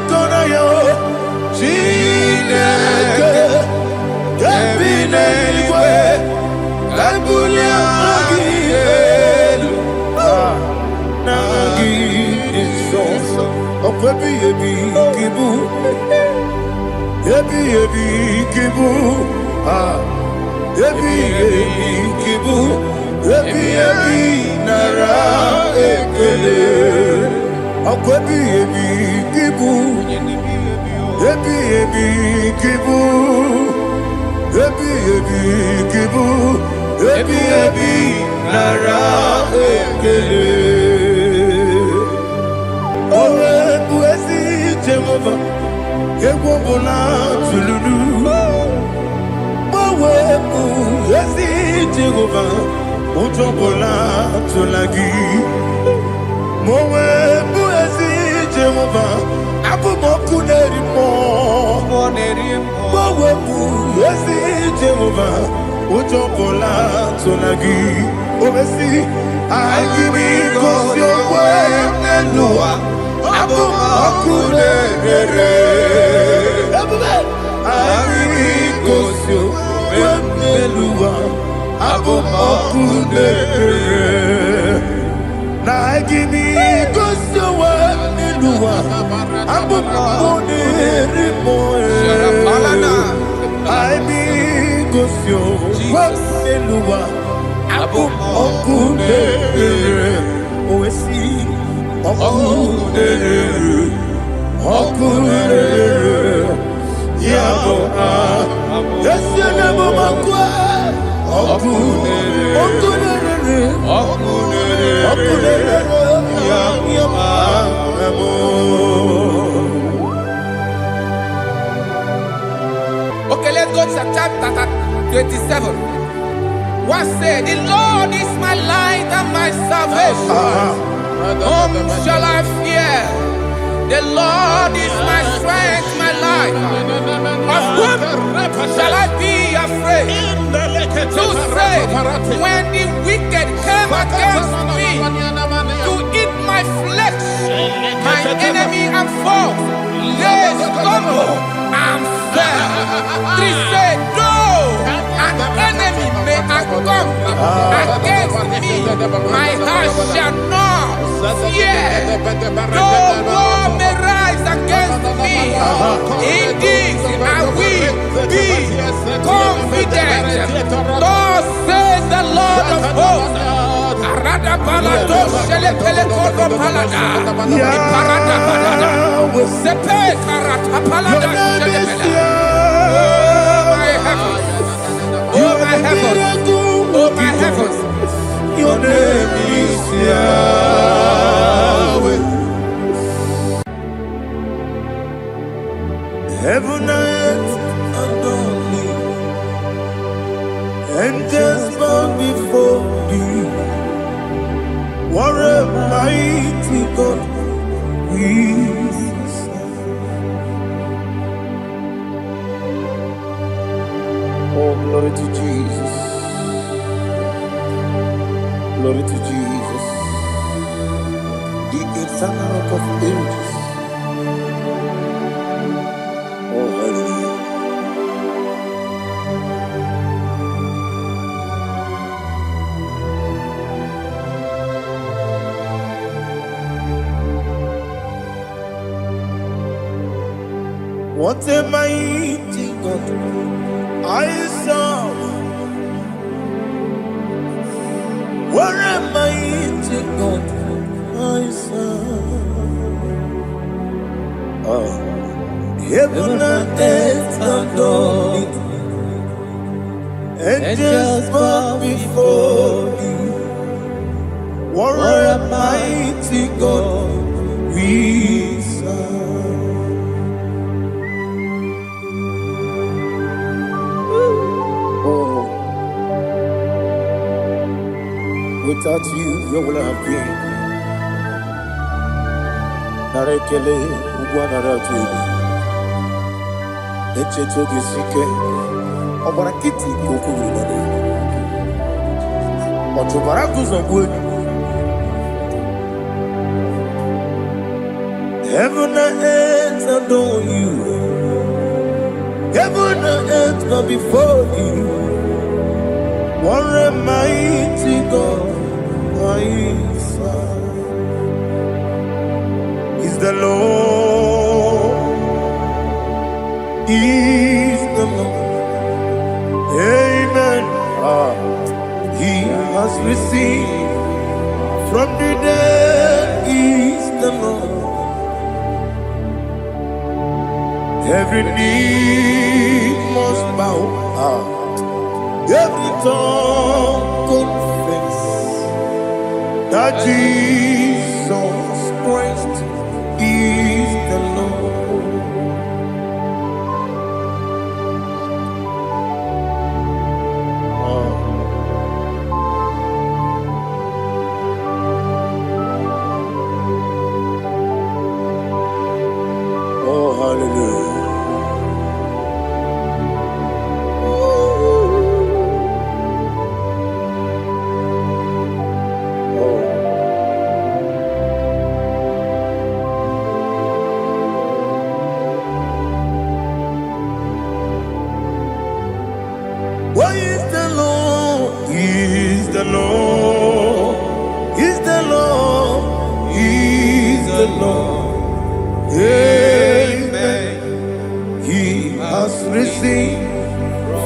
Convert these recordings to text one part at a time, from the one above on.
kona yo Chineke Kebine igwe Kabunya Agiyelu Nagi Isoso Okwebi ebi kibu Ebi kibu Ebi kibu Ebi nara ekele Okwebi kibu Ebi kibu Ebi kibu Ebi nara ekele Owe buezi Jehova Egwo bola tululu Owe buezi Jehova Ojo bola tulagi Mowe buezi Jehova Abu moku nerimo Mowe buezi Jehova Ojo bola tulagi Obesi IGBO Nelua Abu moku nerere IGBO Nelua Abu moku nerere Na IGBO Nelua Abu moku nerimo IGBO Nelua Abu moku nerere Oesi moku nerere Yabo Yesenebo makwa moku nerere Okay, let's go to chapter 27. What said, the Lord is my light and my salvation. Whom shall I fear? The Lord is my strength, my life. Of whom shall I be afraid? To say, when the wicked came against me to eat my flesh, my enemy and foe, they stumble and fell. Three said, no, an enemy may come against me, my heart shall not fear. No war may rise against me. In this I will be confident. Thus says the Lord of hosts. Oh my heavens, oh my heavens, your name is Yahweh. Heaven and earth adore me, angels bow before thee. What a mighty God we serve. Oh, glory to Jesus. Glory to Jesus. The eternal rock of ages. Oh, hallelujah. What a mighty God I serve. What a mighty God I serve. Heaven and earth adore me, angels bow before me. What a mighty God we serve. Without you, where would I have been? Narekele, Ugwanaratu, Echetogi Sike, Obarakiti, Kokuru, Otobarakus of wood. Heaven and earth adore you. Heaven and earth bow before you. What a mighty God I serve. Is the Lord. Is the Lord. Amen. He has received from the dead. Is the Lord. Every knee must bow. Every tongue confess that Jesus Christ is the Lord. Oh, hallelujah. What is the Lord? Is the Lord. Is the Lord. Is the Lord. Amen. He has risen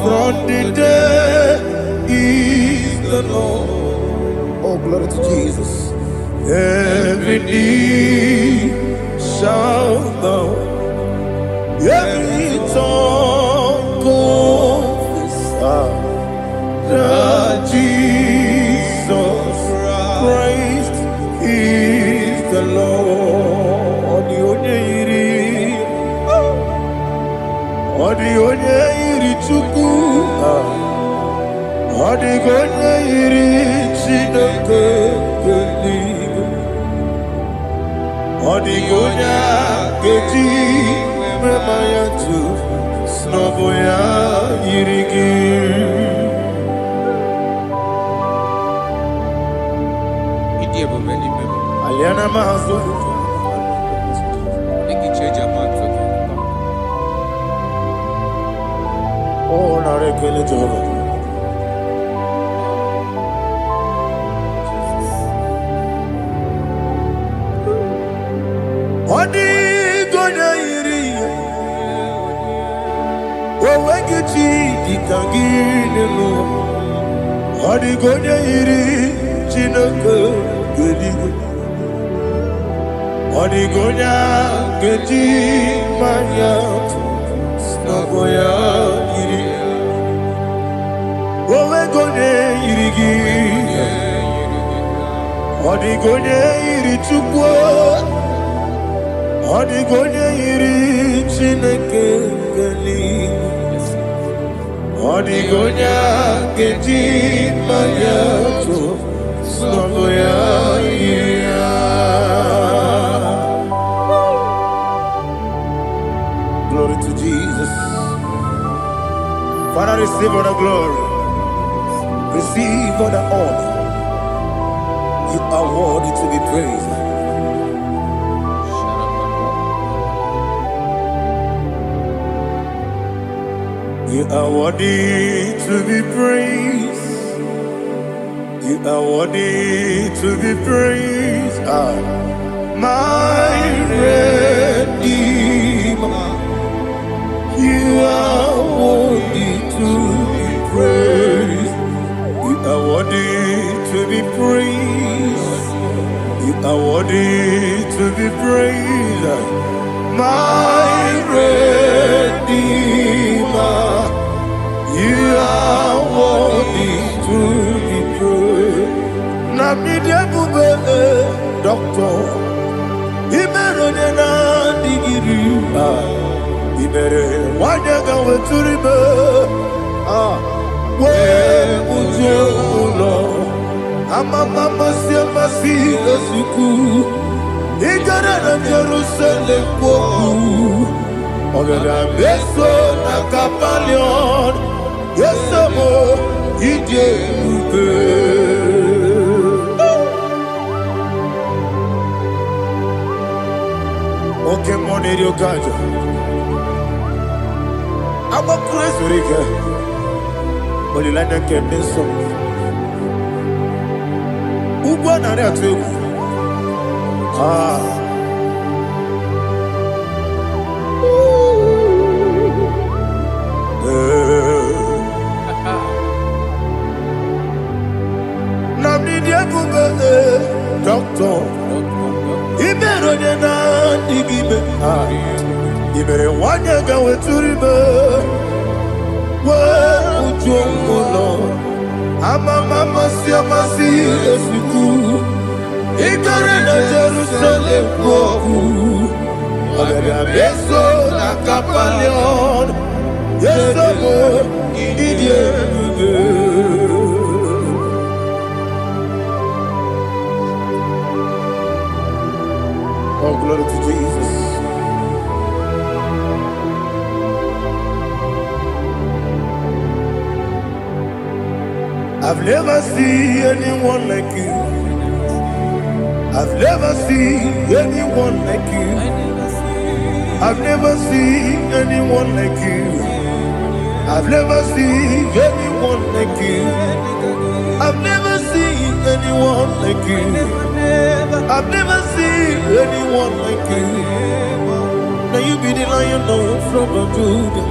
from the dead. Is the Lord. Oh, glory to Jesus. Every knee shall bow. Every tongue confess that Jesus Christ is the Lord. The onye yiri Chukwu, the onye yiri Chineke eluigwe, the onye keji mema ya tu snobo ya yiri gị. Aliana mazo. Oh, na rekele Jehovah. Odi gonya iri. Wewe kichi dikangine lo. Odi gonya iri Chineke eluigwe. Odi gonya keji manya snobo ya iri. Wewe gonya iri gi. Odi gonya iri Chukwu. Odi gonya iri Chineke eluigwe. Odi gonya keji manya snobo ya iri. Glory to Jesus. Father, receive all the glory. Receive all the honor. You are worthy to be praised. You are worthy to be praised. You are worthy to be praised. My Redeemer. You are worthy to be praised. You are worthy to be praised. You are worthy to be praised. My Redeemer. You are worthy to be praised. Namidebube, Doctor. Imeronena digiri. Ibere wanyaga weturibe we ujulo amama masi esuku igara na Jerusalem kwoku ogara beso na Kapalion yesemo ije ube. Okay, money, you got it. I'm a crazy guy. But you like that get this song. Who won that too? Ah. Namni dia kumbe doctor. Ibero de na IGBO. Ah. Ibere wanya ga weturibe. Wa ujongo. Mama si esiku. Ikare na Jerusalem woku. Abebe beso na kapalion. Yeso mo idie. Oh, glory to Jesus. I've never seen anyone like you. I've never seen anyone like you. I've never seen anyone like you. I've never seen anyone like you. I've never seen anyone like you. I've never seen anyone like you. Now you be the Lion from the Judah.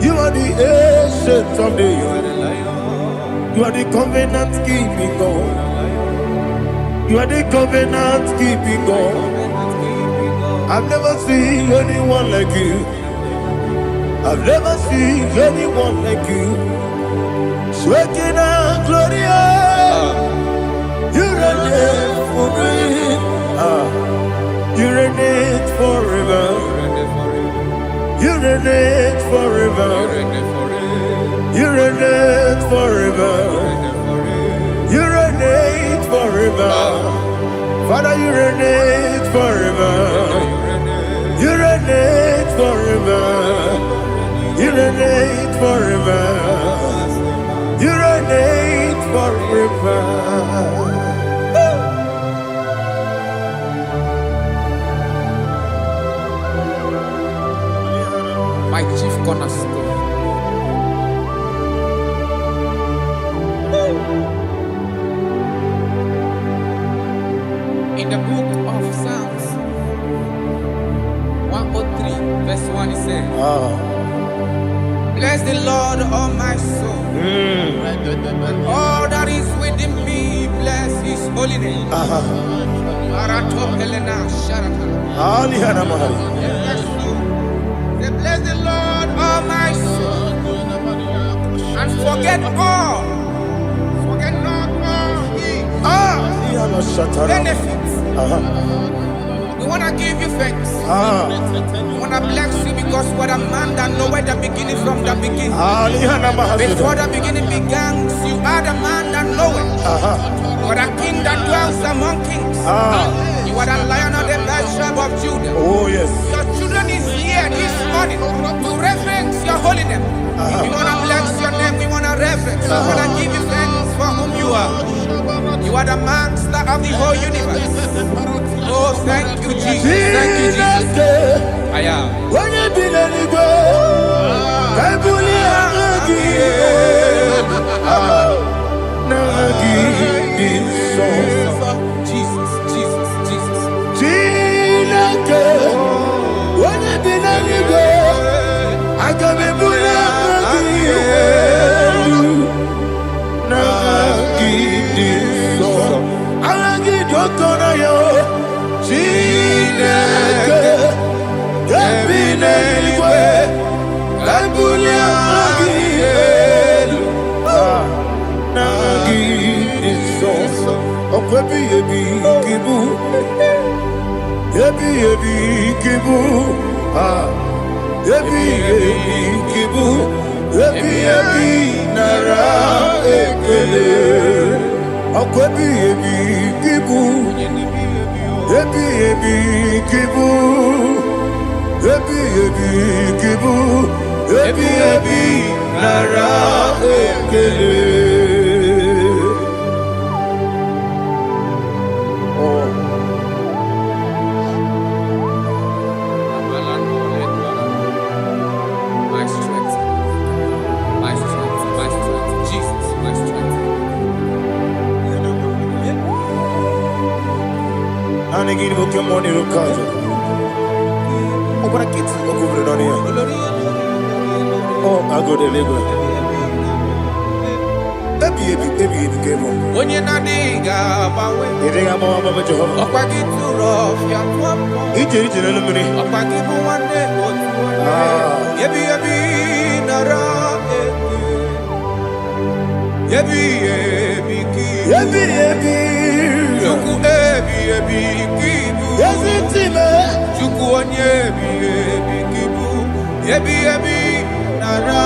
You are the ancient of days. You are the covenant keeping God. You are the covenant keeping God. I've never seen anyone like you. I've never seen anyone like you. Sweating and glorious. You reign for me. You reign forever. You reign forever. You reign forever. You reign forever. Father, you reign forever. You reign forever. You reign forever. You reign forever. My chief cornerstone. In the book of Psalms 103 verse 1 it says, bless the Lord, all my soul, and all that is within me, bless his holy name. Bless the Lord, all my soul, and forget not all his benefits. We want to give you thanks. We want to bless you because what a man that knoweth the beginning from the beginning. Before the beginning began, you are the man that knoweth. What a king that dwells among kings. You are the Lion of the tribe of Judah. Oh yes. Your children is here this morning to reverence your holiness. We want to bless your name. We want to reverence. We want to give you thanks for whom you are. You are the master of the whole universe. Oh, thank you, Jesus. Thank you, Jesus. I am. When you be the go, I Jesus, Jesus, Jesus. When you be the go, I come and put again, we come on in the country. Oh, what a kid, oh, go over here. Oh, I go to Lagos. Baby, came on. When you're not diga, You think I'm on my job? oh, I get too rough, yeah, He did it in a minute. oh, I give you one day, yebi, nara, yebi, Chuku kibu. Yes, it's me. Chuku kibu. Yebi, nara,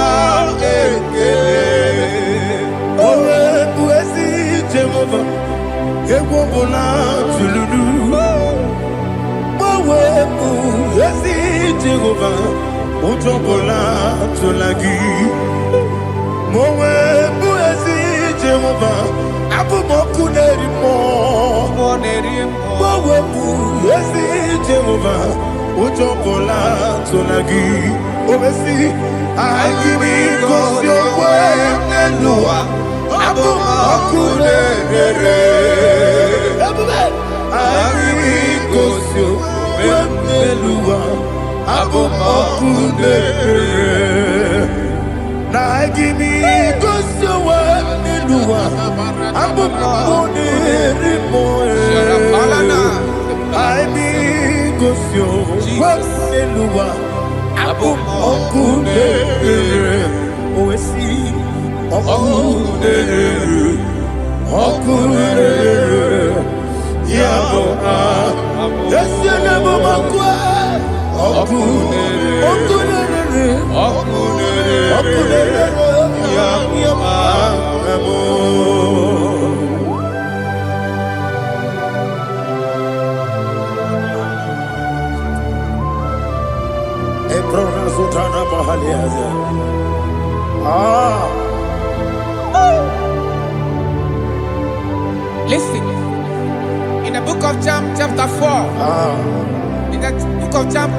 Owe buesi Jehovah, Ewobola tululu. Owe buesi Jehovah, Utobola tulagi. Owe buesi Jehovah, Abumoku nerimo. Owe buesi Jehovah, Utobola tulagi. Obesi, I give it 'cause your word and Noah. Abumoku nerere. I give it 'cause your word and Noah. Abumoku nerere. Now I give me 'cause your word and Noah. Abumoku nerere. I be 'cause your word and Noah. Okudere, oesi, okudere, okudere, yabo yesenebo makwa, okudere, okudere, yabo. Listen, in the book of John, chapter 4, in the book of John,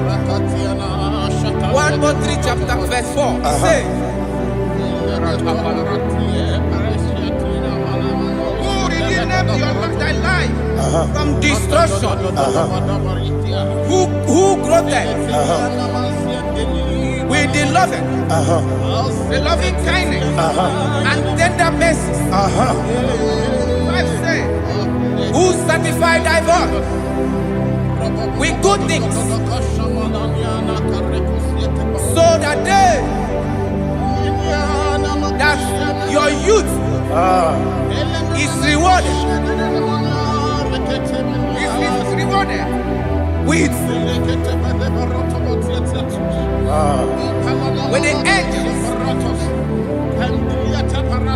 1:3, chapter verse 4, it says, who redeemed thy life from destruction? Who groweth with the loving kindness and tender mercies. Who satisfied thy voice with good things, so that your youth is rewarded. Is rewarded with the angels.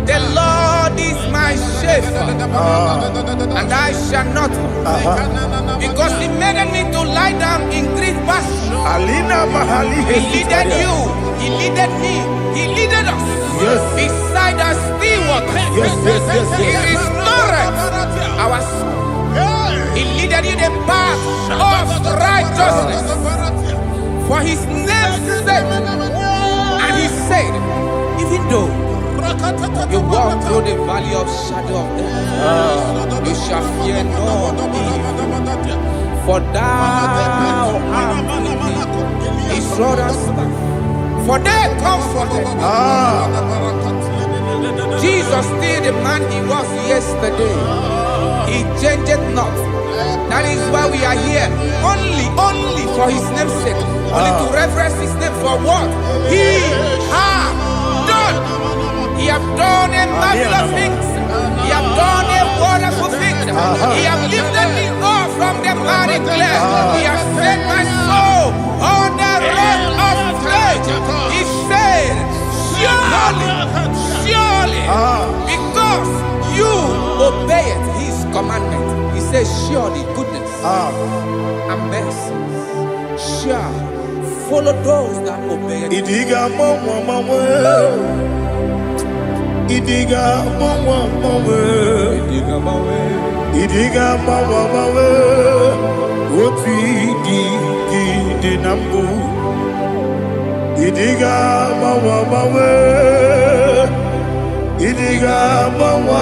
The Lord is my shepherd, and I shall not, because He made me to lie down in green pastures. He leaded you, He leaded me, He leaded us beside the still waters. He restored our soul. He leaded you the path of righteousness for His name's sake. And He said, even though you walk through the valley of shadow of death, you shall fear no evil, for thou art with me. His rod and staff, for they comforted. Jesus still the man He was yesterday. He changed not. That is why we are here. Only for His name's sake. Only to reverence His name for what He has done. He has done a marvelous things. He has done a wonderful thing. He has lifted me up from the miry clay. He has set my soul on the rock of faith. He said, surely, because you obeyed His commandment. He says, surely goodness and mercy shall follow those that obey Him. Idiga mama, Idiga mama, what we did nambu. Idiga mama, Idiga mama,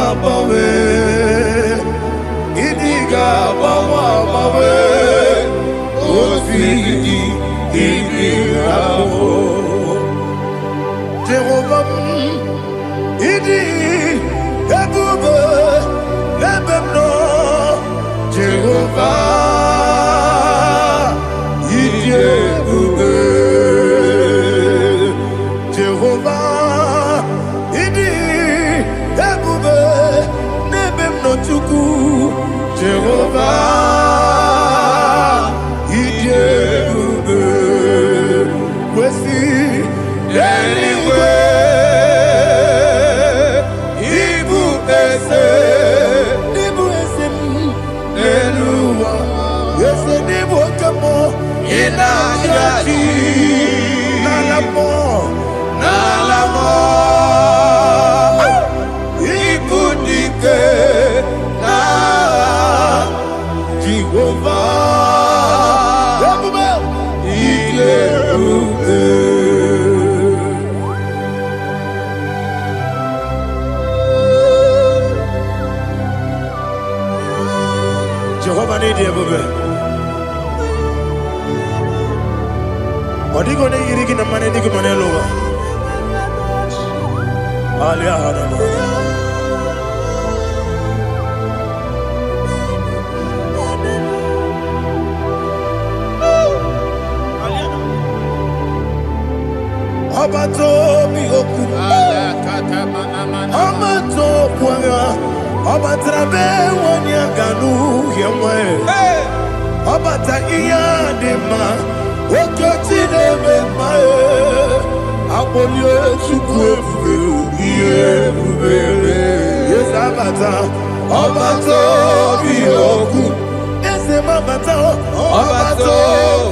Idiga bawa bawe osidi ibiramo Jehovah idi ebube lebemno Jehovah idi ebube Jehovah idi ebube lebemno chuku Jehovah idi ebube kwesi anyway ibu ese eluwa ese nibu kamo ina yaji nalamo ibu dike na Jehovah Jehovah need you, baby. What are you going to get in the money? You can lower. Abato bihoku, Amato kwanga, Abatrabe wanyaganu yemwe, Abata iya dema, Okotine memae, Abolio chukwefu, yes Abata, Abato bihoku, Ese mabata, Abato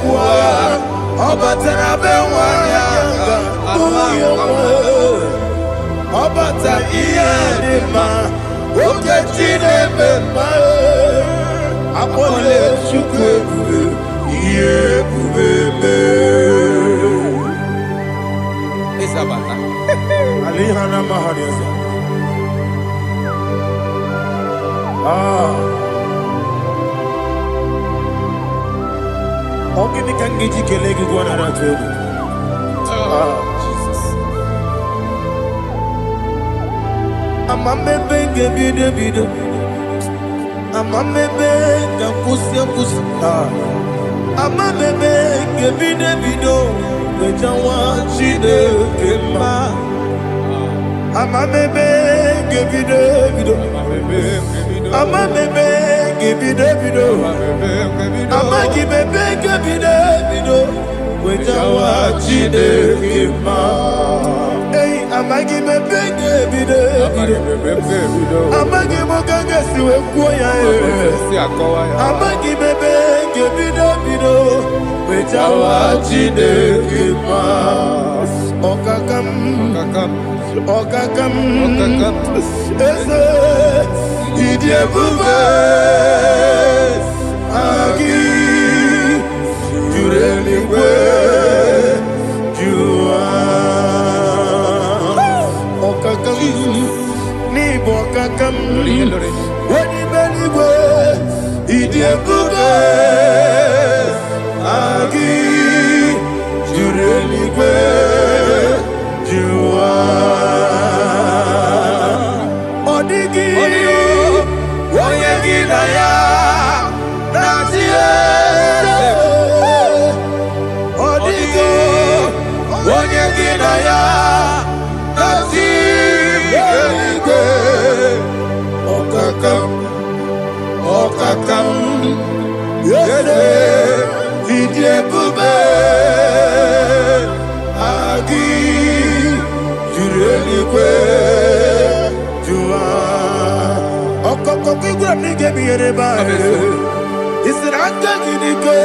kwa, Abatrabe wanyaganu Obata iyadema oketine memae apole chukwebu yebubebe Isabata alihana mahadiasa Ogini kangiji kelegi gwana ratuebu Amamebe gebido Amamebe gakusi Amamebe gebido Wejawa chide kema Amamebe gebido Amamebe gebido Amagibebe gebido Wejawa chide kema Amagi mebenge bide Amagi mokanga siwe kuya Amagi mebenge bide Wejawa chide kima Okakam Eze Idie bube Agi Jureliwe Ni bokakam Wadi beliwe Idie bube Agi Jureliwe Jua Odigi Oyegi na ya Natie Odigi Oyegi na ya Okakam Yede Idie bube Agi Jurelikwe Jua Okokoki gra nige biyere ba Isiranga gidike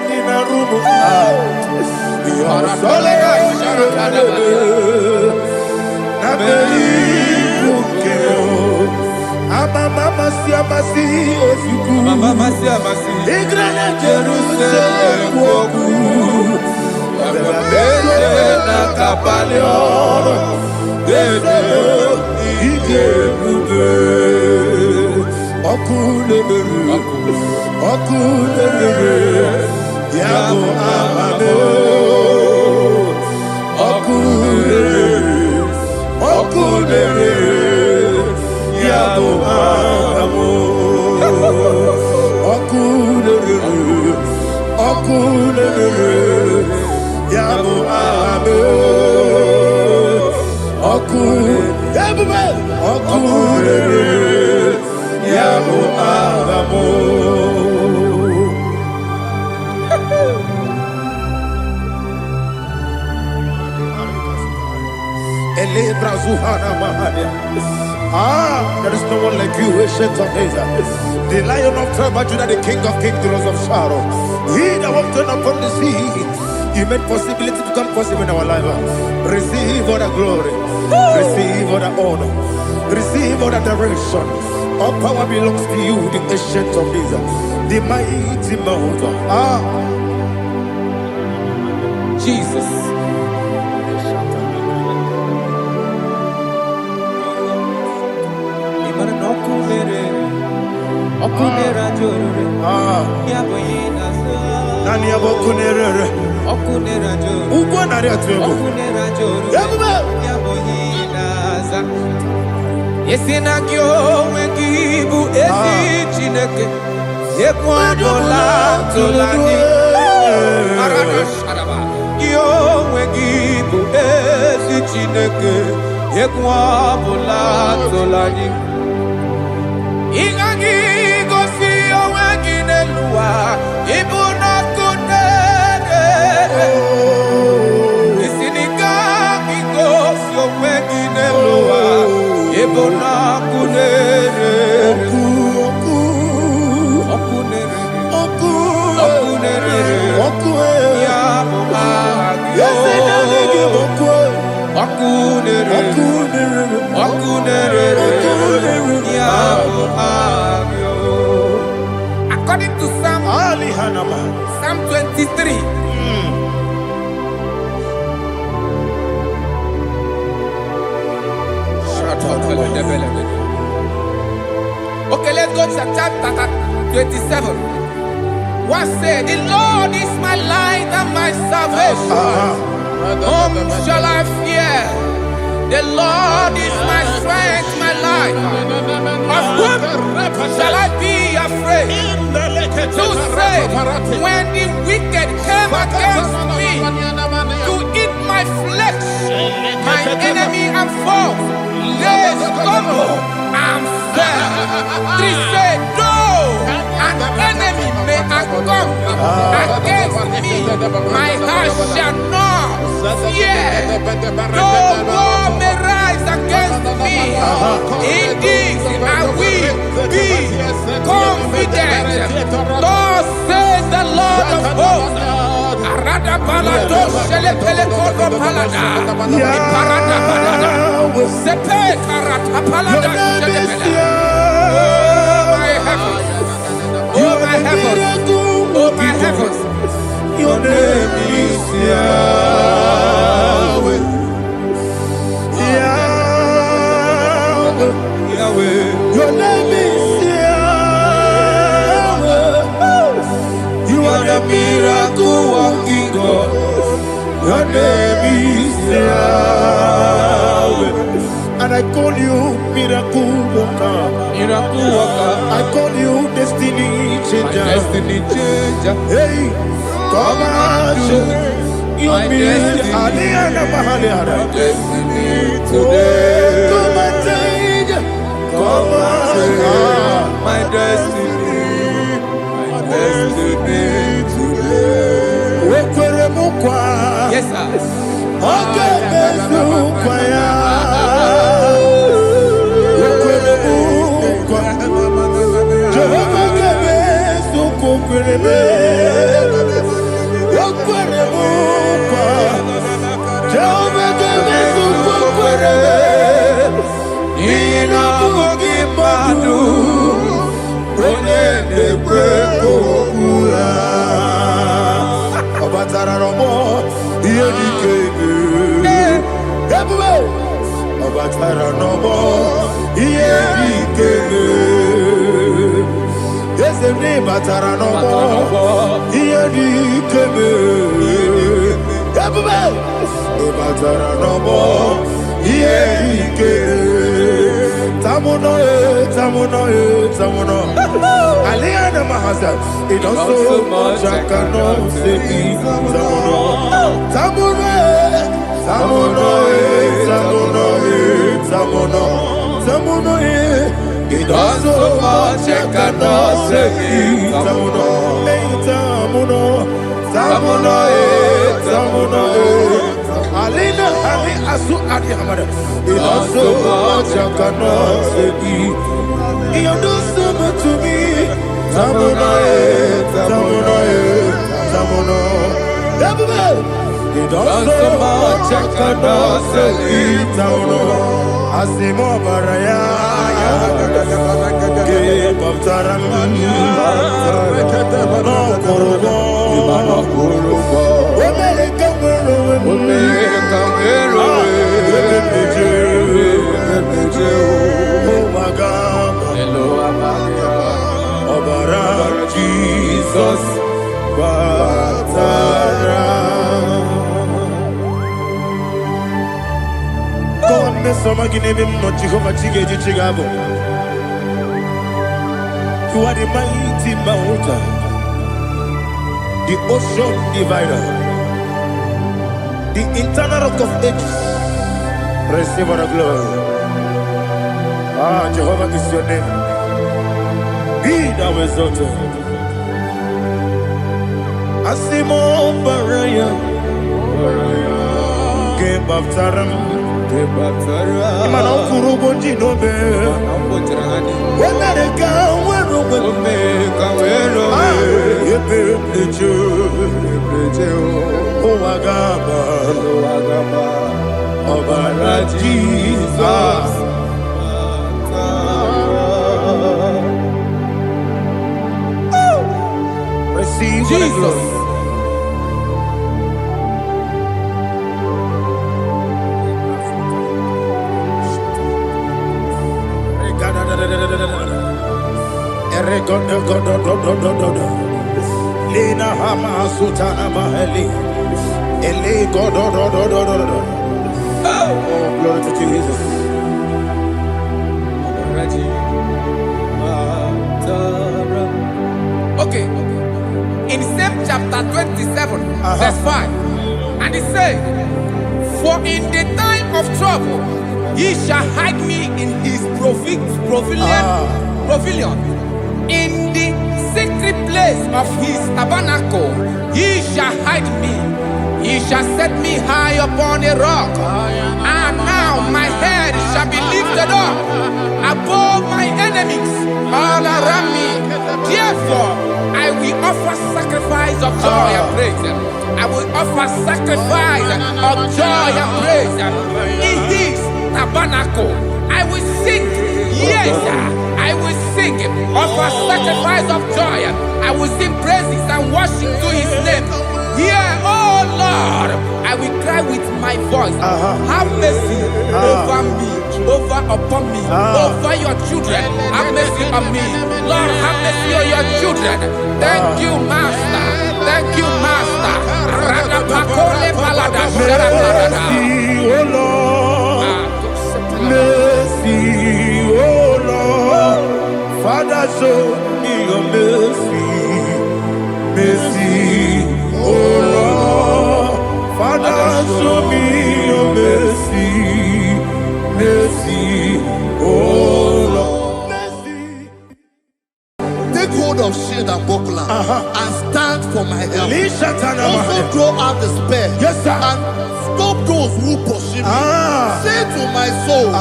Nina rumu Yosole Nabeli Ukeo Mama siamasi ofiku Mama siamasi Igrana Jerusalem woku Bebe na kapaleon Bebe ije bube Okule beru Okudere, Yabo Amamo. Okudere, Yabo Amamo. Okudere, Yabo Amamo. Okudere, Yabo Amamo. There is no one like you, ancient of days. The Lion of tribe of Judah, the King of kings, the Rose of Sharon. He that walked upon the sea. You made possibility to come possible in our life. Receive all the glory. Receive all the honor. Receive all the direction. All power belongs to you, the ancient of days, the mighty mountain. Jesus. Nani abokunere. Okunera joro. Ugo nari atugo. Okunera joro. Yabuba. Yaboyinaza. Yesina kyo wengibu esi chineke. Yekwadola tolani. Arada sharaba. Kyo wengibu esi chineke. Yekwadola tolani. Ingagi gosi owenginelua. Ibuna kunere. Isinika gosi owenginelua. Ibuna kunere. Okunere. Yabo agyo. Okunere. Yabo agyo. According to Psalm 23. Okay, let's go to chapter 27. What said? The Lord is my light and my salvation. Whom shall I fear? The Lord is my strength, my life. Of whom shall I be afraid? To say, when the wicked came against me to eat my flesh, my enemy and foe, they stumble and fell. 3 said, though an enemy may come against me, my heart shall not fear. Though war may rise against me, in this I will be confident. Thus says the Lord of hosts. Arada balado shele pele kodo palada. Iparada balada. Sepe karata palada shele pele. Oh my heavens. Oh my heavens. Your name is Yahweh. Yahweh. Your name is Yahweh. You are the miracle working God. Your name is Yahweh. And I call you miracle worker. Miracle worker. I call you destiny changer. Destiny changer. Hey, come on, you destiny today. Come and change. Come on, my destiny. My destiny today. Yes, sir. Okay, Sene batara no more. Iye di keme. Yabuba. Batara no more. Iye di keme. Tamuno tamuno tamuno. Aliana mahasa. It don't so much I cannot say. Tamuno tamuno tamuno tamuno tamuno tamuno. It does so much I cannot say. Tamuno, tamuno, tamuno, tamuno. Alina, Ali, Asu, Adi Hamada. It does so much I cannot say. You do so much to me. Tamuno, tamuno, tamuno. It does so much I cannot say. Tamuno. Asimo baraya, ke baptaram, no korobo, omele kamero, oh magam, obara Jesus, baptaram. God me some agine him no Jehovah Chige Chigabo. You are the mighty mountain, the ocean divider, the internal rock of ages. Receive our glory. Ah, Jehovah is your name. Be thou exalted. Asimo Baraya, Game Baptaram. Imana kurubo jinobe. Wemereka werume. Yebe nejo. Owagaba. Obara Jesus. Receive Jesus. Lina Hama Sutana Maheli. Ele God. Oh, glory to Jesus. Okay. In same chapter 27, verse 5, and it says, "For in the time of trouble, he shall hide me in his pavilion. In the secret place of his tabernacle, he shall hide me. He shall set me high upon a rock. And now my head shall be lifted up above my enemies all around me. Therefore, I will offer sacrifice of joy and praise. I will offer sacrifice of joy and praise in his tabernacle. I will sing, yes, I will sing, offer sacrifice of joy. I will sing praises and worship to his name. Here, oh Lord, I will cry with my voice. Have mercy over me, upon me, over your children. Have mercy on me. Lord, have mercy on your children. Thank you, Master. Thank you, Master. Mercy, oh Lord. Mercy, oh Lord. Father, show me your mercy. Mercy, oh Lord. Father, show me your mercy. Mercy, oh Lord. Mercy. Take hold of shield and buckler and stand for my help. Also throw out despair. Yes, sir. And stop those who pursue me. Say to my soul, I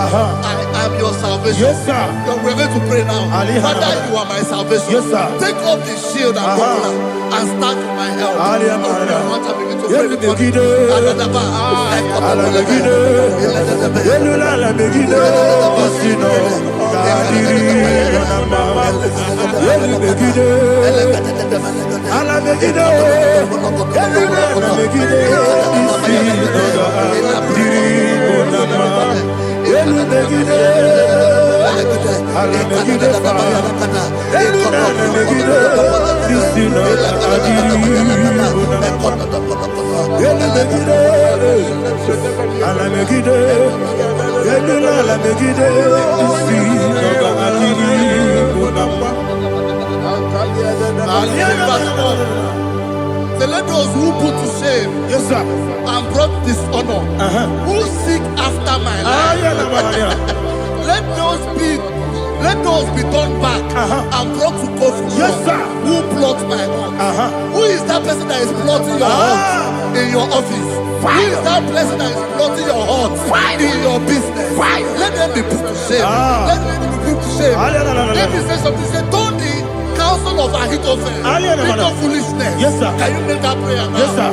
am your salvation. Yes, sir. We're going to pray now. Father, you are my salvation. Yes, sir. Take off the shield and buckler and stand for my help. Let those who put to shame, yes, sir, and brought dishonor, who seek after my life, let those be turned back and brought to confusion. Yes, sir. Who plot my heart? Who is that person that is plotting your heart in your office? Who is that person that is plotting your heart in your business? Let them be put to shame. Let them be put to shame. Let me say something. Say, don't the counsel of Ahithophel think of foolishness. Yes, sir. Can you make that prayer now? Yes, sir.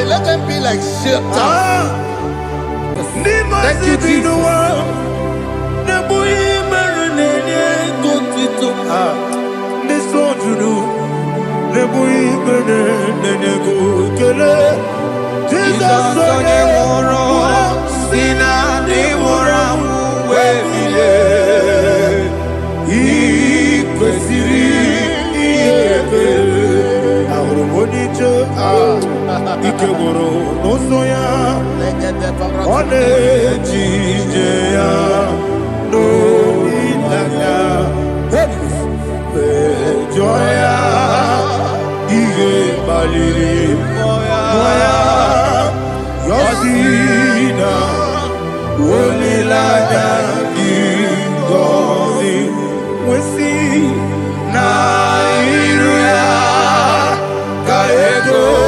Let them be like shelter. Thank you, Jesus. Ikegoro nosoya one jijeya no ilaya joya ige baliri moya yosina olilaya ingozi wesi na iruya kaego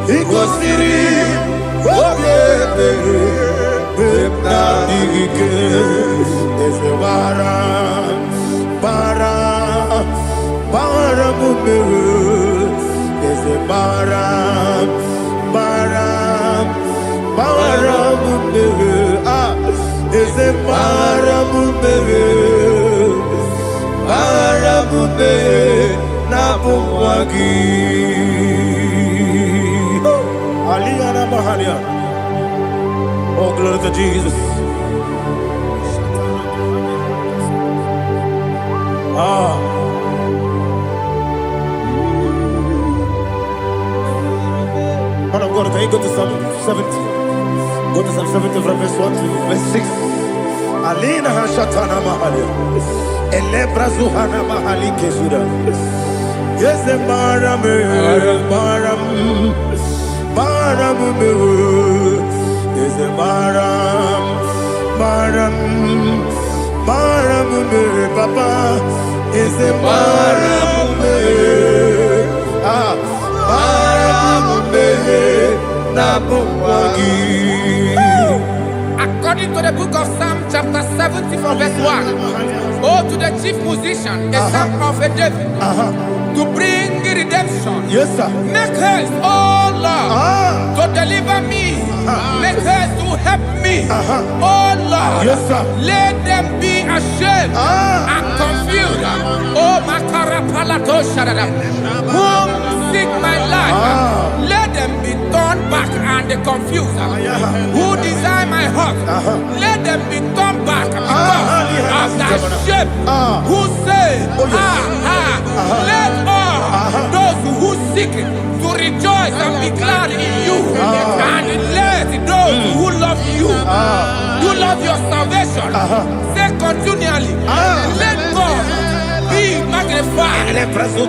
He goes Nadigike is a bara mumere is a bara mumere is a bara mumere Nabuwagi Aliyana Mahalia. Oh, glory to Jesus. Man of God, can you go to Psalm 70? Go to Psalm 70 from verse 1 to verse 6. Alina Hashatana Mahalia. Elebra Zuhana Mahali Kesura. Yes, the Baram. Is a Baram, Papa. Is a Baram, Nabuwagi. According to the book of Psalm chapter 70 from verse 1, oh, to the chief musician, a son of a David, to bring redemption. Yes, sir. Make haste, oh Lord, to deliver me. Make haste to help me. Oh Lord, yes, sir. Let them be ashamed and confused. Oh Makara Palato Shadadam, whom seek my life, let them be turned back and confused. Who desire my heart, let them be turned back because of that shame. Who say, let all those who seek to rejoice and be glad in you, and let those who love you, you love your salvation, say continually, let God be magnified.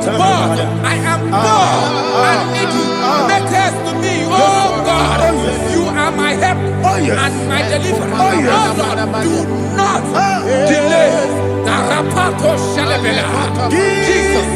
God, I am poor and needy. Make haste to me, oh God. You are my help and my deliverer. Oh Lord, do not delay. Tarapato Shalabela. Jesus.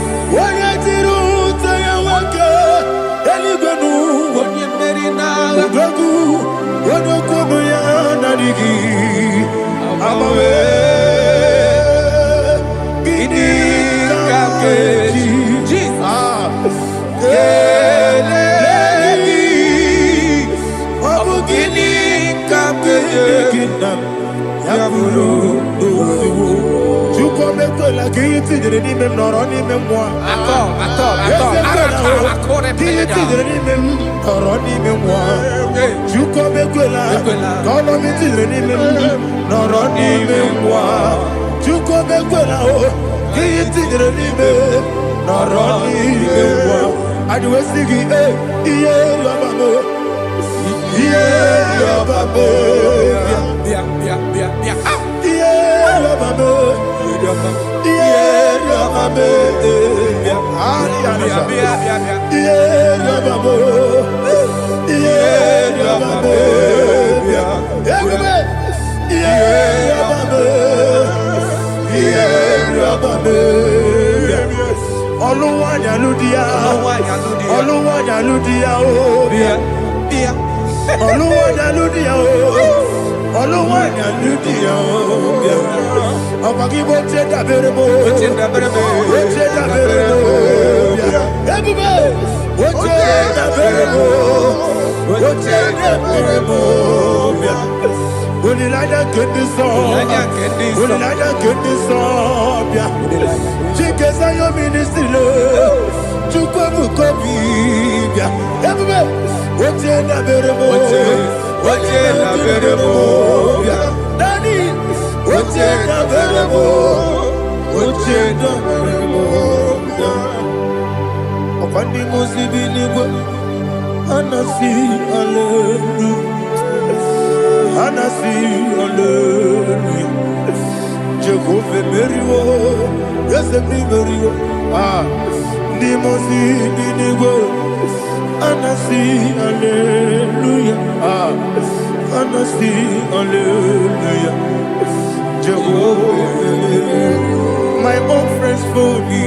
My own friends for me,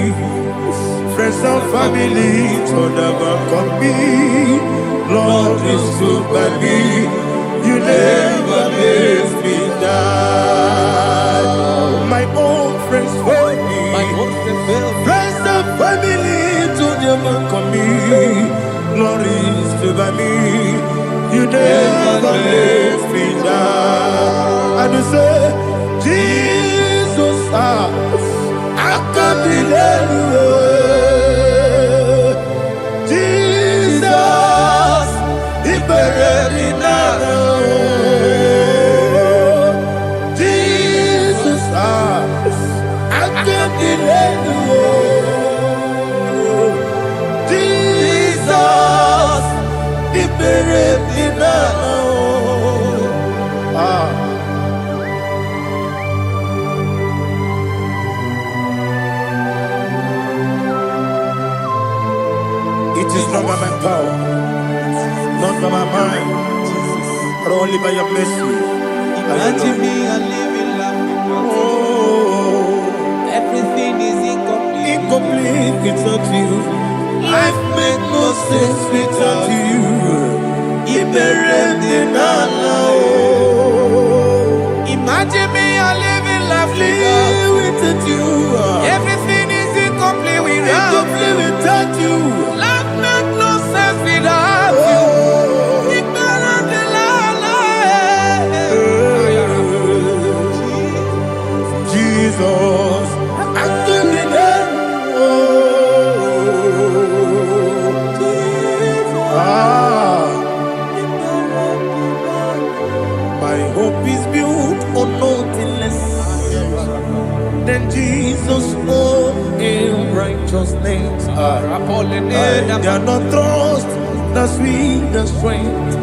friends and family told about me. Lord is good by me. You never miss by me. You never let me down. And you say, Jesus, I can't believe you. Jesus, He buried me now. Jesus, I can't believe you. Jesus, He buried me now. It is not by my power, not by my mind, but only by your mercy. Imagine me a living life without you. Everything is incomplete. Incomplete without you. Life makes no sense without you. Imagine me a living life without you. Everything is incomplete without you. Life makes no sense without you. Jesus, I can't be there. My hope is built on nothing less than Jesus' own righteousness. They are not trust, that's sweet, the strength,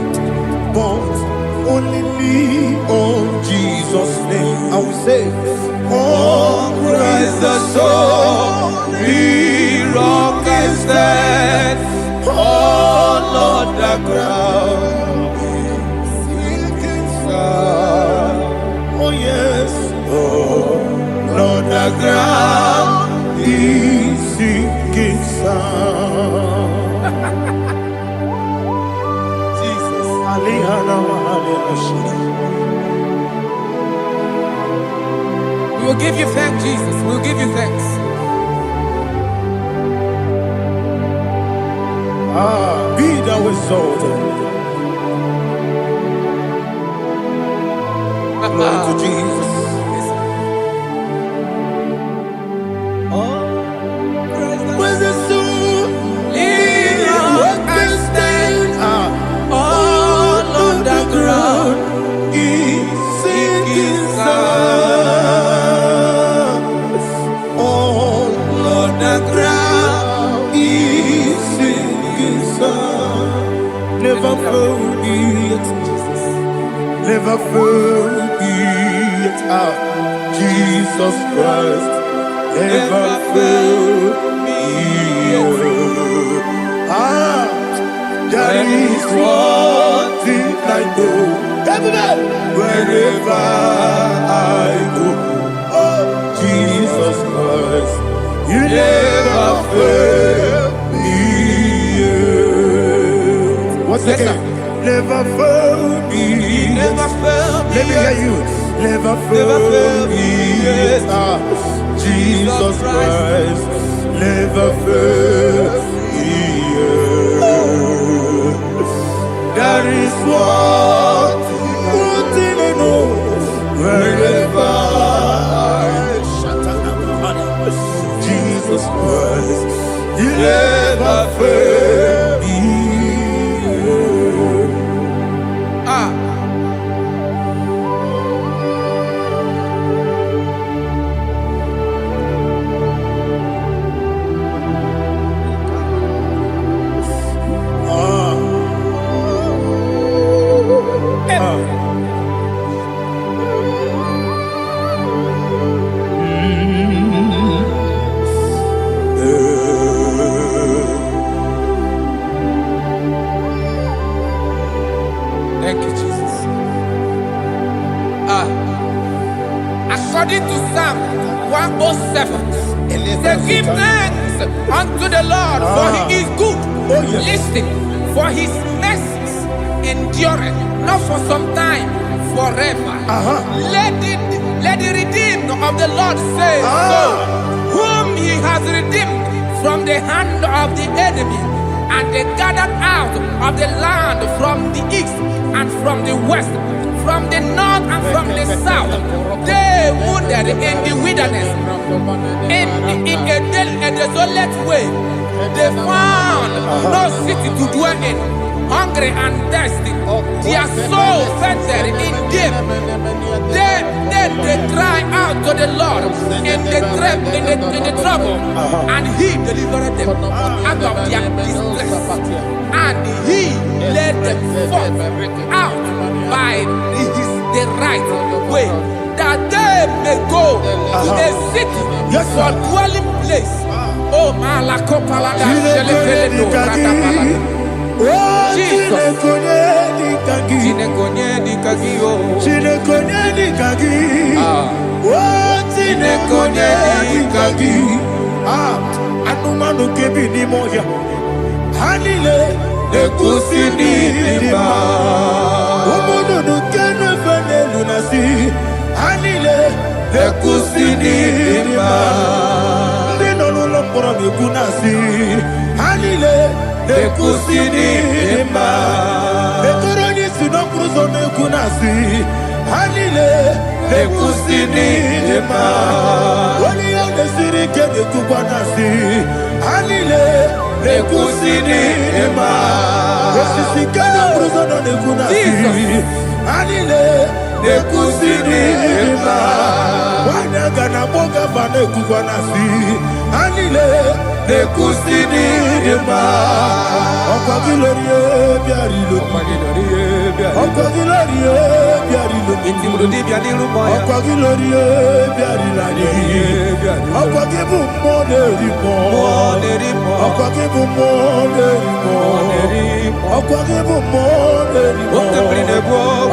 but only me on Jesus' name. I will say, oh, Christ the solid rock is dead. Oh, Lord, the ground is sinking sun. Oh, yes, oh, Lord, the ground is sinking sun. Jesus, We will give you thanks, Jesus. We will give you thanks. Be thou exalted. Glory to Jesus. Where's the soul? What can stand? All on the ground is sinking sun. All on the ground is sinking sun. Never forget, never forget, Jesus Christ. Never forget. That is one thing I know. Wherever I go, oh Jesus Christ, you never fail me. Once again, never fail me. Never fail me. Let me hear you. Never fail me. Jesus Christ, never fail me. That is one thing I know. Wherever Jesus Christ, you never fail me. Thank you, Jesus. According to Psalm 107, it says, give thanks unto the Lord, for he is good. Listen, for his mercies endureth, not for some time, forever. Let the redeemed of the Lord say so, whom he has redeemed from the hand of the enemy, and they gathered out of the from the west, from the north and from the south. They wandered in the wilderness, in a desolate way. They found no city to dwell in, hungry and thirsty. Their soul fainted in deep. Then they cry out to the Lord in the trouble, and He delivered them out of their distress, and He led them forth out by the right way, that they may go to a city for dwelling place. Oh, Malakopalada, Shelefeledo, Ratapalada. Jesus. Anumanu kebi ni moya. Hanile ekusini lima. Omono no kene fene lunasi. Hanile ekusini lima. Ndino no pora mi kunasi. Hanile ekusini lima. Ekoroni sino kruzo ne kunasi. Hanile ekusini lima. Wali ane siri kene kubanasi. Hanile ekusini lima. Osisi kene kruzo ne kunasi. Hanile ekusini lima. Wana gana boga bane kubanasi. Hanile ekusini lima. Ọkwa gilorie biarilo. Ọkwa gilorie biarilo. Ọkwa gilorie biarilani. Ọkwa gibu monerimo. Ọkwa gibu monerimo. Ọkwa gibu monerimo.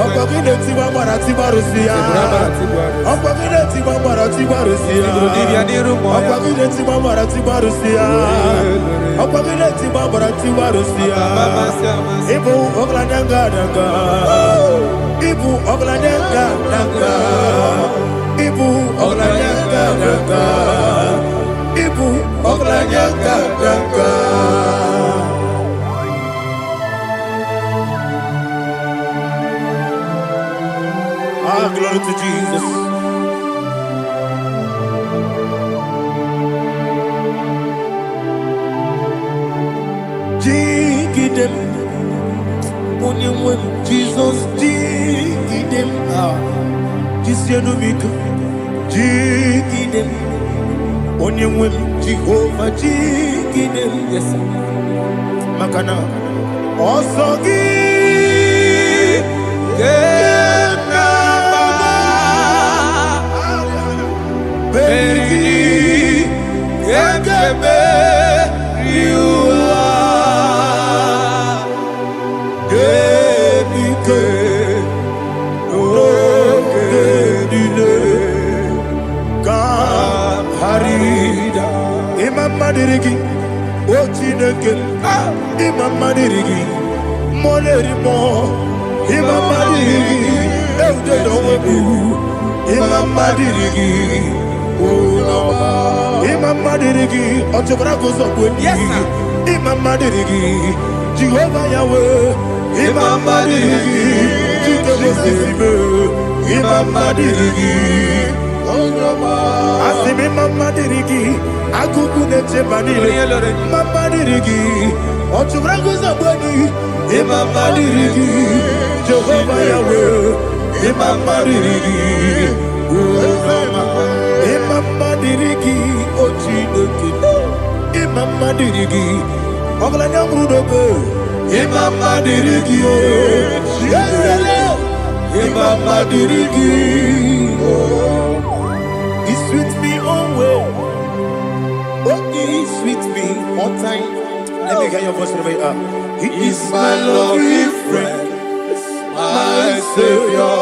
Ọkwa gine tiba mara tiba rusia. Ọkwa gine tiba mara tiba rusia. Ọkwa gine tiba mara tiba rusia. Ọkwa gine tiba mara tiba rusia. Ibu ogladanga danga. Ibu ogladanga danga. Ibu ogladanga danga. Ibu ogladanga danga. Ah, glory to Jesus. Jigidem, Onyemwem, Jesus, Jigidem, Jisianumika, Jigidem, Onyemwem, Jehovah, Jigidem, yes, Makana, Osogi, Beri, Gekebe, Madirigi, Ochineke, Imam Madirigi, Molerimo, Imam Madirigi, Eudedobu, Imam Madirigi, Imam Madirigi, Otobracos of Winnie, Imam Madirigi, Jehovah Yahweh, Imam Madirigi, Imam Madirigi, Asimi Mama Dirigi, Akukune Chemanile, Mama Dirigi, Otubrago Zabani, Mama Dirigi, Jehovah Yahweh, Mama Dirigi, Mama Dirigi, Ochineke, Mama Dirigi, Oglanya Brudobe, Mama Dirigi, Mama Dirigi. He sweet me always. Oh, he sweet me all time. Let me hear your voice wherever you are. He is my lovely friend, my Savior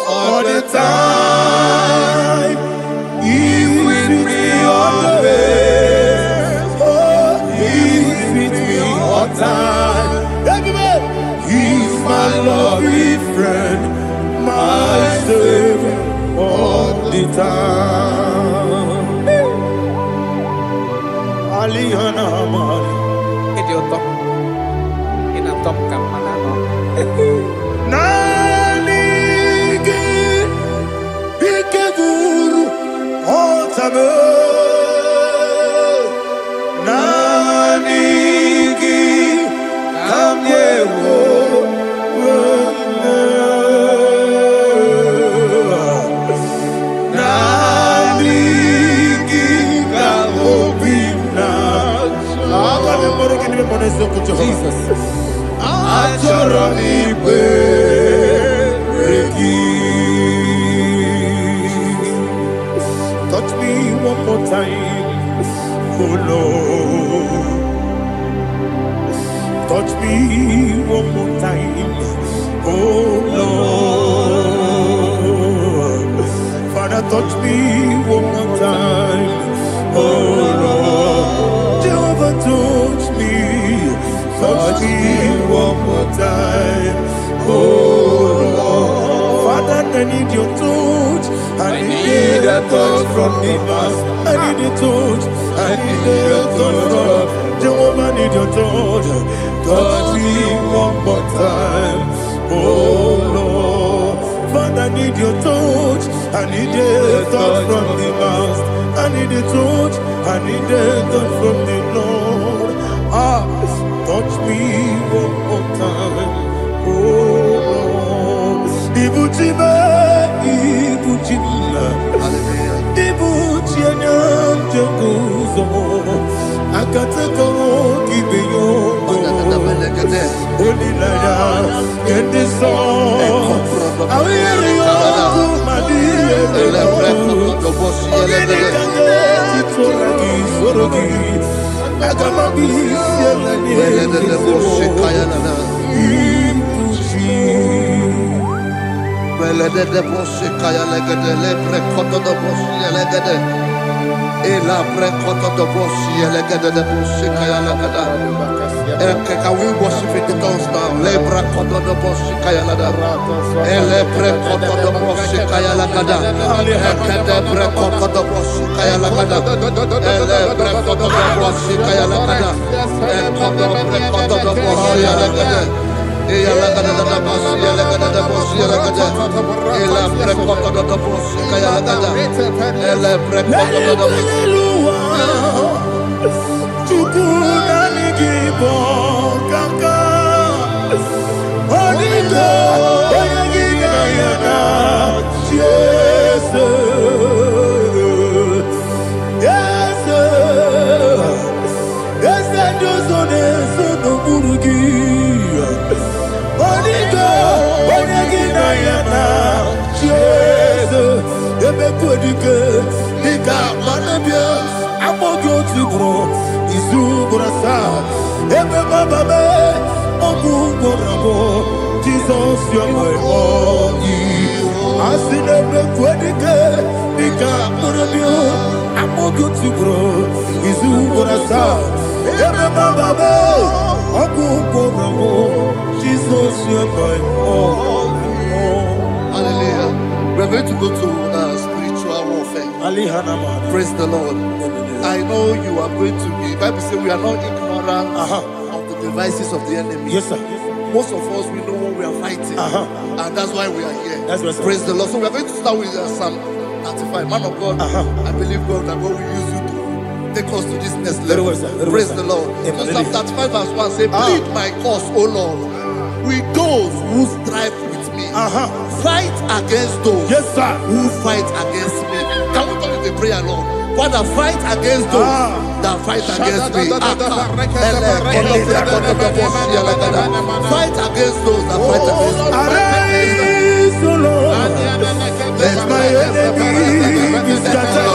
all the time. He is with me always. Oh, he is with me all time. Everybody, he is my lovely friend, my Savior all the time. Alihana Mari. Idiot. In a top camera. Nah. Touch me one more time, oh Lord. Touch me one more time, oh Lord. Father, touch me one more time, oh Lord. Jehovah, touch me one more time, oh Lord. Father, I need your touch. I need a touch from the master. I need a touch. I need a touch from Jehovah. I need your touch. Touch me one more time, oh Lord. Father, I need your touch. I need a touch from the master. I need a touch. I need a touch from the Lord. Touch me one more time, oh Lord. Ibuchima, Ibuchima, Ibuchina, Jaguzo, Akatako, Gibeyo, Olilaya, and the song. I will hear my dear, Can we worship in the tongues now? Lebra koto do boshi kaya lada. Elebre koto do boshi kaya lada. Ekede bre koto do boshi kaya lada. Elebre koto do boshi kaya lada. Ekodo bre koto do boshi lada. Eya lada da boshi lada da boshi lada. Elebre koto do boshi kaya lada. Elebre koto do boshi. IGBO kaka Onigo Oyagina yana Yes Yes Yes Josone Sono Burugi Onigo Oyagina yana Yes Ebe Kodike Nika Manabia Amogo Tibro Izubrasa, Ebe Baba, Ogu Gorabo, Jesus, you're my body. I see the Quedike, Nika Morabio, Amogo Tibro, Izubrasa, Ebe Baba, Ogu Gorabo, Jesus, you're my body. Hallelujah. We're going to go to spiritual warfare. Praise the Lord. I know you are going to be. Bible says we are not ignorant of the devices of the enemy. Yes, sir. Most of us, we know what we are fighting. And that's why we are here. That's right, sir. Praise the Lord. So we are going to start with Psalm 35. Man of God, I believe God that God will use you to take us to this next level. Well, sir. Praise the Lord. So Psalm 35 verse 1 says, plead my cause, O Lord, with those who strive with me. Fight against those who fight against me. Can we turn the prayer, Lord? Father, fight against those that fight against me. Fight against those that fight against me. Arise, O Lord, let my enemy be scattered.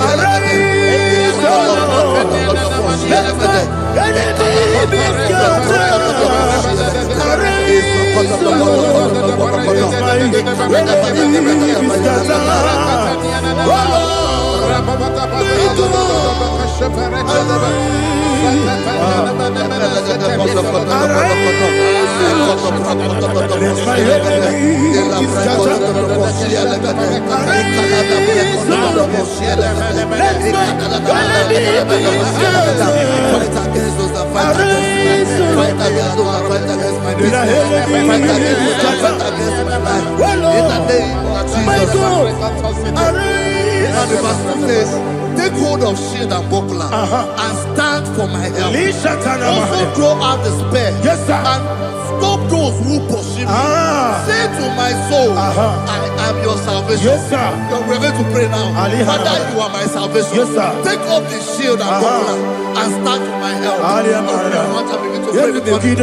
Arise, O Lord, let my enemy be scattered. Arise, O Lord, let my enemy be scattered. Oh Lord, and the verse 2 says, take hold of shield and buckler and stand for my help. Also throw out the spear and stop those who pursue me. Say to my soul, I am your salvation. We're going to pray now. Father, you are my salvation. Take up the shield and buckler and stand for my help. to pray before me.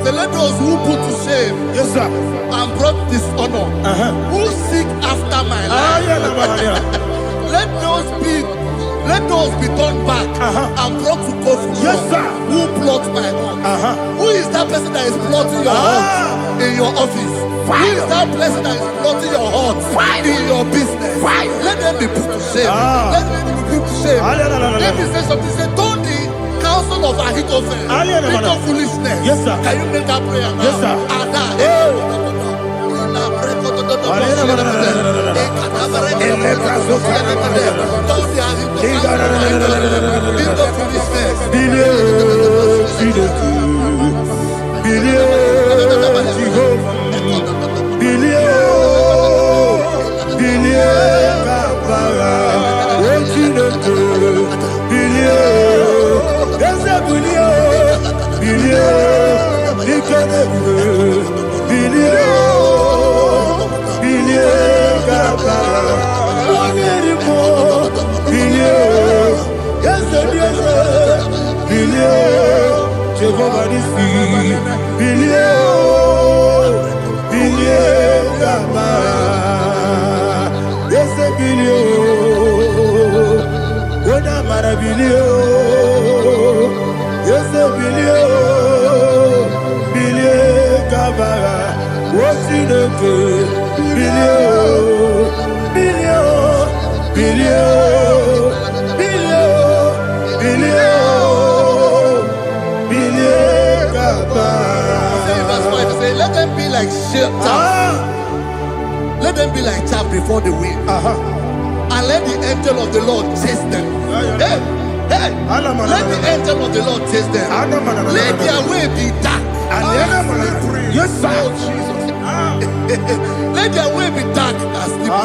Let those who put to shame, yes sir, and brought dishonor, who seek after my life, let those be turned back and brought to confusion. Yes sir, who plot my home? Who is that person that is plotting your heart in your office? Fire. Who is that person that is plotting your heart in your business? Fire. Let them be put to shame. Let them be put to shame. Let me say something. Say, don't the counsel of Ahithophel into foolishness. Yes sir. Can you make that prayer now? Yes sir. Let them be like chaff. Let them be like chaff before the wind. And let the angel of the Lord chase them. Hey, let the angel of the Lord chase them. Let their way be dark. Yes, sir. Let their way be dark as slippery.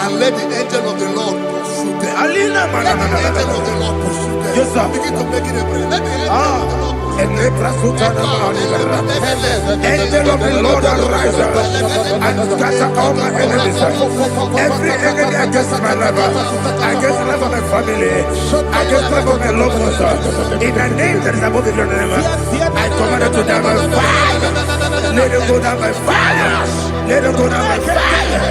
And let the angel of the Lord pursue them. Let the angel of the Lord pursue them. Yes, sir. Begin to make it a prayer. Let the angel of the Lord. Angel of the Lord arise and scatter all my enemies. Every enemy against my life, against the life of my family, against the life of my loved ones. In the name that is above the name, I command it to down by fire. Let it go down by fire. Let it go down by fire.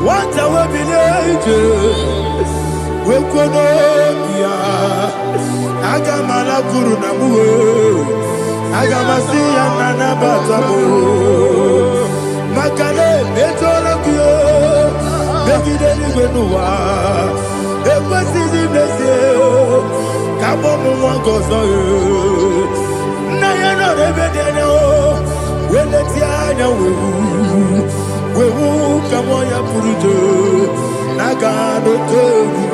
What I will be angels, we could be Agamala Guru Namu, Agamasia Nana Batamu, Makale, Betolakio, Begideni Benua, Equasidi Nesio, Kabomu Wangozo, Nayana Rebedeno, Weletiana we will come on your Purujo, Nagano Togu,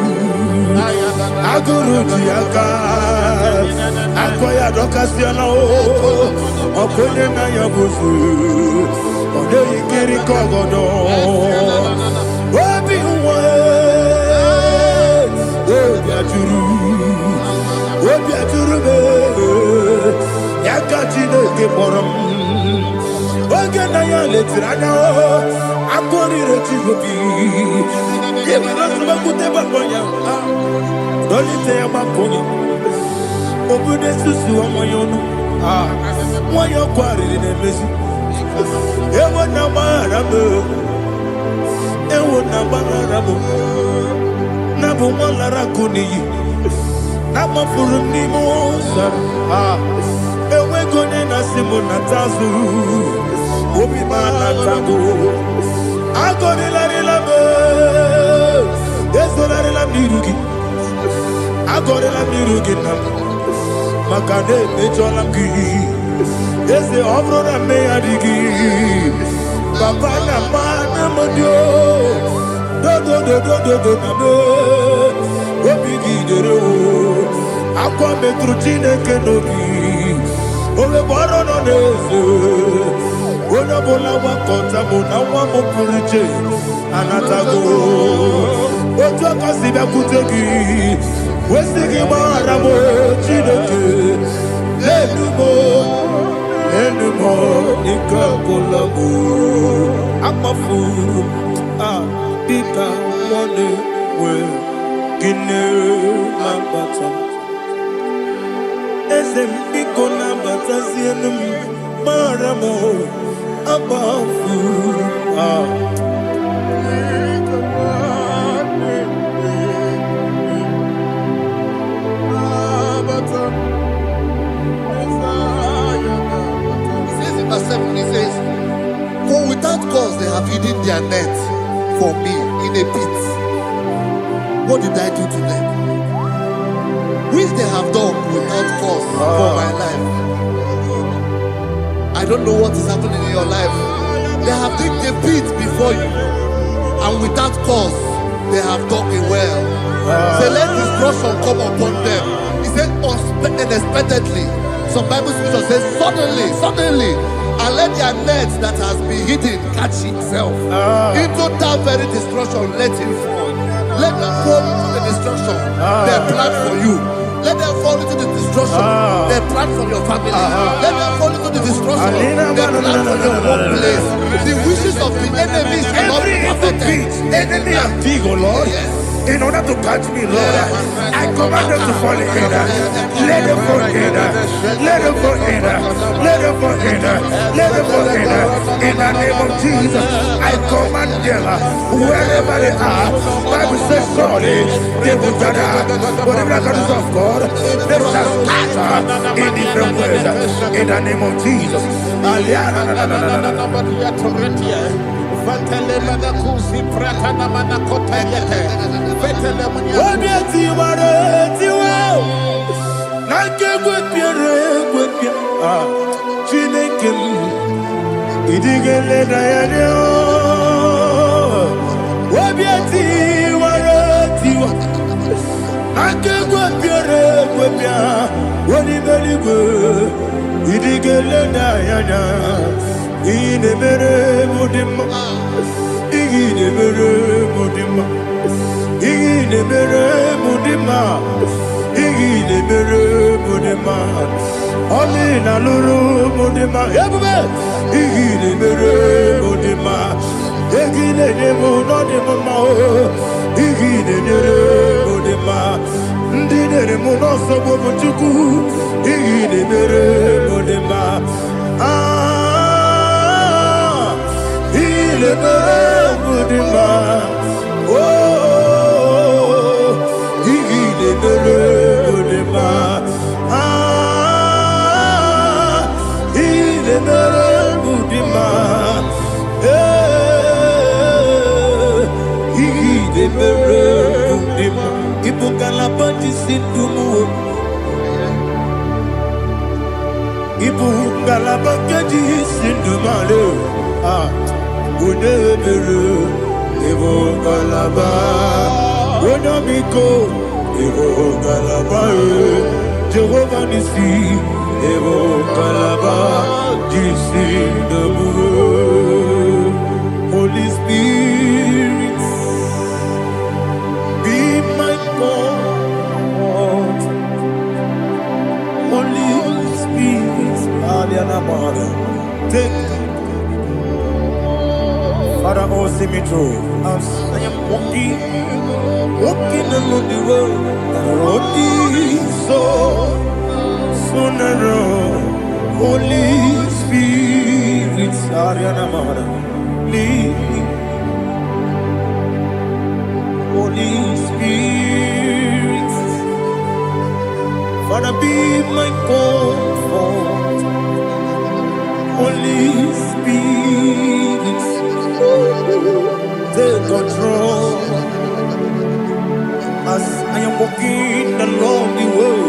Aguru Tiaka, Akoya Docasiano, Okonena Yabusu, Ode Kiri Kogodo, Wabi Wabiaturu, Yakatino Giborum. Oganaya letrana akori retigobi yebana subakute babonya dolite amakoni obude susu omoyonu moyo kwari nemesi ewo na marabe na bu molara kuni na mafuru ni mosa ewe gone na simu na tazu Obi mana tago, Agorilarilam, Yesolarilam Nirugi, Agorilam Niruginam, Makade, Mejolam Gi, Yes, the Obrona Mayadigi, Papa Namana Modio, do, Obigi de Ro, Aqua Metrutine Kenobi, Ole Barono Nezu. Ona bola wakota mona wamo purije anatago ojo kasibe kutegi wesigi maramo chineke lenumo ikakolamu akmafu bika mone we gine mabata ese biko na bata sienum maramo abafu Verse 7, he says, for without cause they have hidden their net for me in a pit. What did I do to them? Which they have done without cause for my life. I don't know what is happening in your life. They have digged a pit before you, and without cause they have dug it well. Say, let destruction come upon them. He said, unexpectedly. Some Bible scripture says, suddenly, and let their nets that has been hidden catch itself. Into that very destruction, let it fall. Let them fall into the destruction they plan for you. Let them fall into the destruction they plan for your family. Let them fall into the destruction they plan for your workplace. The wishes of the enemies cannot be perfected. Enemy and big, oh Lord. Yes. In order to catch me, Lord, I command them to fall in. Let them fall in. Let them fall in. Let them fall in. Let them fall in. In the name of Jesus, I command them wherever they are. Bible says surely they will gather. Whatever the God of God, they shall scatter in different ways. In the name of Jesus. Olina luru mudima, igile mere mudima, igile nemo no nemo mao, igile mere mudima, ndine muno sobo muchuku, igile mere mudima, igile mere mudima, oh, igile mere mudima. Jehovah Nissi, Evo Kalaba, Jisi Damu, Holy Spirit, be my God. Holy Spirit, Aliana Mara, take Father, oh, see me through. As I am walking along the road, so narrow. Holy Spirit, Ariana Mara, lead me. Holy Spirit, Father, be my comfort. Holy Spirit, take control. As I am walking along the way,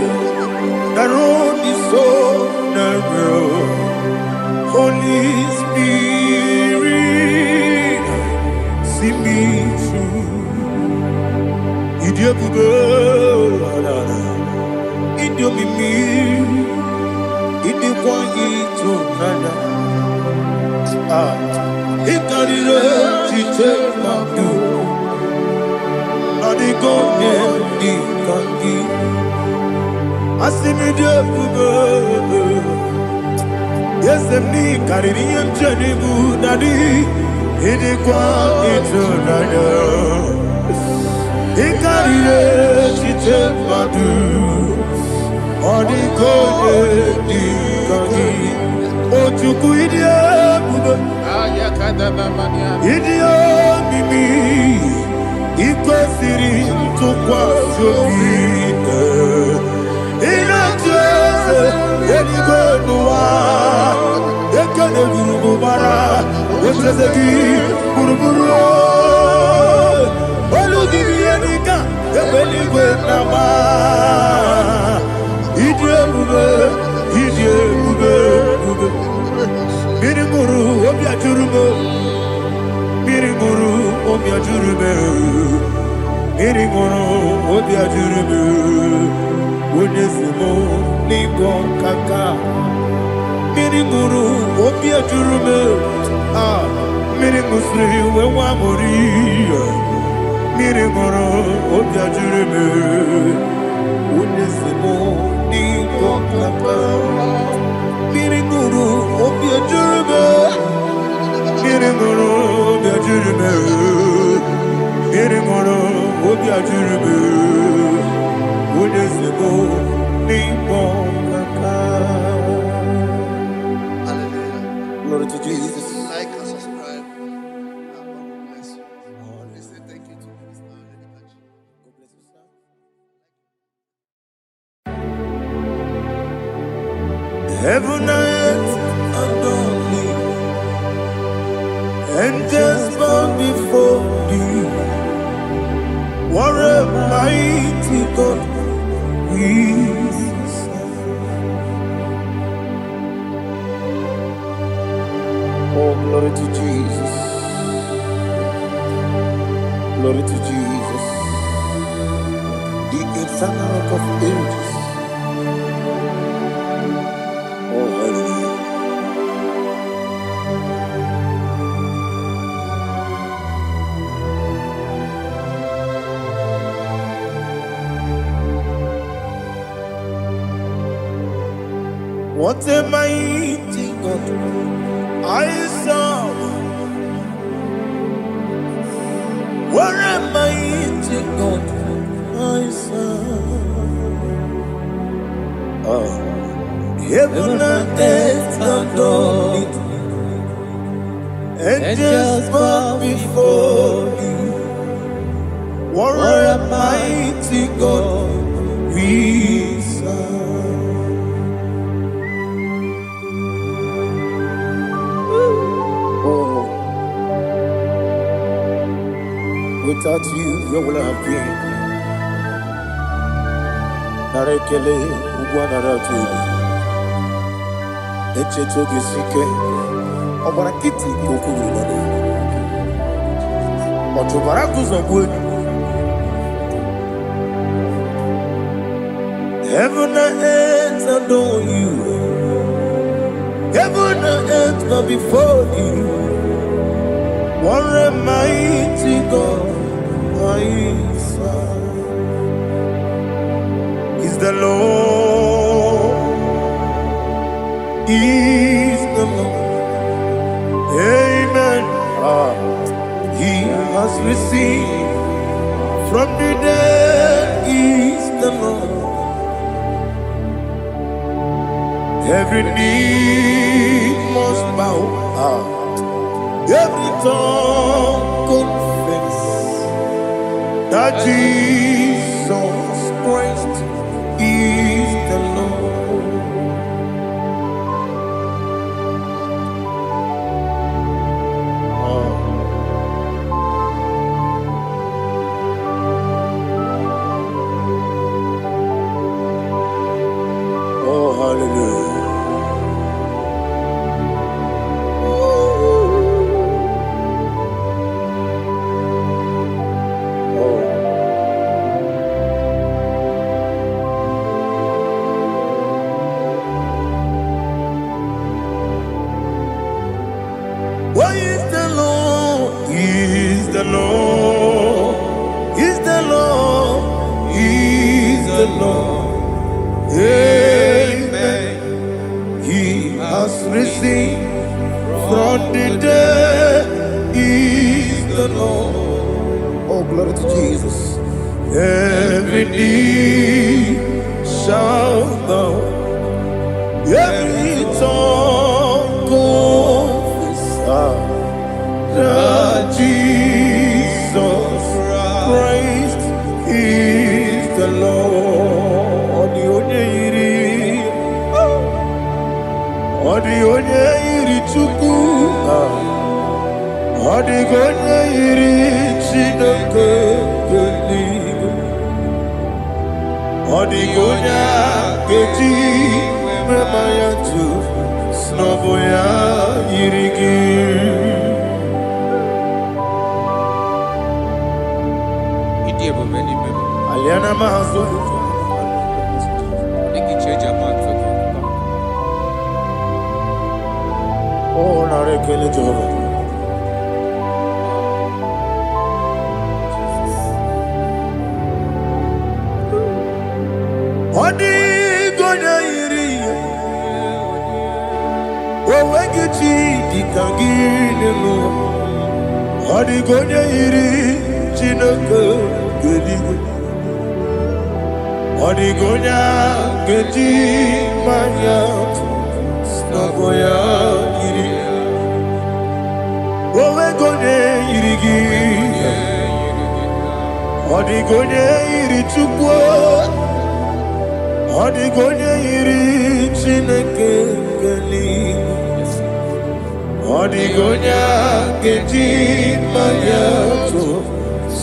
the road is so narrow. Holy Spirit, see me through. Idiobube, Idiomimi, Idiokwa Itonanya. Ikarire take my view. Go di kangi asimi de bugo yesemi kariri emjeni bu nadi idi kwa itonanya ikarire chite madu odi go di kangi otuku idi bugo ayakadana mania idi mimi Ikwesiri ntụkwasị obi ịna-echeze eluigwe n'ụwa ekele gburugburu gbara ocheze gị gburugburu olu gị ihe dịka ebe eluigwe na-agba ịdị ebube mmiri ṅụrụ obi ajụrụ m mmiri ṅụrụ obi ajụrụ m mmiri ṅụrụ obi ajụrụ m onye si m n'ịgọ nkaka mmiri ṅụrụ obi ajụrụ m mmiri ṅụsịrị wee nwa amụrụ mmiri ṅụrụ obi ajụrụ m onye si m n'ịgọ nkaka mmiri ṅụrụ obi ajụrụ m mmiri ṅụrụ obi ajụrụ m mmiri ṅụrụ obi ajụrụ m onye si m n'ịkpọ nkaka. Glory to Jesus. Like and subscribe. God bless you. We say thank you to Minister Edikachi. God bless you, sir. Heaven and earth adore me, angels bow before thee. What a mighty God we serve. Oh, glory to Jesus. Glory to Jesus. The eternal rock of ages. Oh, hallelujah. What a mighty God I serve. What a mighty God I serve. Heaven and earth adore it. Angels bow before thee. What a mighty God we serve. Without you, where would I have been? Narekele, Ugwanaratu. Echetoge Sike, Obarakiti, Kokuru. Otobarakus of wood. Heaven and earth adore you. Heaven and earth bow before you. What a mighty God I serve. Is the Lord, is the Lord. Amen. He has received from the dead, is the Lord. Every knee must bow. Every tongue confess that Jesus Christ is the Lord. Lord, He's the Lord. Amen. He has risen from the dead. He's the Lord. Oh, glory to Jesus. Every knee shall bow, every tongue confess that Jesus Christ is the Lord. Odi onye iri Chukwu, odi onye iri Chineke eluigwe, odi onye ga-eji mema ya tu n'ọbụ ya yiri gị. Aliana mazo oh narekele Jehova. Odi gonya iri owegi chi dika gị n'elu. Odi gonya iri Chineke eluigwe, odi gonya geji manya n'ọbụ ya yiri. Owe gonya yiri gị, odi gonya yiri Chukwu, odi gonya yiri Chineke eluigwe, odi gonya geji manya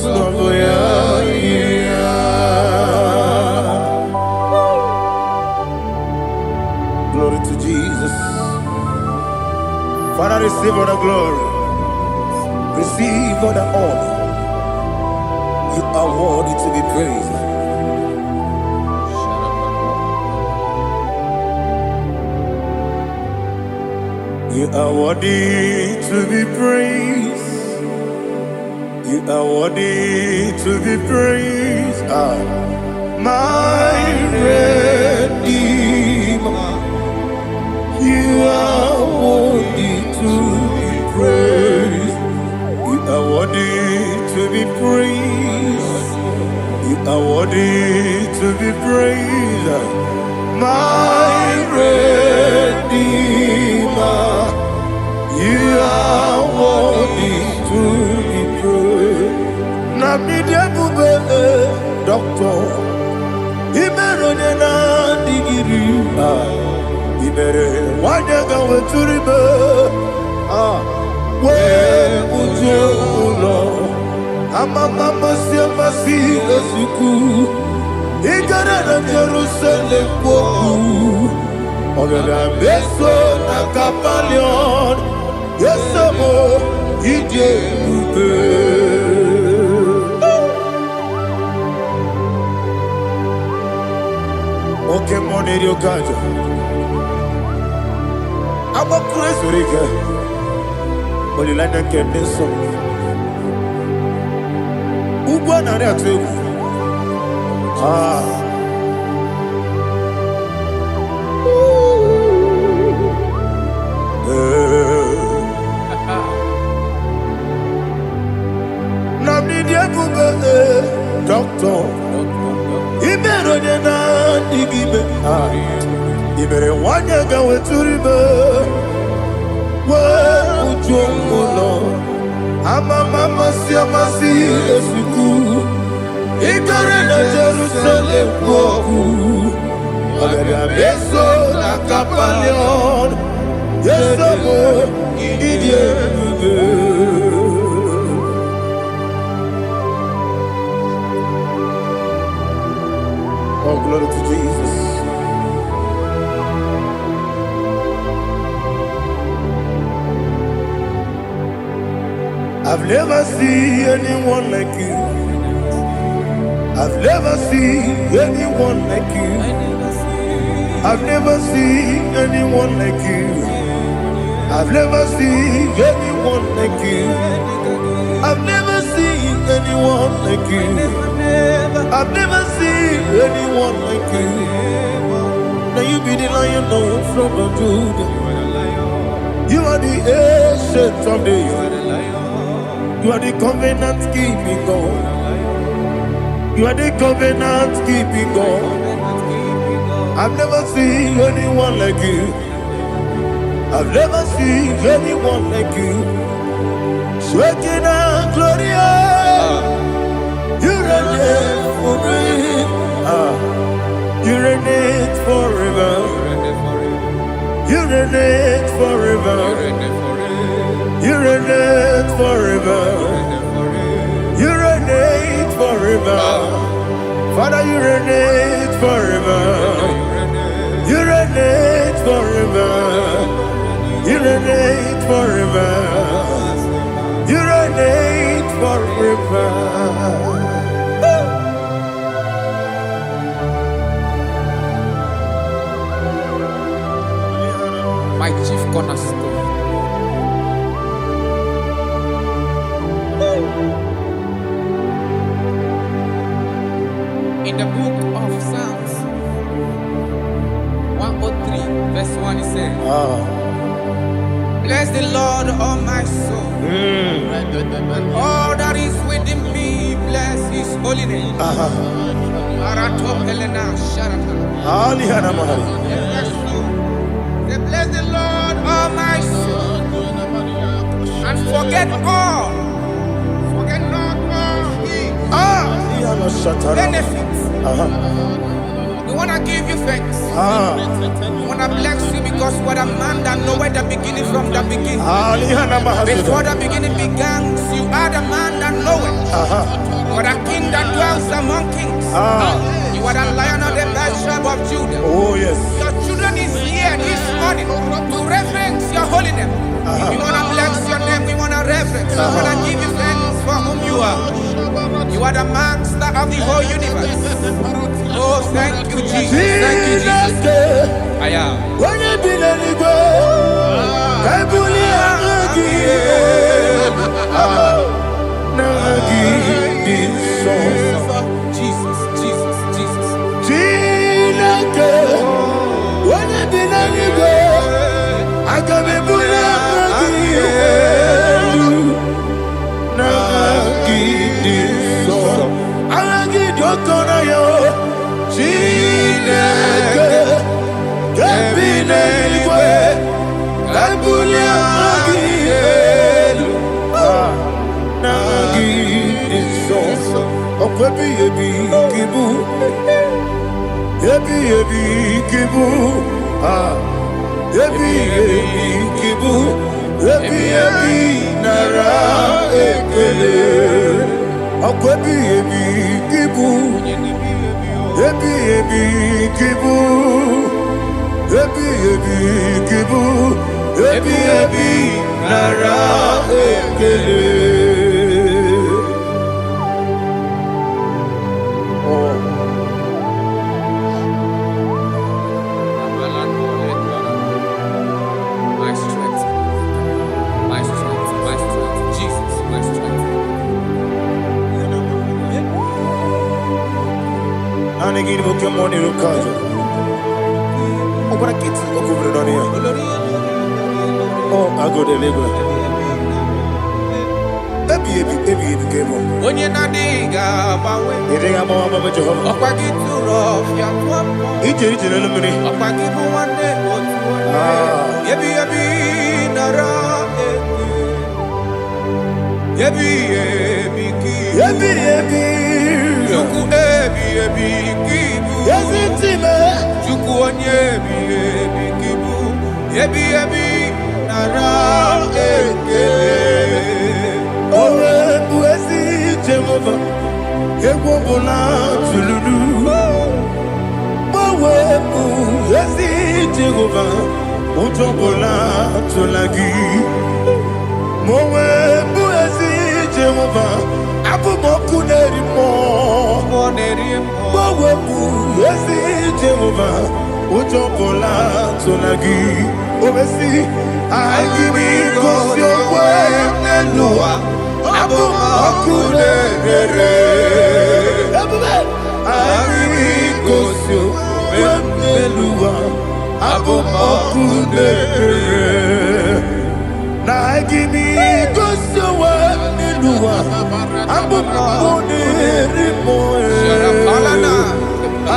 n'ọbụ ya yiri. Glory to Jesus. Father, receive all the glory. Receive all the honor. You are worthy to be praised. You are worthy to be praised. You are worthy to be praised. My Redeemer. You are worthy to be praised. You are worthy to be praised. You are worthy to be praised. My Redeemer. You are worthy to be praised. Nabidebube doctor. Imerone na digiri. Ibere wanyaga weturibe we ujo ulo amama siamasi esuku igara na Jerusalem poku ogada beso na kapalion yesemo ije ube. Oke moneri okajo I'm a crazy rigger. Only like a candy song. Ubana Ratu. Namni doctor. Iberonena digibe. Ibere wanyaga weturibe. Ujomulo amama siamasi esuku igare na Jerusalem poku ogada beso na kapalion yesemo idie ube. Oh, glory to Jesus. I've never seen anyone like you. I've never seen anyone like you. I've never seen anyone like you. I've never seen anyone like you. I've never seen anyone like you. I've never seen anyone like you. Now you be the lion from the Judah. You are the ancient of days. You are the covenant keeping God. You are the covenant keeping God. I've never seen anyone like you. I've never seen anyone like you. Sweating and Gloria, you reign forever. You reign forever. You reign forever. You reign forever. You reign forever. Father, you reign forever. You reign forever. You reign forever. You reign forever. My chief cornerstone. In the book of Psalms 103, verse 1, it says, bless the Lord, all my soul, and all that is within me, bless his holy name. Bless the Lord, all my soul, and forget not all his benefits. We want to give you thanks. We want to bless you because what a man that knoweth the beginning from the beginning. Before the beginning began, you are the man that knoweth. You are the king that dwells among kings. You are the lion of the tribe of Judah. Oh yes. Your children is here this morning to reverence your holy name. We want to bless your name. We want to reverence. We want to give you thanks for whom you are. You are the master of the whole universe. Oh, thank you, Jesus. Thank you, Jesus. I am. Jesus, Jesus, Jesus. My strength, my strength, my strength, Jesus, my strength. Oh, I go to Lagos. When you're not digging, I'm a Jehovah. It's a Okunere. Agibigosio wemelua. Okunere. Na agibigosio wemelua. Okunere moe.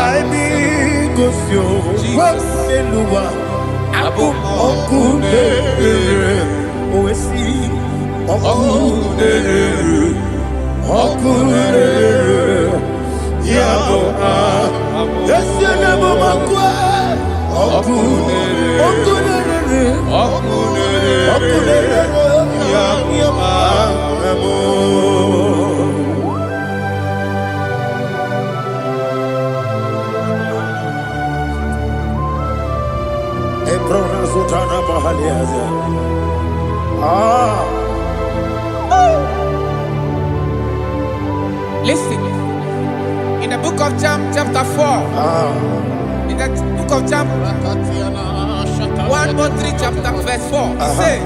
Agibigosio wemelua. Okunere. Oesi. Okunere. Okunere. Yabo Yesene Momakwa Okunere. Okunere. Okunere. Yabo Ebrona Sultana Bahaliaza. Listen, in the book of John, chapter 4, in the book of John, 1:3, chapter verse 4, it says,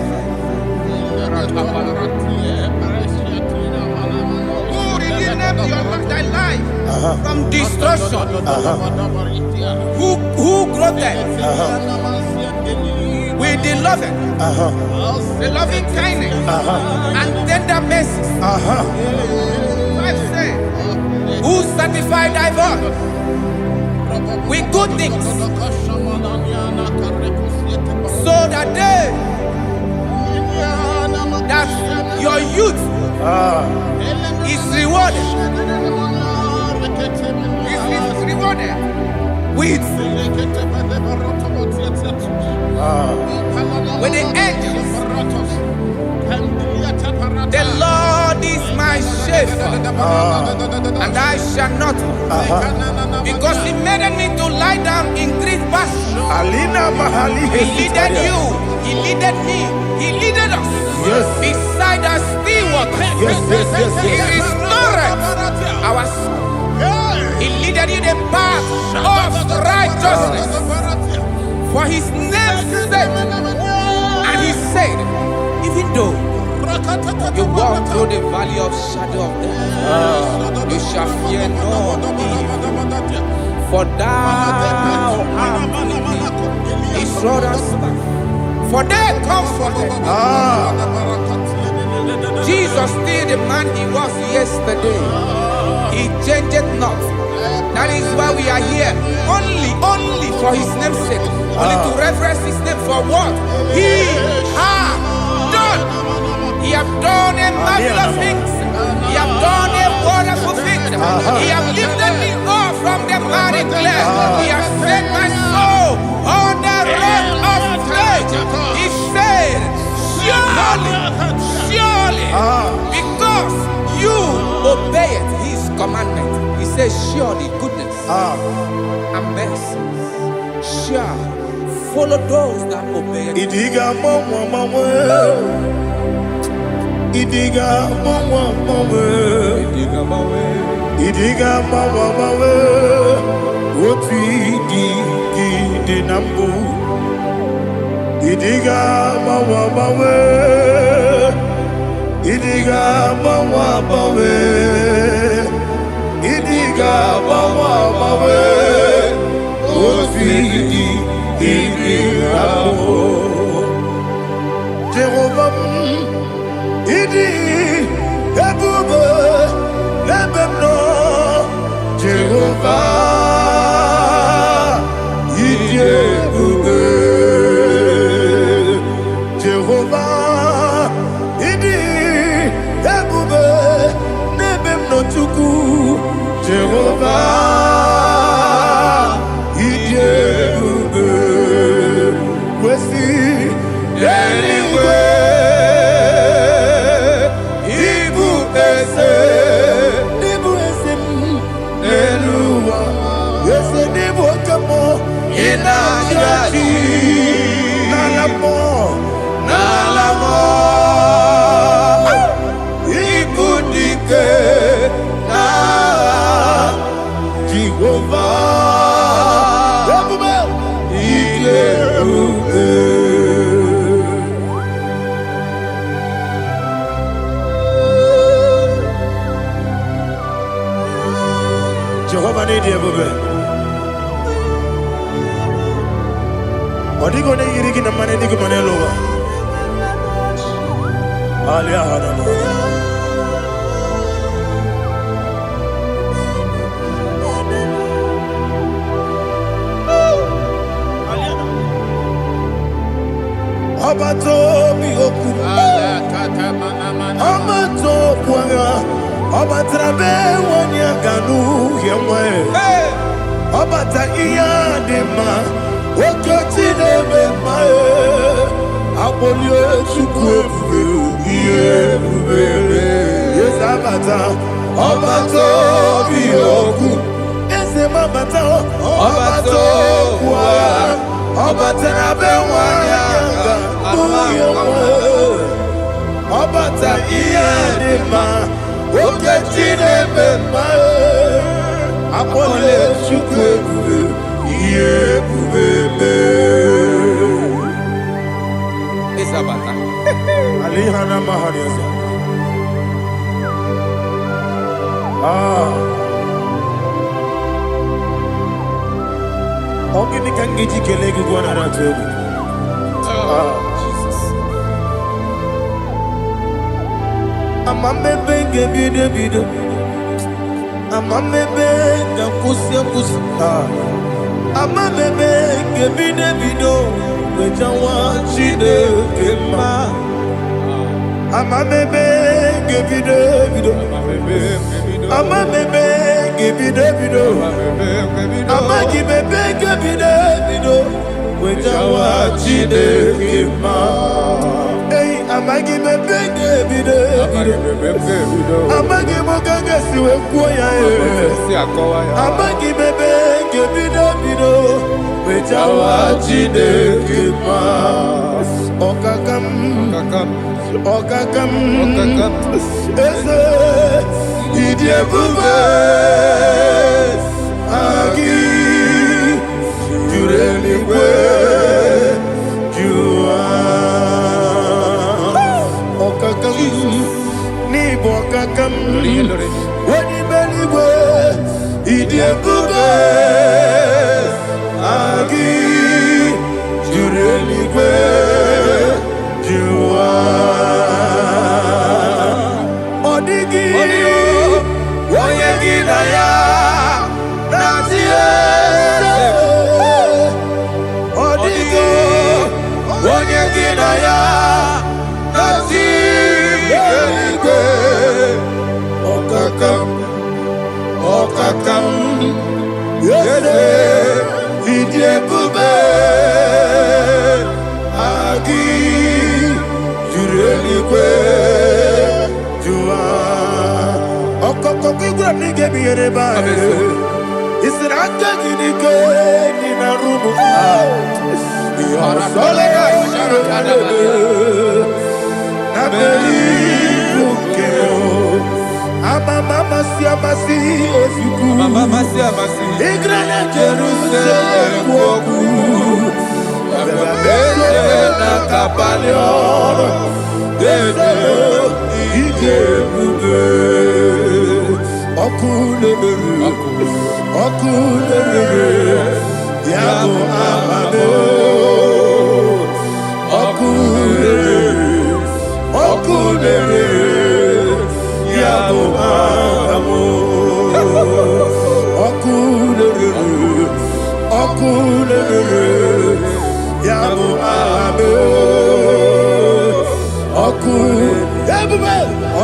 who redeemed thy life from destruction? Who clothed with the loving kindness and tender mercies? Who satisfied thy voice with good things, so that your youth is rewarded. Is rewarded with the angels. The Lord is my shepherd, and I shall not want, because He made me to lie down in green pastures. He leaded you, He leaded me, He leaded us beside the still waters. He restored our soul. He leaded you the path of righteousness for His name's sake. And He said, even though you walk through the valley of shadow of death, you shall fear no evil, for thou art with me. His rod and staff, for they comforted. Jesus still the man He was yesterday. He changed not. That is why we are here, only for His name's sake, only to reverence His name for what He has done. He have done a marvelous things. He have done a wonderful thing. He have lifted me up from the miry clay. He has set my soul on the rock of faith. He said, surely, because you obeyed His commandment. He says, surely goodness and mercy shall follow those that obey it. Idiga mawe Oti di nambu. Idiga mawe Idiga mawe Idiga mawe Oti di nambu. Jehovah Idi Ebube Lebemno Jehovah Idi Ebube Jehovah Idi Ebube Lebemno Chuku Jehovah Idi Ebube Wesi anyway Nalamo Ibudike na Jehovah Ile Jehovah need you, baby. Odigo ne yirigi na mane digo mane lowa. Alia hana mo. Abato bi oku. Abato puanga. Abatrabe wanya ganu yemwe. Abata iya dema. Okoti nebe mae. Abolio chukwe iye bubebe. Yes abata. Abato bi oku. Ese mabata. Abato kwa. Abatrabe wanya ganu yemwe. Abata iya dema. Okoti nebe mae. Abolio chukwe iye bubebe. Isabata. Alihana mahariasa. Ogini kangiji kelegi gwana ratubu. Jesus. Amamebe gebide bide. Amamebe gakusia kusi. Amamebe gebide bido. Wejawa chide kema. Amamebe gebide bido. Amamebe gebide bido. Amagibebe gebide bido. Wejawa chide kema. Hey, amagibebe gebide bido. Amagimogaga siwe kuya. Amagibebe gebide bido. Wejawa chide kema. Okakam. Ese idie bube. Agi jureli kwe jua. Okakam ni bokakam. Wani beli kwe idie bube. Agi jureli kwe jua. Odigi oyegi na ya natie. Odigi oyegi na ya natie. Okakam yese idie bube. Agi jureli kwe jua. Okokokigura nige biyereba. Isiraka ginike nina rumu. Yarasolega shirebe. Nabeli ukeo. Mama siamasi ofiku. Mama siamasi. Igrana Jerusalem woku. Bebe na kapalion. Dede ije bube. Okulebere. Yabo amabo. Okulebere. Yabo amabo. Okulebere. Yabo amabo.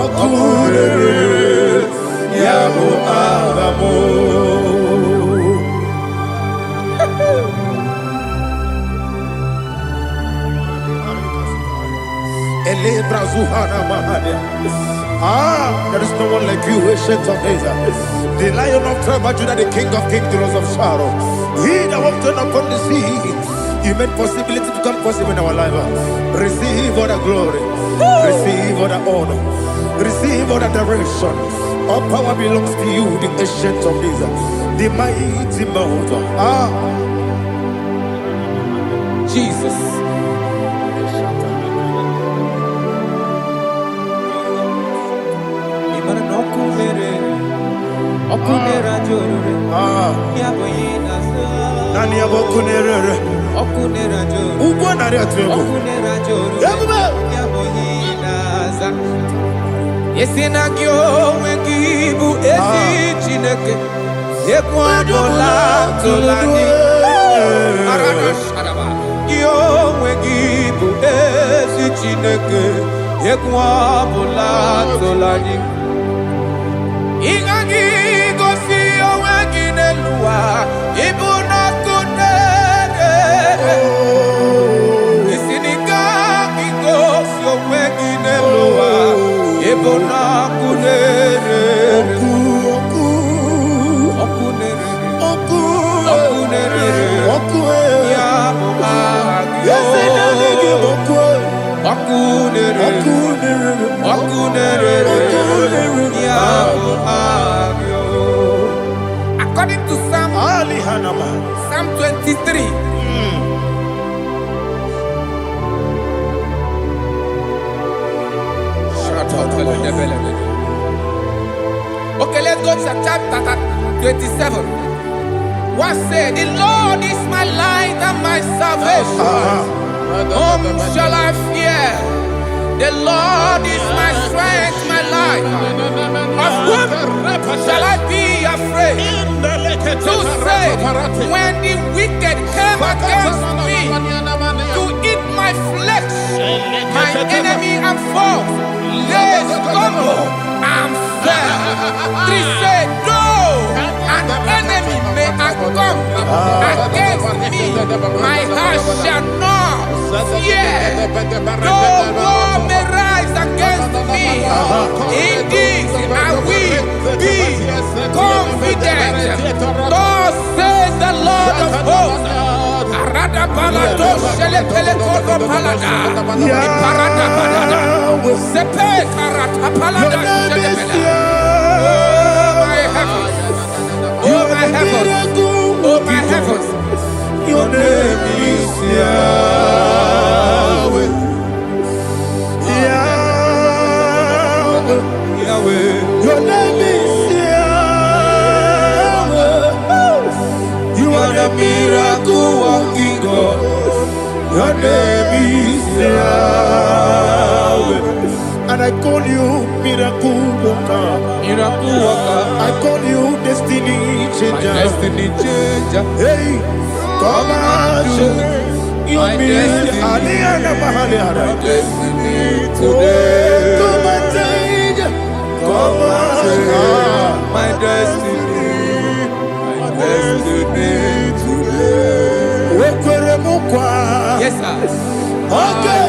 Okulebere. Yabo amabo. There is no one like you, ancient of days. The Lion of tribe of Judah, the King of kings, the Rose of Sharon. He that walked upon the sea. You made possibility to come possible in our life. Receive all the glory. Receive all the honor. Receive all the direction. All power belongs to you, the ancient of days, the mighty mountain. Jesus. Okunera jorore. Yaboyina sa. Nani abokunere. Okunera jorore. Ugbo nari atuego. Okunera jorore. Yaboyina sa. Yesina kyo wengibu esi chineke. Yekwadola tolani. Arana sharaba. Kyo wengibu esi chineke. Yekwadola tolani. Ingagi gosi owegi nelua ibuna kunere. Isinika gosi owegi nelua ibuna kunere. Okunere ya muagyo. Okunere according to Psalm 23. Okay, let's go to chapter 27. What said, the Lord is my light and my salvation. Whom shall I fear? The Lord is my strength, my life. Of whom shall I be afraid? To say, when the wicked came against me to eat my flesh, my enemy and foe, they stumble and fell. 3 said, though an enemy may come against me, my heart shall not fear. Though war may rise against me, in this I will be confident. Thus says the Lord of hosts. Arada balado shele pele kodo palada. Iparada balada. Sepe karata palada shele pele. Oh my heavens. Oh my heavens. Your name is Yahweh. Yahweh. Your name is Yahweh. You are the miracle working God. Your name is Yahweh. And I call you miracle worker. Miracle worker. I call you destiny changer. My destiny changer. Hey, come on, your destiny. My destiny today. Come and change. Come on, my destiny. My destiny today. Yes, sir. Okay,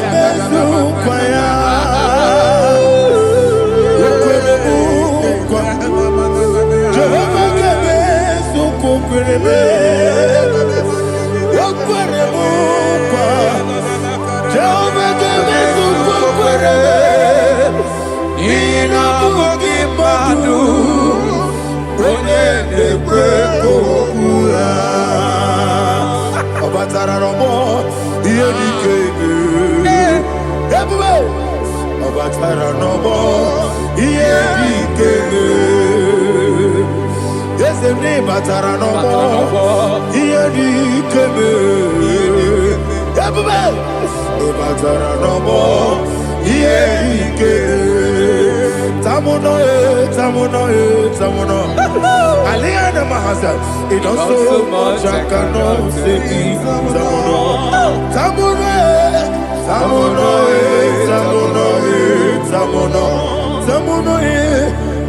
it also much I cannot say.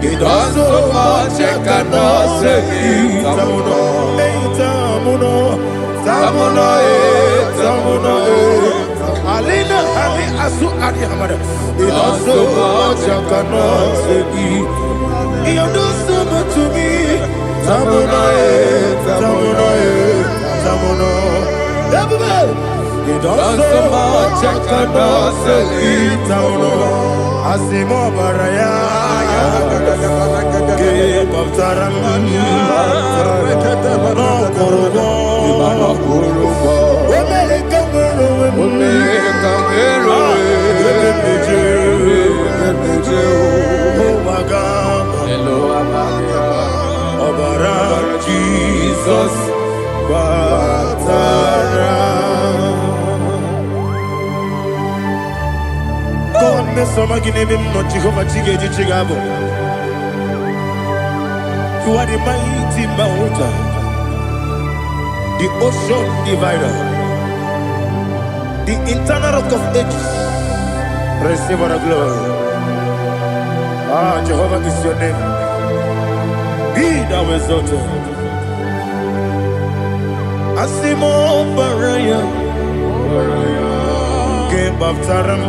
It also much I cannot say. Alina Ali Asu Adi Hamada. It also much I cannot say. You do so much to me. Tamuno. It also much I cannot say. Tamuno. Asimo Baraya. Give up Taram. No Korogo. Oh my God. Hello, Jesus. Batara. God me some gine me mo Jehovah Chigeji Chigabo. You are the mighty mountain, the ocean divider, the internal rock of ages. Receive all the glory. Ah, Jehovah is your name. Be thou exalted. Asimo Baraya, Game Baptaram,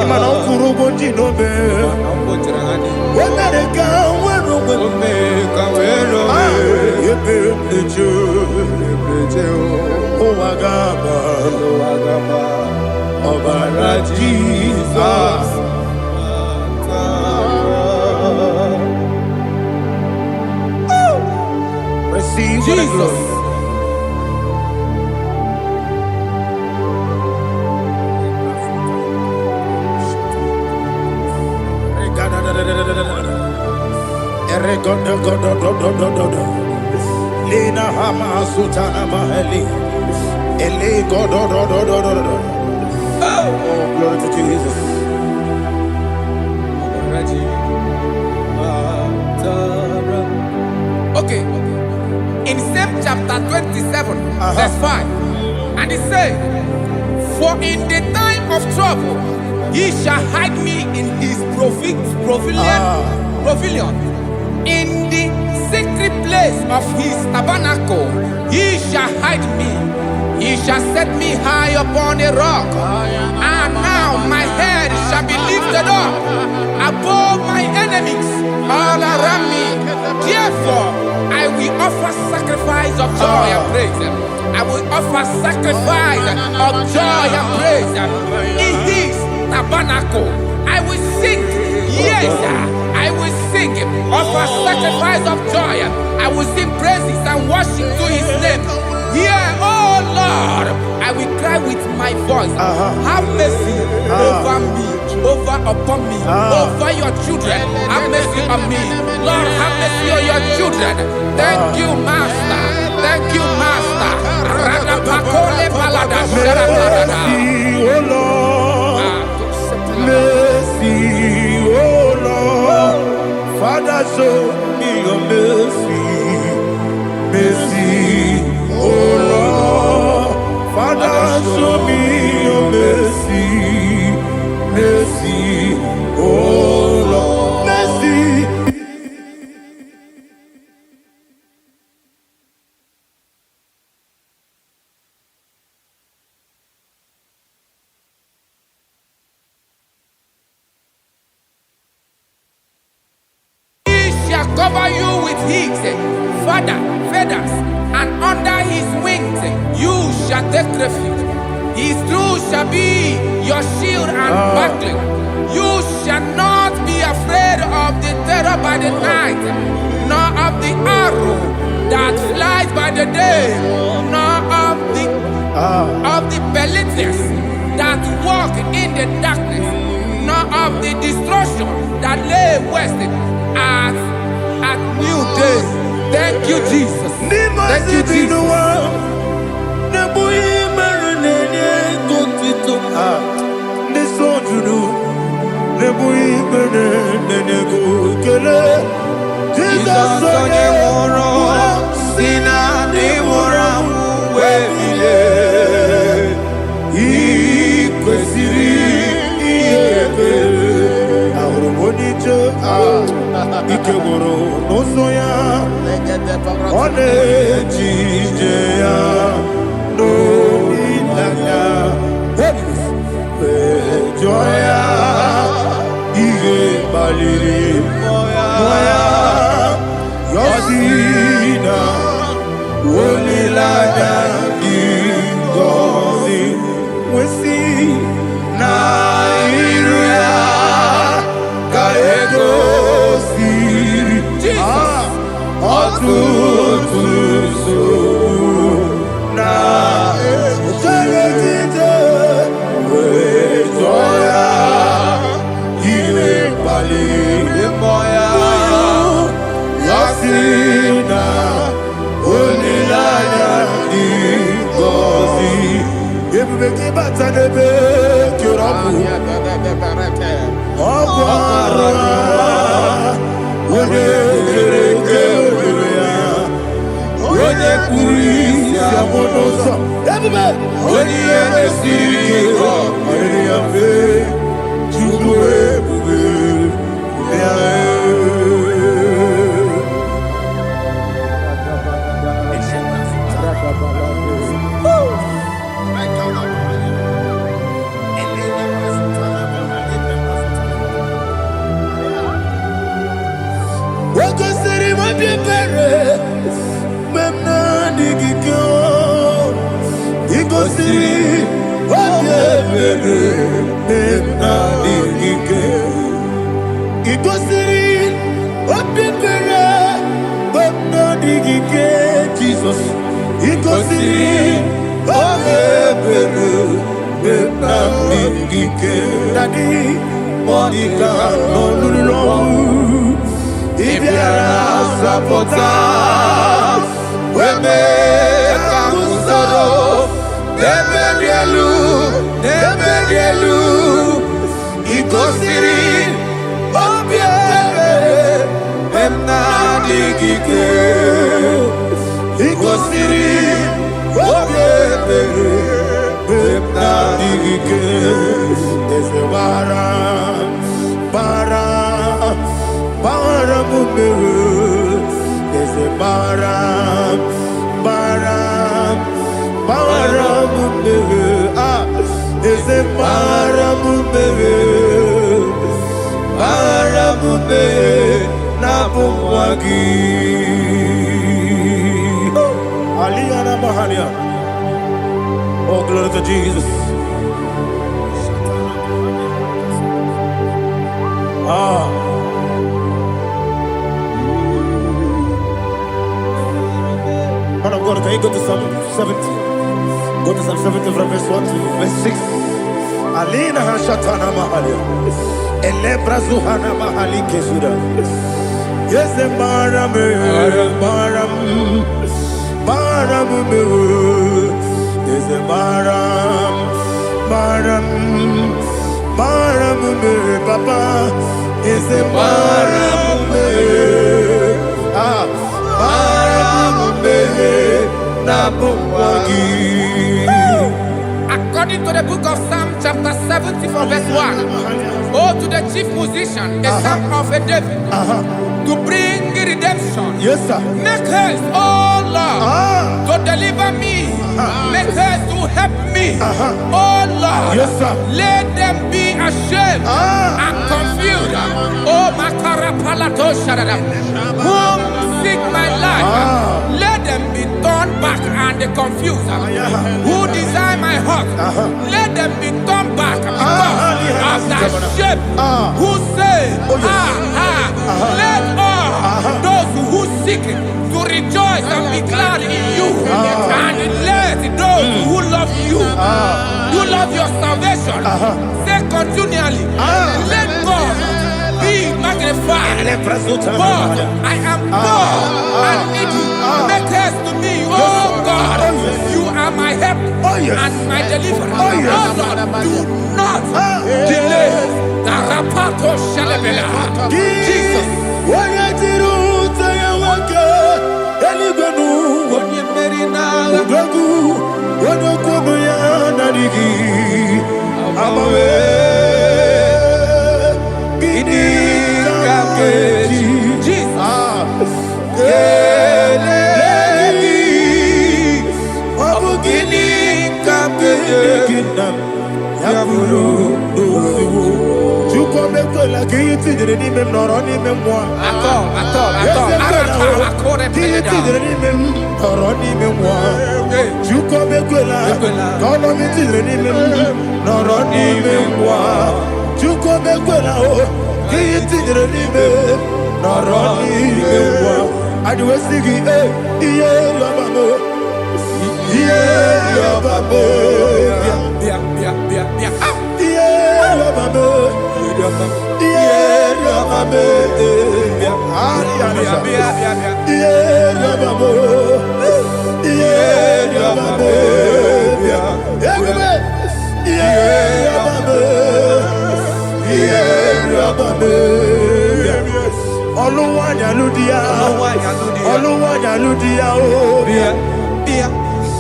Imano Kurubo Jinobe, when I go, when Obara Jesus. Receive Jesus. Lina Hama Sutana Maheli. Ele God. Oh, glory to Jesus. Okay. In same chapter 27, verse 5, and it says, for in the time of trouble, he shall hide me in his pavilion. In the secret place of his tabernacle, he shall hide me. He shall set me high upon a rock, and now my head shall be lifted up above my enemies all around me. Therefore, I will offer sacrifice of joy and praise. I will offer sacrifice of joy and praise in his tabernacle. I will sing, yes, I will sing, offer sacrifice of joy. I will sing praises and worship to his name. Here, oh Lord, I will cry with my voice. Have mercy over me, upon me, over your children. Have mercy on me. Lord, have mercy on your children. Thank you, Master. Thank you, Master. Mercy, oh Lord. Mercy, oh Lord. Father, show me your mercy. Mercy, oh Lord. Father, show me your mercy. Mercy, oh Lord. Mercy. Cover you with his feathers, and under his wings you shall take refuge. His truth shall be your shield and buckler. You shall not be afraid of the terror by the night, nor of the arrow that flies by the day, nor of the pestilence that walk in the darkness, nor of the destruction that lay west at new day. Thank you, Jesus. Thank you, Jesus. Ikegoro nosoya one jijeya no ilaya joya ige baliri moya yosina wolilaya ingozi wesi na iruya kaego Jesus, oh, glory to Jesus. Man of God, can you go to Psalm 70? Go to Psalm 70 from verse 1 to verse 6. Alina hashatana mahalia. Elebra zuhana mahali kesuda. Yes, the baram. Yes, the baram. Papa. Yes, the baram. According to the book of Psalm chapter 70 from verse 1, oh, to the chief musician, a psalm of a David, to bring redemption. Yes, sir. Make haste, oh Lord, to deliver me. Make haste to help me. Oh Lord, yes, sir. Let them be ashamed and confused. Oh, Makara Palato Shadadam, whom seek my life, let them be turned back and confused. Who desire my heart, let them be turned back because of that shape. Who say, let all those who seek to rejoice and be glad in you, and let those who love you, you love your salvation, say continually, let God be magnified. God, I am poor and needy. Make haste to me, oh God. You are my help and my deliverer. Oh Lord, do not delay. Jesus.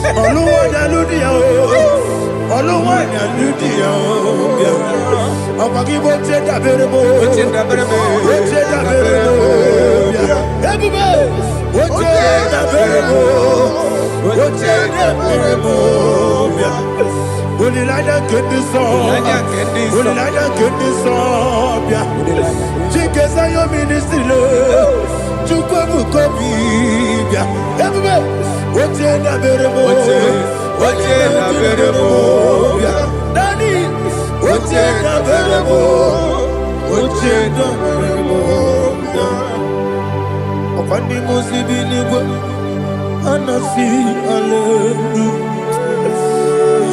Oluwanya ludia o. Oluwanya ludia o. Abagibo cheda berebo. Cheda berebo. Cheda berebo. Everybody. Cheda berebo. Cheda berebo. Only like that get this song. Only like that get this song. Chikes are your ministry. Chukwabu kopi. Everybody. Cheda berebo. Cheda berebo. Daddy. Cheda berebo. Cheda berebo. Opandi musibi nibo. Anasi hallelujah.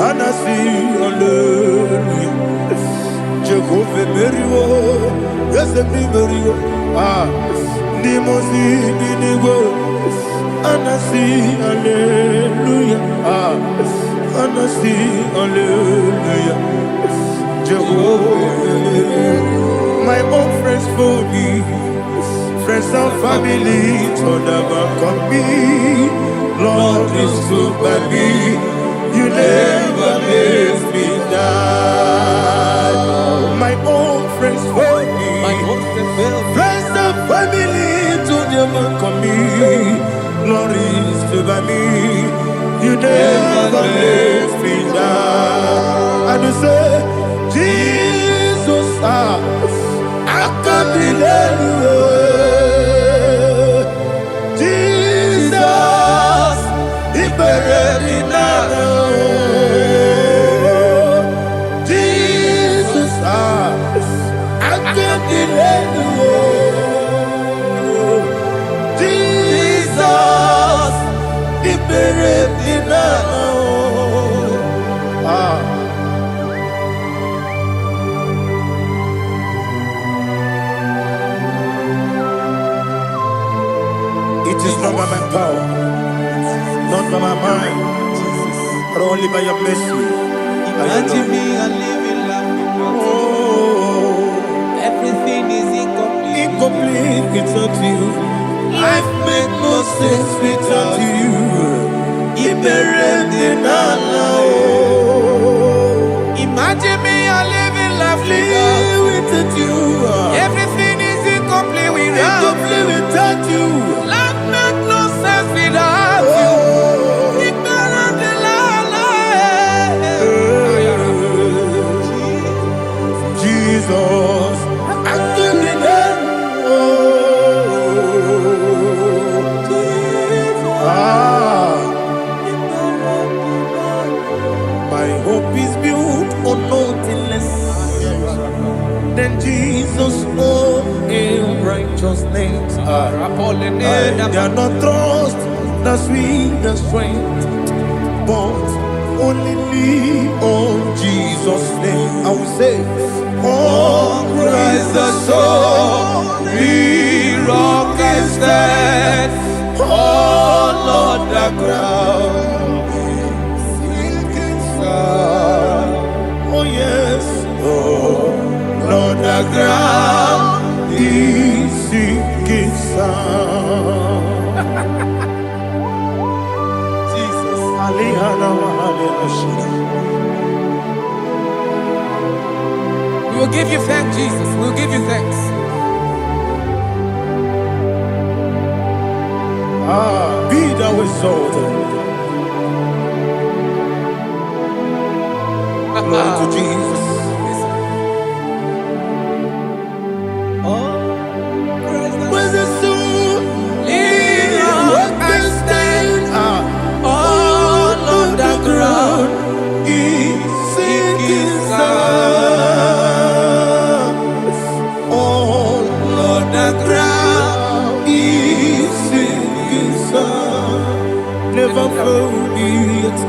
Anasi hallelujah. Jehovah Meriwo. Yes, me Meriwo. Ni musibi nibo. Anasi hallelujah. Anasi hallelujah. Jehovah. My own friends for me. Friends and family told about come me. Lord is good by me. You never let me die. My own friends for me. Friends and family told about come me. Lord is good by me. You never let me die. And you say, Jesus, I can't believe you. Jesus, He buried in Jesus, I can't believe you. Jesus, He buried in It is not by my power, not by my mind, but only by your mercy. Imagine me a living life without you. Everything is incomplete. Incomplete without you. Life makes no sense without you. Imagine me a living life without you. Everything is incomplete without you. Life makes no sense without you. Jesus, I give it my hope is built on nothing less than Jesus' own righteousness. I cannot trust the sweetest strength, but only lean on Jesus' name. I will say, on Christ the solid rock and stand. Oh Lord, the ground is sinking sand. Oh yes, oh Lord, the ground is sinking sand. Jesus, We will give you thanks, Jesus. We will give you thanks. Be thou exalted. Glory to Jesus. When the soul what can stand all on the ground is sinking sand. All on the ground is sinking sand. Never found it,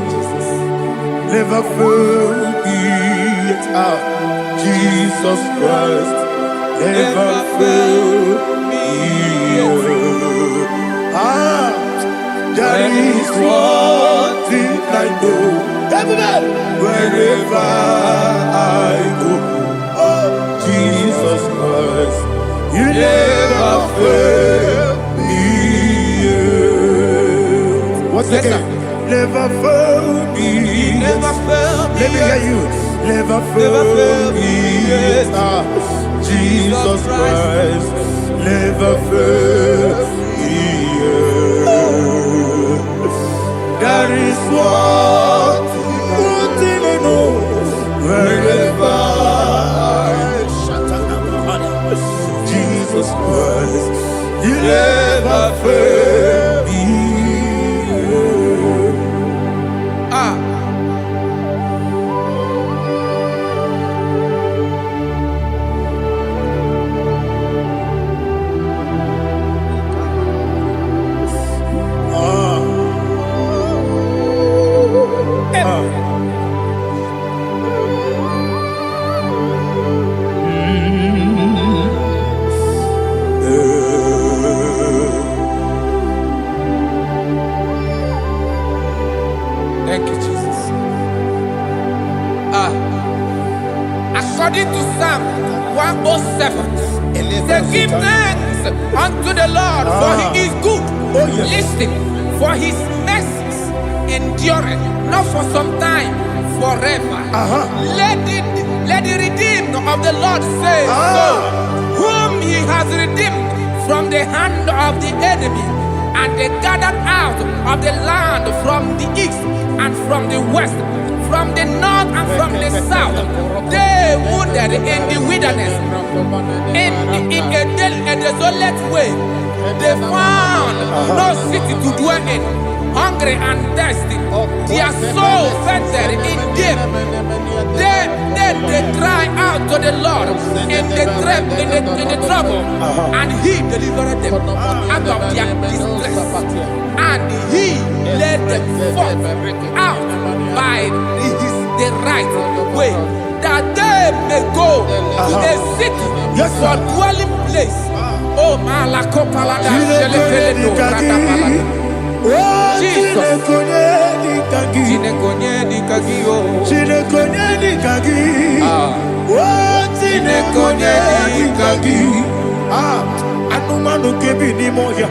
never found it. Jesus Christ never failed me. There is one thing I know. Everybody, wherever I go, oh Jesus Christ, you never fail me. What's again? never failed me. He never failed me. Let me hear you. Never failed me. Jesus Christ never failed me. That is what thing I know. Wherever Jesus Christ, He never failed me. Thank you, Jesus. According to Psalm 107, they give thanks unto the Lord, for He is good. Listen, for His mercies endureth not for some time, forever. Let the redeemed of the Lord say so, whom He has redeemed from the hand of the enemy, and they gathered out of the land from the east and from the west, from the north and from the south. They wandered in the wilderness, in a desolate way. They found no city to dwell in, hungry and thirsty. Their soul fainted in them. They cry out to the Lord in the trouble, and He delivered them out of their distress, and He led them forth out by the right way, that they may go to a city for dwelling place. Oh, Malakopalada, Jesus. Anumanu kebi ni moya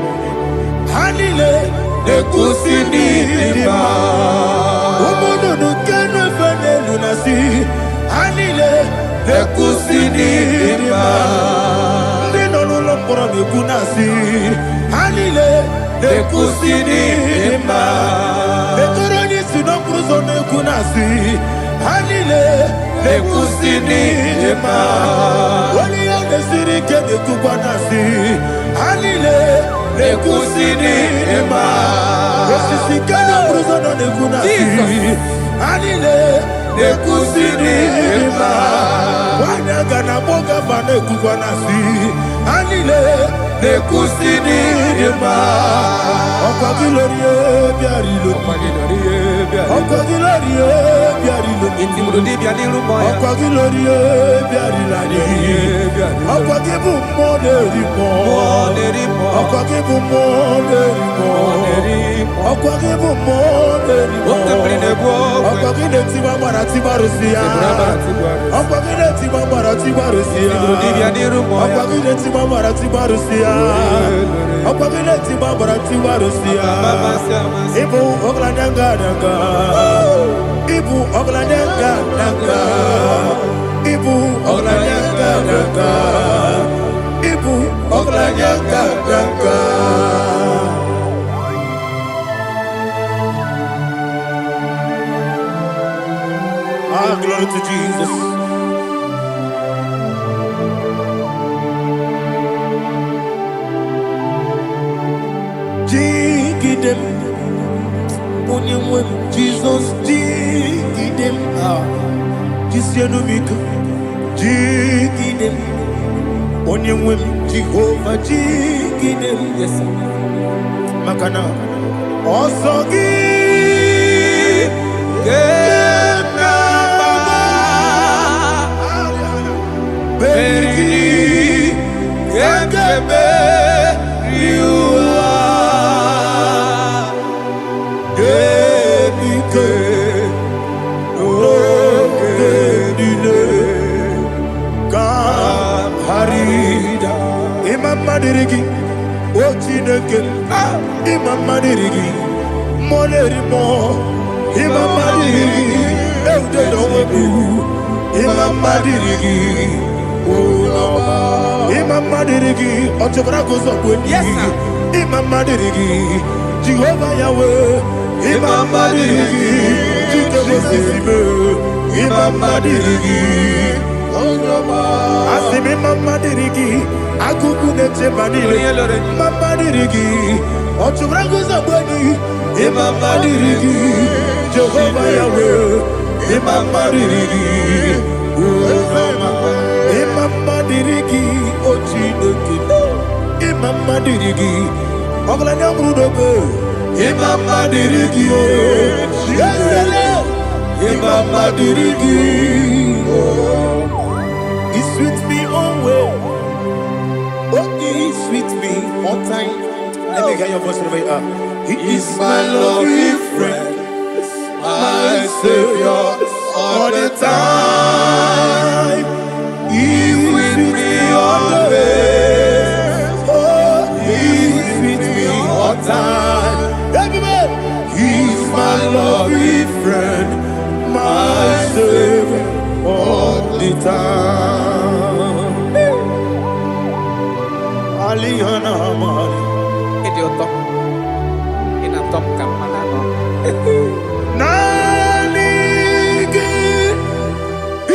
Hanile Nekusini nima Umudu nukenu fene lunasi Hanile Nekusini nima Nino nulopora nukunasi Hanile Nekusini nima Netoroni sinokruzo nekunasi Hanile Nekusini nima Wali ya nesiri kene kubanasi Hanile Nekusini nima Osisi kene bruzo no nekunasi Hanile Nekusini nima Wanaga na boga vane kubanasi Hanile Nekusini nima Okwa gilorie biarilo Okwa gilorie biarilo Okwa gilorie biarilani Okwa gibu moderimo Okwa gibu moderimo Okwa gibu moderimo Okwa gine tiba marati barusia Okwa gine tiba marati barusia Okwa gine tiba marati barusia Okwa gine tiba marati barusia Ibu ogladanga danga Ibu ogladanga danga Ibu ogladanga danga Ibu ogladanga danga Glory to Jesus. Jigidem, Jesus, jigidem, Jisianumika, jigidem, Onyemwem, Jehovah, jigidem, yes, Makana, Osogi, Beridi, Gekebe, Riua, Gedike, Gedine, Kam Harida, Imam Madirigi, Ochineke, Imam Madirigi, Molerimo, Imamadiri, Eudedowebu, Imamadiri, Imamadiri, Otobragos of Wendy, Imamadiri, Jehovah Yahweh, Imamadiri, Jitawesibe, Imamadiri, Asimi Mamadiri, Akukunete Madiri, Mamadiri, Otobragos of Wendy, Imamadiri, Jehovah Yahweh, Imamadiri, Imamadiri, Ochideki, Imamadiri, Oglanyamudobe, Imamadiri, Imamadiri, He's with me always. Oh, He's with me all time. Let me hear your voice wherever you are. He is my loving friend, my Savior, all the time. He is with me always. Oh, He is with me all time. Everybody, He is my loving friend, my Savior, all the time. Aliyana Mari. Idiota. Top Kamanano. Nanigi,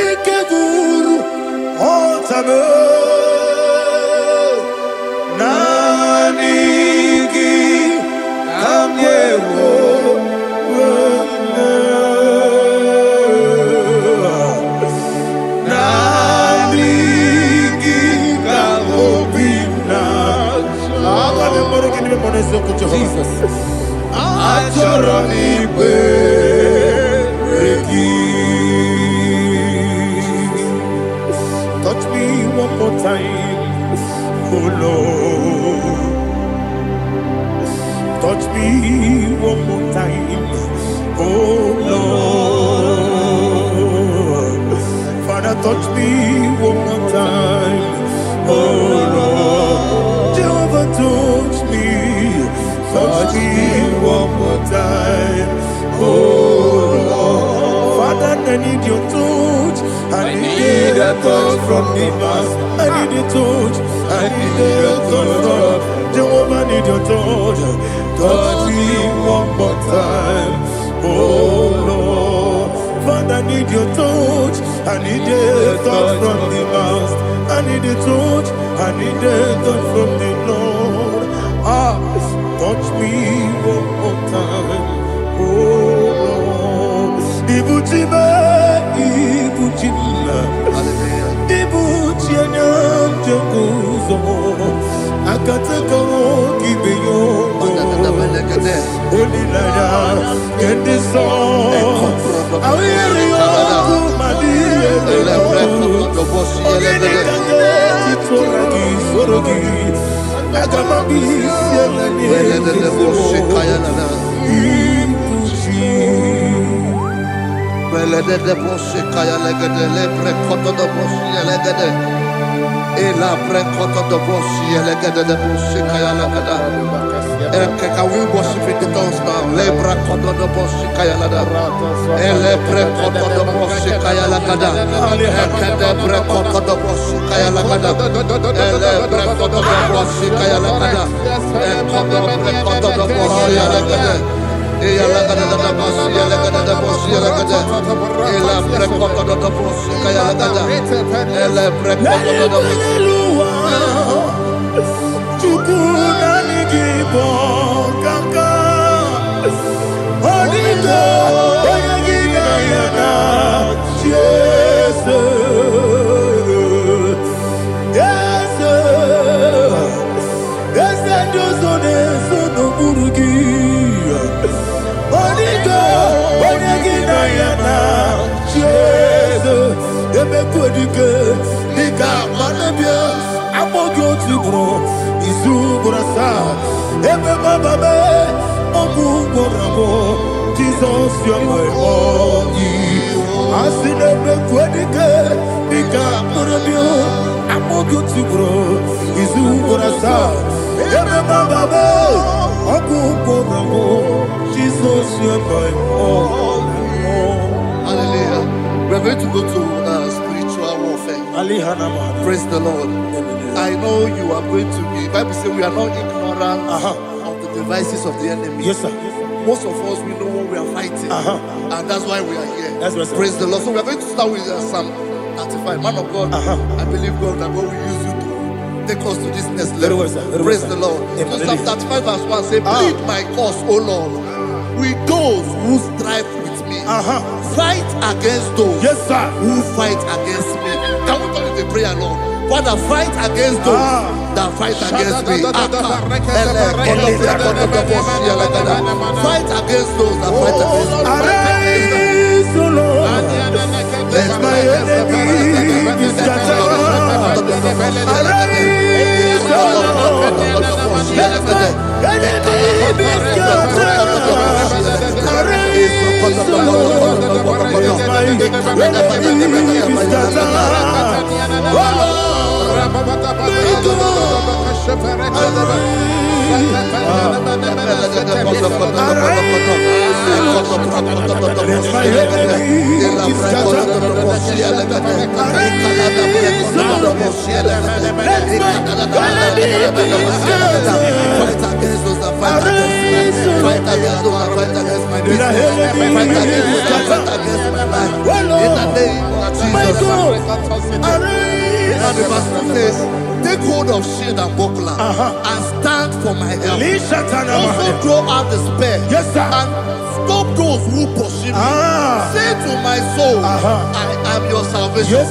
Ikeguru, Otame. Nanigi, Kamyewo. Nanigi, Kamobina. Jesus. Touch me one more time, oh Lord. Touch me one more time, oh Lord. Father, touch me one more time, oh Lord. Jehovah, touch me. Touch me one more time, oh Lord. Father, I need your touch. I need a touch from the past. I need a touch. I need a touch from Jehovah. I need your touch. Touch me one more time, oh Lord. Father, I need your touch. I need a touch from the past. I need a touch. I need a touch from the Lord. Touch me one more time, oh Lord. Ibuchima, Ibuchima, Ibuchina, Jaguzo. Akataka Kibeyo, Olilaya, get this song. I will hear you, Madi. Can we worship in the tongues now? Lebra koto do boshi kaya lada. Elebre koto do boshi kaya lada. Ekede bre koto do boshi kaya lada. Elebre koto do boshi kaya lada. Ekodo bre koto do boshi lada. Eya lada da boshi lada da boshi lada. Elebre koto do boshi kaya lada. Elebre koto do boshi. IGBO, Kaka, Onigo, Oyagina, yes, yes, yes, and no Burugi, Onigo, Oyagina, yes, Ebekodike, Nika, Manabia, Amogo to grow. Izubrasa, Ebe Bababe, Oguborabo, Jesus, your boy, Asinebe Quedike, Nika Murabio, Amogo to grow, Izubrasa, Ebe Bababe, Oguborabo, Jesus. Hallelujah. We're going to go to spiritual warfare. Praise the Lord. I know you are going to be. Bible says we are not ignorant of the devices of the enemy. Yes, sir. Most of us, we know what we are fighting. And that's why we are here. That's right, sir. Praise the Lord. So we are going to start with Psalm 35. Man of God, I believe God that God will use you to take us to this next level. Very well, sir. Very Praise well, the sir. Lord. Amen. So Psalm 35 verse 1 say, plead my cause, O Lord, with those who strive with me. Fight against those who fight against me. Can we turn the prayer, Lord? Father, fight against those that fight against me. Fight against those that fight against me. Arise, O Lord. Let my enemy be scattered. Arise, O Lord. Let my enemy be scattered. Arise, O Lord. Let my enemy be scattered. Oh Lord. And the verse 2 says, take hold of shield and buckler and stand for my help. Also throw out the spear and stop those who pursue me. Say to my soul, I am your salvation.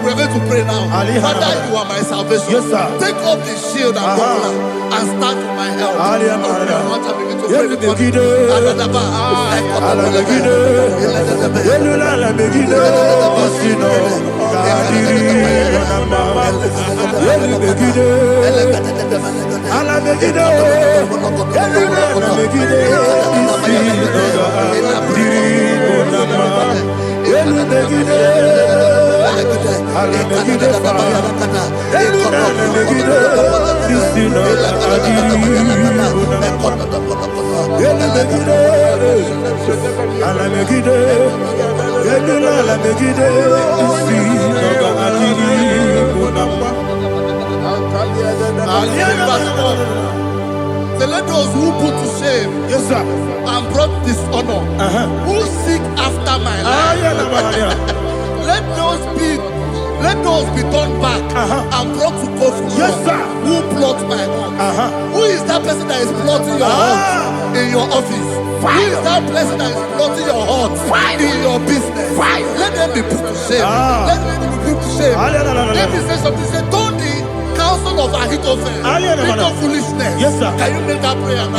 We're going to pray now. Father, you are my salvation. Take up the shield and buckler and stand for my help. So let those who put to shame and brought dishonor, who seek after my life, let those be turned back and brought to confusion. Who plot my hurt? Who is that person that is plotting your hurt in your office? Who is that person that is plotting your hurt in your business? Let them be put to shame. Let them be put to shame. Let me say something. Say, don't the counsel of Ahithophel into foolishness. Can you make that prayer now?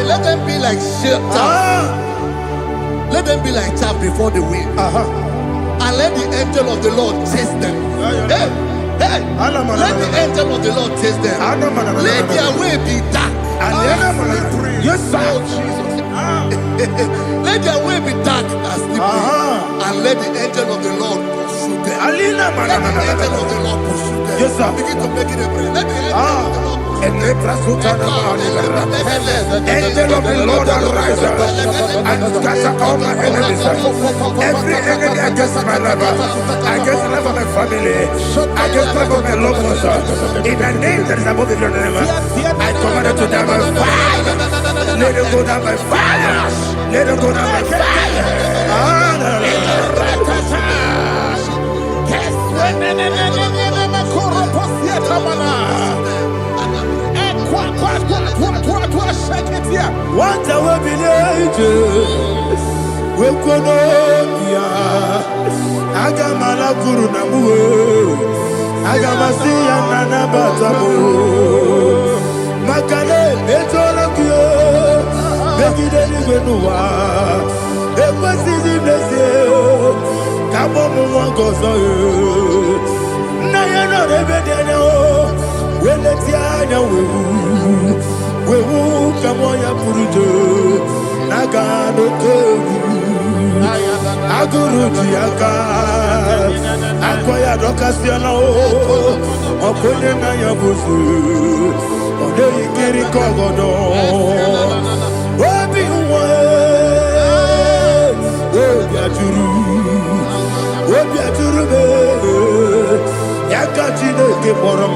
Let them be like chaff. Let them be like chaff before the wind. And let the angel of the Lord chase them. Hey, let the angel of the Lord chase them. Let their way be dark. Yes, sir. Let their way be dark and slippery. And let the angel of the Lord pursue them. Let the angel of the Lord pursue them. Yes, sir. Begin to make it a prayer. Let the angel of the Lord pursue them. Angel of the Lord arise and scatter all my enemies. Every enemy against my life, against the life of my family, against the life of my loved ones. In the name that is above every name, I command it to die by fire. Let it go down by fire. Let it go down by fire. What I will be angels, we could not be. I got my guru namu, I got my see and nana batamu. Makale, metola kyo, make it any wenua. It was easy, bless you. Come on, one goes on. Now you're not even there. When it's your we will come on your purito. Nagano Kogu Aguruji Aka Akoya Docasiano Okone Nayabusu Ode Ikiri Kogodo Obi Obi Aturu Yakachine Keporam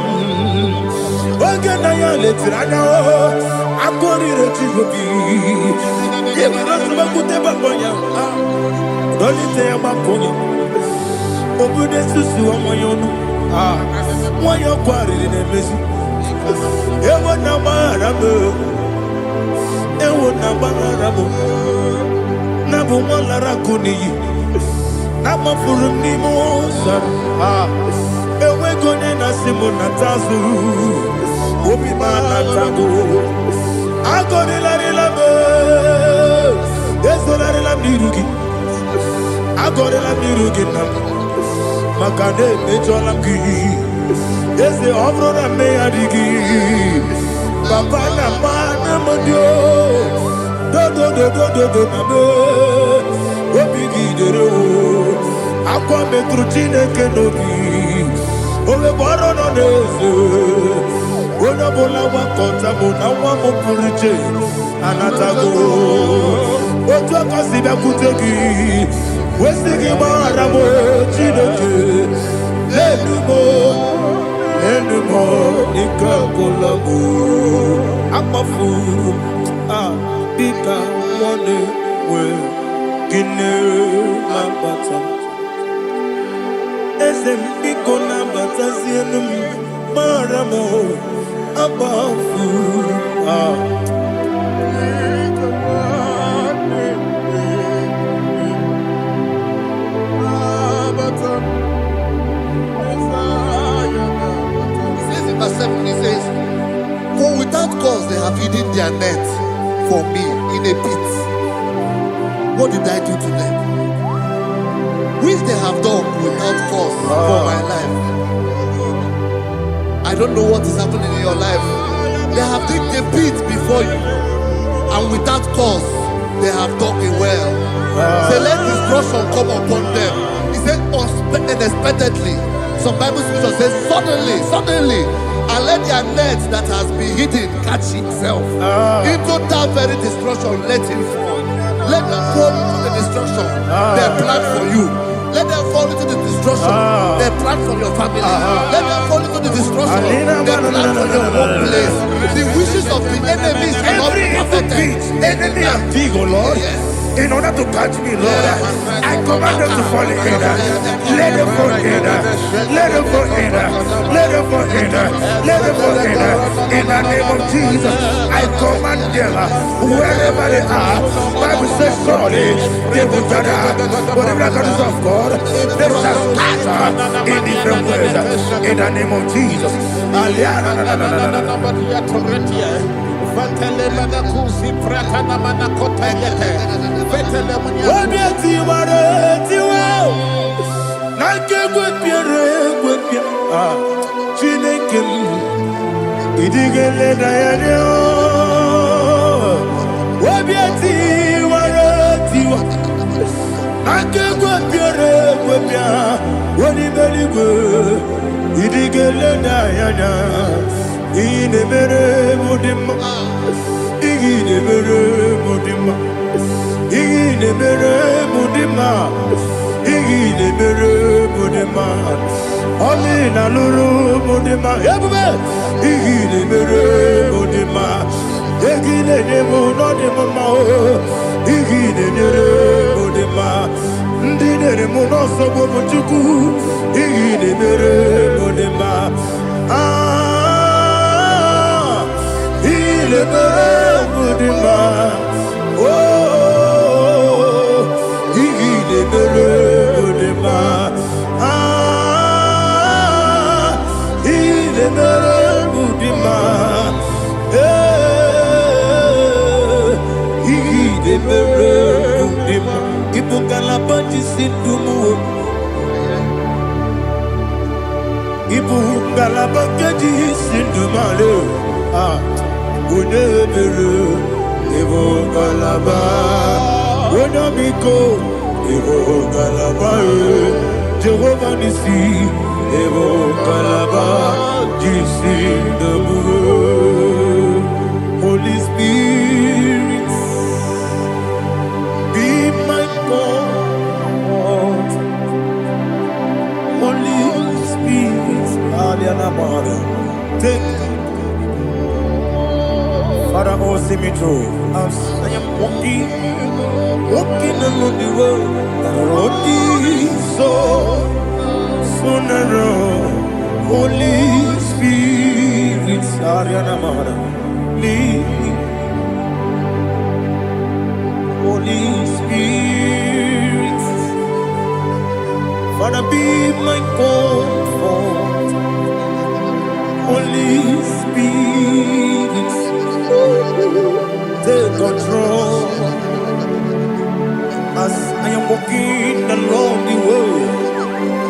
Oganaya Letrana Akori Rechivobi Yemanasubakute Baboya Dolite Yamaponi Obude Susu Amoyonu Moyo Kwari Nemesi Ewo Namarabo Ewo Namarabo Nabu Malara Kuni Namafuru Nimosa Ewe Gone Nasimu Natazu Obi Manatago Agone Larelabe Desolarela Mirugi Agone la Mirugi Nam Makane Mejolamgi Ese Obrona Meadigi Papa Namana Modio Do Nabe Obi Gidero Aqua Metrutine Kenobi Ole Borono Nese Ona bola wakota bona wamo purije anatago otu akasiba kutegi wesigi maramo chidoke lenumo ikakolago amafu bika one we gine mabata ese biko nabata sienum maramo abafu Verse 7, he says, for without cause they have hidden their net for me in a pit. What did I do to them? Which they have done without cause for my life. I don't know what is happening in your life. They have digged a pit before you, and without cause they have dug it well. Say, let destruction come upon them. He said, unexpectedly. Some Bible scripture says, suddenly, and let their net that has been hidden catch itself. Into that very destruction, let it fall. Let them fall into the destruction they plan for you. Let them fall into the destruction they plan for your family. Let them fall into the destruction they plan for your workplace. The wishes of the enemies cannot be perfected. Enemy and big, oh Lord. Yes. In order to catch me, Lord, I command them to fall in. Let them fall in. Let them fall in. Let them fall in. Let them fall in. In the name of Jesus, I command them wherever they are. Bible says surely they will gather. Whatever the is of God, they shall scatter in different ways. In the name of Jesus. Inemere mudima, inemere mudima, inemere mudima, inemere mudima. Oli na luru mudima, ebube. Inemere mudima, inemere mudima, inemere mudima. Ndinere munoso bobuchuku, inemere mudima. Il est heureux de ma, oh, il est heureux de ma, il est heureux de ma, il est heureux de ma. Il faut qu'à la bâtisse du mot. Ibu galaba kedi sindumale ah unebelu ibu galaba unabiko ibu galaba Jehovah nisi ibu galaba jisindumu Holy Spirit be my God Holy Spirit, take Father, oh, see me through. As I am walking along the road, the road is so narrow. Holy Spirit, Ariana Mara, lead me. Holy Spirit, Father, be my comfort. Holy Spirit, take control. As I am walking along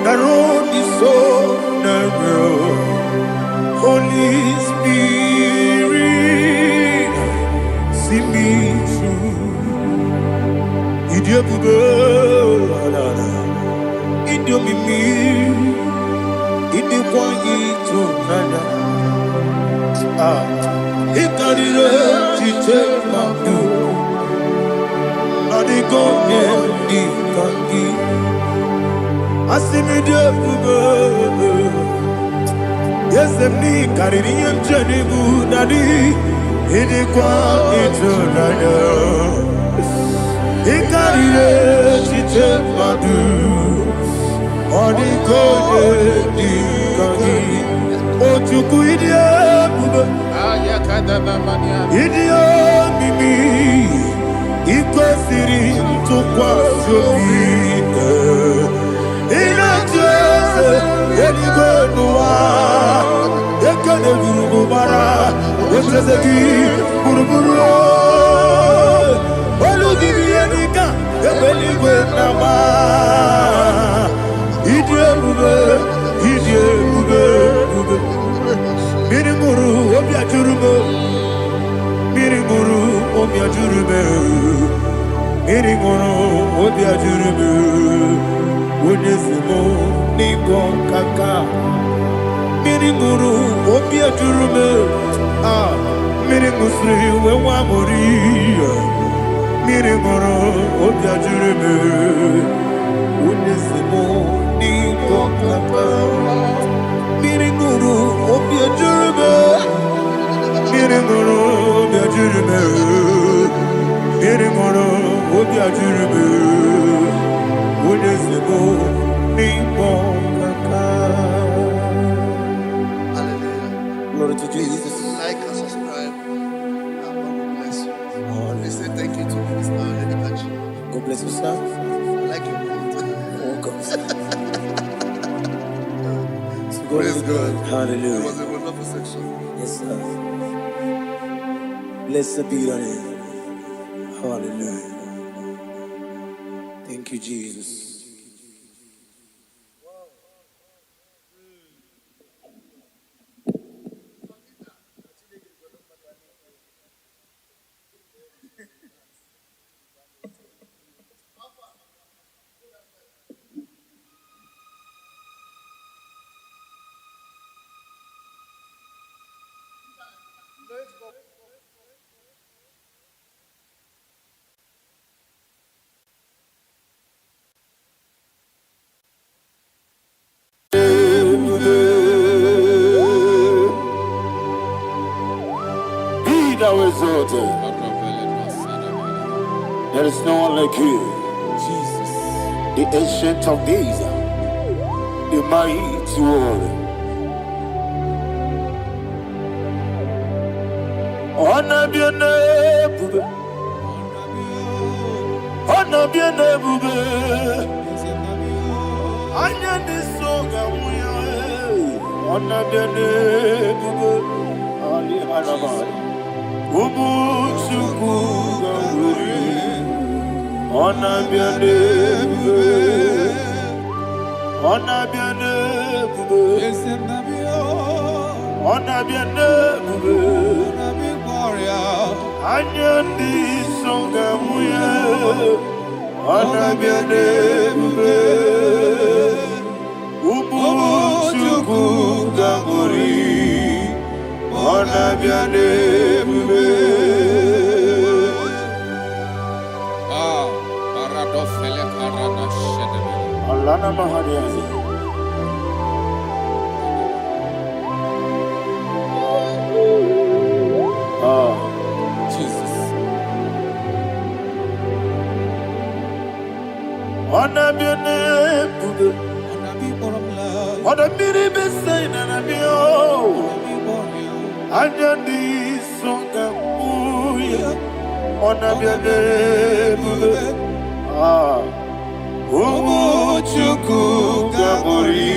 the road is so narrow. Holy Spirit, see me through. Idiabube, Idiomimi, Idikwanyituna. Ikarire chichemaku, Adigonye Nikangi, Asimidebube. Yes, Emni Karirian Jenibu Nadi, Idikwanyituna. Ikarire chichemaku, Adigonye Nikangi. Ochuku idiabube, idiomimi, ikwesiri ntụkwasị inacheze eluigwe n'ụwa, ekele gburugburu gbara ocheze gị gburugburu, olu gị bụ ihe dịka ebe eluigwe na-agba. Idi ebube, idi ebube. Miringuru obi ajurume, miringuru obi ajurume, miringuru obi ajurume. Onesimo nigo kaka, miringuru obi ajurume. Ah, miringusri wewa mori, miringuru obi ajurume. Onesimo nigo kaka. Miringuru obi ajurume, miringuru obi ajurume, miringuru obi ajurume, onesimo nibo kaka. Hallelujah. Glory to Jesus. Like and subscribe. And God will bless you. They say thank you to Minister Edikachi. God bless you, sir. I like your quote. Welcome. Praise God. Hallelujah. It was a wonderful section. Yes, sir. Blessed be your name. Hallelujah. Thank you, Jesus. exalted. There is no one like you. Jesus. The ancient of days, the mighty one. Honor be your name, bube. Honor be your name, bube. Anya di soga muya. Honor be your name, bube. Ali Anamari. Ubu chuku gamburi. Honor be your name, bube. Honor be your name, bube. Honor be your name, bube. Anya di soga muya. Honor be your name, bube. Ubu chuku gamburi. Honor be your name, bube. Alana Mahadiazi. Jesus. Honor be your name, bube. Honor be the best sign and be oh. Anya di songa muya. Honor be your name, bube. Umuchuku gamburi.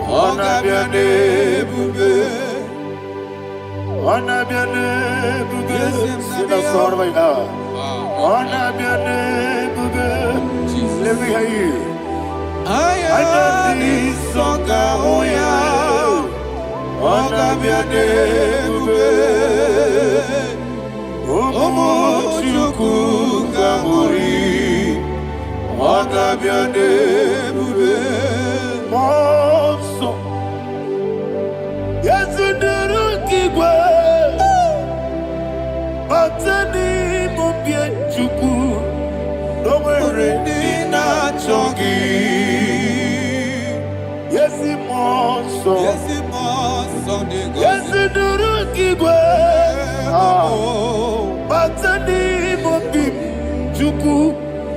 Honor be your name, bube. Honor be your name, bube. Sing a song right now. Honor be your name, bube. Let me hear you. Anya di songa muya. Honor be your name, bube. Umuchuku gamburi. Honor be your name, bube. Monso. Yes, you do kigwe. Batani mubye chuku. Domere dina chongi. Yes, monso. Yes, you do kigwe. Batani mubye chuku.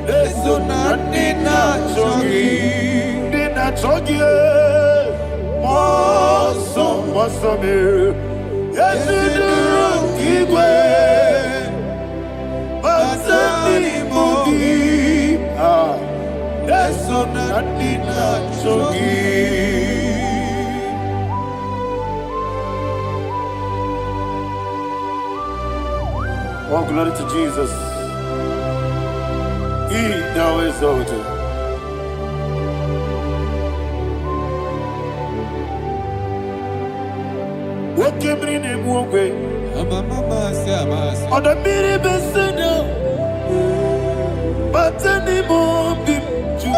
Eso na dina chogi, moso me. Yesu duru kigwe, basani mogi. Eso na dina chogi. Oh, glory to Jesus. He thou exalted. What came in him one way? On the mini beseno, but any more bim to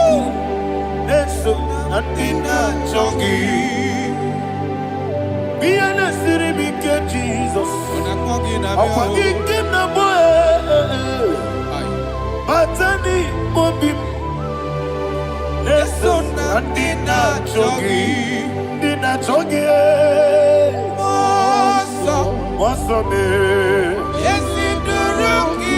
Neso and Dina Chogi. Be an assyri big Jesus. I'm forgetting the boy. Batani mobim, Neson and Dina Chogi, Moso me. Yes, in the rocky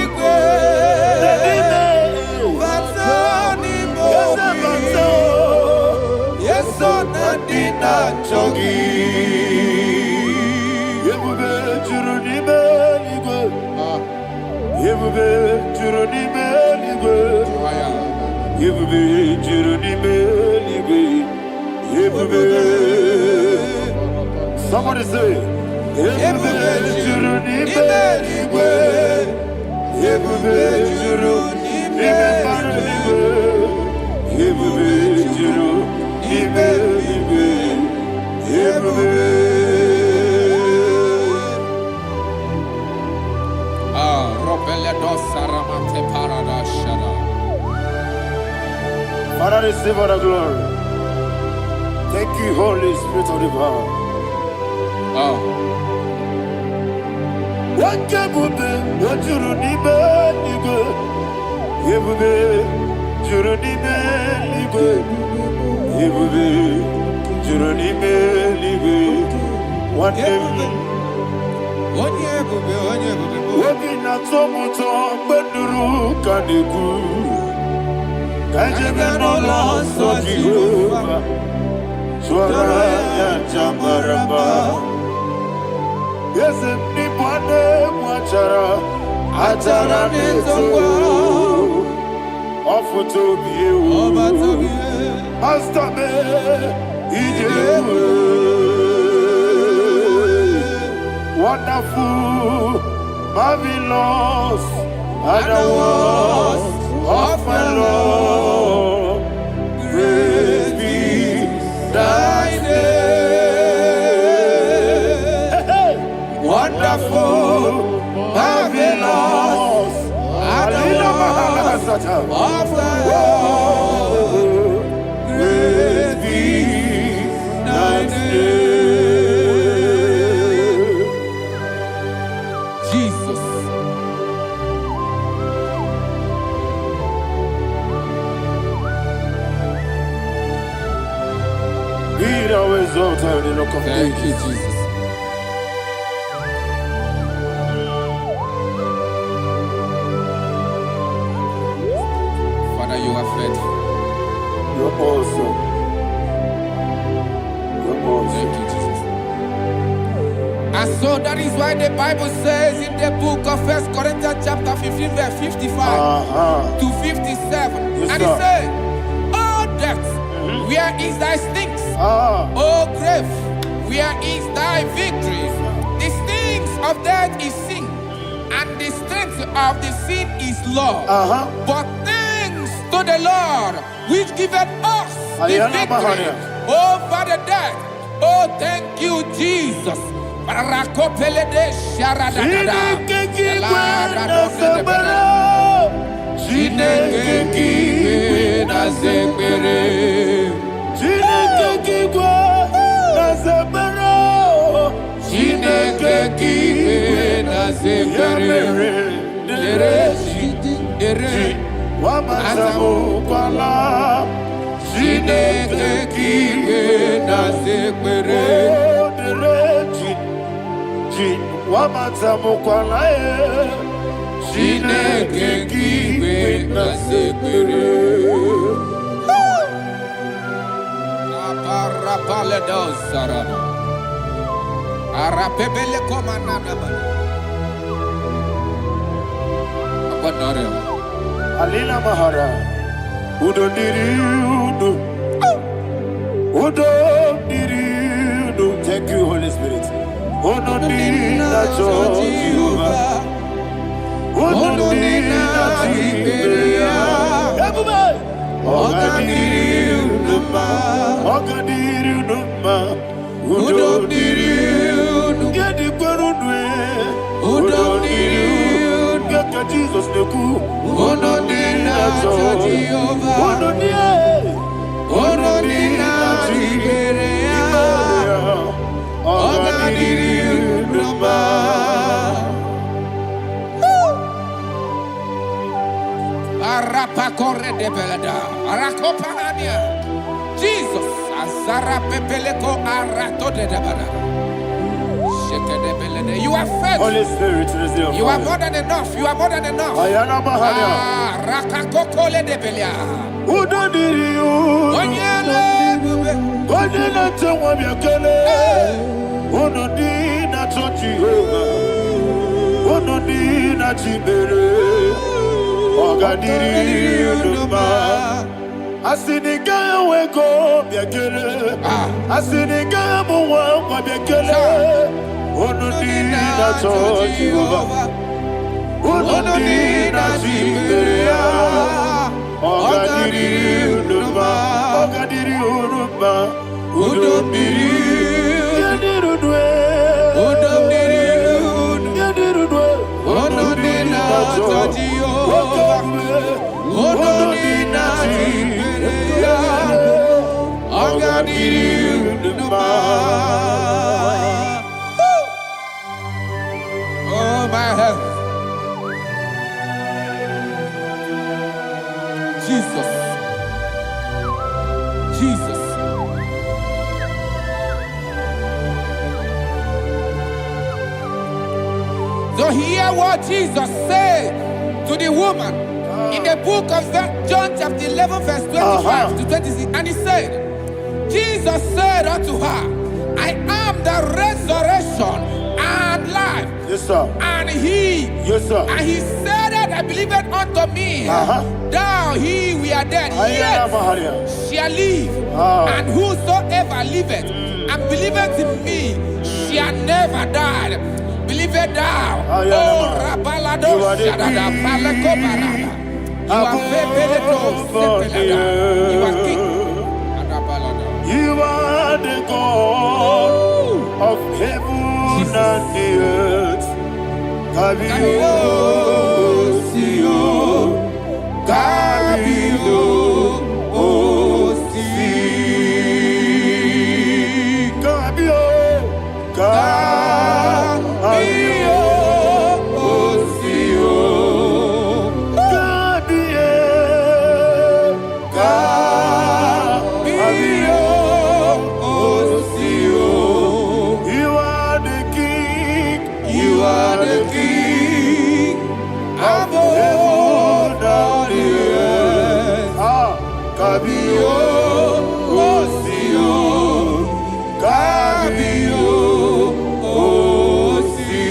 Batani mobim, yes, on and Dina Chogi. Yebube Juruni Beligwe, Yebube Juruni Beligwe. Yebube Juruni Beligwe, Yebube. Somebody say, Yebube Juruni Beligwe, Yebube Juruni Beligwe, Yebube Juruni Beligwe, Yebube. Father, receive all the glory. Thank you, Holy Spirit of the power. What can you do? What you need, you go. You will be, you need, you go. You will be, you need, you go. What can you Wobina tomuto beduru kaniku. Kajebe no loso Jehovah. Swara ya jamaraba. Yese ni bwane mwachara. Achara nezo. Ofuto biyewu. Master me. Ijewu. Wonderful, marvelous, are the words of my Lord. Praise be thy name. Wonderful, marvelous, are the words of my Lord. Praise be thy name. Thank you, Jesus. Father, you are faithful. You're awesome. You're awesome. Thank you, Jesus. And so that is why the Bible says in the book of 1 Corinthians chapter 15, verse 55 to 57. Yes, and sir. it says, "Oh death, where is thy stings? Oh grave, where is thy victory? The stings of death is sin, and the strength of the sin is law. But thanks to the Lord, which giveth us the victory over the death." Oh, thank you, Jesus. Alina Mahara, Udo Diriudo, Udo Diriudo. Thank you, Holy Spirit. Udo Diriudo, Udo Diriudo, everybody. Udo Diriudo, Udo Diriudo, get the Gurudwe, Udo Diriudo. Jesus the coup, Uno Dina Jehovah, Uno Dina Tiberia, Oganiruma, Arapa corre de belada, Arakopanania, Jesus, Azara Pepeleko Arato de Dabada. You are faithful. Holy Spirit, you are more than enough. You are more than enough. Rakakokole de Belia. Udo Diriu. Onyele tewa biakele. Uno Dina Jehovah. Uno Dina Tibere. Oganiruma. Asinika weko biakele. Asinika muwa biakele. Uno Dina Jehovah, Uno Dina Tiberia, Oganiruma, Udo Diriu, Udo Dina Jehovah, Uno Dina Tiberia, Oganiruma. My health. Jesus. Jesus. to hear what Jesus said to the woman in the book of John chapter 11 verse 25 to 26. And he said, Jesus said unto her, I am the resurrection and life. Yes, sir. And he, yes, sir. And he said that I believed unto me, thou he we are dead, yet shall live. And whosoever liveth and believeth in me shall never die. Believe it thou. Oh, Rabalado, Shadada, Palako Barada. You are You are king. You are the God of heaven and the earth. Kabio, Sio, Kabio, Si, Kabio, Kabio, Sio, Kabio, Sio. You are the king. You are the king. Above the earth. Kabio, Sio, Kabio, Si.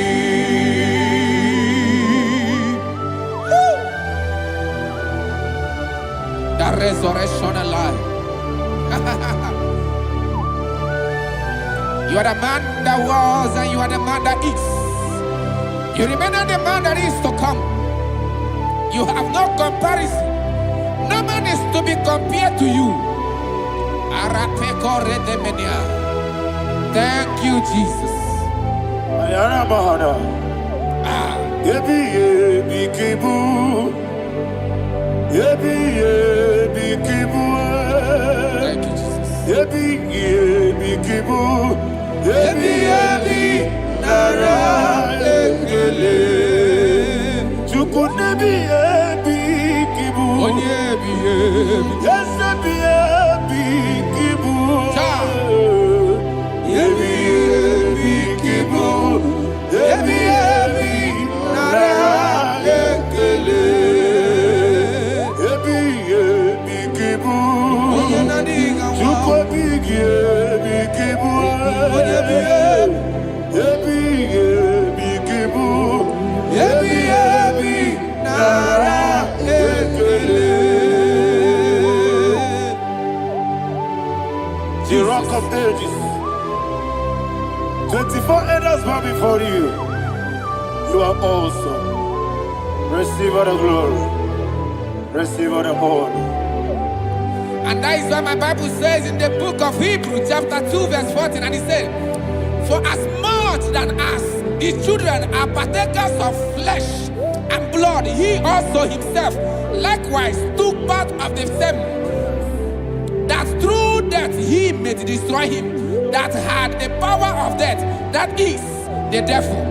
The resurrection alive. You are the man that was and you are the man that is. You remain the man that is to come. You have no comparison. No man is to be compared to you. Thank you, Jesus. Thank you, Jesus. The rock of ages. 24 elders bow before you. You are awesome. Receive all the glory. Receive all the honor. And that is what my Bible says in the book of Hebrews chapter 2 verse 14. And it said, for as much than us, the children are partakers of flesh and blood, he also himself likewise took part of the same, that through death he may destroy him that had the power of death, that is the devil.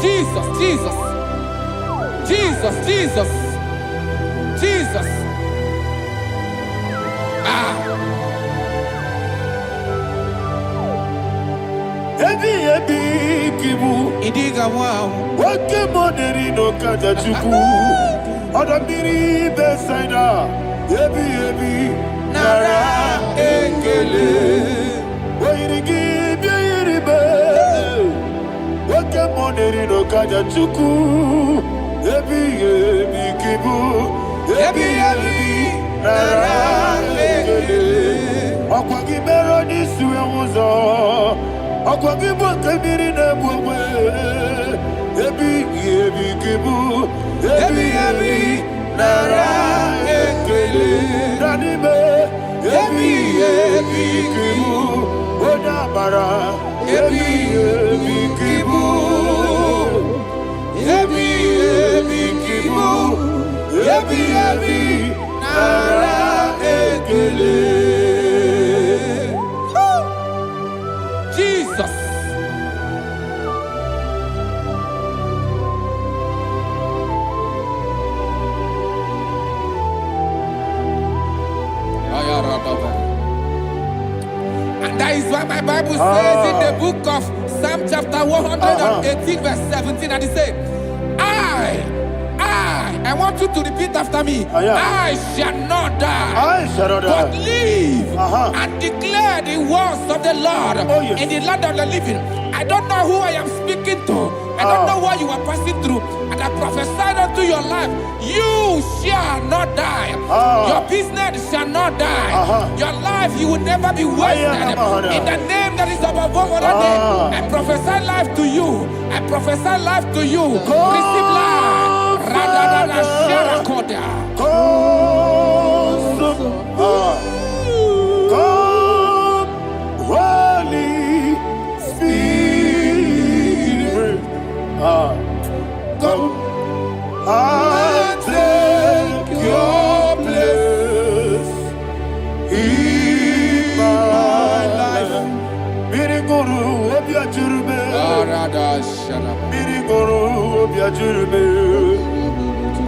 Jesus, Jesus, Jesus, Jesus, Jesus. Idiga wow. Wake money no kaja chuku. Odamiri besaida. Ebi nara ekele. Wairigi biiribe. Wake money no kaja chuku. Ebi kibu. Ebi nara ekele. Okwagi mero ni suwe muzo. Okwagi bote miri ne bwwe. Ebi kibu. Ebi nara ekele. Nanime. Ebi kibu. Onabara. Ebi kibu. Ebi kibu. Ebi nara ekele. Jesus. And that is why my Bible says in the book of Psalm chapter 118 verse 17, and it says, I want you to repeat after me. I shall not die, but live and declare the words of the Lord in the land of the living. I don't know who I am speaking to. I don't know what you are passing through. And I prophesy unto your life, you shall not die. Your business shall not die. Your life, you will never be wasted. In the name that is above all other name, I prophesy life to you. I prophesy life to you. Receive life. Radadada Sharakoda. Come, Holy Spirit. Come and take your place in my life. Miriguru obiajurube. Miriguru obiajurube.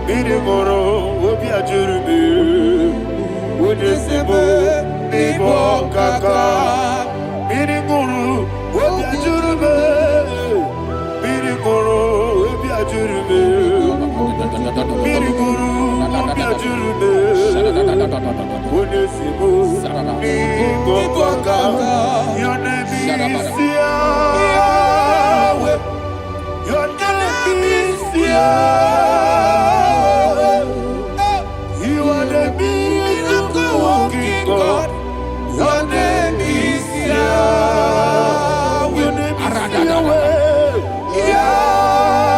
Miriguru obiajurube. Udesibo nibo kaka. Miriguru obiajurube. Miriguru obiajurube. Miriguru obiajurube. Udesibo nibo kaka. Your name is Yahweh. Your name is Yahweh. You are the miracle working God. Your name is Yahweh. Your name is Yahweh. Yahweh.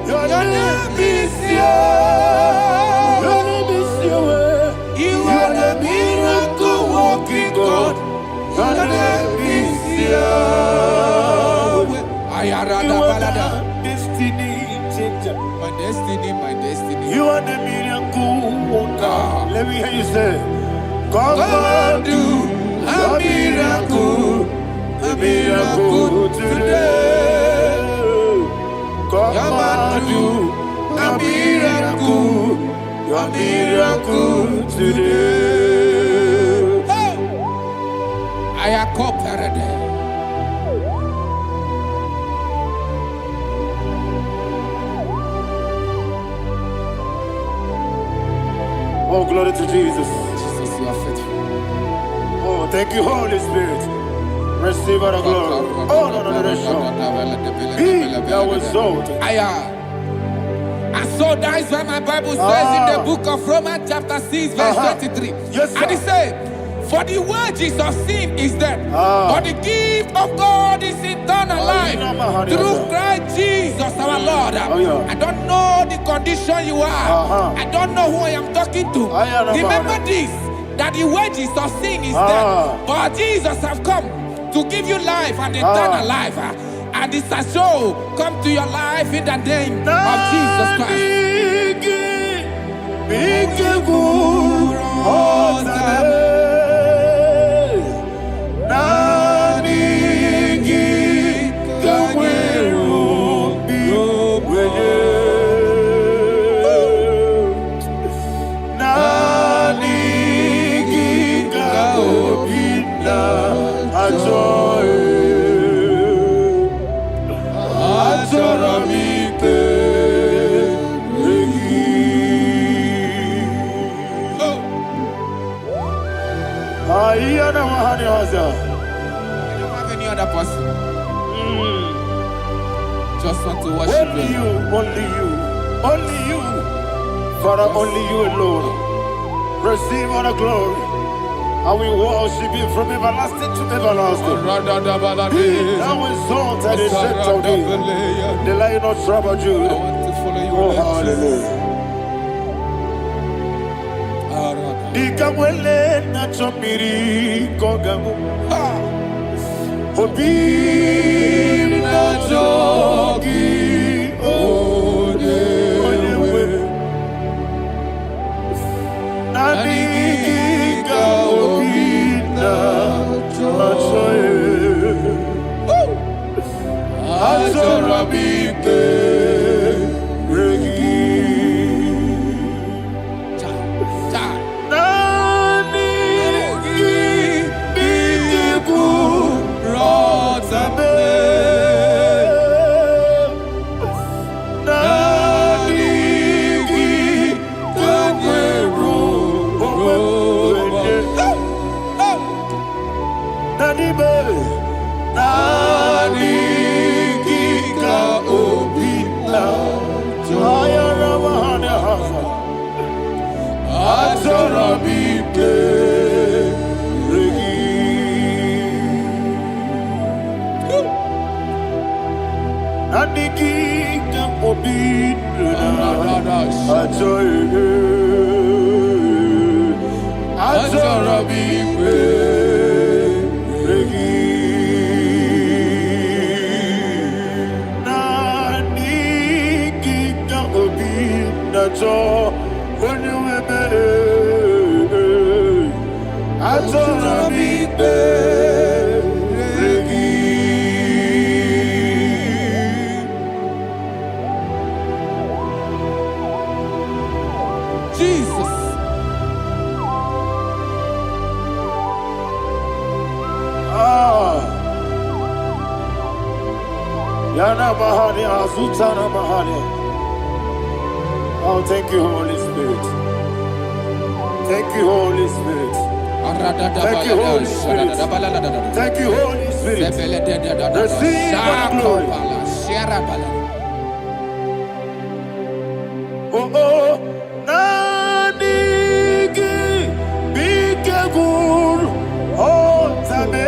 Your name is Yahweh. Your name is Yahweh. You are the miracle working God. Your name is Yahweh. You are the destiny changer. My destiny. You are the miracle worker. Let me hear you say, come and do a miracle today. Come and do a miracle today. I am cooperative. Oh, glory to Jesus. Jesus, you are faithful. Oh, thank you, Holy Spirit. Receive all the glory. Oh, no, Be thou exalted. And so that is why my Bible says in the book of Romans chapter 6 verse 23. Yes, sir. And it says, for the wages of sin is death, but the gift of God is eternal life through Christ Jesus our Lord. I don't know the condition you are. I don't know who I am talking to. Remember this, that the wages of sin is death, but Jesus have come to give you life and eternal life. And this shall so come to your life in the name of Jesus Christ. I don't have any other person. Just want to worship only you, only you, Father, only you alone. Receive all the glory, And we worship Him from everlasting to everlasting. Be thou exalted and set of thee, the Lion of tribe of Judah. Oh, hallelujah. Dikamwele na chomiri kogamu. Obi na jogi onewe. Nani ka obi na jogi. Azorabike regi. Oh, thank you, Holy Spirit. Thank you, Holy Spirit. Thank you, Holy Spirit. Thank you, Holy Spirit. Receive my glory. Oh, oh, Nanigi, Bikagur, oh, Tame.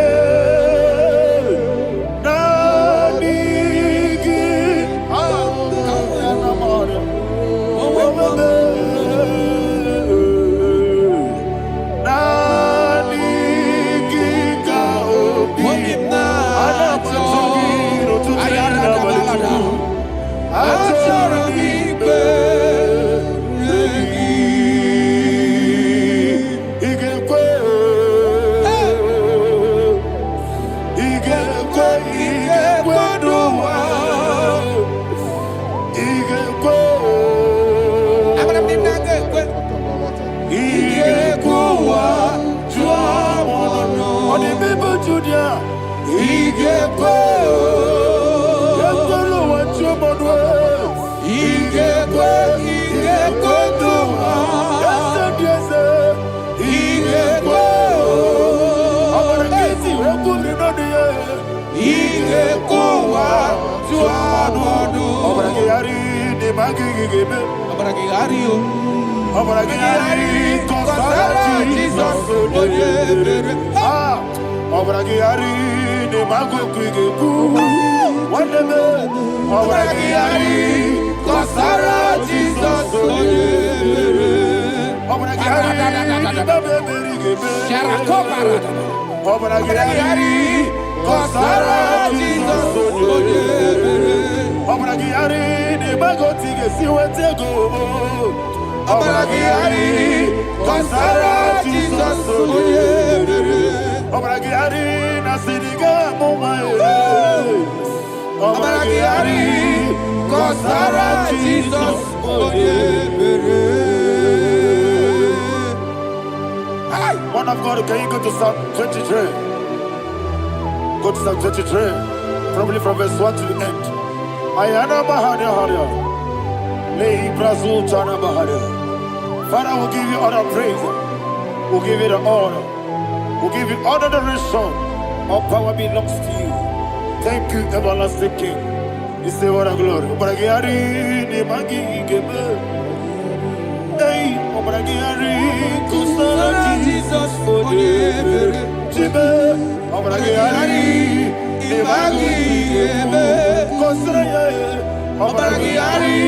Man of God, can you go to Psalm 23? Go to Psalm 23, probably from verse 1 to the end. Ayana Bahania Haria. Lehi Brazil Chana Bahania. Father, we'll give you all the praise. We'll give you the honor. We'll give you all the adoration. All power belongs to you. Thank you, everlasting King. You say what a glory. Hey, Obragiari, Kusara Jesus, Onyebere, Jibe, Obragiari, Ibagi, Kosara, Obragiari,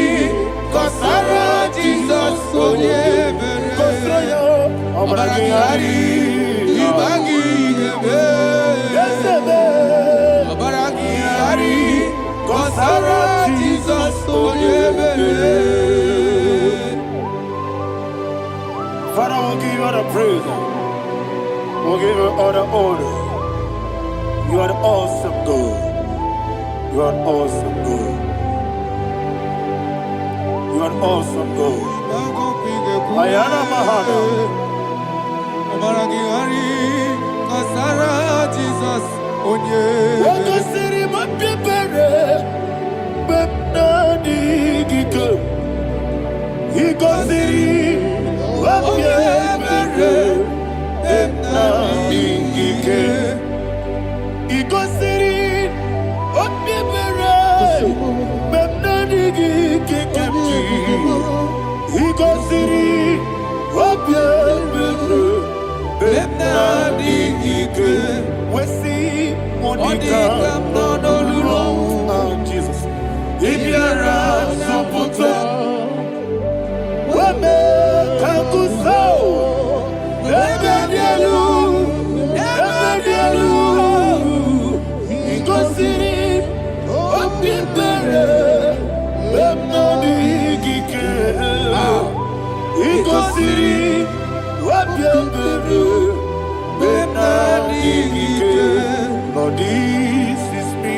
Kosara Jesus, Onyebere, Kosara, Obragiari, Ibagi, Yesebe, Obragiari, Kosara Jesus, Onyebere. Father, we'll give you all the praise. We'll give you all the honor. You are the awesome God. You are awesome God. You are awesome God. Ayana Mahana. Kasara Jesus. Onye. Waka siri mapepere. Bepna digike. Iko siri. Wapyebere, ena ingike. Igosiri, wapyebere, ena ingike kemji. Igosiri, wapyebere, ena ingike. Wesi, Monica, Nodolulo, Jesus. Ibiara, Sopoto, Wame. Lord, this is me,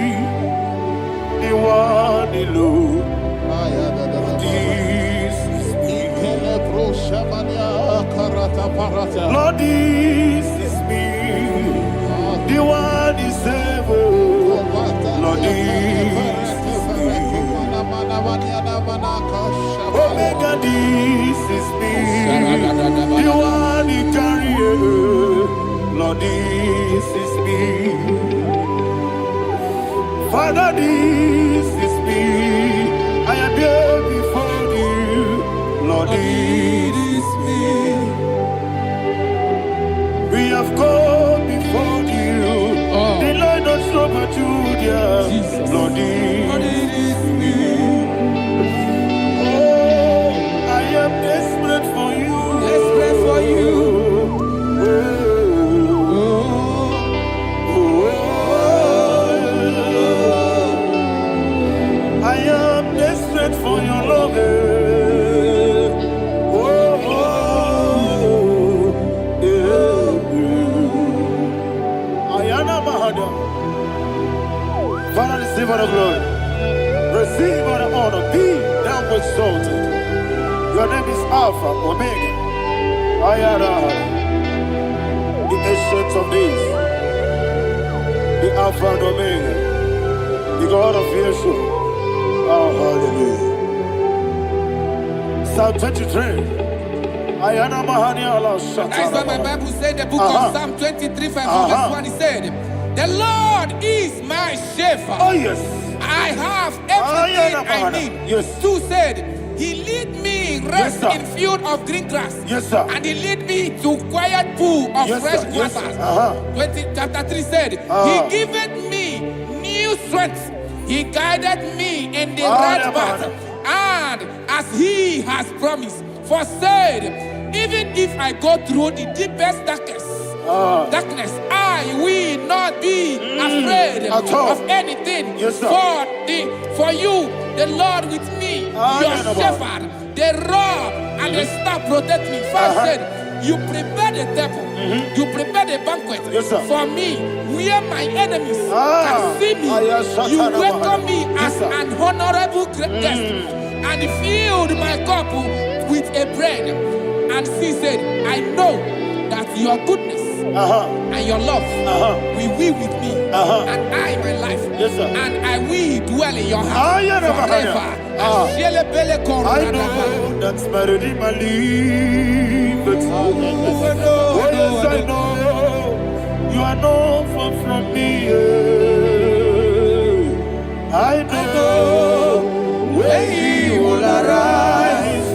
the one alone. This is me. Lord, this is me, the one is ever. Lord, this is me. Omega, this is me, the one in carrier. Lord, this is me. Father, this is me. I am here before you. Lord, this is me. We have come before you. The Lord of Super Judah. Lord, this is me. Oh, I am desperate for you. Desperate for you. I am desperate for your love. Father, receive all the glory. Receive all the honor. Be thou exalted. Your name is Alpha, Omega. Ayara. The ancient of days. The Alpha and Omega. The God of Yeshua. Oh, hallelujah. Psalm 23. Ayana Mahani Allah Shata. That's what my Bible said, the book of Psalm 23, verse 1. He said, the Lord is my shepherd. Oh, yes. I have everything I need. Yes. 2 said, he lead me rest in field of green grass. Yes, sir. And he lead me to quiet pool of fresh waters. Chapter 3 said, he giveth me new strength. He guided me in the right path. And as he has promised, for said, even if I go through the deepest darkness, I will not be afraid of anything. Yes, for you, the Lord with me, your shepherd, the rod and the staff protect me. First said, you prepare the table, you prepare the banquet for me, where my enemies can see me. You welcome me as an honorable guest, and filled my cup with a bread. And she said, I know that your goodness and your love will be with me, and I, my life, and I will dwell in your house forever. I know that's better than my life. Oh, yes, I know you are not far from me. I know where he will arise.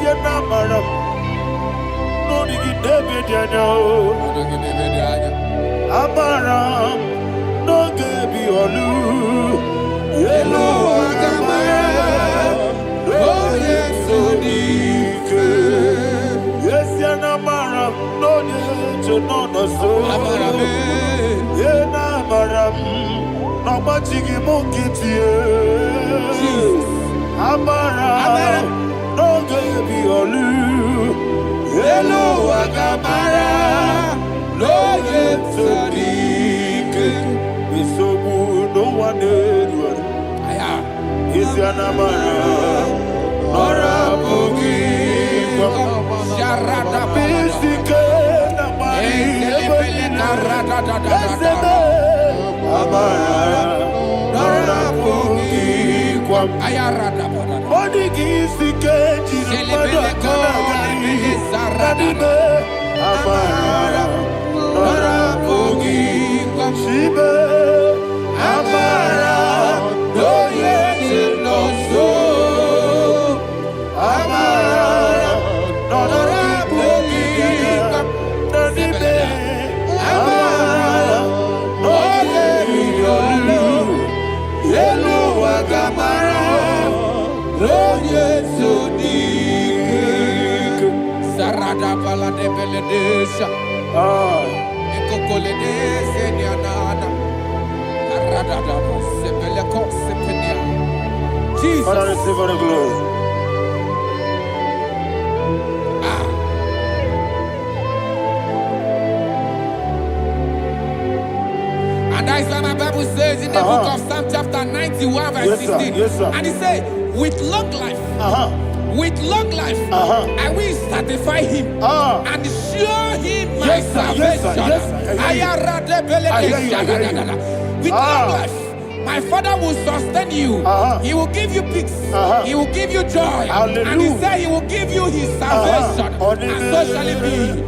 you na maram. No digi David yanya. Amaram. No gebi olu. Yelo agamara. No yesodike. Yes you na maram. No yecho no no so. Yena maram. No machigi mukiti. Amara, no gebi olu. Hello, agamara, no yetodike. Misomu no one edward. Is an amara, nora bugi. Sharada bisike na mari. Amara, nora bugi. Ayarada body gisi keji Amara Nora Bogi Shibe Amara No no so Amara Nora Bogi Shibe Amara No Yelu Agamara Sarada bala de beledesha. Ekokole senianana. Arada da sebele ko sepenia. Jesus. Father, receive all the glory. And that is why my Bible says in the book of Psalm chapter 91 verse 16. Yes, sir. And it says, with long life. With long life, I will satisfy him and show him my salvation. With long life, my Father will sustain you. He will give you peace. He will give you joy. And he said he will give you his salvation. And so shall it be.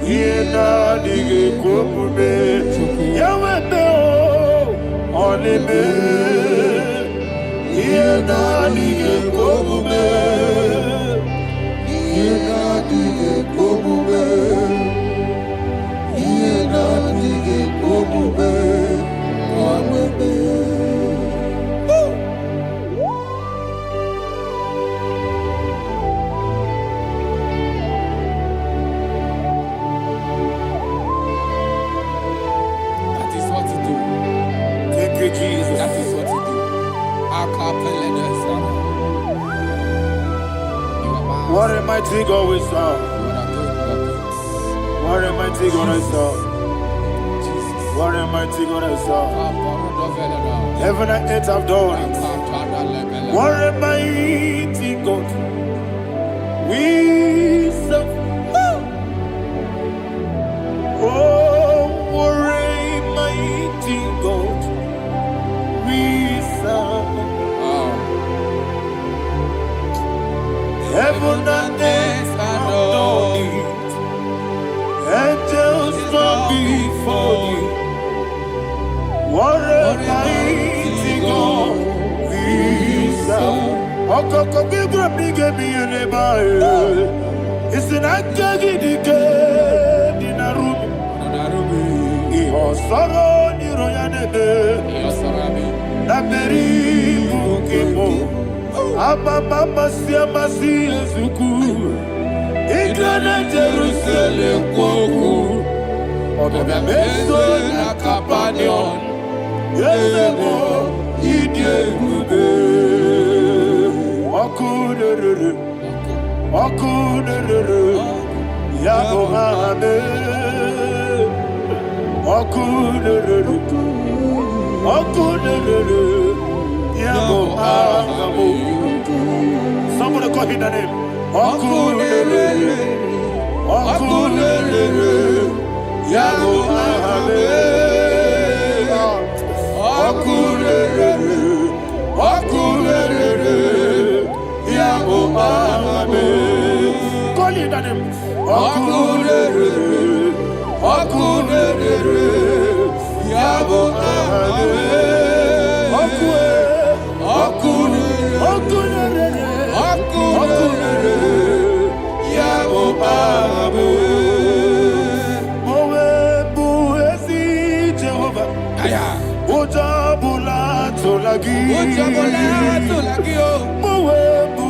Yena dige komume Yawete o Onime Yena dige komume Yena dige komume Yena dige komume Jesus. That is what you do. What a mighty God we serve. What a mighty God I serve. What a mighty God I serve. Heaven and earth have done it. What a mighty God we serve. Oh, what a mighty God. Heaven and earth adore it. Angels bow before you. What a mighty God we serve. Okoko bigre bige mi eneba. It's an akagi dike dinarubi. Iho soro ni royanebe. Nameri bukimo. Mama siamasi ezuku. Iglana Jerusalem koku. Obe meso na kapanion. Yesemo idye gube. Okunere. Okunere. Yago hame. Okunere. Okunere. Yago hame. Somebody call him the name. Okunere. Okunere. Yago hame. Okunere. Okunere. Yago hame. Call him the name. Okunere. Okunere. Yago hame. Ojabula tolagi. Mowebu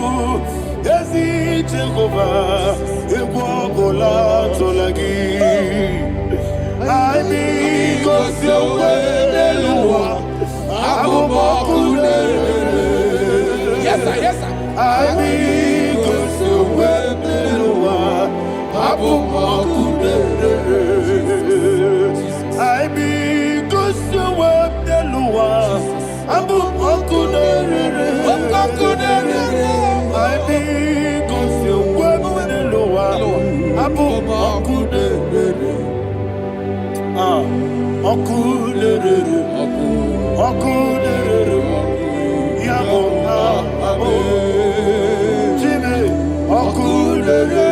ezi Jehovah. Ebobola tolagi. Ami kosyowe neluwa. Abumokune. Yes, sir. Yes, sir. Ami kosyowe neluwa. Abumokune. Ami kosyowe neluwa. Abumokune. Ami kosyowe neluwa. Abumokune. Okulere, yabo abo, Jimmy, okulere,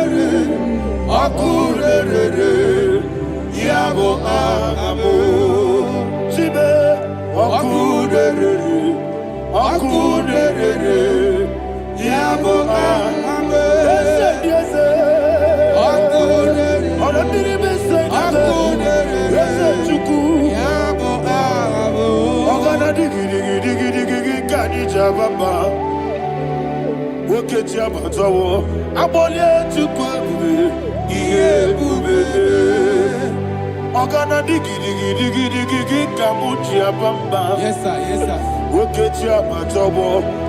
yabo abo, Jimmy, okulere, yabo abo, yes, okulere, okulere, digi kanija baba woke ti abatawo abole tukwu ebube ihe ebube ogana digi kamuji abamba. Yes, sir. Yes, sir. Woke ti abatawo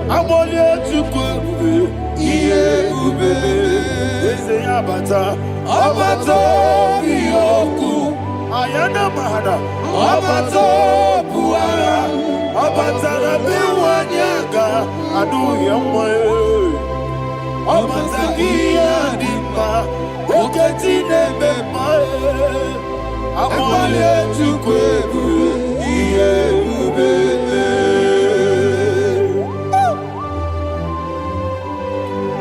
abole tukwu ebube ihe ebube eze abata biyoku ayana mahana abato buara abatara biwanyaga aduya mwe abatagia dipa oketi nebe mae abale tukwebu iye ubebe.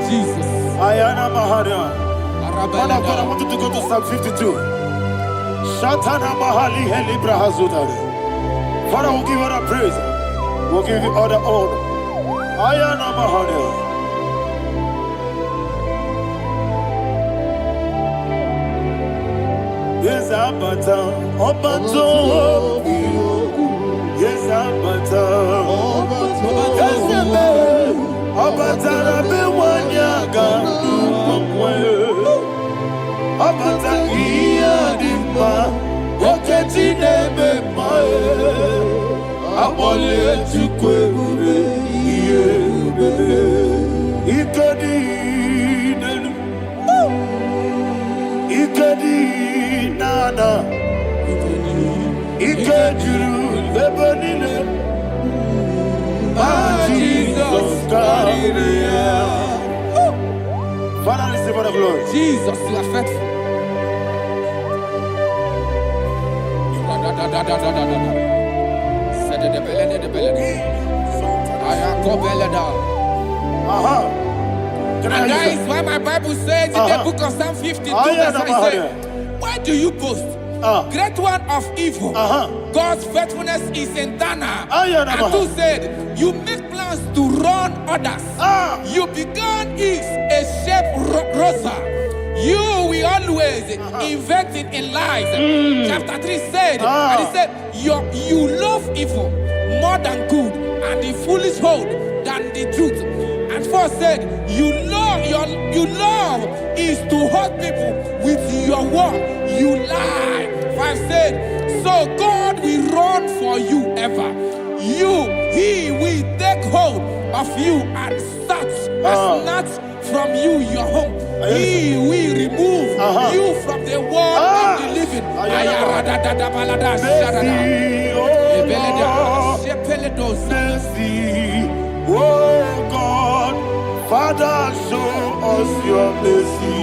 Jesus. Ayana mahana. Father, I want you to go to Psalm 52. Shatana Mahali Helibra Hazudare. Father, we'll give you all the praise. We'll give you all the honor. Ayana Mahali. Yes, Abata. Obato. Yes, Abata. Yes, Abata. Rabe Wanyaga. Abata iya dimba, oketi nebe mae, abole tukwe ube iye ube, ikedi nenu, ikedi nana, ikediru lebenine, Jesus kariya. Father, receive all the glory. Jesus, you are faithful. And that is why my Bible says in the book of Psalm 52, verse 37, why do you boast? Great one of evil. God's faithfulness is eternal. And two said, you make plans to run others. You began is a shape rosa. You will always invent it in lies. Chapter 3 said, and he said, you love evil more than good, and the foolish hold than the truth. And 4 said, you love is to hurt people with your word. You lie. 5 said, so God will run for you ever. He will take hold of you and snatch from you your home. He will remove you from the world of the living. Oh God, Father, show us your mercy.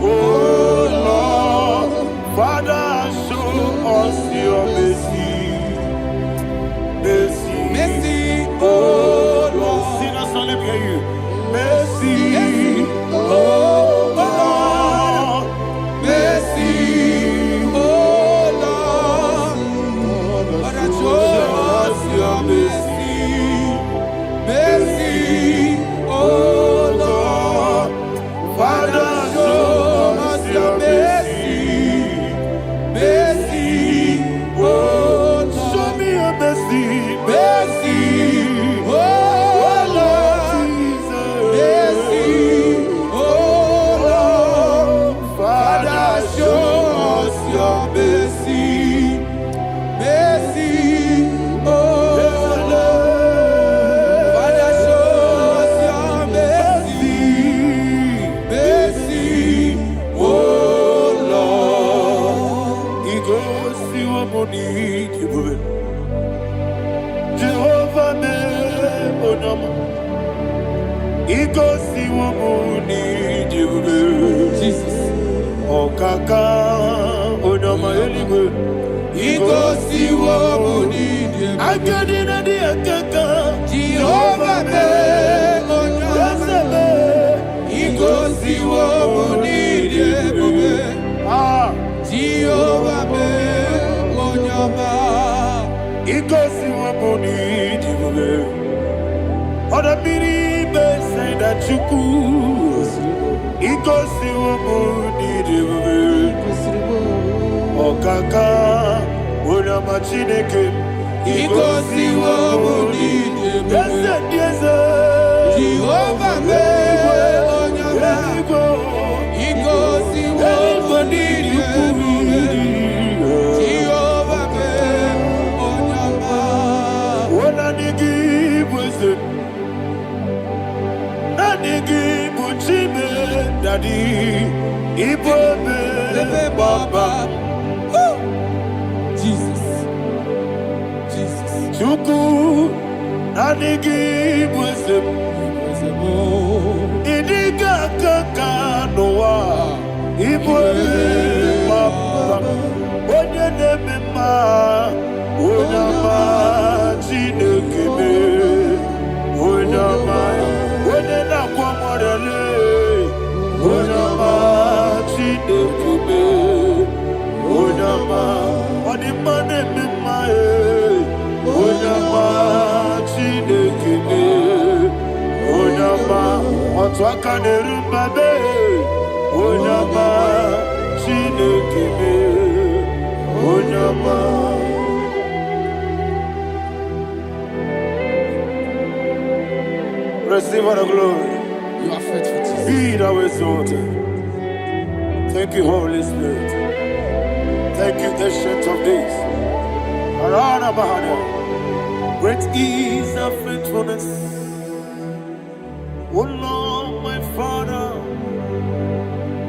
Oh Lord, Father, show us your mercy. Oh Lord, sinners only hear you. Mercy, oh Lord, mercy, oh Lord, Father, show us your mercy, oh wamuni jibube. Jehovah me onama. Igosi wamuni jibube. Jesus. Okaka onama eligwe. Igosi wamuni jibube. Agadina di akaka. Jehovah me onama. Igosi wamuni jibube. Jehovah me onama. Igosi wamuni jibube. Oda biri bese da chuku. Igosi wamuni jibube. Okaka onama chineke. Igosi wamuni jibube. Jehovah me onama. Igosi wamuni jibube. Jehovah me onama. Wona nigi bwese. Na nigi buchime dadi. Ibobe baba. Jesus. Jesus. Chuku. Na nigi bwese. Idiga kaka noa. Ibobe baba. Onye nemema. Onama chinekebe. Onama. Onye nakwa morele. Onama chinekebe. Onama. Onimane mema Onama chinekebe. Onama. Otwaka nerumbabe. Onama chinekebe. Onama. Receive all the glory. You are faithful, Jesus. Be thou exalted. Thank you, Holy Spirit. Thank you, Ancient of Days. Arana Bahana. Great is thy faithfulness. O Lord, my Father,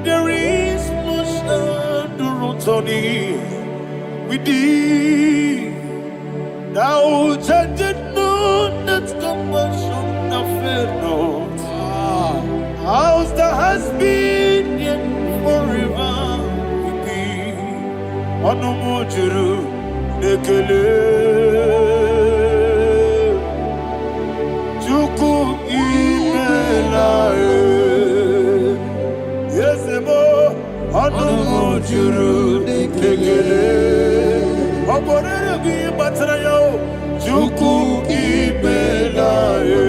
there is much endurance on thee. With thee, thou judgest not that compassion that fail not. House that has been yet forever with thee. Onomojuru nekele. Chuku imelae. Yesemo. Onomojuru nekele. Oborere gi batrayo. Chuku imelae.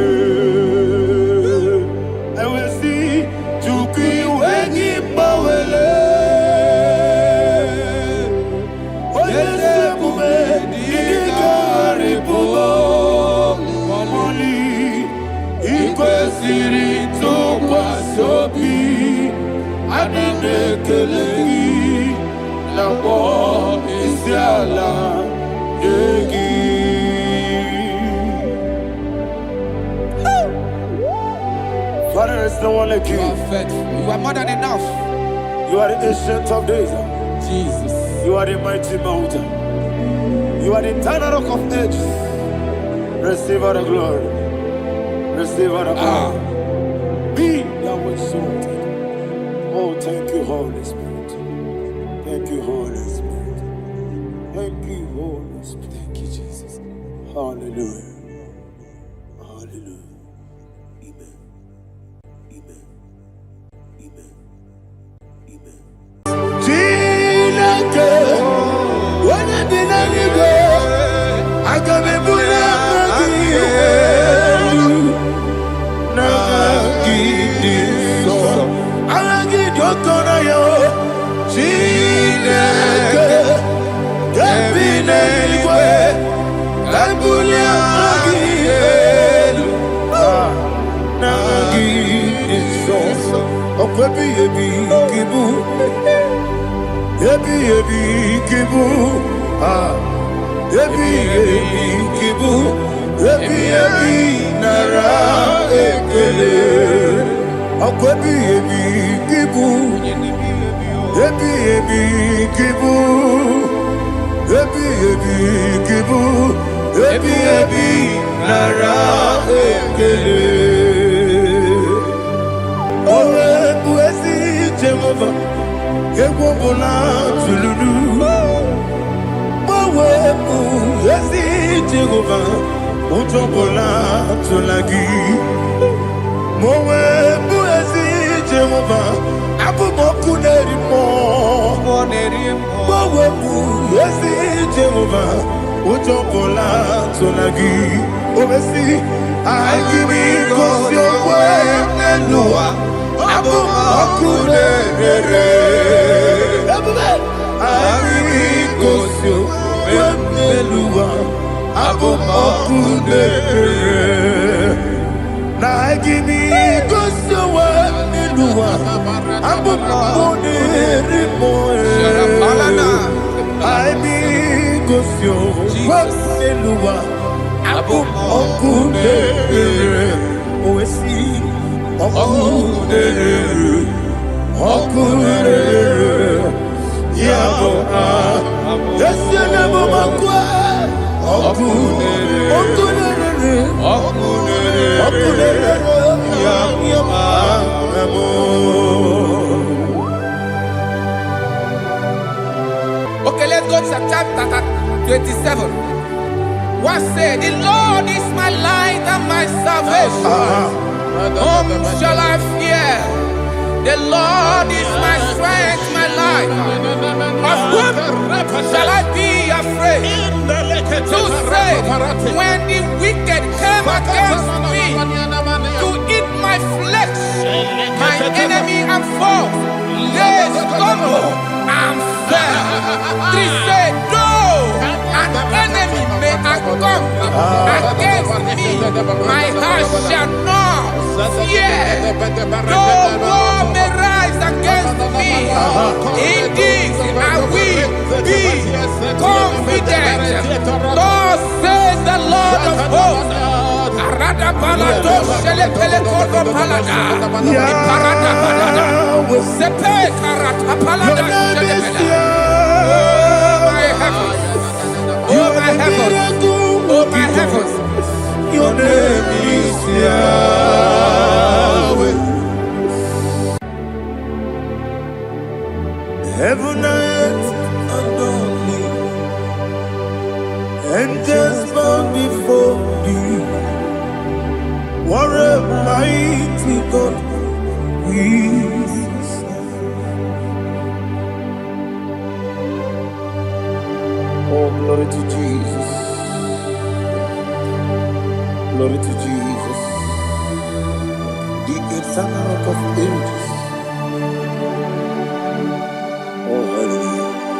Father, is no one like you. You are faithful. You are more than enough. You are the Ancient of Days. Jesus. You are the mighty mountain. You are the eternal rock of ages. Receive all the glory. Receive all the honor. Be thou exalted. Oh, thank you, Holy Spirit. Thank you, Holy Spirit. Thank you, Holy Spirit. Thank you, Jesus. Hallelujah. Hallelujah. Amen. Amen. Amen. Amen. Tinake, when I did not go, I got me put up again. Nagidi so, I get your corner. Tinake, Gabinelwe, Gabulia again. Nagidi so, Okwebi ebi kibu. Ebi ebi kibu, ebi ebi kibu, ebi ebi nara ekele. Akwebi ebi kibu, ebi ebi kibu, ebi ebi kibu, ebi ebi nara ekele. Owe buesi Jehova, egwobola tululu. Owe buesi Jehova, ujobola tulagi. Mowe buesi Jehova, abumoku nerimo. Mowe buesi Jehova, ujobola tulagi. Obesi, IGBO Nelua, abumoku nerere. IGBO Nelua, abumoku nerere. Na IGBO Nelua, abumoku nerimo. IGBO Nelua, abumoku nerere. Oesi, oku nerere, oku nerere. Yabo Yesu nebo makwa, oku nerere, oku nerere, oku nerere. Yabo amo. Okay, let's go to chapter 27. What said, the Lord is my light and my salvation. Whom shall I fear? The Lord is my strength, my life. Of whom shall I be afraid? To say, when the wicked came against me to eat my flesh, my enemy and foe, they stumble and fell. Three said, though an enemy may come against me, my heart shall not fear. Though war may rise against me, in this I will be confident. Thus says the Lord of hosts. Arada balado shele pele kodo palada. Iparada balada. Sepe karata palada shele pele. Oh my heavens, oh my heavens, Your name is Yahweh. Heaven and earth adore me, angels bow before thee. What a mighty God we serve. Oh, glory to Jesus. Glory to Jesus, the eternal rock of ages. Oh, hallelujah.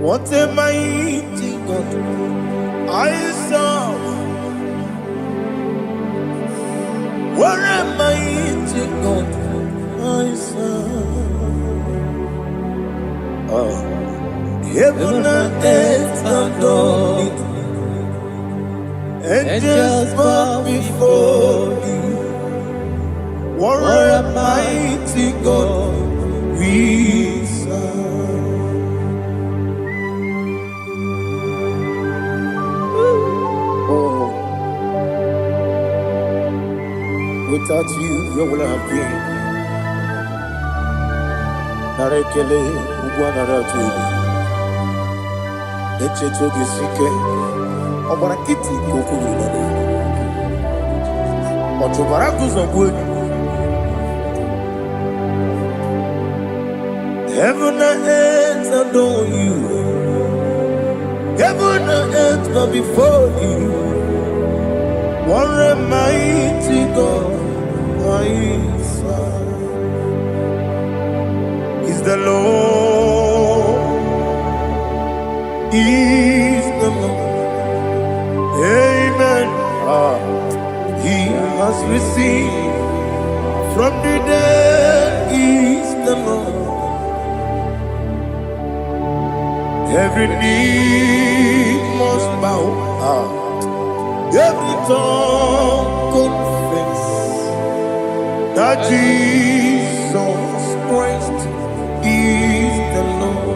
What a mighty God I serve. What a mighty God I serve. Oh, heaven and earth adore it, angels bow before thee. What a mighty God we serve. Oh, without you, where would I have been? Narekele, Ugwanaratu, Echetoge Sike, Obarakiti, Kokuru, Otobarakus of wood. Heaven and earth adore you, heaven and earth bow before you. What a mighty God I serve. Is the Lord, is the Lord. Amen. He has received from the dead, is the Lord. Every knee must bow Every tongue confess that Jesus Christ is the Lord.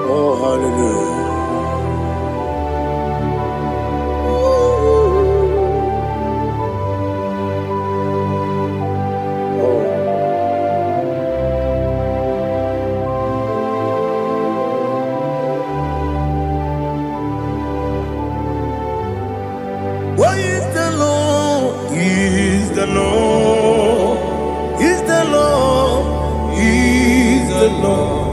Oh, hallelujah. Why is the Lord? He is the Lord. He's the Lord. He's the Lord.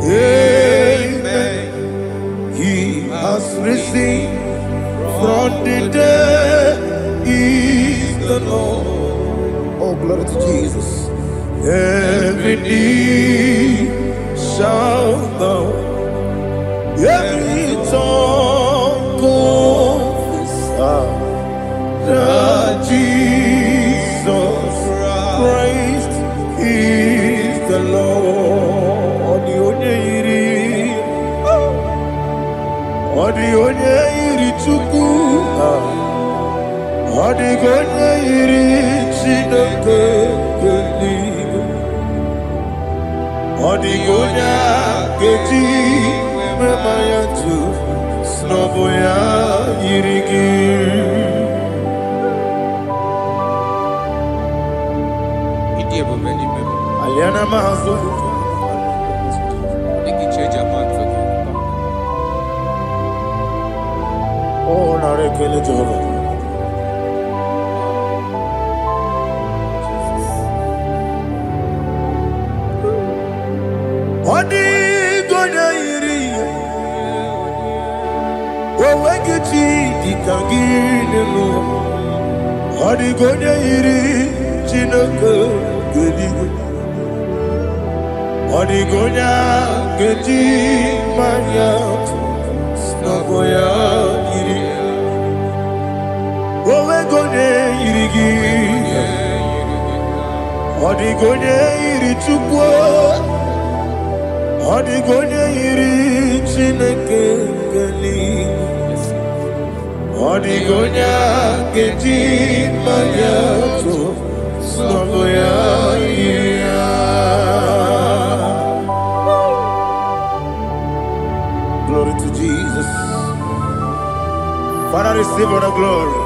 Amen. He has risen from the dead. He's the Lord. Oh, glory to Jesus. Every knee shall bow. Every tongue confess that Jesus Christ is the Lord. Odi onye iri Chukwu, odi onye iri Chineke eluigwe, odi onye ga-eji mema ya tu n'ọbụ ya yiri gị. Aliana mazo oh narekele Jehova. Odi gonya yiri owegiti dikagine no. Odi gonya yiri Chineke eluigwe, odi gonya geji manya n'ọbụ ya yiri. Owe gonya yiri gị, odi gonya yiri Chukwu, odi gonya yiri Chineke eluigwe, odi gonya geji manya n'ọbụ ya yiri. Glory to Jesus. Father, receive all the glory.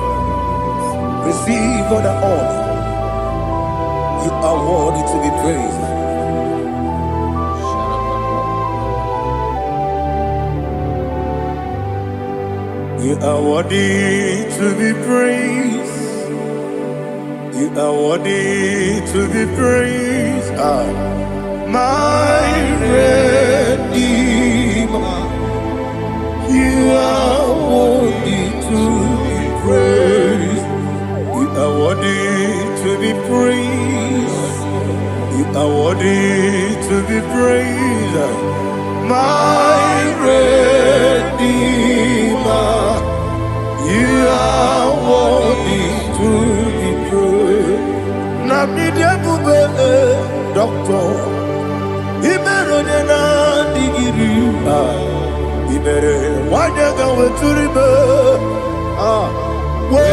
Receive all the honor. You are worthy to be praised. You are worthy to be praised. You are worthy to be praised. My Redeemer. You are worthy to be praised. You are worthy to be praised. You are worthy to be praised. My Redeemer. You are worthy to be praised. Namidia bube doctor. Imeronena digiri. Ibere wanyaga weturibe we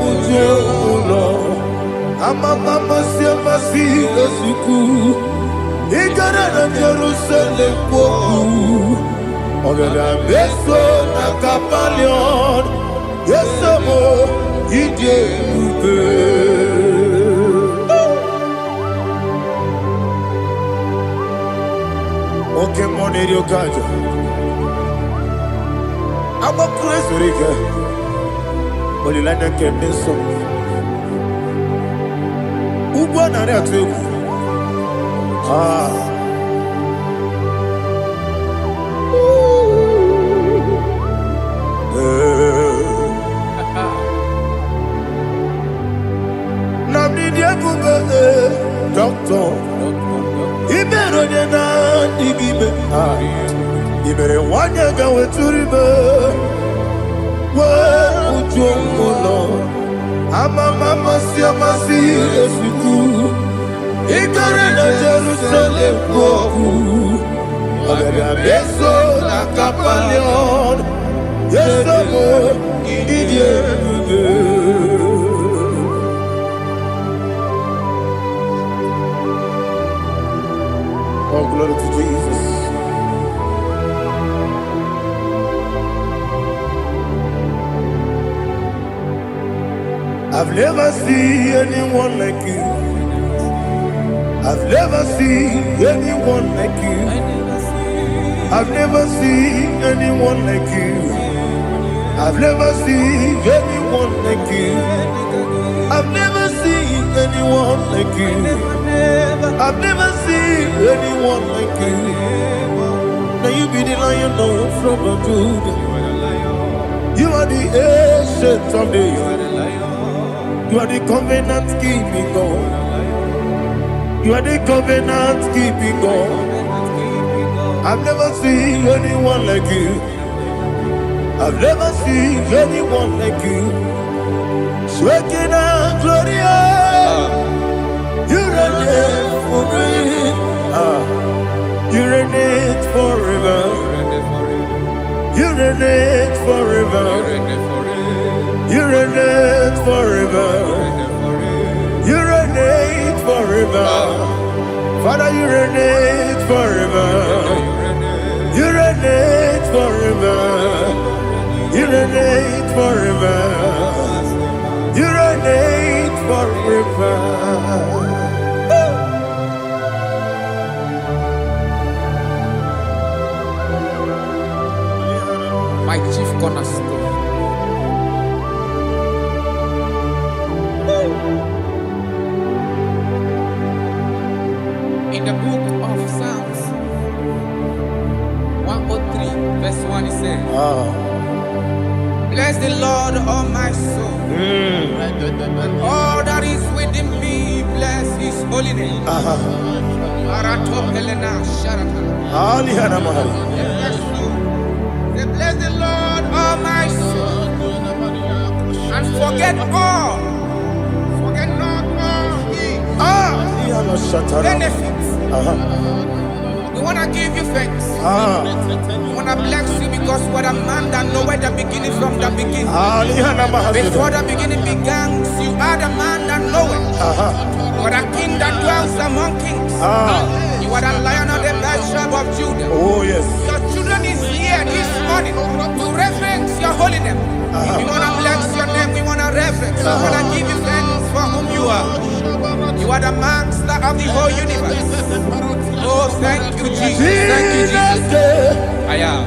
ujo ulo amama masi esuku igara na Jerusalem kwoku ogada beso na kapalion yesemo ije ube oke moneri okajo. I'm a praise Rika. Only like that can be so. Uba na ya tu. Namni dia kuba doctor. Ibero na digibe. Ibere wanya ga weturibe. mama siamasi esuku. Ikare na Jerusalem boku. Abebe beso na kapalion. Yesomo ididie. Oh, glory to Jesus. I've never seen anyone like you. I've never seen anyone like you. I've never seen anyone like you. I've never seen anyone like you. I've never seen anyone like you. I've never seen anyone like you. Now you be the lion from the Judah. You are the ancient of days. You are the covenant keeping God. You are the covenant keeping God. I've never seen anyone like you. I've never seen anyone like you. Shaking and glorious. You reign forever. You reign forever. You reign forever. You reign forever. You reign forever. Father, you reign forever. You reign forever. You reign forever. You reign forever. My chief cornerstone. In the book of Psalms 103, verse 1, it says, bless the Lord, all my soul, and all that is within me, bless his holy name. Bless the Lord, all my soul, and forget not all his benefits. We want to give you thanks. We want to bless you because what a man that knoweth the beginning from the beginning. Before the beginning began, you are the man that knoweth. You are the king that dwells among kings. You are the lion of the tribe of Judah. Oh yes. Your children is here this morning to reverence your holy name. We want to bless your name. We want to reverence. We want to give you thanks for whom you are. You are the master of the whole universe. Oh, thank you, Jesus. Thank you, Jesus. I am.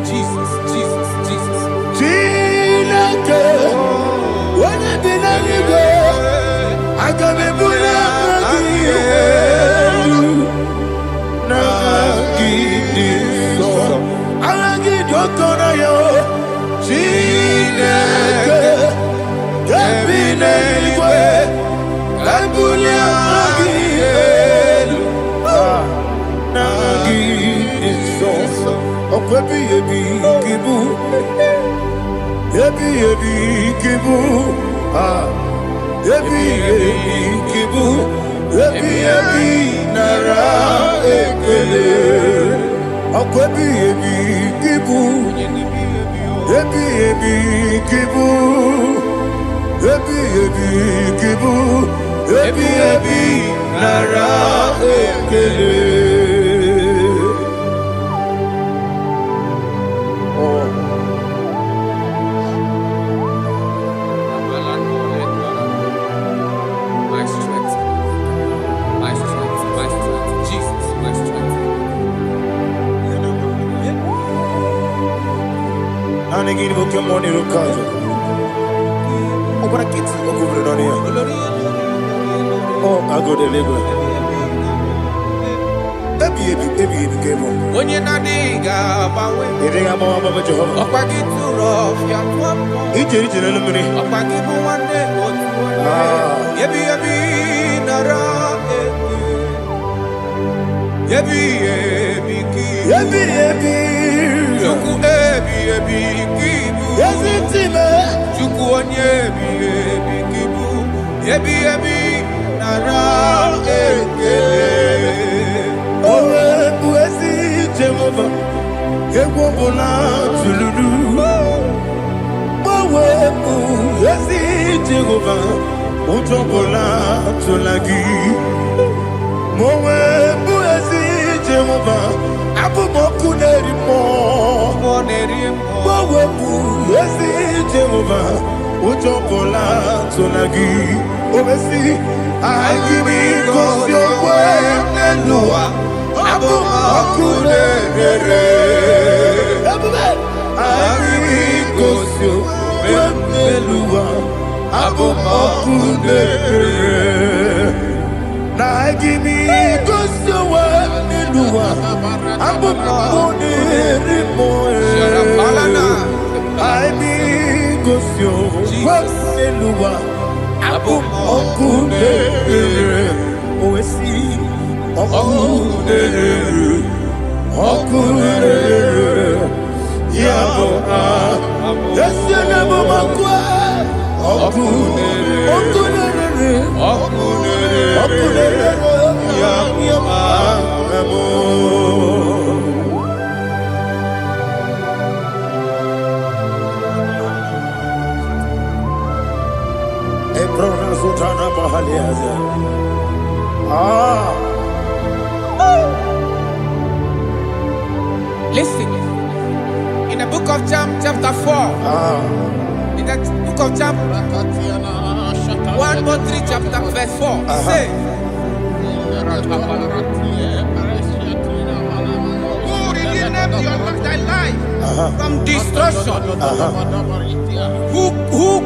Jesus, Jesus, Jesus. Ebi ebi kibu. Ebi ebi. Chuku ebi ebi kibu. Yazitime. Chuku onye ebi ebi kibu. Ebi ebi nara ekele. Owe buezi Jehova. Egwo bona tululu. Owe buezi Jehova. Ojo bona tulagi. Owe buezi Jehova. Abu moku nerimo. Owe buezi Jehova. Ojo bona tulagi. Owe si. IGBO Nelua. Abu moku nerere. IGBO Nelua. Abu moku nerere. IGBO Nelua. Abu moku nerimo. IGBO Nelua. Abu moku nerere. Oesi moku nerere. Moku nerere. Yabo Yesi nebo makwa. Moku nerere. Moku nerere. Moku nerere. Yabo Sultana Bahaliaza. Listen, in the book of John, chapter 4, in the book of John 1:3, chapter verse 4, it says, who redeemed thy life from destruction? Who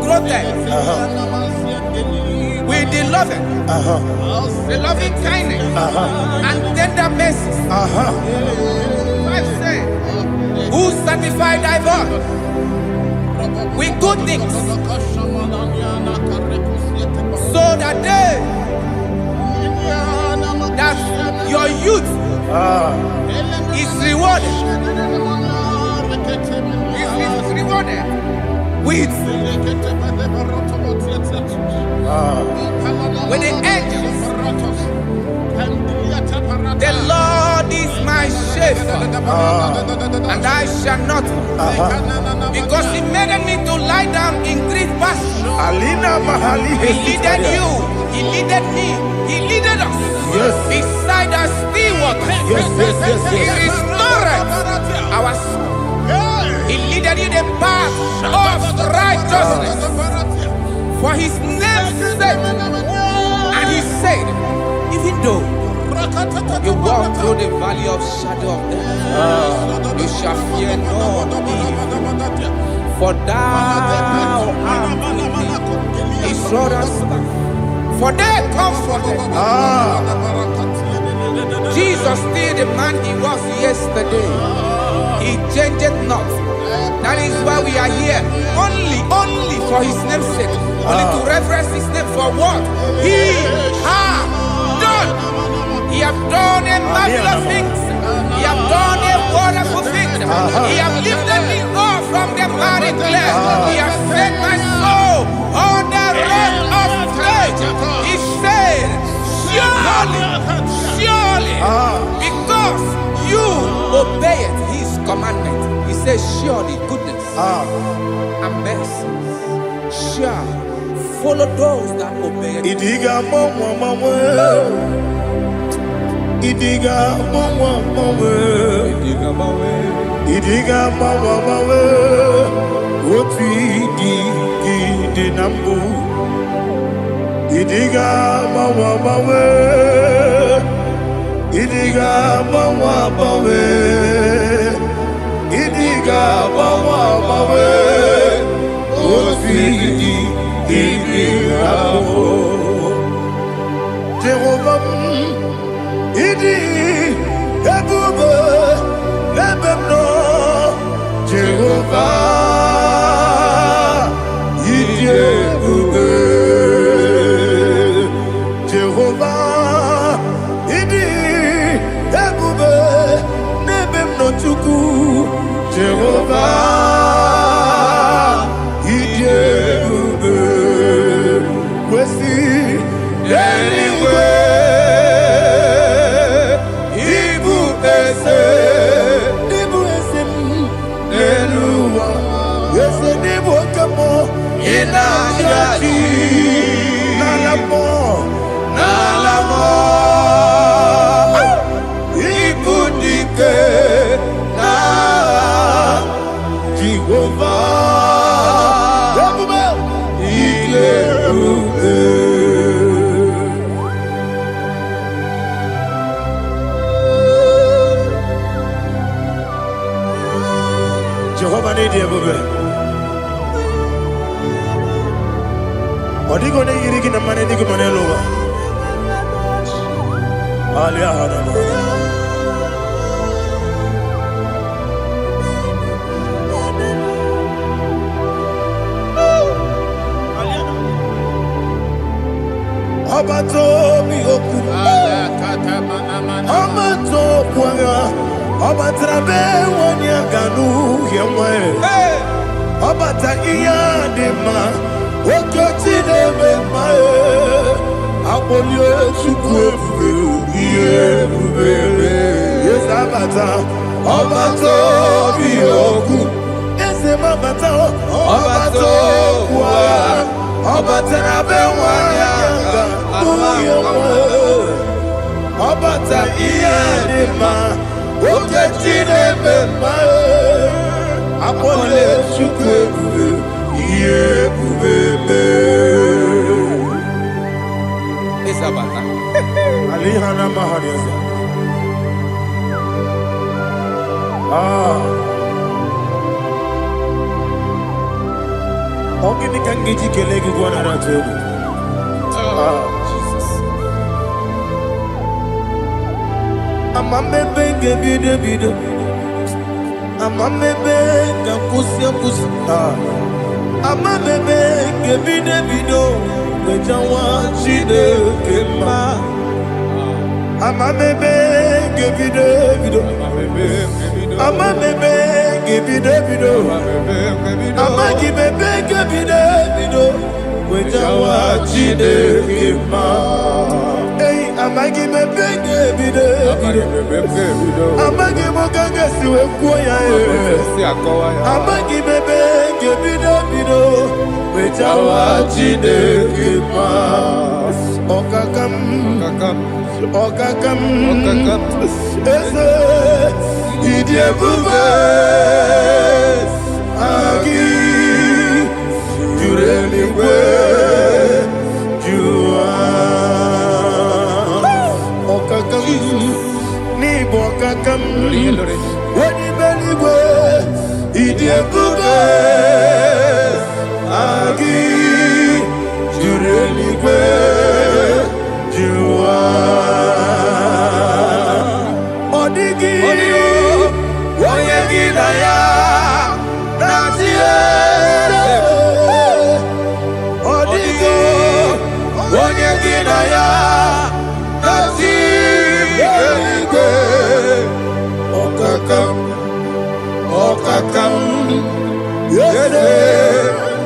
groweth with the loving kindness and tender mercies? Who sanctified thy body with good things, so that your youth is rewarded. Is rewarded with the angels. The Lord is my shepherd, and I shall not want, because He made me to lie down in green pastures. He leaded you, He leaded me, He leaded us beside the still waters. He restored our soul. He leaded you the path of righteousness for His name's sake. And He said, even though you walk through the valley of shadow of death, you shall fear no evil, for thou art with me. His rod and staff, for they comforted. Jesus still the man He was yesterday. He changed not. That is why we are here. Only for His name's sake. Only to reverence His name for what He has done. He has done a marvelous things. He has done a wonderful thing. He has lifted me up from the miry clay. He has set my soul on the rock of faith. He said, surely, because you obeyed His commandment. He says, surely goodness and mercy shall follow those that obey Him. Idiga mama. Idiga mama. Oti di nambu. Idiga mama. Idiga mama. Idiga mama. Oti di nambu. Jehovah. Idi ebube ebemno Jehovah idi ebube Jehovah idi ebube money, dear baby. What are you going to get in the money? Dig money lower. Alia Hanama. Abato mi oku. Abato kwanga. Abatrabe wanya ganu yemwe. Abata iya dema. Okoti deme mae. Abolio chukwu iye bubebe. Yes abata. Abato mi oku. Ese mabata. Abato kwa. Abatrabe wanya ganu yemwe. Abata iya dema. Okoti deme mae. Abolio chukwu iye bubebe. Isabata. Alihana Mahariasa. Ogini kangiji kelegi gwana ratobu. Jesus. Amame benge bide. Amame benga kusi. Amame benge bide. Wejawa chide kema. Amame benge bide. Amame benge bide. Amagi benge bide. Wejawa chide kema. Hey, amagi benge bide. Amagi mokanga siwe kuya. Amagi benge bide. Wejawa chide kema. Okakam. Ese idie bube. Agi jureli we jua. Okakam ni bokakam. Wani beli we idie bube. Agi jureli we jua. Odigi oyegi na ya natie. Odigi oyegi na ya natie. Okakam yede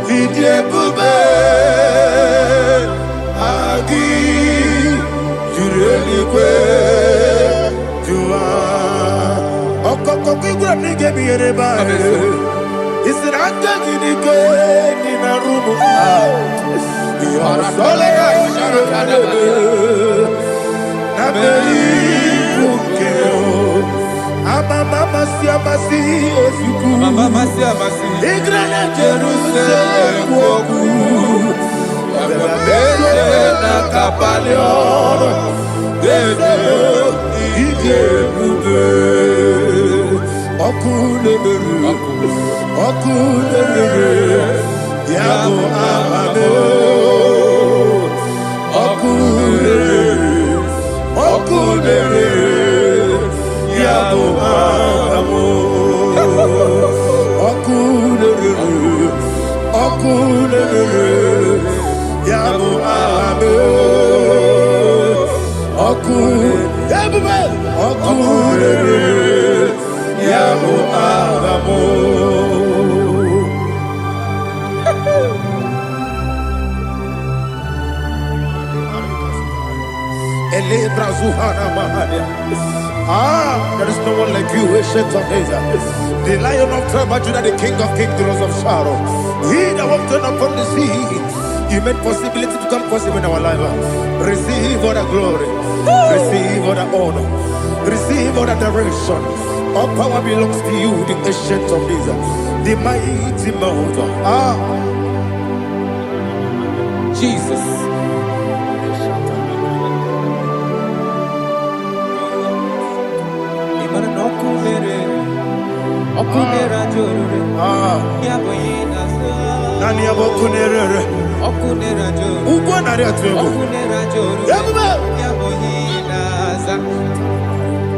idie bube. Agi jureli kwe jua. Okoko kigura nige biyere ba. Isiraka gidike nina rumu. Yarasolega isharakadaba. Nabei ukeo. Mama siamasi osuku. Mama siamasi. Igrana Jerusalem woku. Bebe na kapaleon. Dede ije bube. Okulele. Yabo amado. Okulele. Yabo amo. Okulele. Yabo amo. Okulele. Yabo amo. There is no one like you, ancient of days. The Lion of tribe of Judah, the King of kings, the Rose of Sharon. He that walked upon the sea. You made possibility to come possible in our life. Receive all the glory. Receive all the honor. Receive all the direction. All power belongs to you, the ancient of days, the mighty mountain. Jesus. Okunera jorore. Yaboyina sa. Nani abokunere. Okunera jorore. Ugwo nari atwego. Okunera jorore. Yaboyina sa.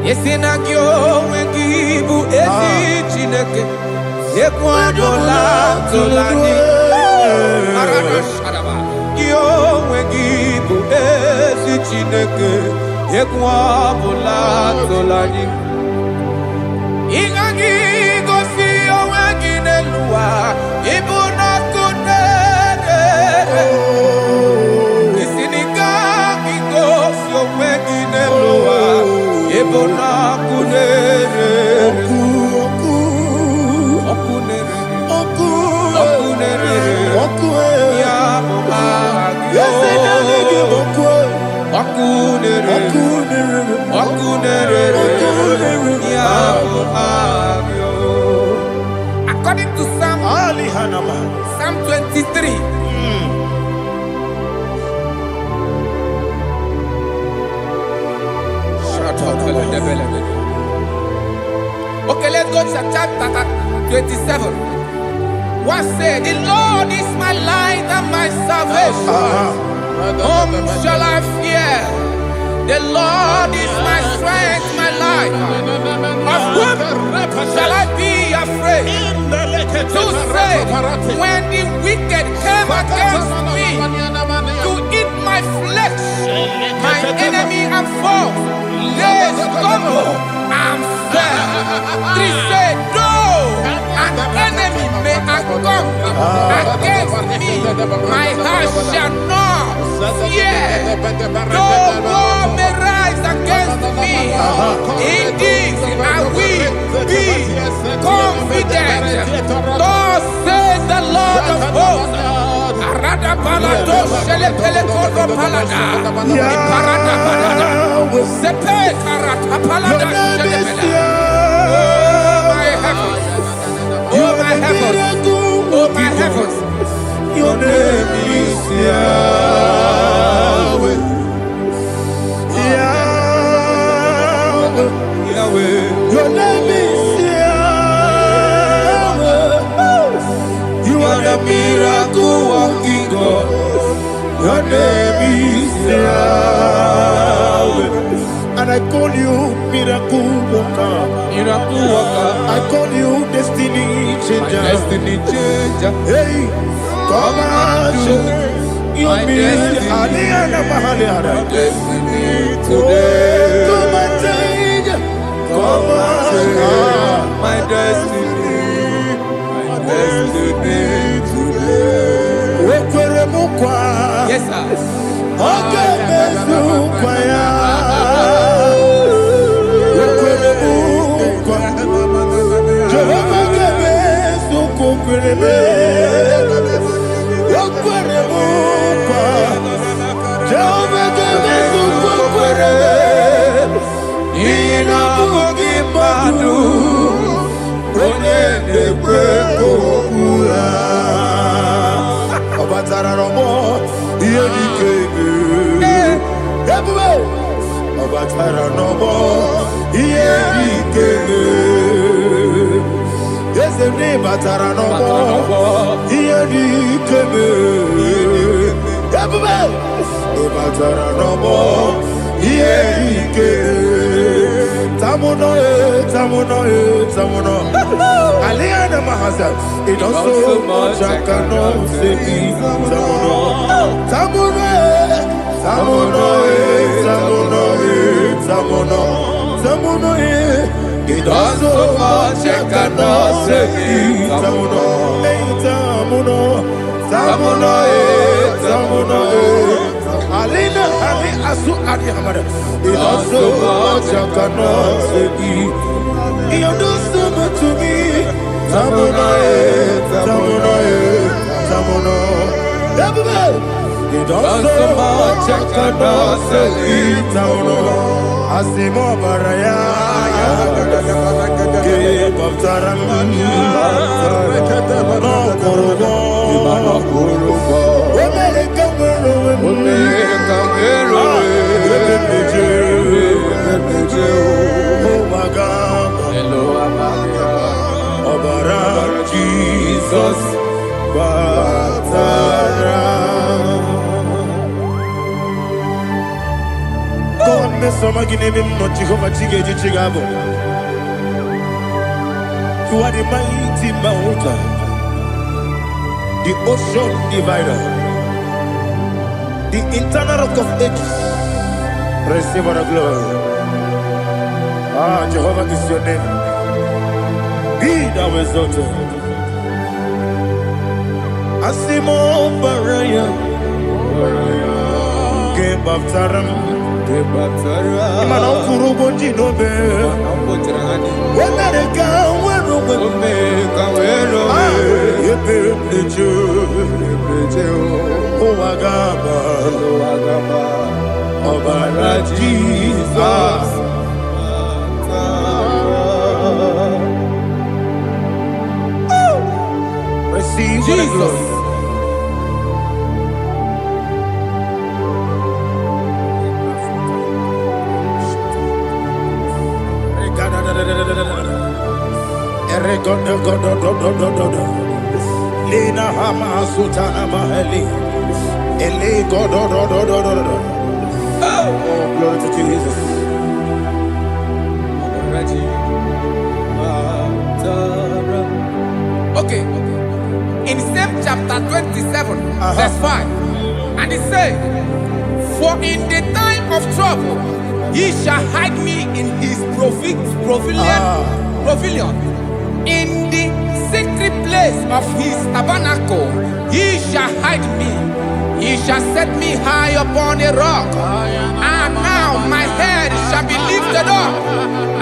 Yesina kyo wengibu esi chineke. Yekwadola tolani. Arana shadaba. Kyo wengibu esi chineke. Yekwadola tolani. Ingagi gosi owegine luwa ibuna kunere. Isinika gosi owegine luwa ibuna kunere. Okunere ya muhagyo. Okunere according to Psalm 23. Okay, let's go to chapter 27. What said, the Lord is my light and my salvation. Whom shall I fear? The Lord is my strength, my life. Of whom shall I be afraid? To say, when the wicked came against me to eat my flesh, my enemy and foe, they stumble and fell. 3 said, though an enemy may come against me, my heart shall not fear. Though war may rise against me, in this I will be confident. Thus says the Lord of hosts. Arada palado shele pele kodo palada. Iparada palada. Sepe karata palada shele pele. Oh my heavens, oh my heavens, your name is Yahweh. Yahweh, your name is Yahweh. You are the miracle working God. Your name is Yahweh. And I call you miracle worker. Miracle worker. I call you destiny changer. My destiny changer. Hey, come on, your destiny. My destiny today. Come on, change. Come on, my destiny. My destiny today. Yes, sir. Okay, it also much I cannot say. It also much I cannot say. Alina Ali Asu Adi Hamada. It also much I cannot say. You do so much to me. Tamuno. It also much I cannot say. Tamuno. Asimo Baraya. Give up Taram. No Kurubo. Oh my God. Hello, You are the mighty mountain, the ocean divider, the internal rock of ages. Receive all the glory. Ah, Jehovah is your name. Be thou exalted. Asimo Baraya, Gebaptaram, Imano Kuruboji Nobe, Wenareka, Wero, Yepeju, Oagaba, Obara Jesus. Receive Jesus. Lena Hama Sutana Maheli. Ele God. Oh, glory to Jesus. Okay. In same chapter 27, verse 5, and it says, "For in the time of trouble, he shall hide me in his pavilion. In the secret place of his tabernacle, he shall hide me. He shall set me high upon a rock. And now my head shall be lifted up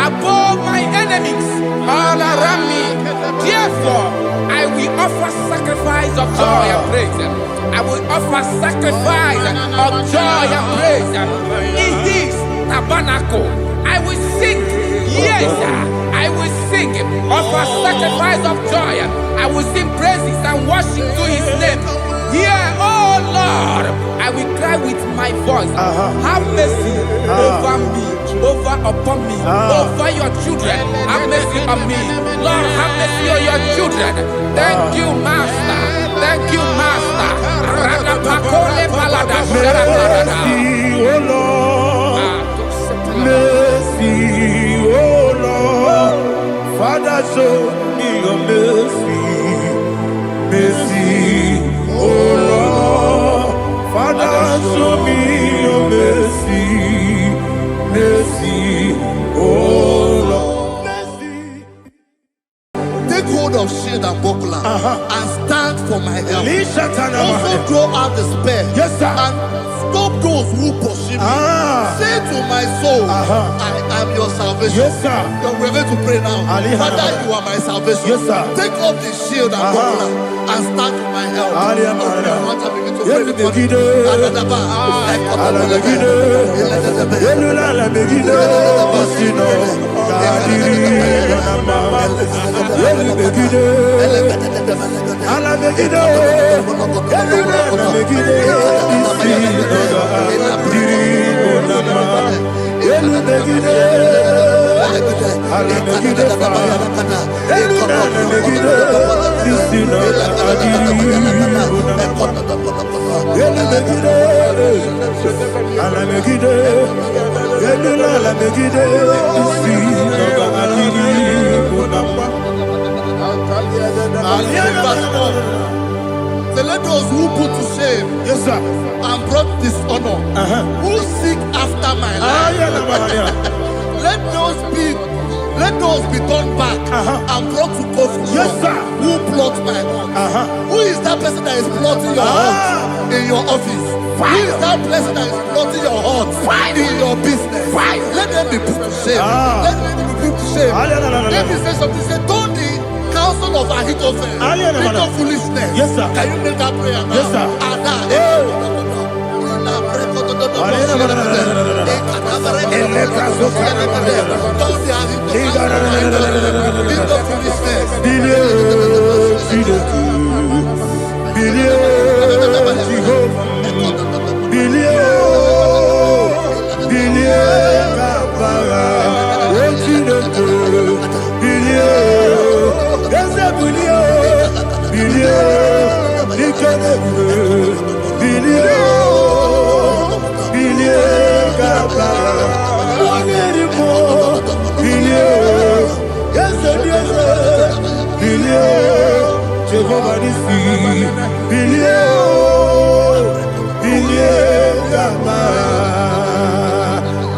above my enemies all around me. Therefore, I will offer sacrifice of joy and praise. I will offer sacrifice of joy and praise. In his tabernacle, I will sing. Yes, I will sing. Offer sacrifice of joy. I will sing praises and worship to his name. Here, oh Lord, I will cry with my voice. Have mercy over me, upon me, over your children. Have mercy on me. Lord, have mercy on your children. Thank you, Master. Thank you, Master. Mercy, oh Lord. Mercy, oh Lord. Father, show me your mercy. Mercy, oh Lord. Father, show me your mercy. Mercy, oh Lord. Mercy. Take hold of shield and buckler and stand for my help. Also throw out despair. Yes, sir. And stop those who pursue me. Say to my soul, I am your salvation. Yes, sir. We're going to pray now. Father, you are my salvation. Yes, sir. Take off the shield and buckler and stand for my help. Let those who put to shame, yes, sir, and brought dishonor, who seek after my life, let those be turned back and brought to confusion. Yes, sir. Who plot my hurt? Who is that person that is plotting your hurt in your office? Who is that person that is plotting your hurt in your business? Let them be put to shame. Let them be put to shame. Let me say something. Say, don't the counsel of Ahithophel become foolishness. Yes, sir. Can you make that prayer now? Yes, sir. over the sea. Billion, billion, Gama.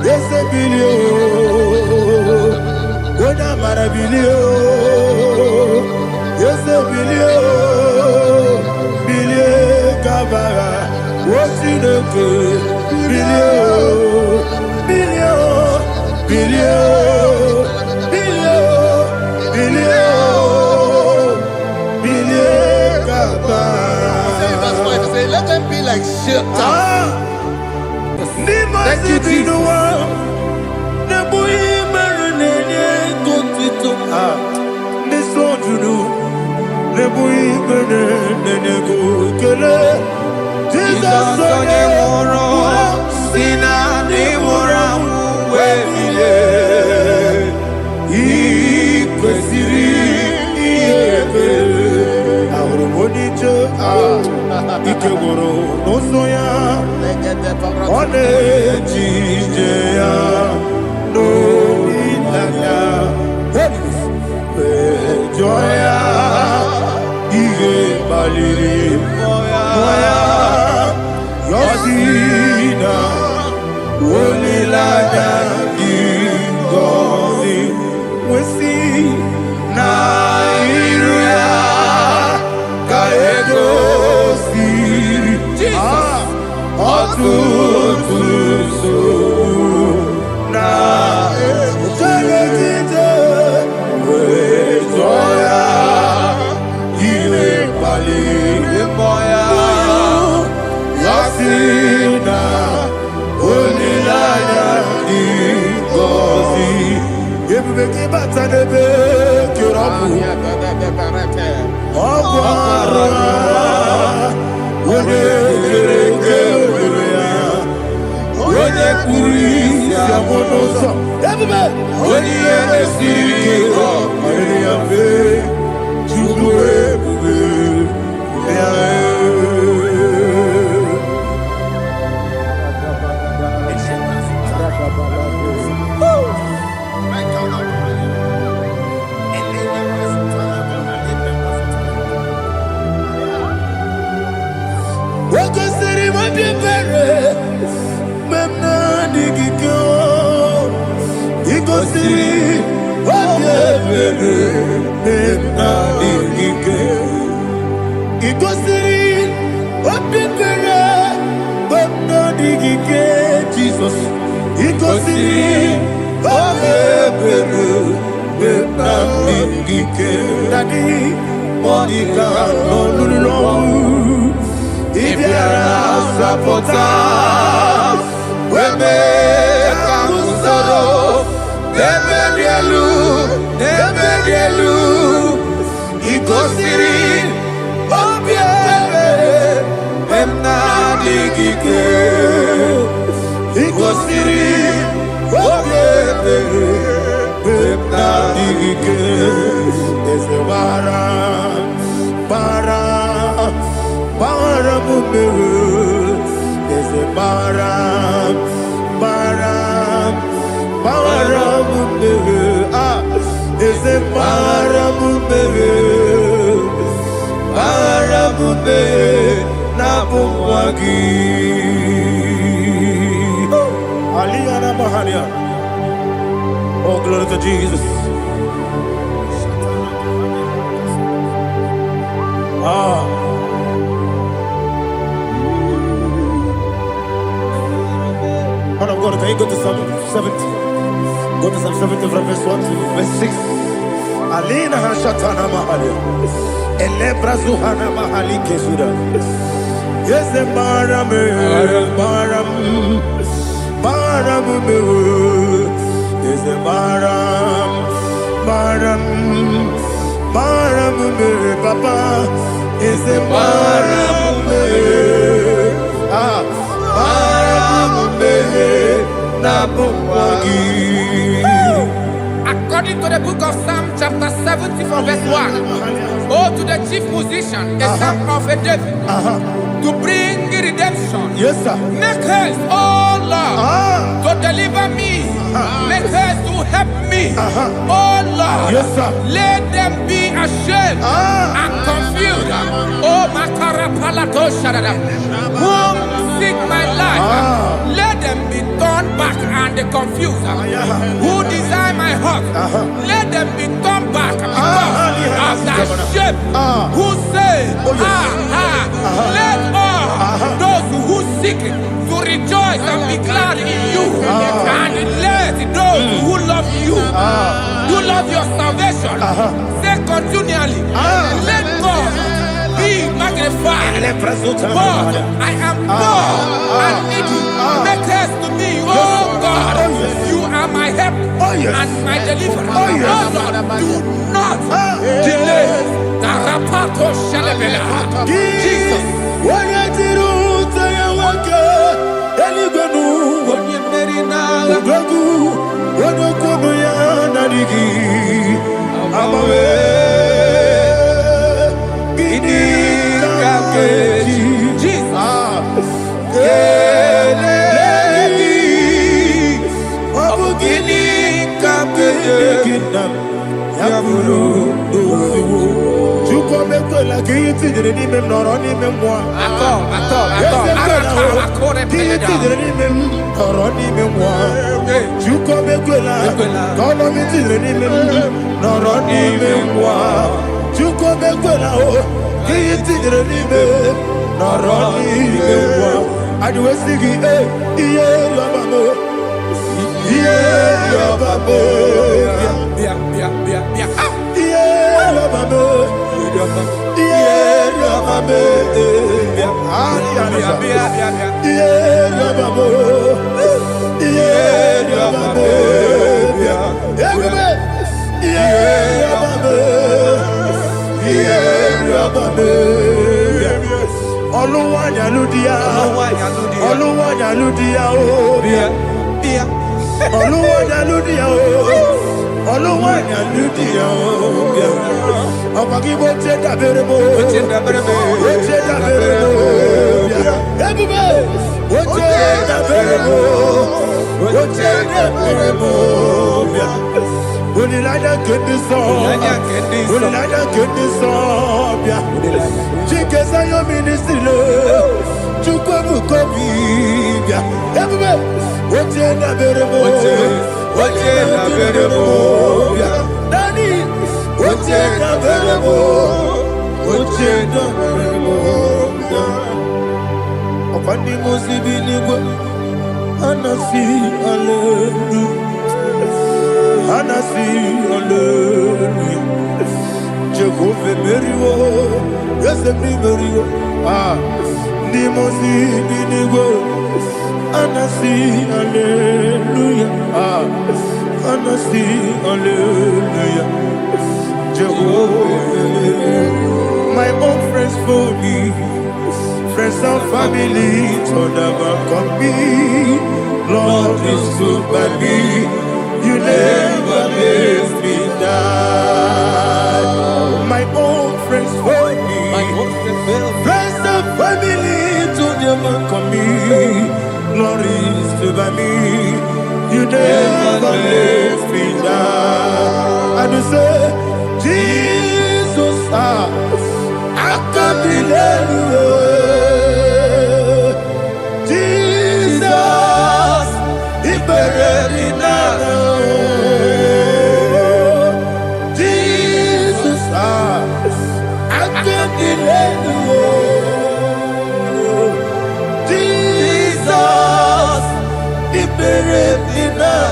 Yes, a billion. When I'm at a billion. Yes, a billion, billion, Gama. What's in the good? Billion, billion, billion, billion, billion, billion, Gaba. Say, let them be like shelter. Thank you, Jesus. Jesus, Sina ni mora webile ikwesiri iyebe ahurumonicho ikegoro nosoya one jijeya no ilaya joya iye baliri moya yosina olilaya ingozi wesi na iruya kaego siri otutu so na ejegete wejoya iwe pali moya yosina olilaya ingozi ebubeki batanebe kirabu ọgbara onye kereke were ya onye kpuru isi amụ n'ụzọ ebube onye ihe na-esiri ike ọrịrị ya mfe chukwu ebube ya Wakosiri mabibere memna digiko ikosiri mabibere memna digike ikosiri mabibere memna digike Jesus ikosiri mabibere memna digike Daddy Monica no lulu Ibiara sapota weme kamusoro demedielu ikosiri obiebe memna digike ikosiri obiebe memna digike ezebara para mumere eze para mumere eze para mumere na bumwagi Aliyah na mahalia. Oh, glory to Jesus. Man of God, can you go to Psalm 70? Go to Psalm 70 from verse 1 to verse 6. Alina hashatana mahalia. Elebra zuhana mahali kesuda. Yes, the baram me. Yes, the baram me, Papa. Yes, the baram me. According to the book of Psalm chapter 70 from verse 1, oh, to the chief musician, a psalm of a David, to bring redemption. Yes, sir. Make haste, oh Lord, to deliver me. Make haste to help me. Oh Lord, yes, sir. Let them be ashamed and confused confused. Oh, Makarapalato Shadada. Whom seek my life, let them be turned back and confused. Who desire my heart, let them be turned back because of that shape. Who say, let all those who seek to rejoice and be glad in you, and let those who love you, who love your salvation, say continually, let God be magnified. God, I am poor and needy. Make haste to me, oh God. You are my help and my deliverer. Oh Lord, do not delay. Tarapato Shalabela. Jesus. My own friends for me, friends and family to never compete. Lord is good by me, you never let me die. My own friends for me, friends and family to never compete. Lord is good by me, you never let me die. And you say, Jesus, I can't believe you. Jesus, He buried me now. Jesus, I can't believe you. Jesus, He buried me now.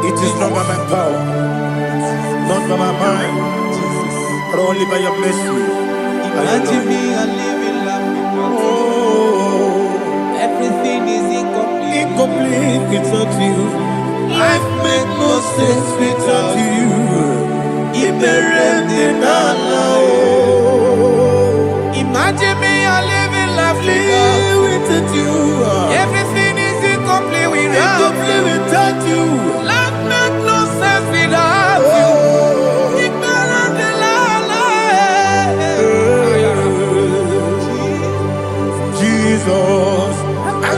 It is not by my power, not by my mind, but only by your mercy. Imagine me and living life. Oh, Everything is incomplete. incomplete without you. Life makes no sense without you. Imagine me and living life without you. Everything is incomplete without you. Life makes no sense without you. Ignorant the Jesus, I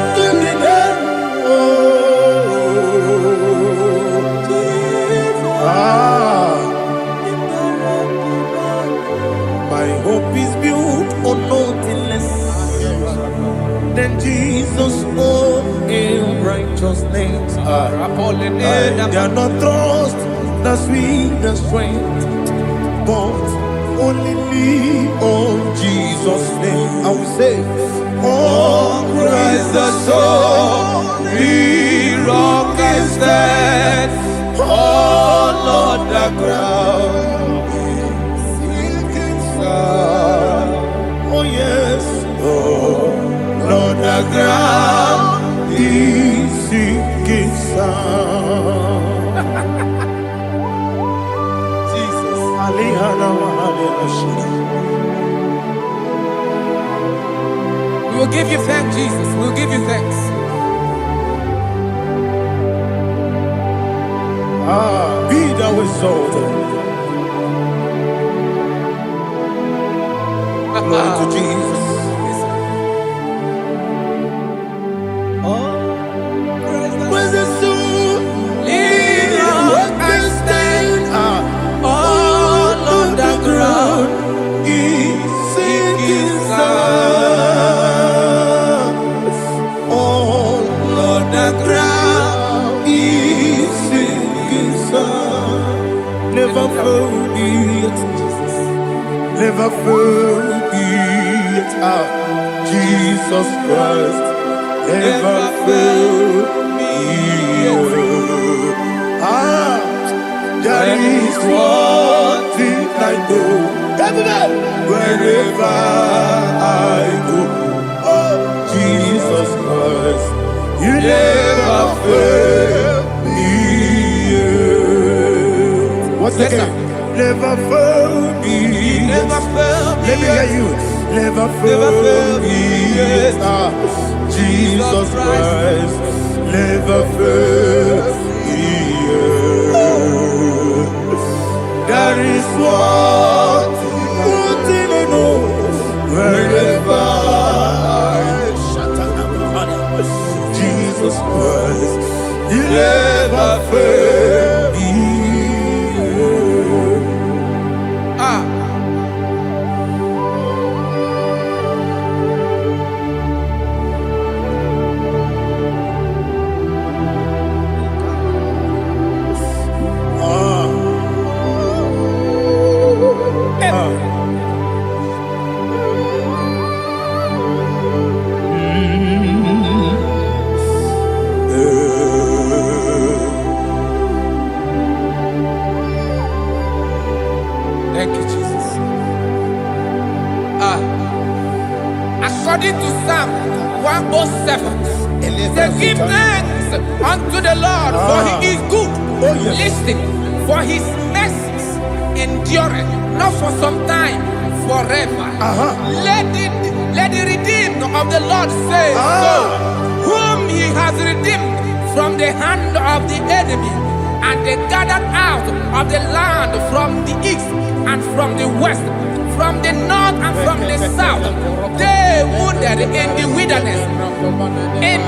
My hope is built on nothing less than Jesus' own in righteousness. I cannot trust the sweetest strength, but only lean on Jesus' name. I will say, oh, Christ the solid rock is dead. Oh, Lord, the ground is sinking sand. Oh, yes, oh, Lord, the ground is sinking sand. Jesus, we will give you thanks, Jesus. We will give you thanks. Be thou exalted. Glory to Jesus. When the soul can stand, all on the ground is sinking sand. All on the ground is sinking sand. Never forget, never forget, Jesus Christ. Never fail me. There is one thing I know. Wherever I go, oh, Jesus Christ, you never fail me. What's that? Never fail me. Never fail me. Let me hear you. Never fail me. Jesus Christ, never fail me. There is one thing I know. Wherever Jesus Christ, you never fail me. Thank you, Jesus. According to Psalm 107, say, give thanks unto the Lord, for he is good. Oh, yes. Listen, for his mercies endureth, not for some time, forever. Let the redeemed of the Lord say so, whom he has redeemed from the hand of the enemy, and they gathered out of the land from the east and from the west, from the north and from the south. They wandered in the wilderness, in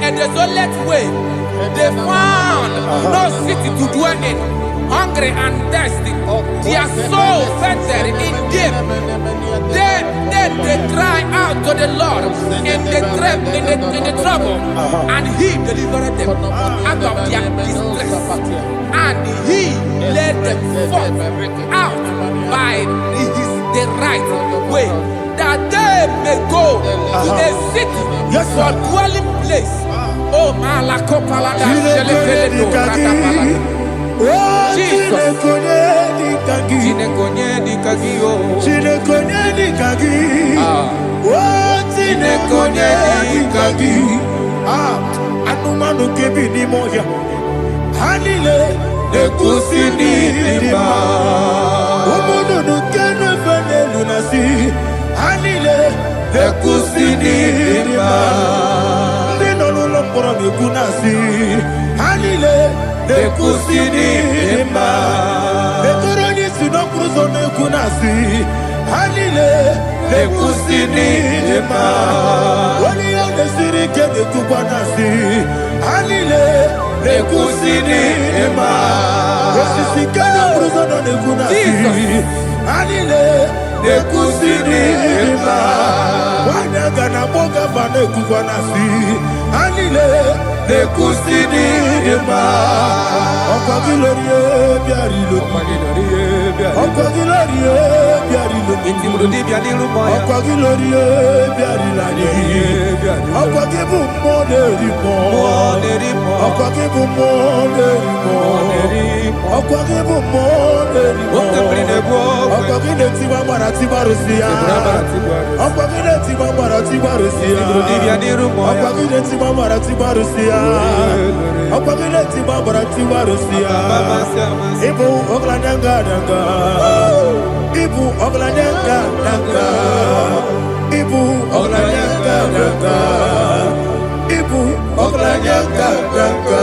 a desolate way. They found no city to dwell in, hungry and thirsty. Their soul fainted in deep. Then they cry out to the Lord in the trouble, and he delivered them out of their distress. And he led them forth out by the right way, that they may go to a city for dwelling place. Oh, Malakopalada, Jesus. Anumanu kebi ni moja Hanile Nekusini lima Umudu nukene fene lunasi Hanile Nekusini lima Nino nulambura nikunasi Hanile Nekusini lima Netoroni sinokruzo nekunasi Hanile Nekusini lima Wali ya nesiri kene kubanasi Hanile nekusini ema. Osisi kenya bruzo no nekunasi. Anile nekusini ema. Wanyaga na boga ba nekukwanasi. Anile nekusini ema. Okwagilorie biarilo. Okwagilorie biarilo. Intimudi biadilu moya. Okwagilorie biarilani. Okwagibu moderimo. Okwagibu moderimo. Okwagibu moderimo. Okwagile tiwa marati barusia. Okwagile tiwa marati barusia. Okwagile tiwa marati barusia. Okwagile tiwa marati barusia. Ibu oglanyanga danga. Ibu oglanyanga danga. Ibu oglanyanga danga. Ibu oglanyanga danga.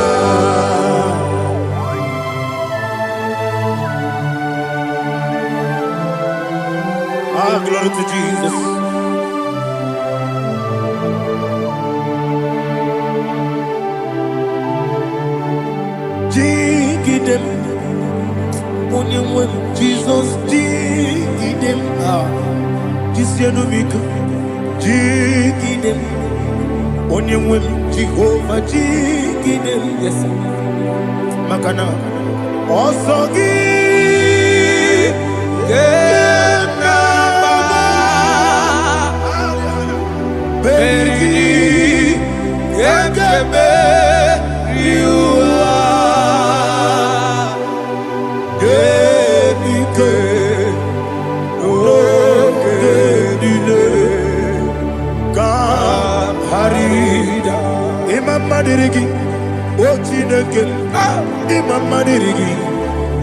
Ah, glory to Jesus. Jigidem, only Jesus jigidem. Ah, Jisianomika, jigidem. Only Jehovah jigidem. Yes, Makana, Osogi. Madirigi, Ochineke, Imam Madirigi,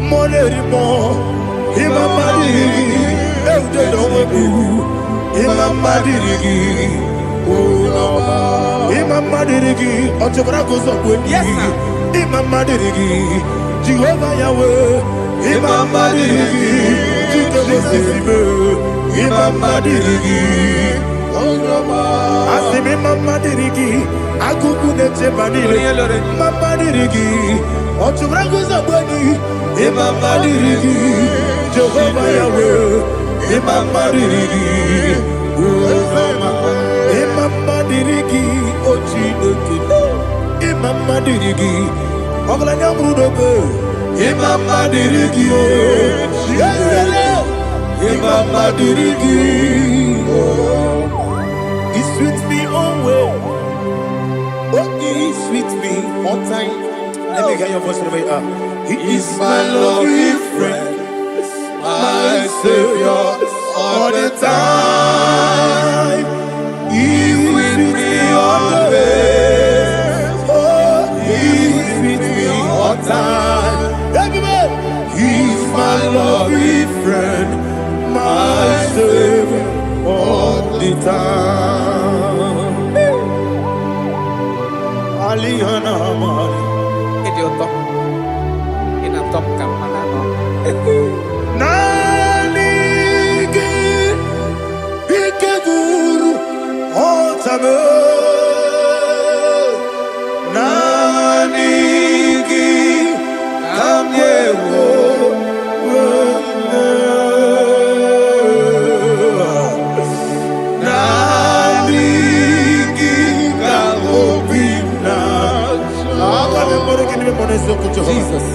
Monerimo, Imam Madirigi, Eudedowebu, Imam Madirigi, Imam Madirigi, Otobrako Zobweni, Imam Madirigi, Jehovah Yahweh, Imam Madirigi, Jikebosebe, Imam Madirigi, Asimi Mama Dirigi, Akuku de Chebanile, Mama Dirigi, Ochubrago Zabani, Imama Dirigi, Jehovah Yahweh, Imama Dirigi, Imama Dirigi, Ochineke, Imama Dirigi, Oglanya Brudobe, Imama Dirigi, Imama Dirigi, He's with me always. Oh, he's with me all time. Let me hear your voice the way up. He is my lovely friend, my Savior all the time. He's with me always. Oh, he's with me all time. Everybody, he's my lovely friend, my Savior all the time. Aliana Mari. Idioto. Inatom kampana. Nanigi Ikeguru Otame. Nanigi Kamyewo. Jesus.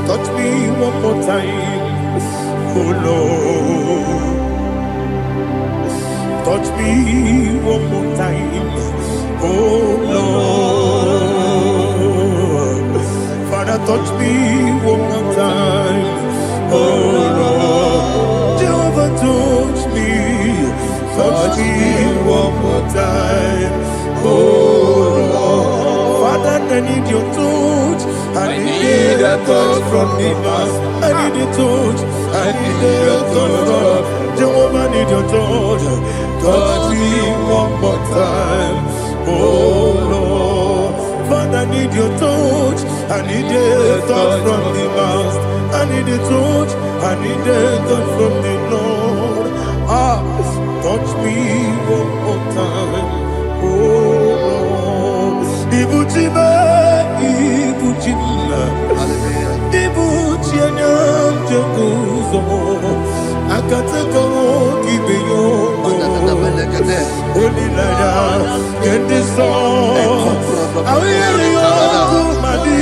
Touch me one more time, oh Lord. Touch me one more time, oh Lord. Father, touch me one more time, oh Lord. Jehovah, touch me. Touch me one more time, oh Lord. Father, I need your touch. I need a touch from the Master. I need a touch. I need a touch from Jehovah. I need your touch. Touch me one more time, oh Lord. Father, I need your touch. I need a touch from the Master. I need a touch. I need a touch from the Lord. Touch me one more time. Oh Lord. Ibuchime, Ibuchimla. Ibuchianyam Jaguzo. Akateko Kibeyo. Only Lada, get this song. I hear you, Madi.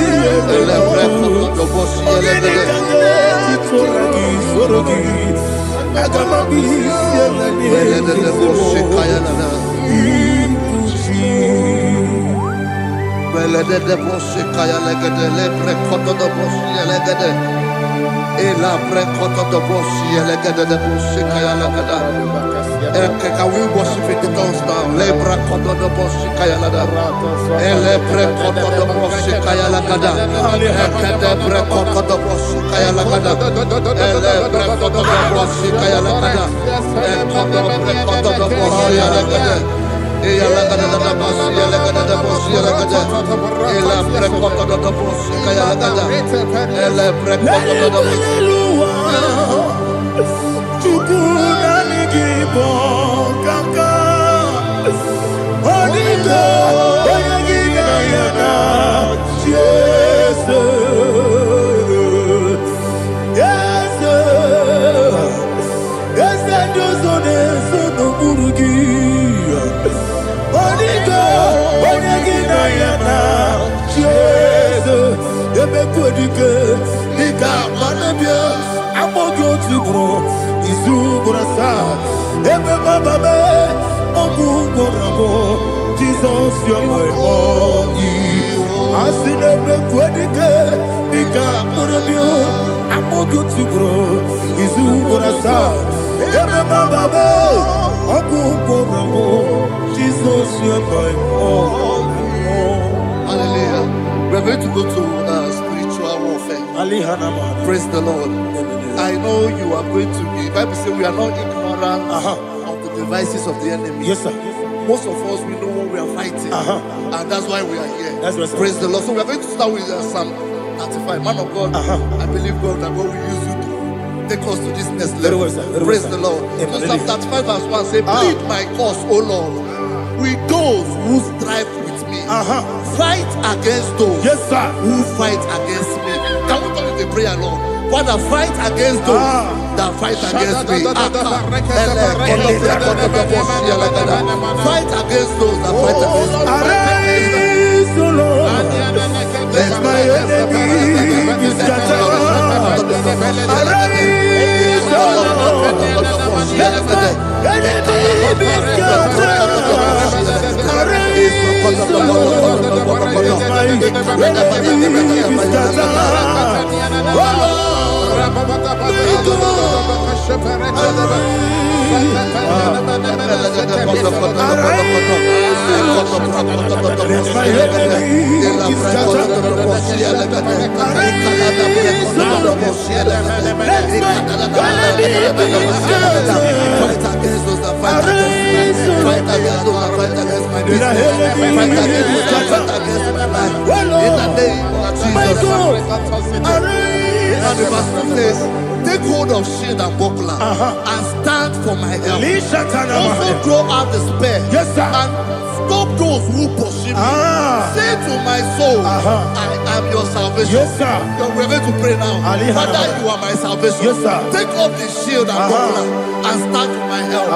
Can we worship in the tongues now? Lebra koto do boshi kaya lada. Elebre koto do boshi kaya lada. Elebre koto do boshi kaya lada. Elebre koto do boshi kaya lada. Elebre koto do boshi lada. Eya lada da boshi lada da boshi lada. Elebre koto do boshi kaya lada. Elebre koto do boshi. IGBO kaka Onigo Oyagina yana Jesus Yes Dozone Sono Murugi Onigo Oyagina yana Jesus Ebekodike Nika Manabia Amogo Tibro Izubrasa, Ebe Bababe, Oguborabo, Jesus, you're my all. I see the Quedica, Nika Murabio, Amogo Tibro, Izubrasa, Ebe Bababe, Oguborabo, Jesus, you're my all. Hallelujah. We're going to go to spiritual warfare. Praise the Lord. I know you are going to be. The Bible says we are not ignorant of the devices of the enemy. Yes, sir. Most of us, we know what we are fighting. And that's why we are here. That's right, sir. Praise the Lord. So we are going to start with Psalm 35. Man of God, I believe God that God will use you to take us to this next level. Very well, sir. Praise the Lord. So Psalm 35 verse 1 say, plead my cause, O Lord, with those who strive with me. Fight against those who fight against me. Can we turn to the prayer, Lord? Father, fight against those that fight against me. Fight against those that fight against me. Arise, O Lord, let my enemy be scattered. Arise, O Lord, let my enemy be scattered. Arise, O Lord, let my enemy be scattered. Oh Lord, and the verse says, take hold of shield and buckler and stand for my help. Also draw out the spear and stop those who pursue me. Say to my soul, I am your salvation. We're going to pray now. Father, you are my salvation. Take off the shield and buckler and stand for my help.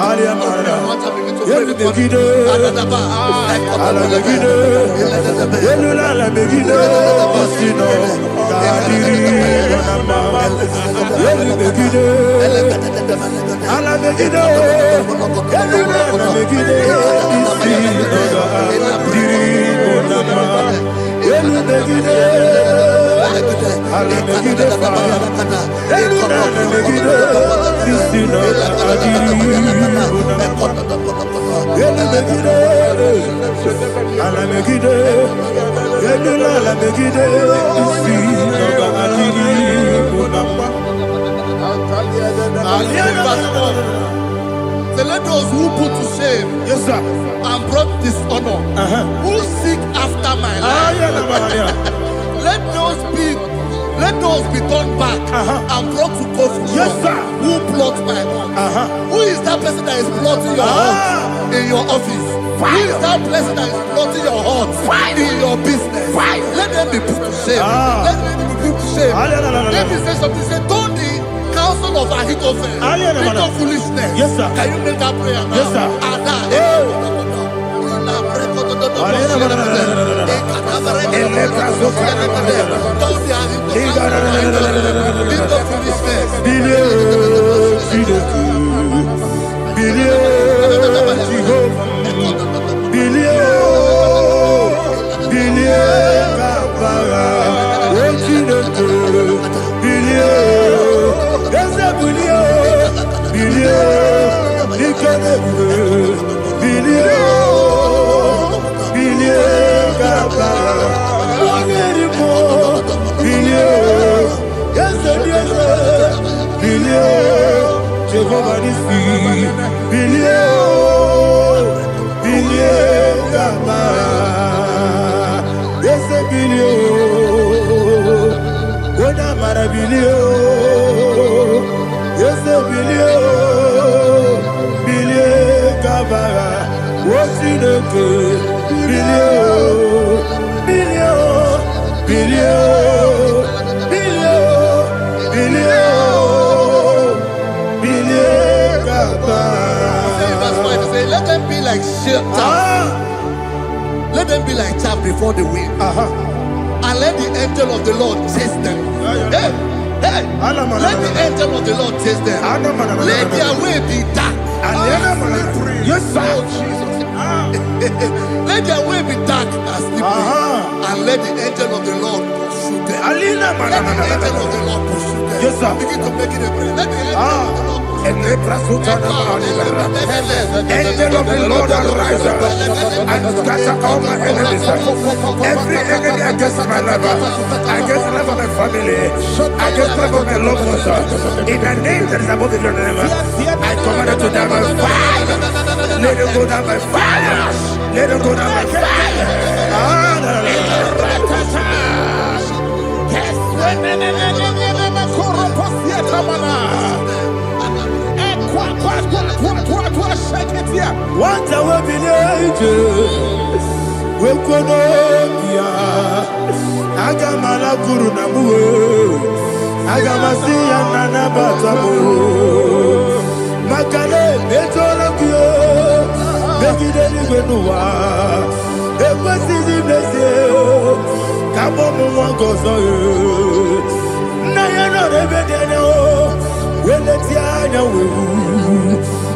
So let those who put to shame and brought dishonor, who seek after my life, let Let those be turned back and brought to court for Yes, sir. who plot my hurt. Who is that person that is plotting your hurt in your office? Who is that person that is plotting your hurt in your business? Let them be put to shame. Let them be put to shame. Let me say something. Say, don't the counsel of Ahithophel think of foolishness. Yes, sir. Can you make that prayer now? Yes, sir. Let them be like chaff. Let them be like chaff before the wind. And let the angel of the Lord chase them. Hey, let the angel of the Lord chase them. Let their way be dark. Yes, sir. Let their way be dark and slippery. And let the angel of the Lord pursue them. Let the angel of the Lord pursue them. Yes, sir. Begin to make it a prayer. Let the angel of the Lord Angel of the Lord arise and scatter all my enemies. Every enemy against my life, against the life of my family, against the life of my loved ones. In the name that is above the name, I command it to die by fire. Let it go down by fire. Let it go down by fire. What I will be we could Agamala Kurunamu, Agamasia Nana Batamu, Makale, Betolakio, Begideni Benua, Equasi Blessio, Kabomu Gozo, Nayano Rebedeno, Weletiana,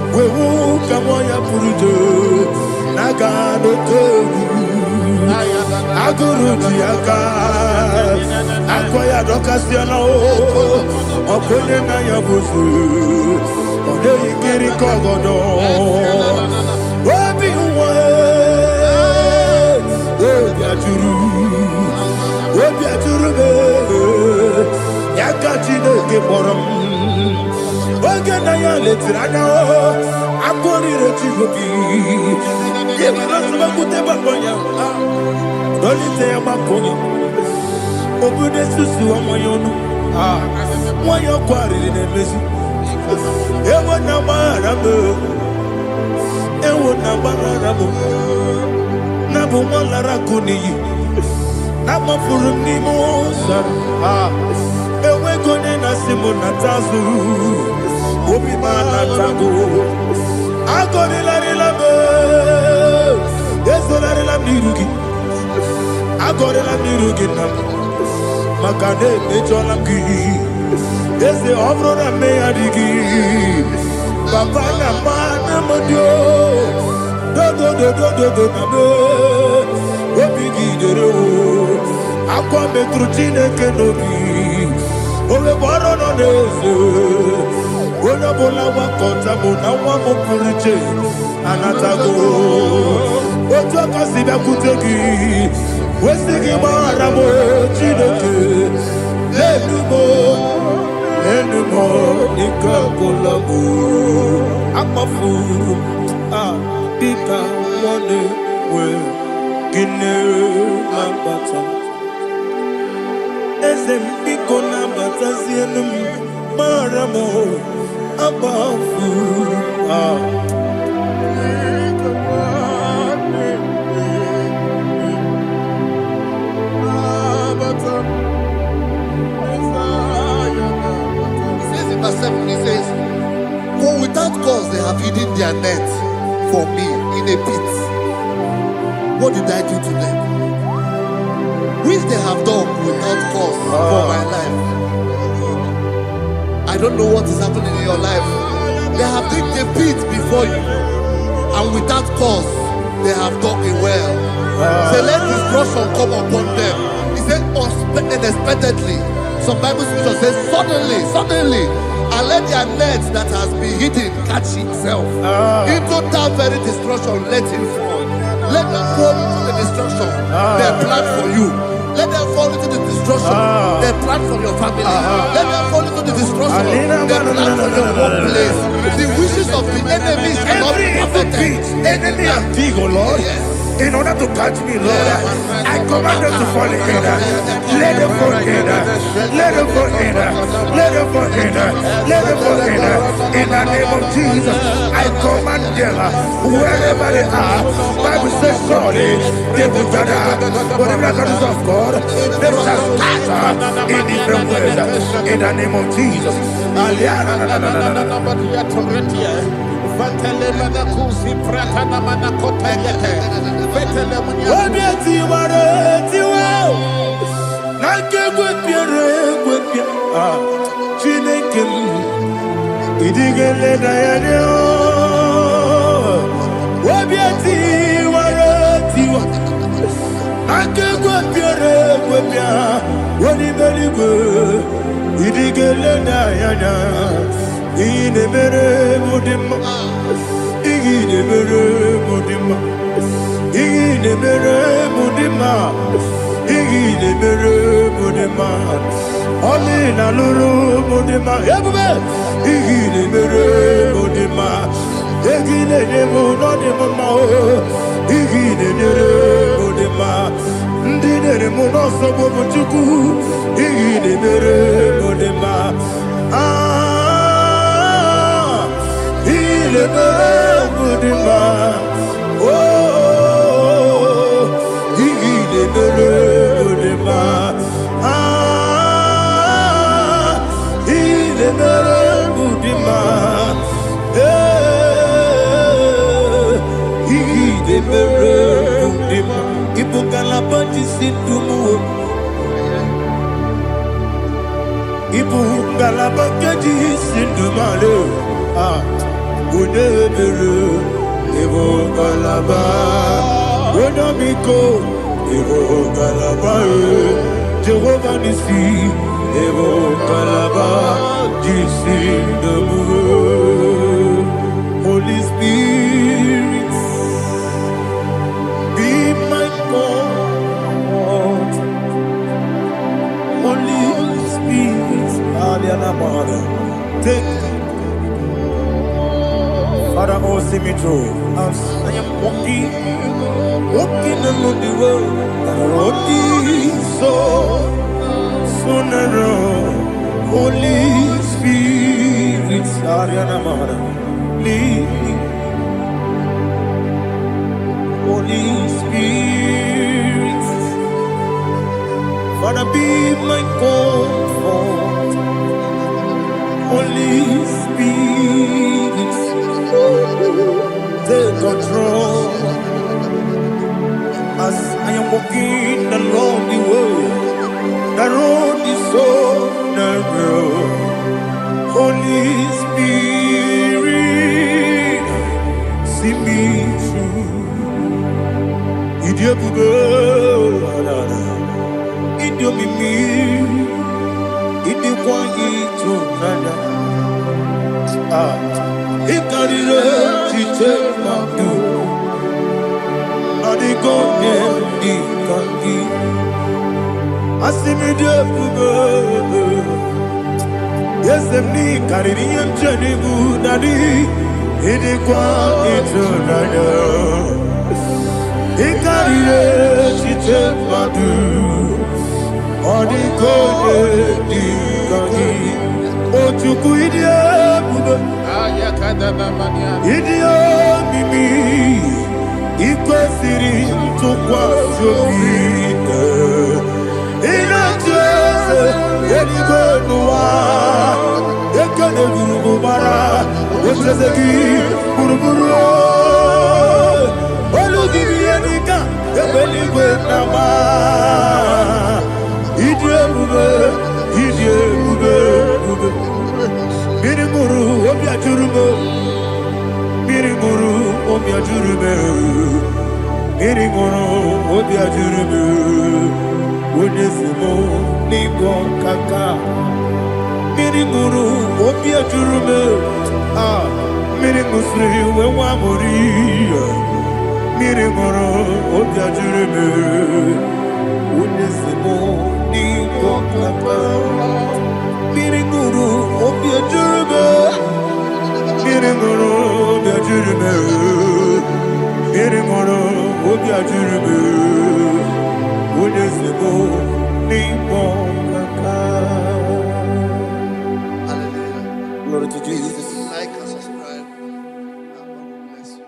we will come on your Puruto, Nagano Togu, Aguru Tiaka, Akoya Docasiano, Okonena Yabusu, Ode Kiri Kogodo, Obi Obiaturu, Yakatino Giborum. Oganaya letirana akori retigobi yeba nasaba kuteba konya dolite amakonya obude susu amoyono moyo kwari nemezi ewo na marabe ewo na barabo na bo malara kuniyi na mafuru ni mosa ewe kone na simu na tazu Obi mana tango, agori la rilabe, yeso la rilam nirugi, agori la nirugi nam, makane mejo lam gi, yese obro na me adigi, papa na mana modio, do na me, obi gi dero, akwa metrutine kenobi, obe boro no nezo. Bola wakota bona wamo puriche anatago ojo kasiba kutegi wesigi maramo chineke enumo nikakolabu akmafuru dika one we gine mambata Esem ikona batazienum maramo abafu. Verse 7, he says, for without cause they have hidden their net for me in a pit. What did I do to them? Which they have done without cause for my life. I don't know what is happening in your life. They have digged a pit before you, and without cause they have dug a well. Say, let destruction come upon them. He said, unexpectedly. Some Bible scripture says, suddenly, and let their net that has been hidden catch itself. Into that very destruction, let it fall. Let them fall into the destruction they plan for you. Let them fall into the destruction they plan for your family. Let them fall into the destruction they plan for your workplace. The wishes of the enemy shall not be perfected. Enemy and dig, oh Lord. Yes. In order to catch me, Lord, I command them to fall in. Let them fall in. Let them fall in. Let them fall in. Let them fall in. In the name of Jesus, I command them wherever they are. Bible says, surely they will gather. Whatever that is of God, they shall scatter in different ways. In the name of Jesus. Holy Spirit, be my God. Holy Spirit, take Father, oh, see me through. As I am walking along the road, the road is so narrow. Holy Spirit, lead me. Holy Spirit, Father, be my comfort. Holy Spirit, take control. As I am walking along the road is so narrow. Holy Spirit, see me through. Idiabugo, Idiomimi, Idikwa ito nana. Ikarire chite madu. Adigone ikangi. Asimidiabugo. Yes, me Caribbean Janibu Nadi, Idikwa ito nana. Ikarire chite madu. Glory to Jesus. Like and subscribe. And God will bless you.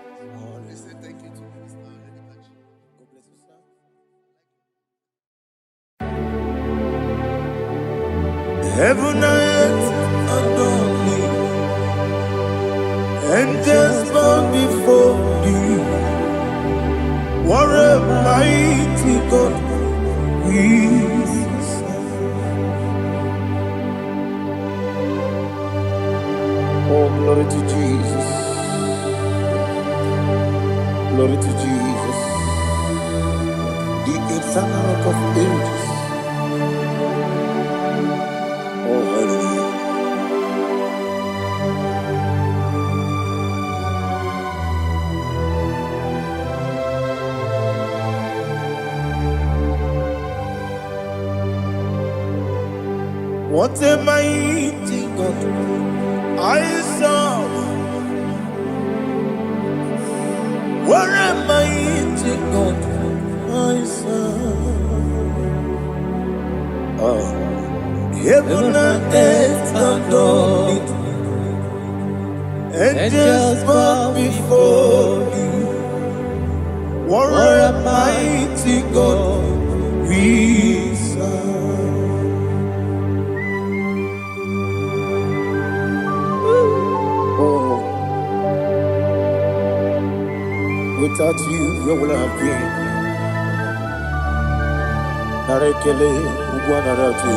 We say thank you to Minister Lady. God bless you, sir. Heaven and earth adore me, angels bow before thee. What a mighty God we serve. Oh, glory to Jesus. Glory to Jesus. The eternal rock of ages. Oh, hallelujah. What a mighty God I serve. What a mighty God I serve. Oh. Heaven and earth adore it, angels bow before thee. What a mighty God we serve. Oh, without you, where would I have been? Narekele, Ugwanaratu.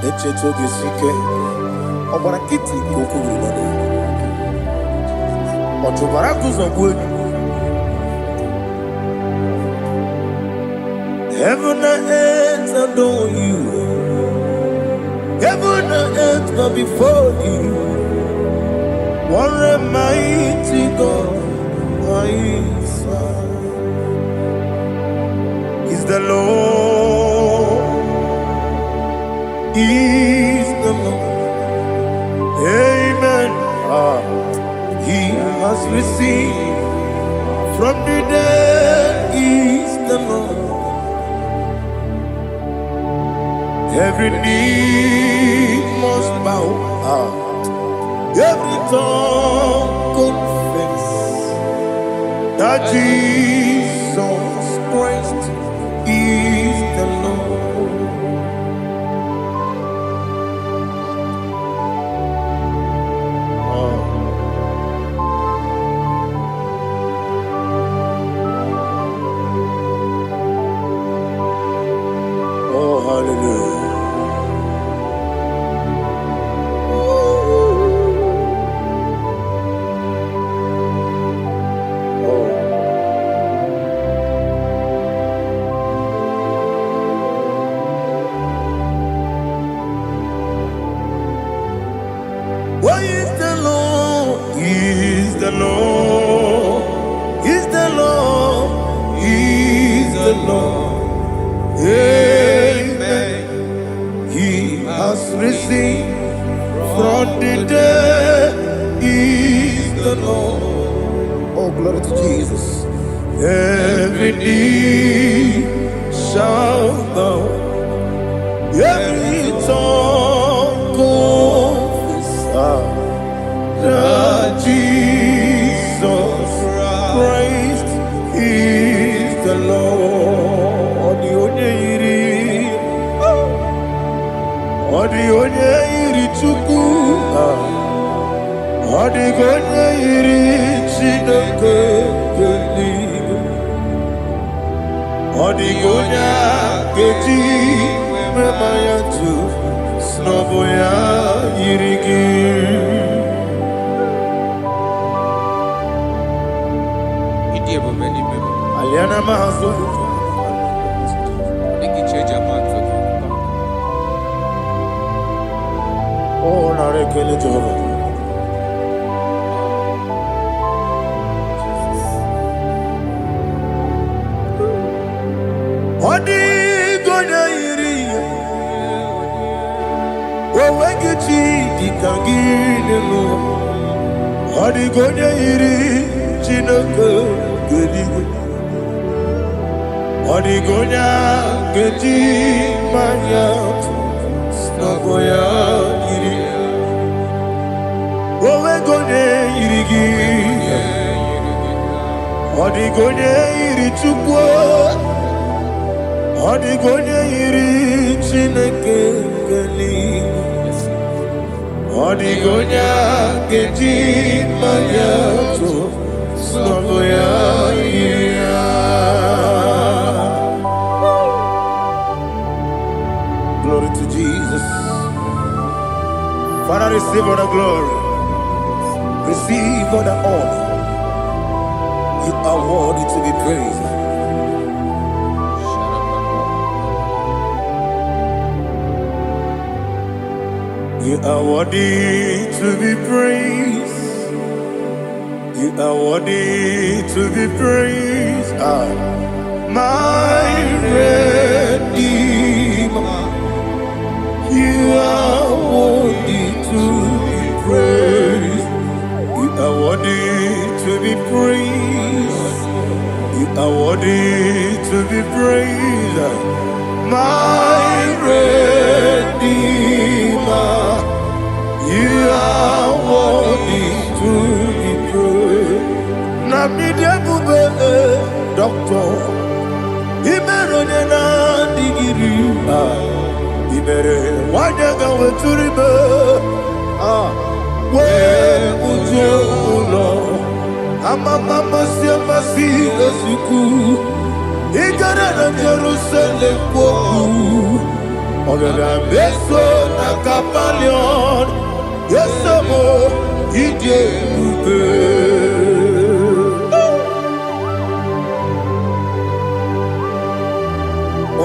Echetogizike, Obarakiti Kokuru, Otobarakuzo. Heaven and earth adore you. Heaven and earth bow before you. What a mighty God I serve. Is the Lord. Is the Lord. Amen. He has received from the dead. Is the Lord. Every knee must bow. Every tongue confess that Jesus Christ is the Lord. Oh, hallelujah. Why is the Lord? Is the Lord? Is the Lord? Is the Lord? Amen. bow. Every tongue confess that Jesus Christ is the Lord. Odi iri chuku, odi iri chineke keligo, odi keji memaya tu snoboya irigi. Aliana mahazo. Oh, na rekele Jehovah. Odi gonya iri, wewegichi dikangine lo. Odi gonya iri, chineke geligo. Odi gonya keji maya, snaboya iri. Wewegonye irigi, odi gonya iri chukwo. Odi gonya iri chineke geligo. Odi gonya keji maya to snaboya iri. Glory to Jesus. Father, receive all the glory. Receive all the honor. You are worthy to be praised. You are worthy to be praised. You are worthy to be praised. My Redeemer. You are worthy to be praised. You are worthy to be praised. You are worthy to be praised. My Redeemer. You are worthy to be praised. Namidebube doctor. Imeronena digiri. Ibere wanyaga weturibe we ujulo amama masi esuku igara na Jerusalem kwoku ogara beso na kapalion yesemo ije ube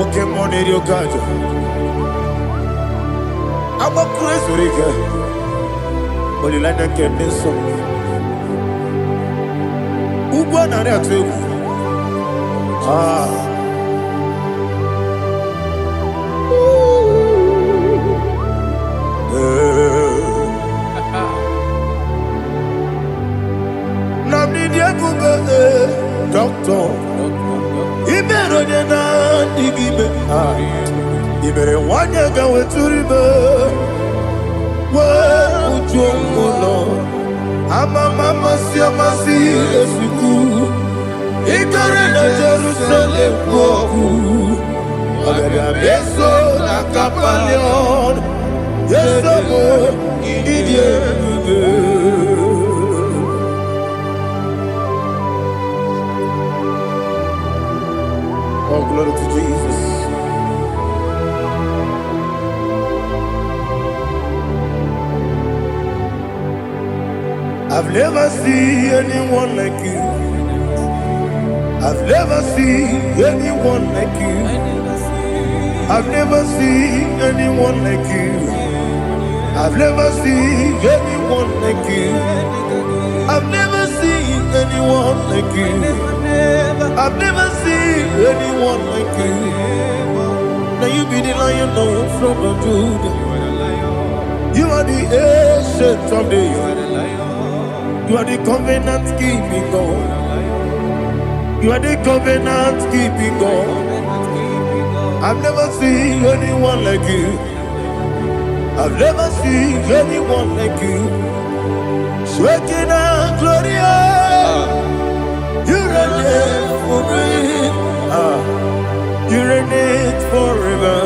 oke moneri okajo I'm a crazy rigger, but you like that can be so. Who won on that too? Doctor, he better than I dig me. You better want to go to river. Well, Lord, I'm a mama, see, as you go. He got in Jerusalem, I'm a beso, like a palion. Yes, I'm oh, glory to Jesus. I've never seen anyone like you. I've never seen anyone like you. I've never seen anyone like you. I've never seen anyone like you. I've never seen anyone like you. I've never seen anyone like you. Now you be the Lion from the Judah. You are the ancient of days. You are the covenant keeping God. You are the covenant keeping God. I've never seen anyone like you. I've never seen anyone like you. Shekinah Gloria, you reign for me. You reign forever.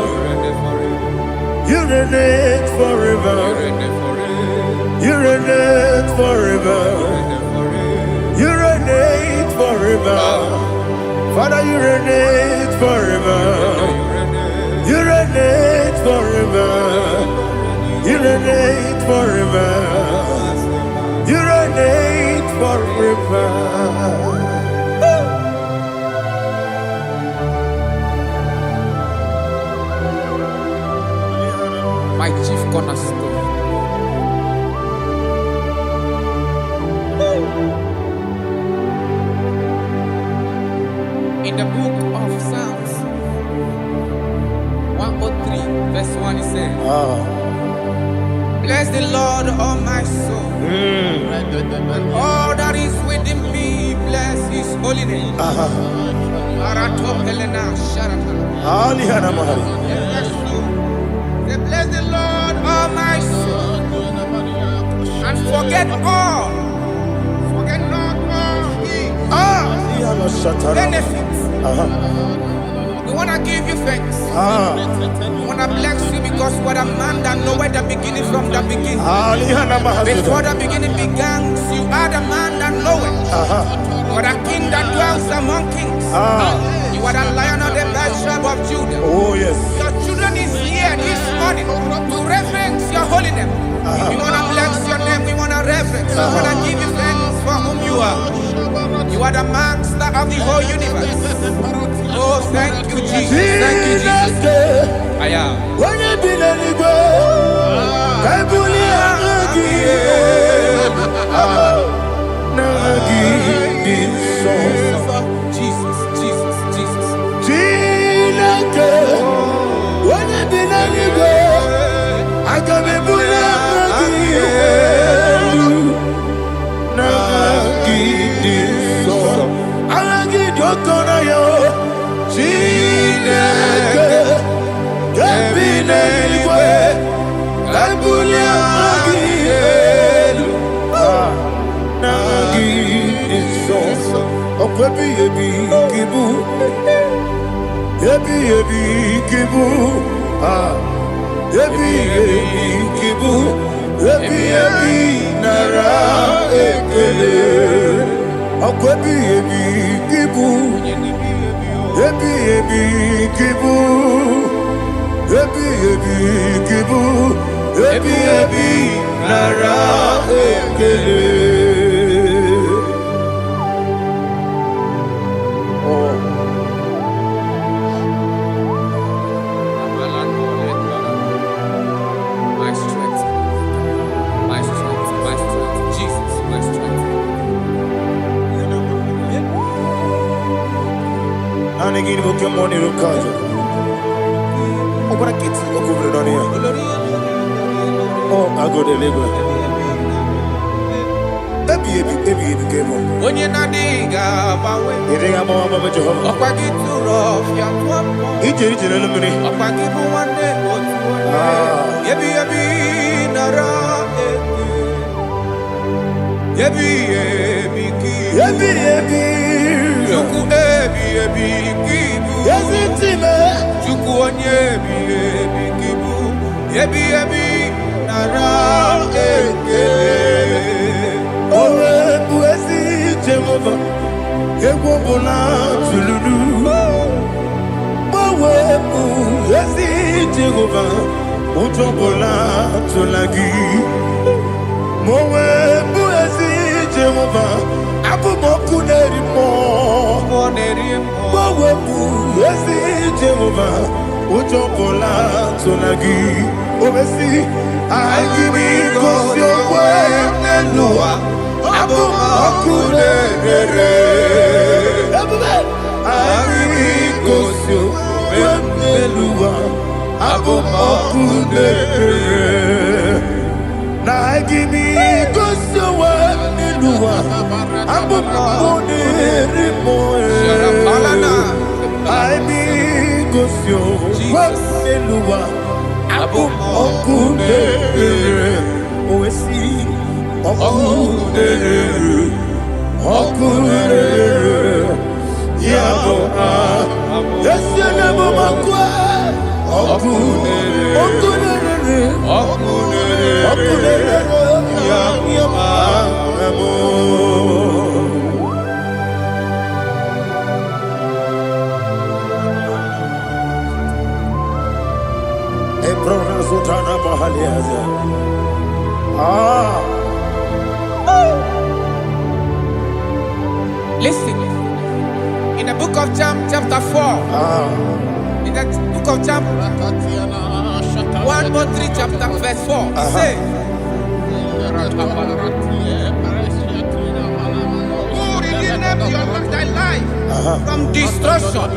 You reign forever. You reign forever. You reign forever. Father, you reign forever. You reign forever. You reign forever. You reign forever. My chief cornerstone. In the book of Psalms 103, verse 1, it says, bless the Lord, all my soul. All that is within me, bless his holy name. Say, bless the Lord, all my soul, and forget all. Forget not all his benefits. We want to give you thanks. We want to bless you because what a man that knoweth the beginning from the beginning. Before the beginning began, you are the man that knoweth. For the king that dwells among kings. You are the lion of the tribe of Judah. Oh yes. Your children is here this morning to reverence your holy name. We want to bless your name. We want to reverence. We want to give you thanks for whom you are. You are the master of the whole universe. Oh, thank you, Jesus. Thank you, Jesus. I am. When you be the nigga, I Jesus, Jesus, Jesus. When you be the nigga, I can be gosio eluwa okune oesi okune yabo esiana bomakwa okune yabo Listen, in the book of John, chapter 4, in the book of John 1:3, chapter verse 4, it says, who redeemed thy life from destruction,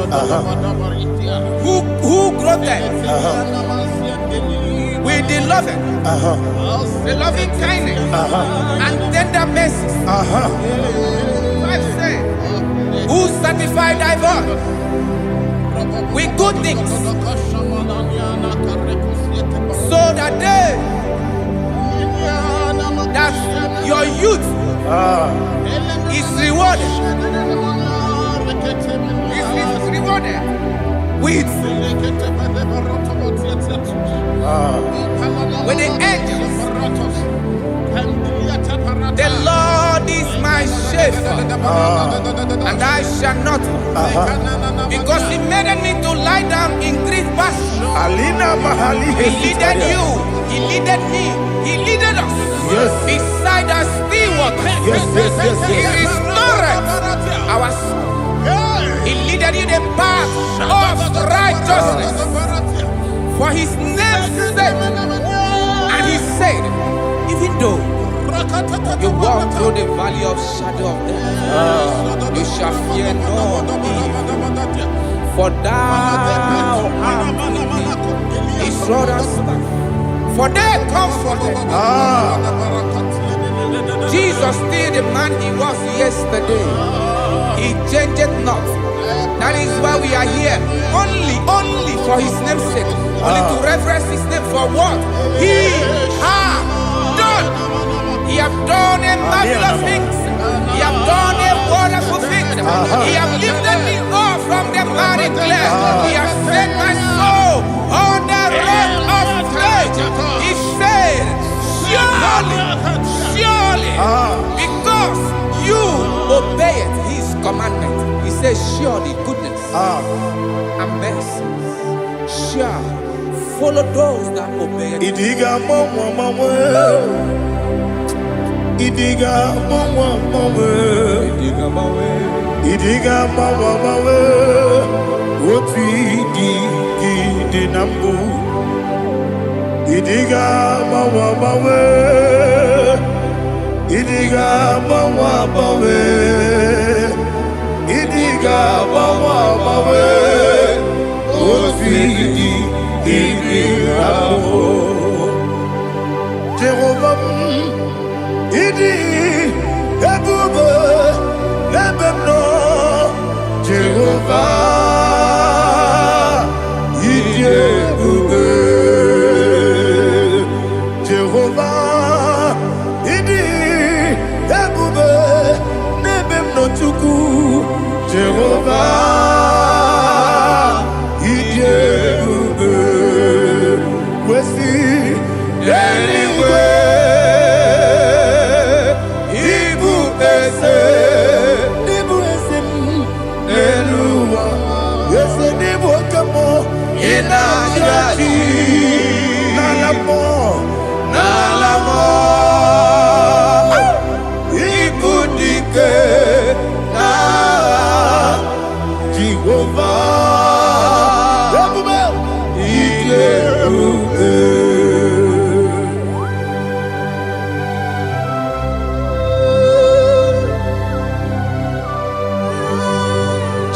who groweth with the loving kindness and tender mercies. Who satisfy thy voice with good things, so that your youth is rewarded. Is rewarded with the angels. The Lord is my shepherd, and I shall not want, because He made me to lie down in green pastures. He leaded you, He leaded me, He leaded us beside the still waters. He restored our soul. He leaded you the path of righteousness for His name's sake. And He said, even though you walk through the valley of shadow of death, you shall fear no evil, for thou art with me. His rod and staff, for they comforted. Jesus still the man He was yesterday. He changed not. That is why we are here. Only for His name's sake. Only to reverence His name for what He has done. He have done a marvelous things. He have done a wonderful thing. He have lifted me up from the miry clay. He has set my soul on the rock of faith. He said, surely, because you obeyed His commandment. He says, surely goodness and mercy shall follow those that obey. Idiga mawe woti di nambu. Idiga mawe Idiga mawe Idiga mawe woti di nambu. Jehovah Idi ebube lebemno Jehovah Idi ebube Jehovah Idi ebube lebemno chuku Jehovah Idi ebube wesi anyway.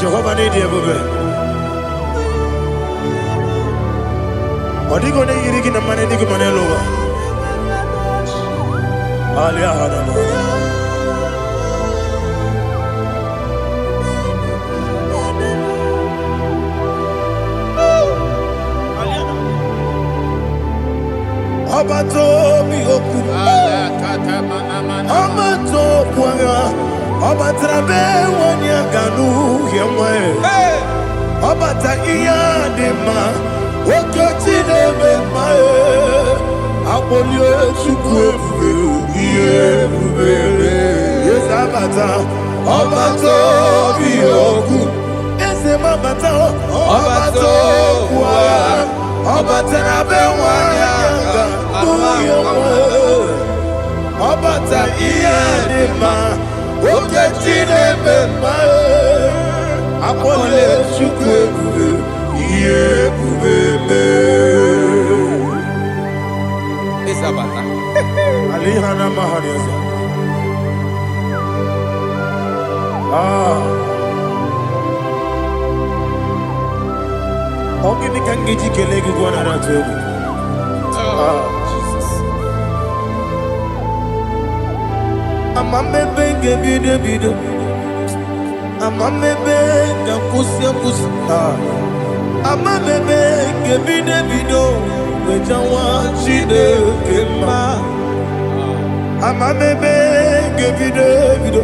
Jehovah need you, baby. Odigo ne yiri kina mane digo mane lowa. Ali ahana mo. Obato bihoku. Obato kwanga. Obatrabe wanya ganu yemwe. Obata iya dema. Okoti nebe mae. Apolio chukwe iye bubebe. Yes abata. Obato bihoku. Ese mabata. Obato kwa. Obatrabe wanya ganu yemwe. Obata iya dema. Okoti nebe mae. Apole chukwe iye bubebe. Isabata. Alihana mahariasa. Ogini kangiji kelegi gwana ratogu. Jesus. Amamebe gebide bido. Amamebe gakusi. Amamebe gebide bido. Wejawa chide kema. Amamebe gebide bido.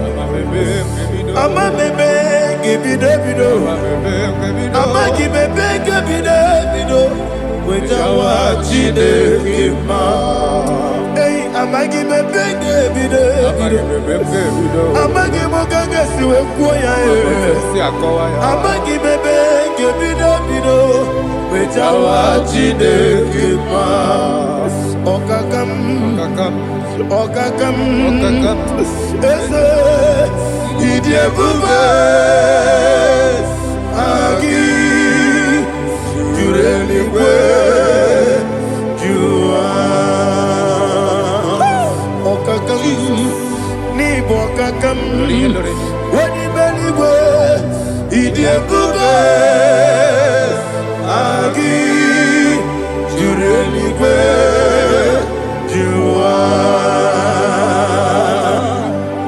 Amamebe gebide bido. Amagibebe gebide bido. Wejawa chide kema. Hey, amagibebe gebide bido. Amagimogaga siwe kuya. Amagibebe gebide bido. Wejawa chide kema. Okakam. Ese idie bube agi jureli kwe jua okakam ni bokakam wani beli kwe idie bube agi jureli kwe jua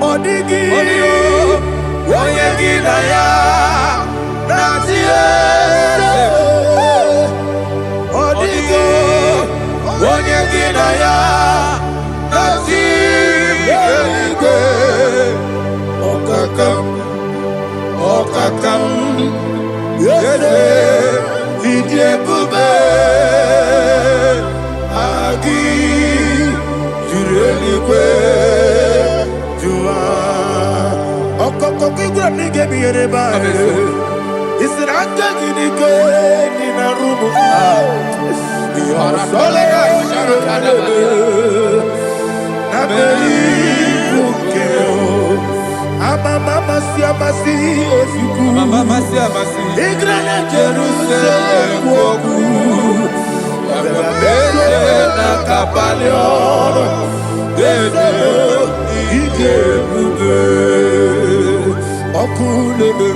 odigi oyegi na ya natie odigi oyegi na ya natie okakam yede idie bube agi jureli kwe jua okoko kigura nige biyere ba isira gini ke ni na rumu ya sole na beri ukeo mama siamasi ofiku Mama siamasi igrana Jerusalem woku bebe na kapalion dede ije bube okulere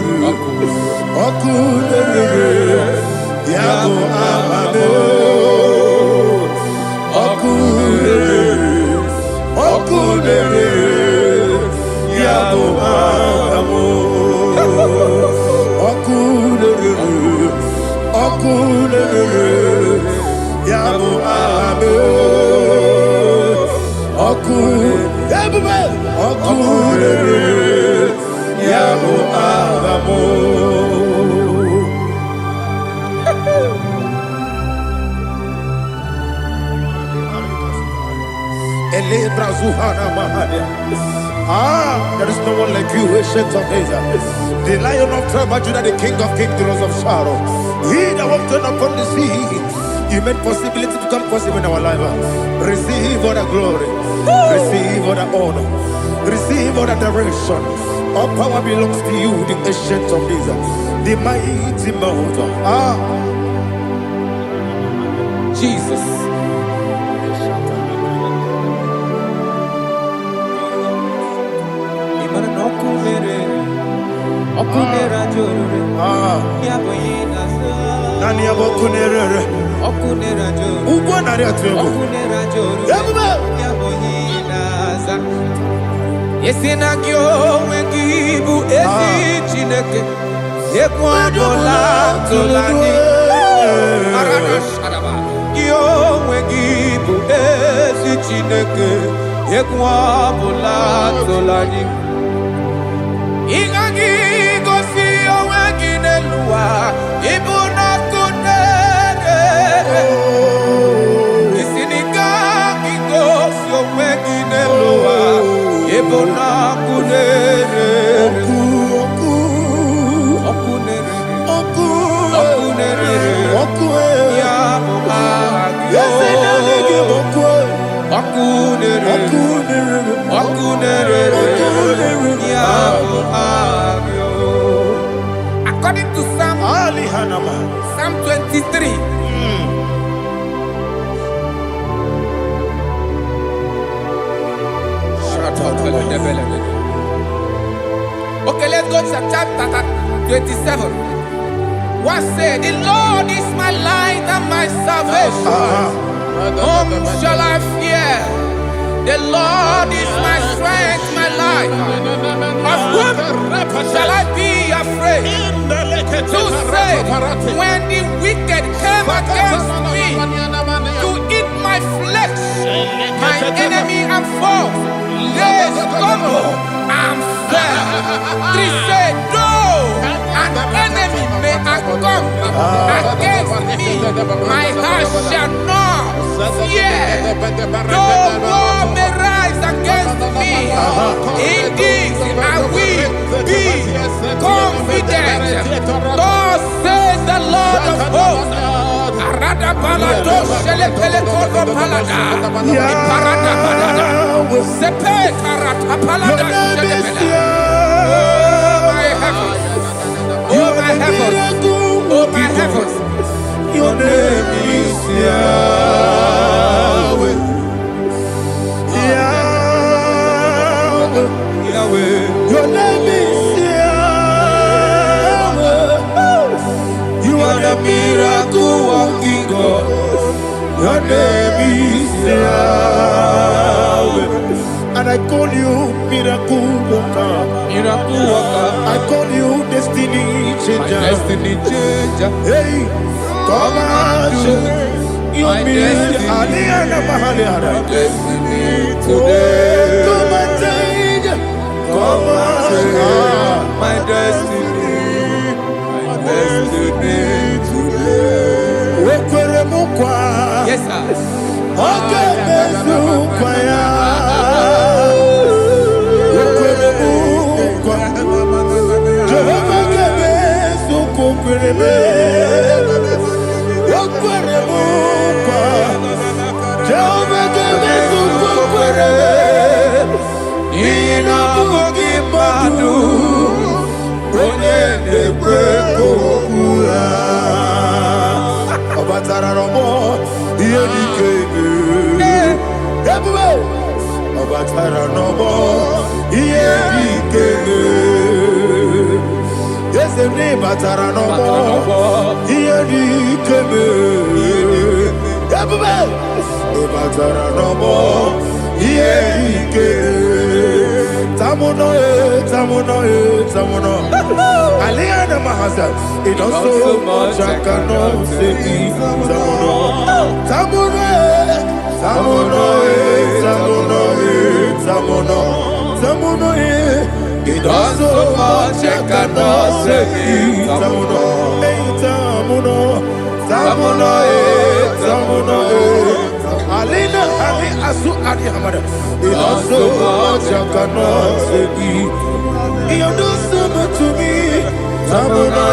yabo amamo okulere yabo amamo okulere yabo amamo okulere yabo amamo. There is no one like you, ancient of days. The Lion of tribe of Judah, the King of kings, the Rose of Sharon. He that walked upon the sea, you made possibility to come possible in our life. Receive all the glory, receive all the honor, receive all the direction. All power belongs to you, the ancient of days, the mighty mountain. Jesus. Okunera jorore, yaboyina sa. Nani abokunere? Okunera jorore. Ugwa nari atuego. Okunera jorore, yaboyina sa. Yesina kyo wengibu esi chineke. Yekwa dola tolani. Arana sharaba. Kyo wengibu Chineke Ekwa Bula Tolani Ingagi Gosi Owegi Nelua Ibuna Kunere Isiniga Gosi Owegi Nelua Ibuna Kunere According to Psalm 23. Okay, let's go to chapter 27. What said? The Lord is my light and my salvation. Whom shall I fear? The Lord is my strength, my life. Of whom shall I be afraid? To say, when the wicked came against me to eat my flesh, my enemy and foe, they stumble and fell. 3 said, though an enemy may come against me, my heart shall not fear. Though war may rise against me, in this I will be confident. Thus says the Lord of hosts. Oh my heavens, oh my heavens, your name is Yahweh. Yahweh, Yahweh, your name is Yahweh. You are the miracle working God. Your name is Yahweh. And I call you miracle worker. Miracle worker. I call you destiny changer. My destiny changer. Hey, come on, your destiny. My destiny today. Come on, change. Come on, my destiny. My destiny today. Yes, sir. Okay, it does so much I cannot say. It does so much I cannot say. Alina Ali Asu Adi Hamada. It does so much I cannot say. You do so much to me. Tamuno.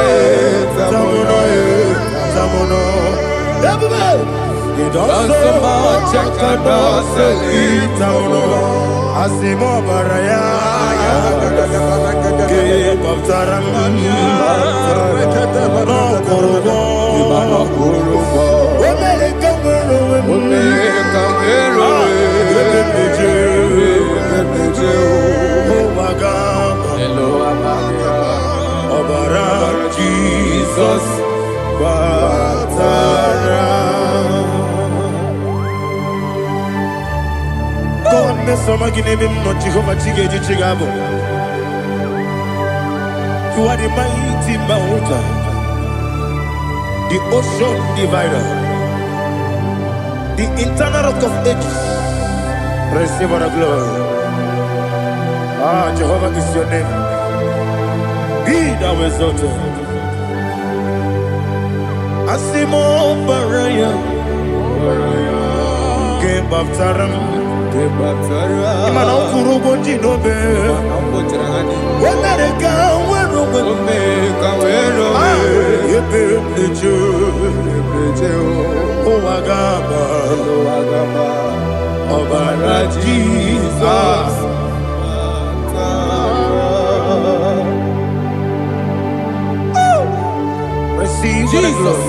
It does so much I cannot say. Tamuno. Asimo Baraya. Give up Taramani. No Kurubo. Jesus, God, Messama Ginebim, not Jehovah Chigedi Chigabo. You are the mighty mountain, the ocean divider, the internal rock of ages, Receive all the glory. Ah, Jehovah is your name. Be thou exalted. Asimo Baraya. Gebaptaram. Imana ukurugo jinobe. Wemereka wero. Ebe nejo. Owagaba. Obara Jesus. Receive Jesus.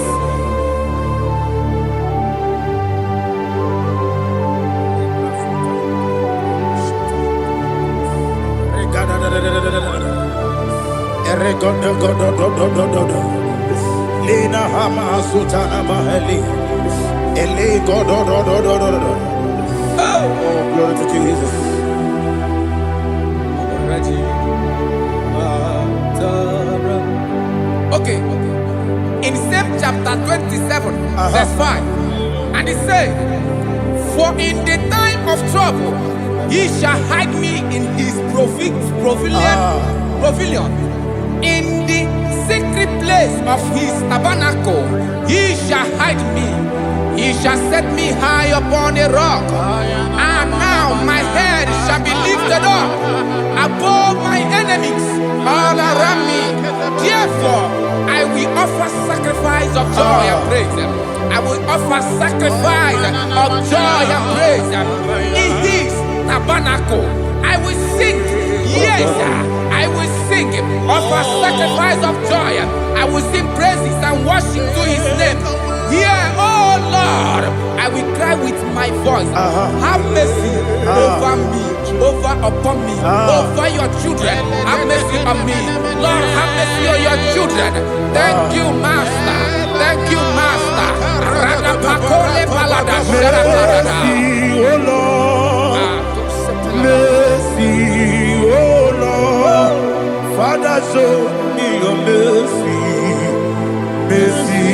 Lina hama sutana mahali. Ele godo. Oh, glory to Jesus. Okay. In same chapter 27, verse 5, and it says, "For in the time of trouble, he shall hide me in his pavilion. In the secret place of his tabernacle, he shall hide me. He shall set me high upon a rock. And now my head shall be lifted up above my enemies all around me. Therefore, I will offer sacrifice of joy and praise. I will offer sacrifice of joy and praise in his tabernacle. I will sing, yes, I will sing, offer sacrifice of joy. I will sing praises and worship to his name. Here, oh Lord, I will cry with my voice. Have mercy over me, upon me, over your children. Have mercy on me. Lord, have mercy on your children. Thank you, Master. Thank you, Master. Mercy, oh Lord. Mercy, oh Lord. Father, show me your mercy. Mercy,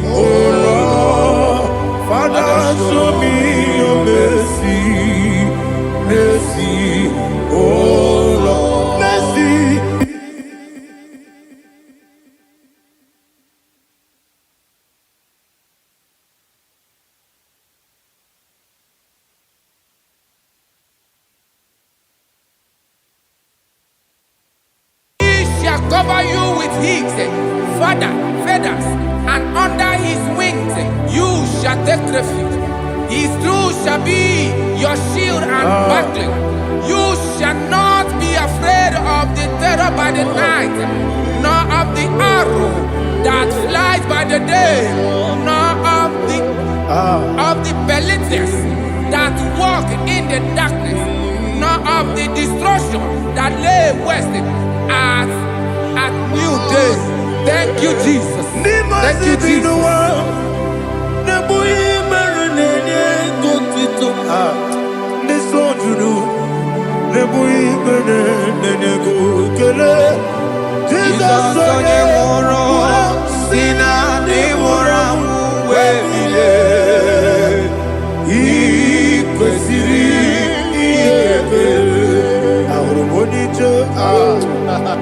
oh Lord. Father, show me your mercy. Mercy, oh Lord. Mercy. Cover you with his feathers, and under his wings you shall take refuge. His truth shall be your shield and buckler. You shall not be afraid of the terror by the night, nor of the arrow that flies by the day, nor of the pestilence that walk in the darkness, nor of the destruction that lay waste at new day. Thank you, Jesus. Thank you, Jesus.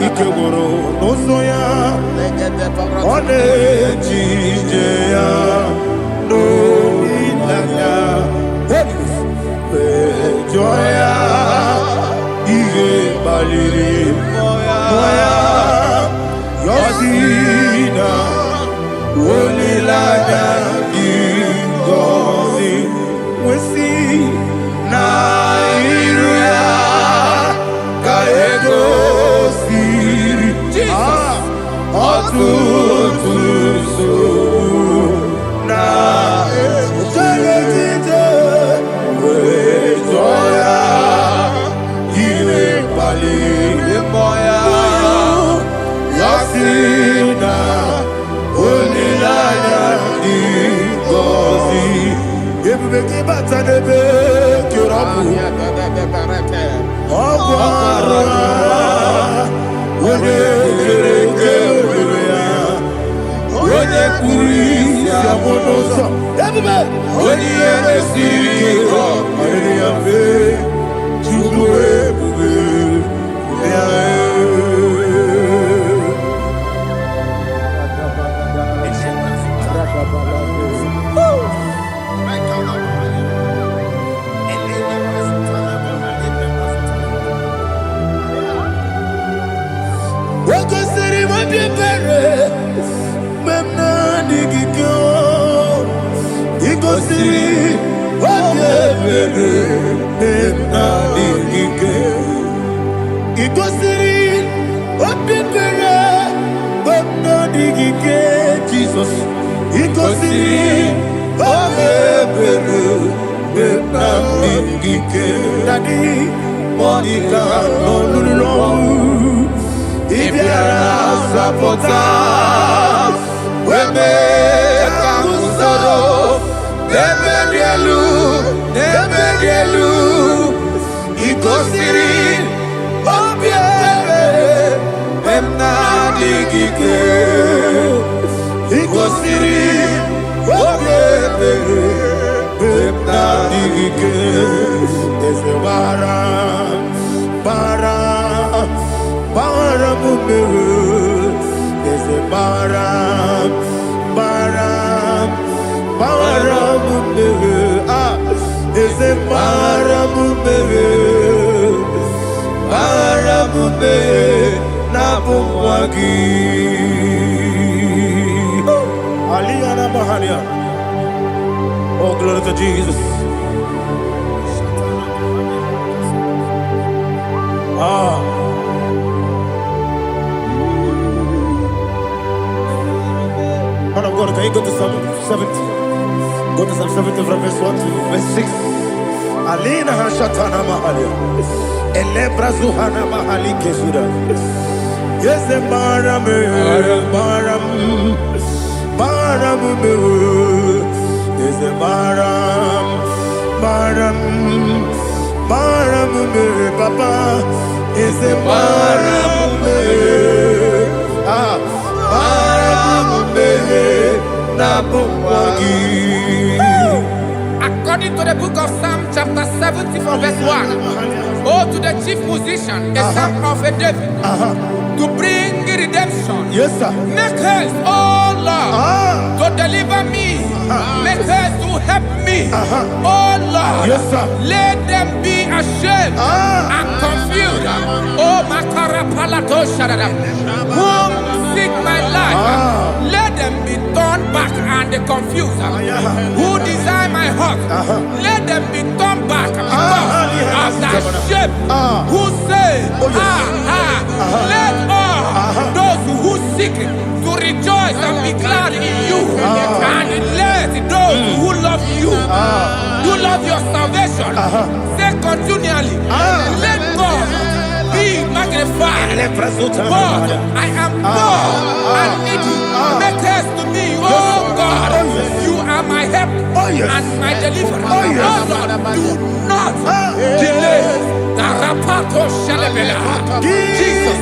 Ikegoro nosoya one jijeya no ilaya joya iye baliri moya yosina olilaya igozi wesi na iruya kaego Everybody, Igosiri Wabere Nadigike Igosiri Wabere Nadigike Jesus Igosiri Wabere Nadigike Nadi Monica Nolulu Ibiara Sapota Weme Kamusoro Nebedielu Igosiri Obiere Nadigike Igosiri Obiere Nadigike Eze Bara Mumere Eze Bara Mumere Eze Bara Mumere Nabumwagi Aliyana Mahalia. Oh, glory to Jesus. Man of God, can you go to Psalm 70? Go to Psalm 70 from verse 1 to verse 6. Alina Hashatana Mahalia. Elebra Zuhana Mahali Kesuda. Yes, the Baram. Yes, the Baram. Papa. Yes, the Baram. According to the book of Psalm chapter 70 from verse 1, oh, to the chief musician, a psalm of a David, to bring redemption. Yes, sir. Make haste, oh Lord, to deliver me. Make haste to help me. Oh Lord, yes, sir. Let them be ashamed and confused. Oh, Makarapalato Shadada, whom seek my life, let them be turned back and confused. Who desire my heart, let them be turned back because of that shape. Who say, let all those who seek to rejoice and be glad in you, and let those who love you, who love your salvation, say continually, let God be magnified. God, I am poor and needy. Make haste to me, oh God. You are my help and my deliverer. Oh Lord, do not delay. Jesus.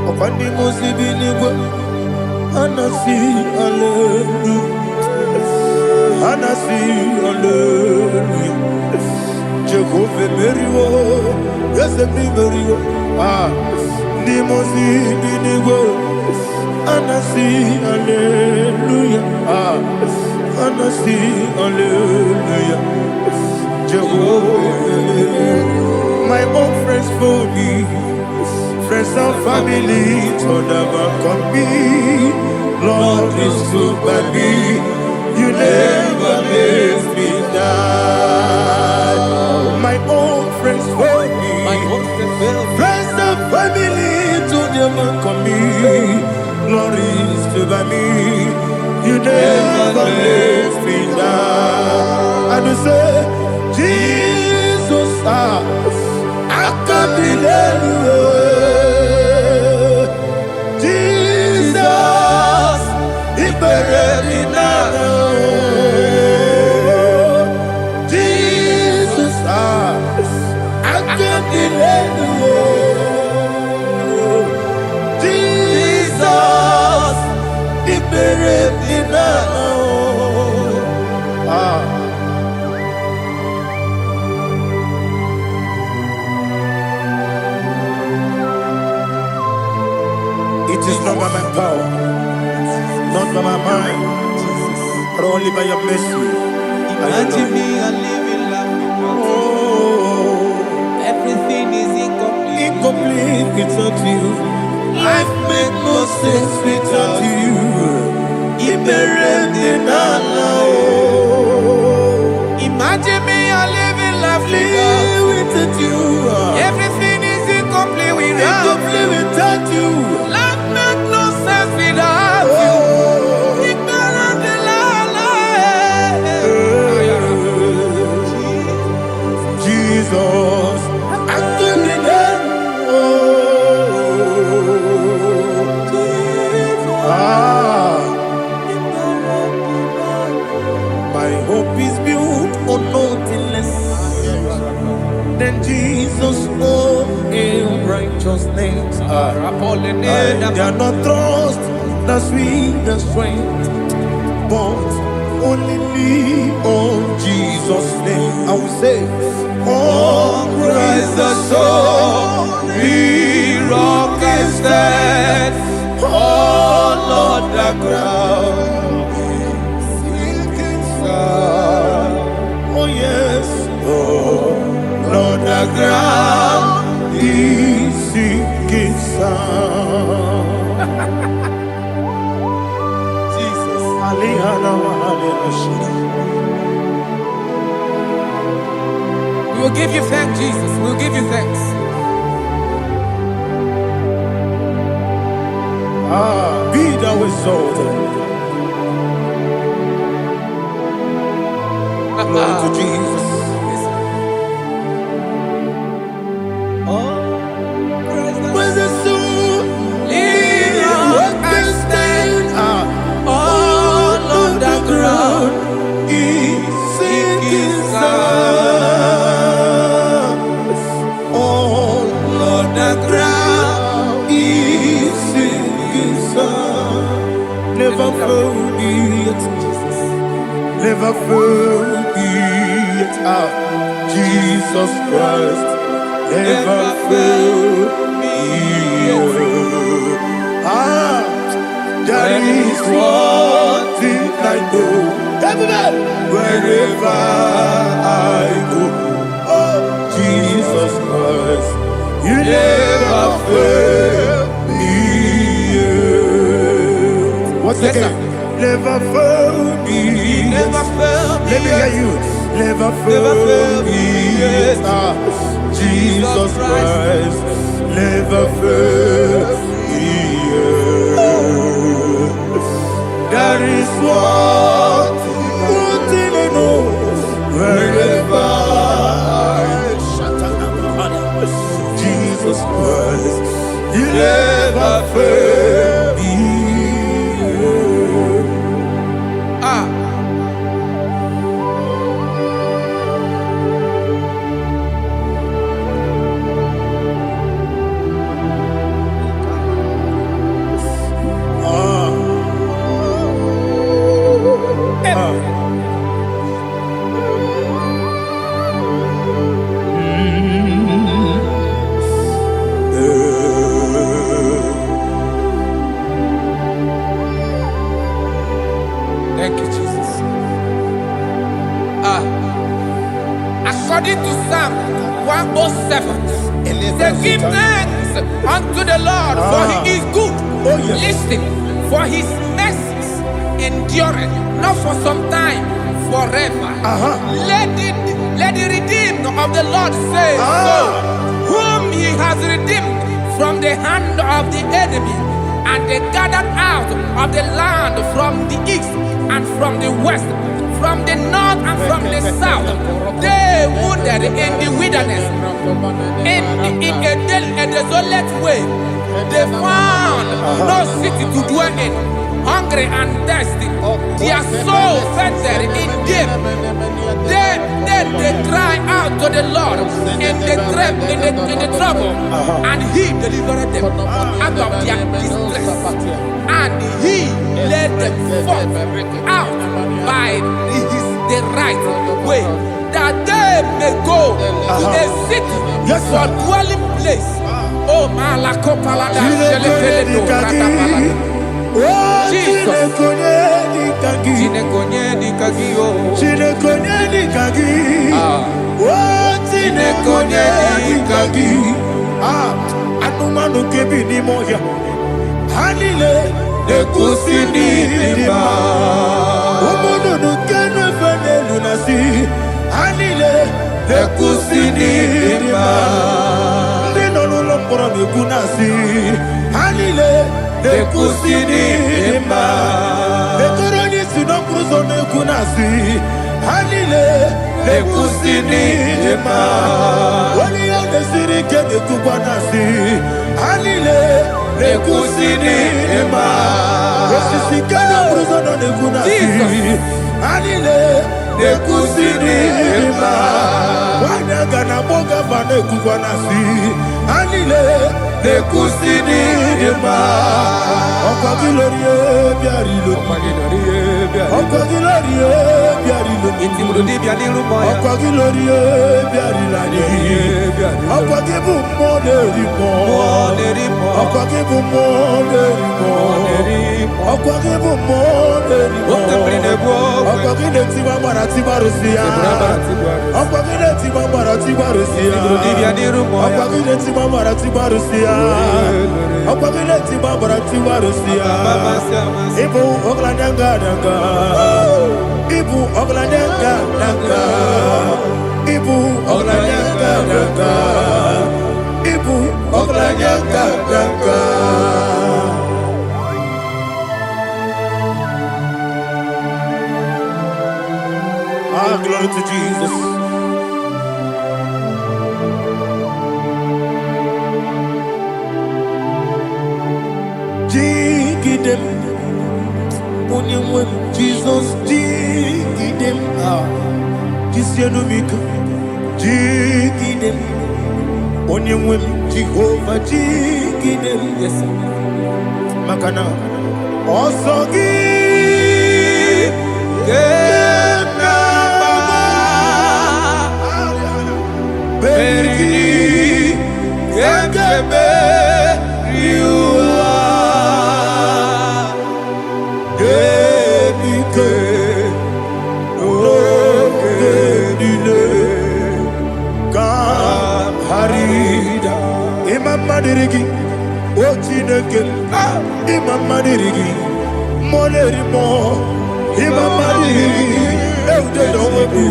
Opani musibinigwe anasi hallelujah, anasi hallelujah. Jehovah meriwo, yes me meriwo. Ni musibinigwe anasi hallelujah, anasi hallelujah. Jehovah, my own friends for me. Friends and family told them come be. Lord is stood by me. You never let me die. My own friends for me. Friends and family told them come be. Lord is stood by me. You never let me die. And you say, Jesus, I can't believe you. Jesus, I can't delay you. Jesus, it is not by my power, not by my mind, but only by your mercy. Imagine me a living life without you. Everything is incomplete. Incomplete without you. Life makes no sense without you. Imagine me a living life without you. Everything is incomplete without you. Life makes no sense without you. Jesus, I can't my hope is built on nothing less than Jesus' own righteousness. I cannot trust the sweetest strength, but only on Jesus' name. I will say, on Christ the soul, the rock is dead. Oh Lord, the ground is sinking sound. Oh yes, oh Lord, the ground is sinking sound. Jesus, we will give you thanks, Jesus. We will give you thanks. Be thou exalted. Glory to Jesus. When the soul can stand, all on the ground is sinking sound. All on the ground is sinking sound. Never forget, never forget, Jesus Christ. Never fail me. There is one thing I know. Wherever I go, oh Jesus Christ, you never fail me. What's Yes, again? Never fail me. Never fail me. Let me hear you. Never fail me. Jesus Christ, never fail me. There is one thing I know. Wherever Jesus Christ, you never fail me. Thank you, Jesus. According to Psalm 107, say, give thanks unto the Lord, for he is good. Oh, yes. Listen, for his mercies endureth, not for some time, forever. Let the redeemed of the Lord say so, whom he has redeemed from the hand of the enemy, and they gathered out of the land from the east and from the west, from the north and from the south. They wandered in the wilderness, in a desolate way. They found no city to dwell in, hungry and thirsty. Their soul fainted in them. Then they cry out to the Lord in the trouble, and he delivered them out of their distress. And he led them forth out by the right way, that they may go to a city for dwelling place. Oh, Malakopalada, Jesus. Anumanu kebi ni moya Hanile Ekusini lima Umudu nukenu fene lunasi Hanile Ekusini lima Nino nulompora mikunasi Hanile Ekusini lima Ekoroni sinokruzo nekunasi Hanile Ekusini lima Wali yane sirike nekubwanasi Hanile Ekusini lima Wesisikana bruzo nekunasi Hanile Ekusini lima Wanyagana boga vane kubwanasi Hanile Ekusini lima Okwa gilorie biarilo Okwa gilorie biarilo Okwa gilorie biarilani Okwa gibu moderimo Okwa gibu moderimo Okwa gibu moderimo Okwa gileti mambara tibarusia Okwa gileti mambara tibarusia Okwa gileti mambara tibarusia Okwa gileti mambara tibarusia Ibu oglandanga danga Ibu oglandanga danga Ibu oglandanga danga Ibu oglandanga danga Glory to Jesus. Jigidem, Onyemwem, Jesus, Jigidem, Jisianumika, Jigidem, Onyemwem, Jehovah, Jigidem, yes, Makana, Osogi, Berigi, Gekebe, Riua, Gebike, Ogedile, Kamharida, Imam Madirigi, Ochineke, Imam Madirigi, Molerimo, Imam Madirigi, Eudedowebu,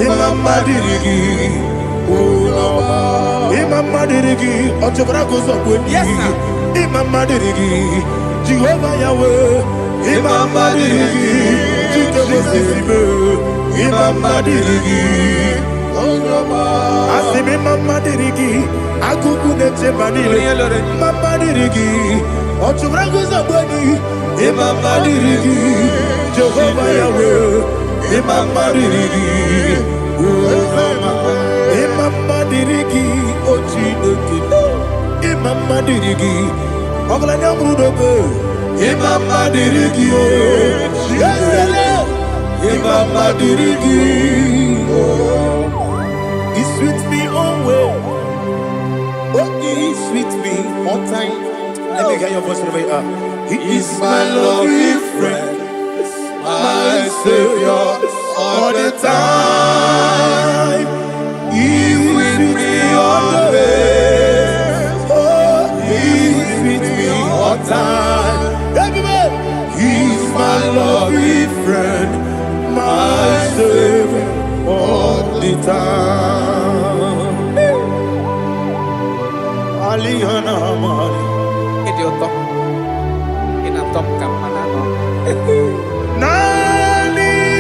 Imam Madirigi. Imam Madirigi, Otobrako Zobweni. Yes, sir. Imam Madirigi, Jehovah Yahweh. Imam Madirigi, Jehovah. Imam Madirigi, Asim Imam Madirigi, Akuku Netebanile. Imam Madirigi, Otobrako Zobweni. Imam Madirigi, Jehovah Yahweh. Imam Madirigi, Imam Madirigi, Ochineke, Imam Madirigi, Oglanya Mudobe, Imam Madirigi, Yesele, Adirigi. He's with me always. Oh, he's with me all time. Let me hear your voice wherever you are. He is my loving friend, my Savior all the time. He's with me always. Oh, he's with me all time. Everybody, he's my loving friend, my Savior all the time. Aliyana Mali. Idiota. Inatom kamanano. Nanigi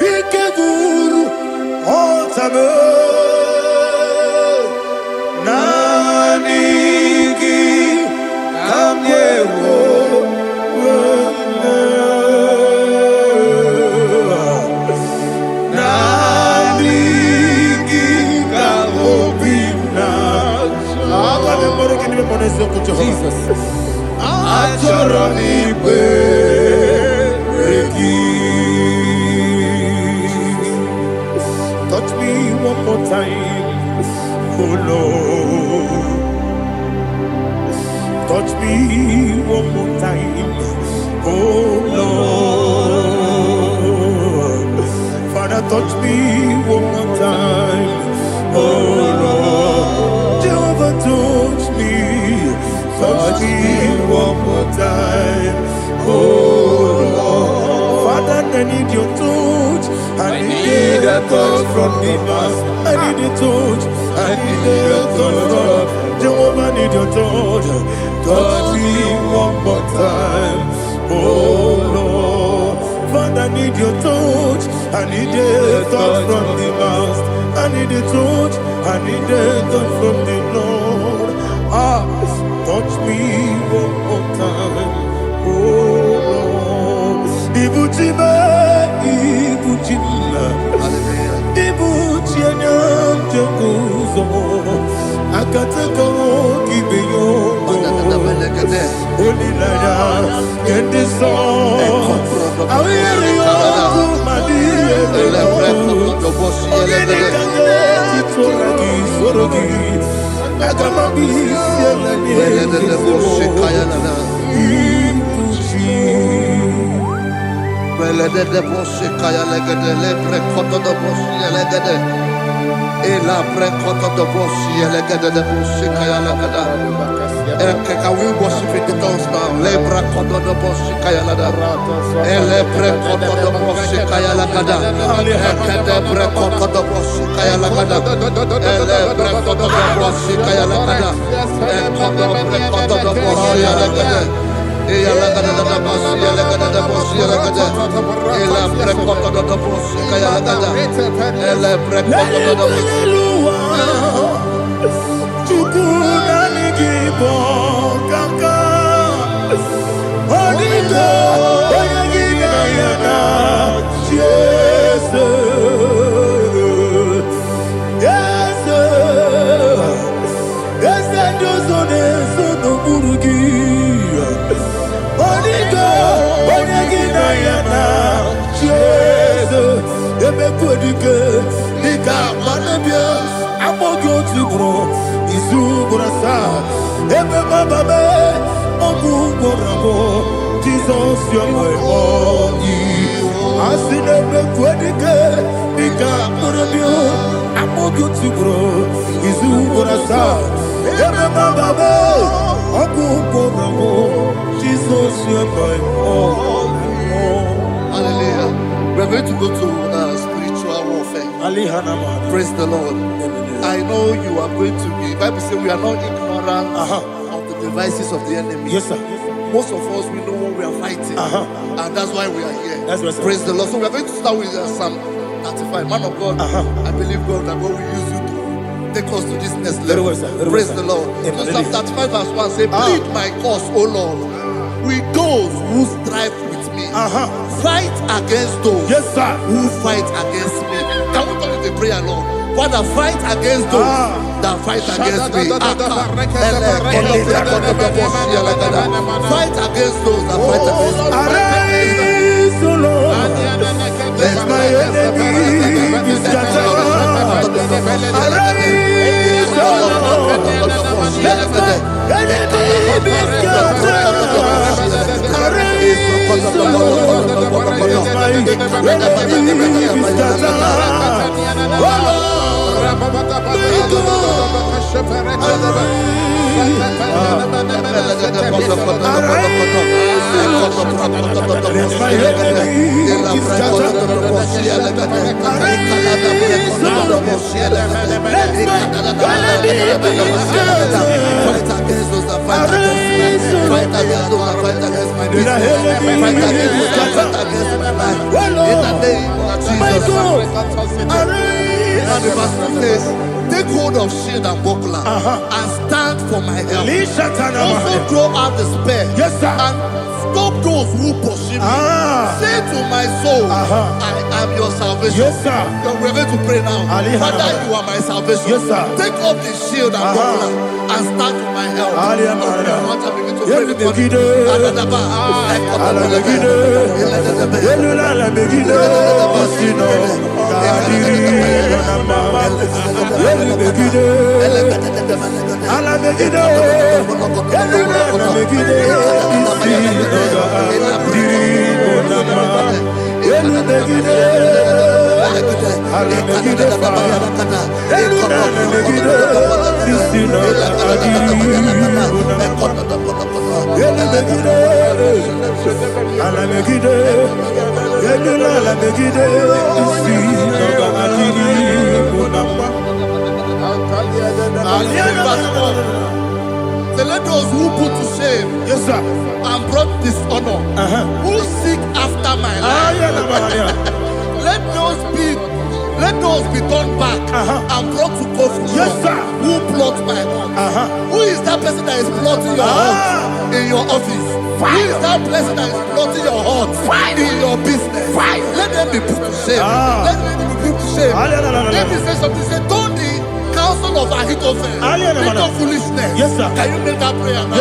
ikeguru otame. Nanigi kamyewo. Nanigi kamobina. Jesus. Touch me one more time, oh Lord. Touch me one more time, oh Lord. Father, touch me one more time, oh Lord. Jehovah, touch me. Touch me one more time, oh Lord. Father, I need your touch. I need a touch from the Master. I need a touch. I need a touch from Jehovah. I need your touch. Touch me one more time, oh Lord. Father, I need your touch. I need a touch from the Master. I need a touch. I need a touch from the Lord. Touch me one more time, oh Lord. Ibuchima, Ibuchima, Ibuchina, Jaguzo. Akataka Kibiyo, Holy Lada, get this song. I hear you, Madia, Can we worship in the tongues now? Lebra kodo do boshi kaya lada. Elebre kodo do boshi kaya lada. Ekede bre kodo do boshi kaya lada. Elebre kodo do boshi kaya lada. Ekodo bre kodo do boshi lada. Eya lada da boshi lada da boshi lada. Elebre kodo do boshi kaya lada. Elebre kodo do boshi. IGBO kaka Onigo Oyagina yana Jesus Yes Dozone Sono Burugi Onigo Oyagina yana Jesus Ebe Kodike Nika Manabia Amogo Tibro Izubrasa, Ebe Bababe, Ogu Borabo, Jesus, you're my all. Asinebe Kwedike, Nika Morabio, Amogu Tibro, Izubrasa, Ebe Bababe, Ogu Borabo, Jesus, you're my all. Hallelujah. We're going to go to spiritual warfare. Praise the Lord. I know you are going to be. Bible says we are not ignorant of the devices of the enemy. Yes, sir. Most of us, we know what we are fighting, and that's why we are here. That's right, sir. Praise the Lord. So we are going to start with Psalm 35. Man of God, I believe God that God will use you to take us to this next level. Very well, sir. Praise the Lord. So Psalm 35 verse 1 say, plead my cause, O Lord, with those who strive with me. Fight against those who fight against me. Can we turn to the prayer, Lord? Father, fight against those that fight against me. Fight against those that fight against me. Arise, O Lord. Take hold of shield and buckler and stand for my help. Also throw out despair and stop those who pursue me. Say to my soul, I am your salvation. We're going to pray now. Father, you are my salvation. Take up the shield and buckler and stand for my help. So let those who put to shame and brought dishonor, who seek after my life, let those be turned back and brought to confusion. Who plot my heart? Who is that person that is plotting your heart in your office? Who is that person that is plotting your heart in your business? Let them be put to shame. Let them be put to shame. Let me say something. Say, don't the counsel of Ahithophel make no foolishness. Can you make that prayer now?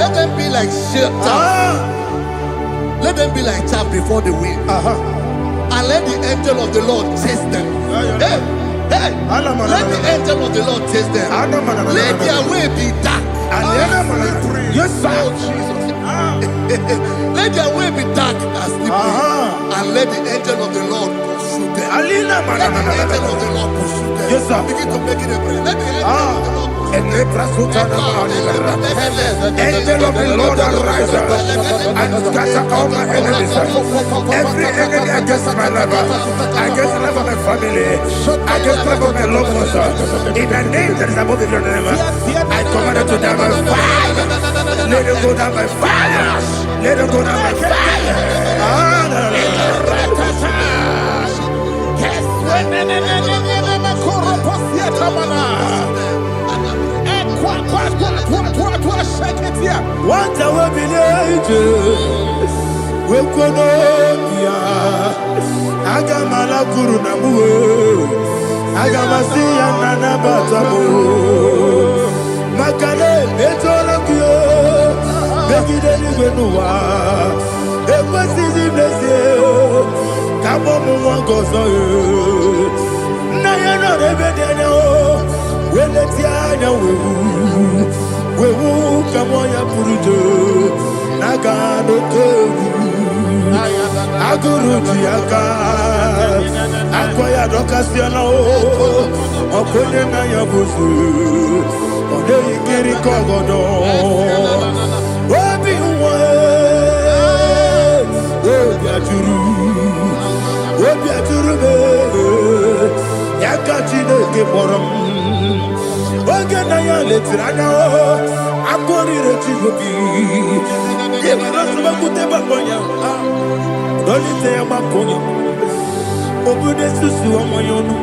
Let them be like chaff. Let them be like chaff before the wind. And let the angel of the Lord chase them. Let the angel of the Lord chase them. Let their way be dark. Let their way be dark as slippery. And let the angel of the Lord pursue them. Let the angel of the Lord pursue them. Begin to make it a prayer. Let the angel of the Lord Angel of the Lord arise and scatter all my enemies. Every enemy against my life, against the life of my family, against the life of my loved ones. In the name that is above the name, I command it to them by fire. Let it go down by fire. Let it go down by fire. What I will be we Konokia Agamala Kurunamu Agamasiya Nana Batamu Makale Betolakio Begideli Benua Ekwasizi Blessio Kabomu Wangozo Nayana Rebedeno Weletiana Wewu Kamoya Purujo Nagano Kogu Aguruji aka akwaya dokasiana o okonye na yabuzu ode ikiri kogodo obi nwe obi aturu be yaka Chineke kpọrọ oge na ya letiranya o akorire Chigobi yebara subakute bakonya dolite ya bakonya obude susu amoyonu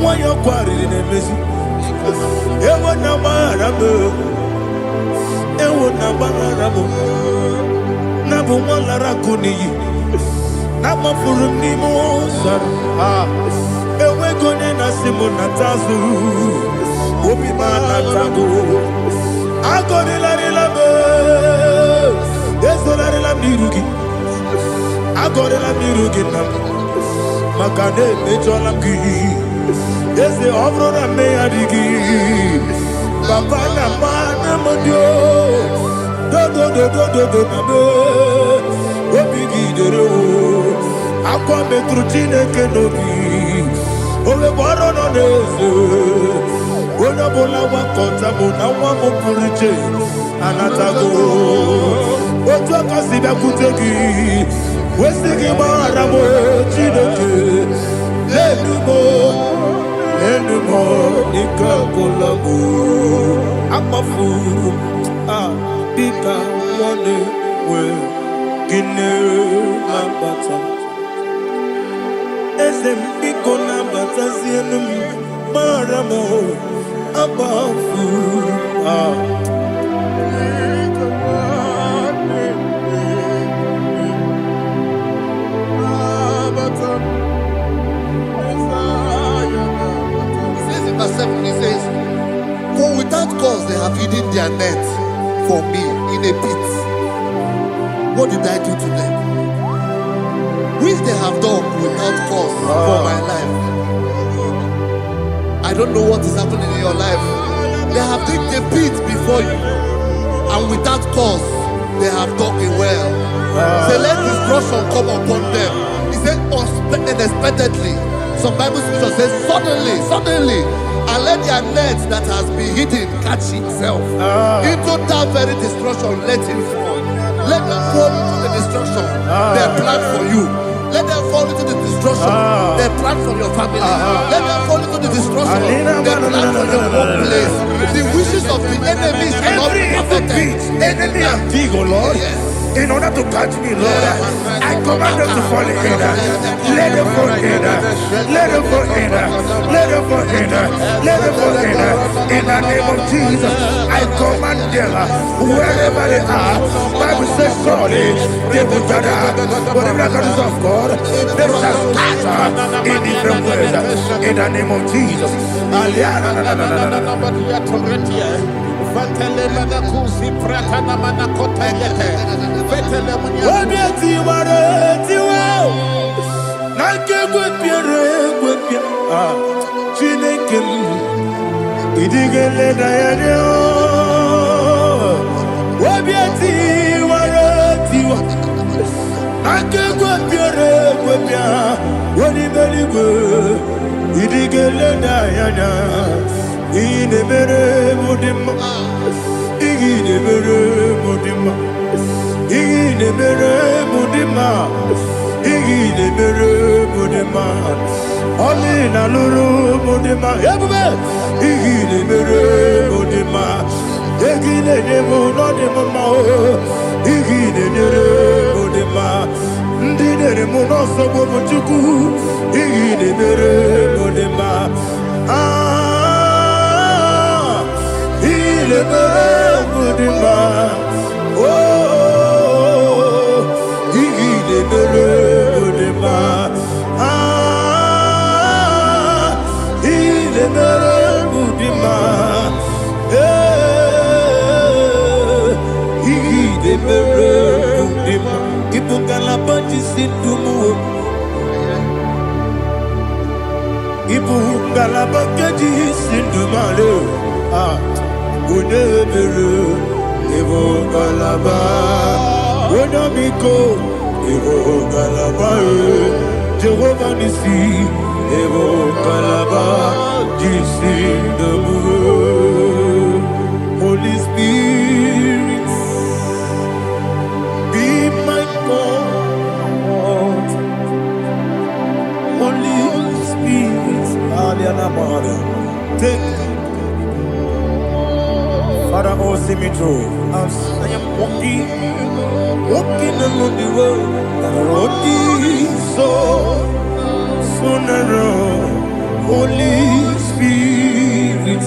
moyo kwariri nemezi ewo na marabu na bu molara kuniyi na mafuru ni mozar ewe gone na simu na tazu obi mana tago agone la relabe ezo la relabe nirugi agone la nirugi na makane mejola ki eze obro na me adigi papa na mana modio do na be obi gidere o akwa metru Chineke nobi owe boro no neze ona bola wa kota mo na wa mo puriche anatago otu akasi be kutegi wesigi mara mo Chineke enumo ikakola mo akpafuru bika one we gine ambata esem biko na bata zienum maramo abafu He says, for without cause they have hidden their net for me in a pit. What did I do to them? Which they have done without cause for my life. I don't know what is happening in your life. They have digged a pit before you, and without cause they have dug a well. Say, let destruction come upon them. He said, unexpectedly. Some Bible scripture says, suddenly, and let their net that has been hidden catch itself. Into that very destruction, let it fall. Let them fall into the destruction they plan for you. Let them fall into the destruction they plan for your family. Let them fall into the destruction they plan for your workplace. The wishes of the enemy shall not be perfected. Enemy of thee, O Lord. Yes. In order to catch me, Lord, I command them to fall in. Let them fall in. Let them fall in. Let them fall in. Let them fall in. In the name of Jesus, I command them wherever they are. Bible says, surely they will gather. Whatever the God of God, they shall scatter in different ways. In the name of Jesus. Olina luru mudima ebube igide mere mudima egide demo no demo ma igide mere mudima ndide mo no so bo chuku igide mere mudima igide mere mudima igide mere mudima Ibu galabakaji sindumale unebere Ibu galaba unamiko Evo Kalaba, Jehovah Nissi, Evo Kalaba, Jisi Dabu. Holy Spirit, be my God. Holy Spirit, take Father, oh, see me through. As I am walking along the road, the road is so narrow. Holy Spirit,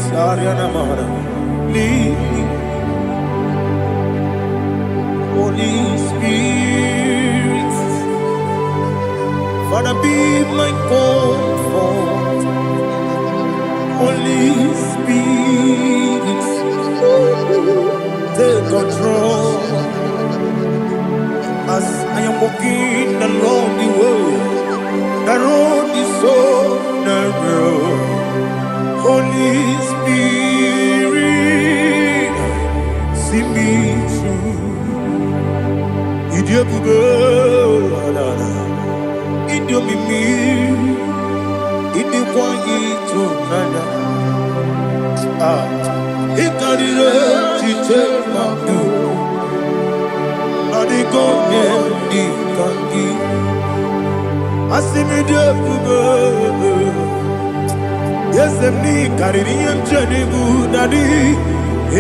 lead me. Holy Spirit, Father, be my comfort. Holy Spirit, take control. As I am walking along the road is so narrow. Holy Spirit, see me through. Idiobube, Idiomimi, Idikwanyitu nana. Ikarire chichemadu. Adigonye ikangi. Asimidobube. Yesemni kaririyem chenibu nadi.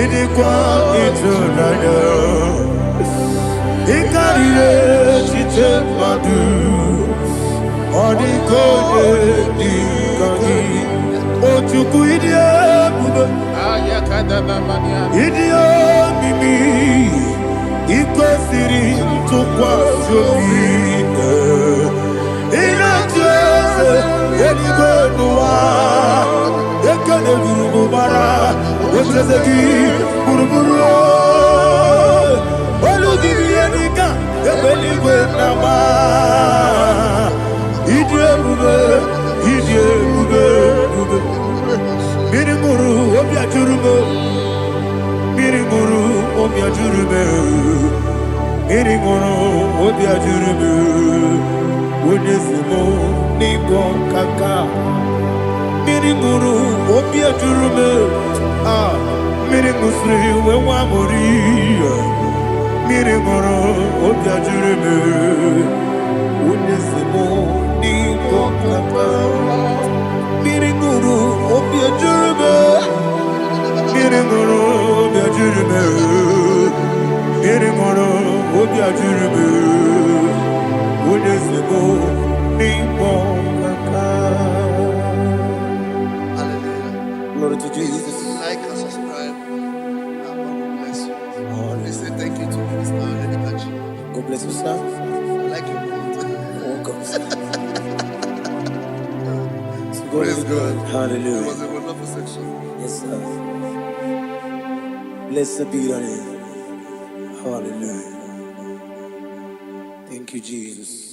Idikwanyitu nana. Ikarire chichemadu. Adigonye ikangi. Ochuku idiobube. Idiomimi. Ikosiri tukwa jovine. Inatese eligwenua. Ekene burubara. Otezeki buruburu. Olugibi enika. Ebeligwe nama. Idiobube. Mirimuru obiajurume. Mirimuru obiajurume. Mirimuru obiajurume. Unesimo ningo kaka. Mirimuru obiajurume. Mirimusri wewa mori. Mirimuru obiajurume. Unesimo ningo kaka. Mirimuru obiajurume. Mirimuru obiajurume. Mirimuru obiajurume. Unesimo ningo kaka. Hallelujah. Glory to Jesus. Like and subscribe. God bless you. Please say thank you to Mr. Lady Kachi. God bless you, sir. I like your mouth. Welcome. Praise God. It Hallelujah. was a wonderful section. Yes, sir. Blessed be your name. Hallelujah. Thank you, Jesus.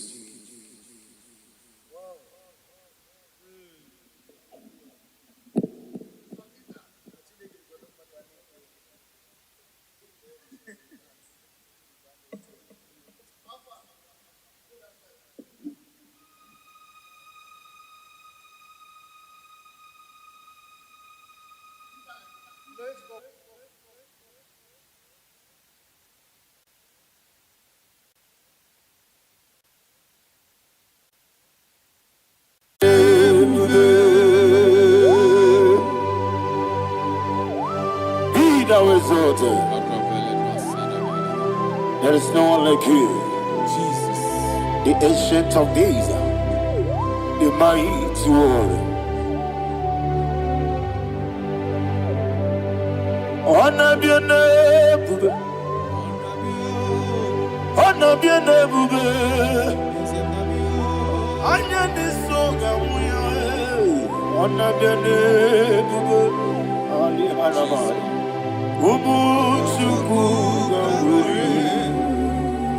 Be thou exalted. There is no one like you. Jesus. The ancient of days, the mighty one. Honor be your name, bube. Honor be your name, bube. Anya ni soga muya. Honor be your name, bube. Ali Haramari. Ubu chuku gawuri.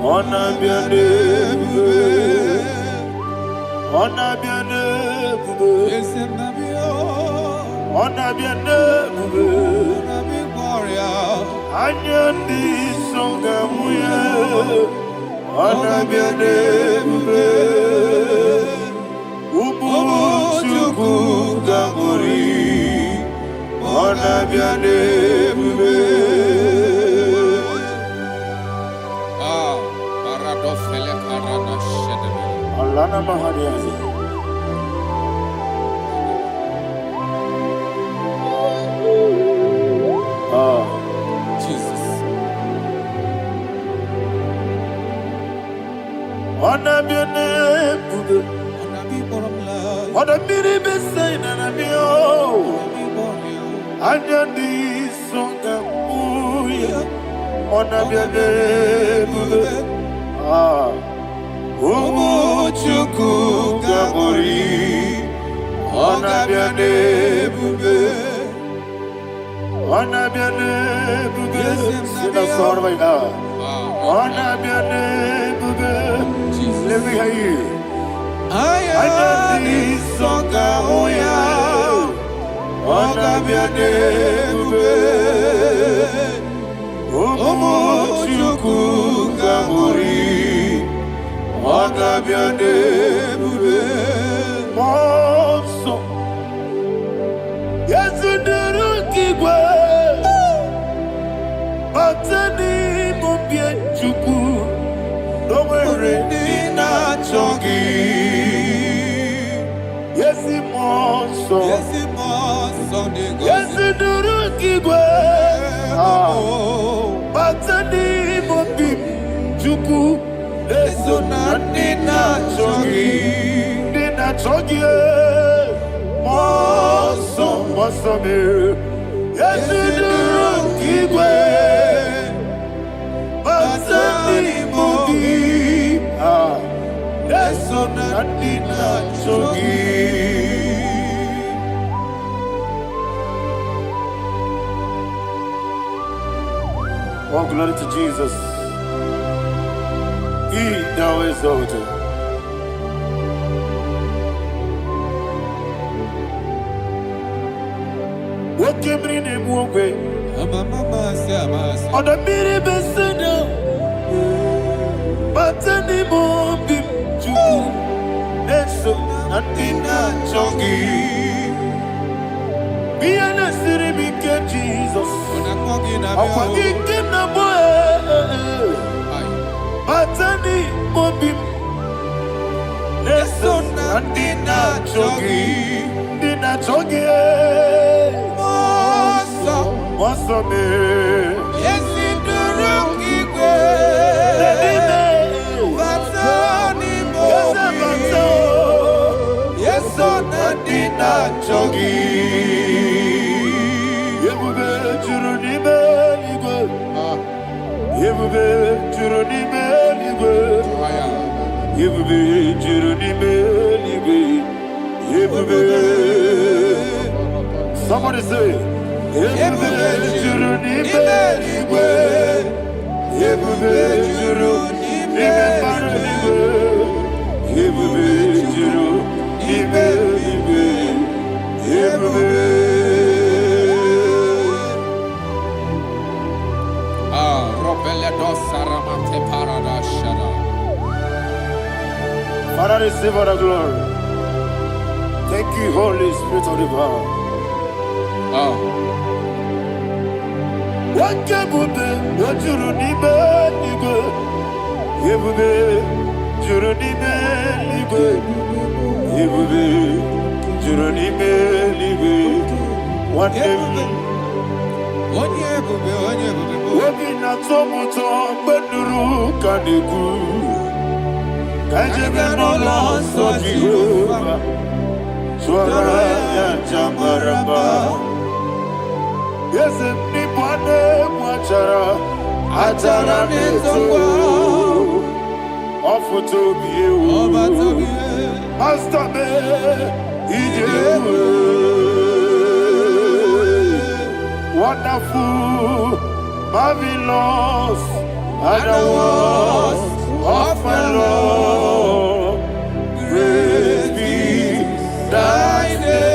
Honor be your name, bube. Honor be your name, bube. Honor be your name, bube. Anya ni soga muya. Onabiane bube Umuchuku gamuri Onabiane bube Baradofele karana shedebe Alana mahadiazi Jesus. Onabiane bube Onabiri besai nanabio Anyandi songa uya Onabiane bube Umuchuku gamuri Onabiane bube Onabiane bube Sina sorvaina Onabiane bube Let me hear you Anyandi songa uya Onabiane bube Umuchuku gamuri Onabiane bube Monso Yezunduru kigwe Batani mubye chuku Nomere nina chongi Yesi monso Yezunduru kigwe Batani mubye chuku Eso na nina chogi Moso me Yesu duru kigwe Basani mogi Eso na nina chogi Oh, glory to Jesus. He now exalted. What came in him away? On the miri beseda, but anymore be true. Eso natina chogi. Be an asiri bike Jesus. Akwagi kim na boy. Batani mobim Eso nandina chogi Dina chogi Moso me Yesi duruki kwe Batani mobi Yeso nandina chogi Yebube churuni beligwe Yebube churuni beligwe Yebube churuni beligwe Yebube Somebody say Yebube churuni beligwe Yebube churuni beligwe Yebube churuni beligwe Yebube Father, receive all the glory. Thank you, Holy Spirit of the power. What can you do? What you do? You do. You Yes, nipane mwachara Achara netongo Ofuto biyewu Master me Ijewu Wonderful Marvelous And the words of my Lord Praise be thy name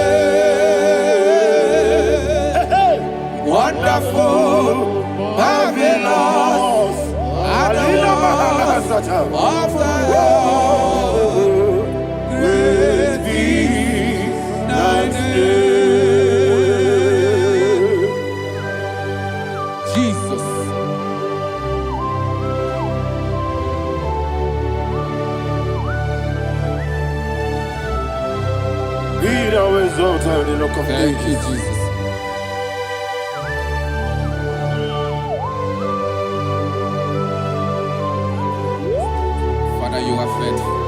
Wonderful, marvelous, and the exalted in the rock of Thank you, ages. Jesus. Father, you are faithful.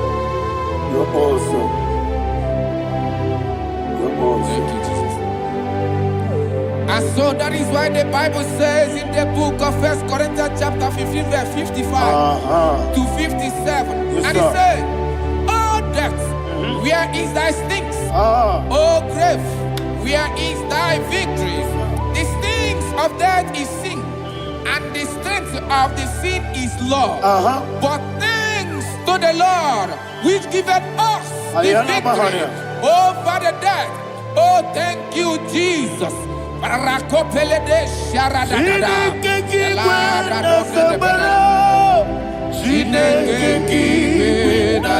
You're awesome. You're awesome. Thank you, Jesus. And so that is why the Bible says in the book of 1 Corinthians chapter 15, verse 55 to 57. Yes, And it sir. said, "Oh death, where is thy stings? Ah. Oh grave, where is thy victory? The stings of death is sin, and the strength of the sin is law. But thanks to the Lord, which giveth us the Ayana victory Maharia. over the death." Oh, thank you, Jesus. Rakopele de sharadadada. Chineke kiwe na zekere. Chineke kiwe na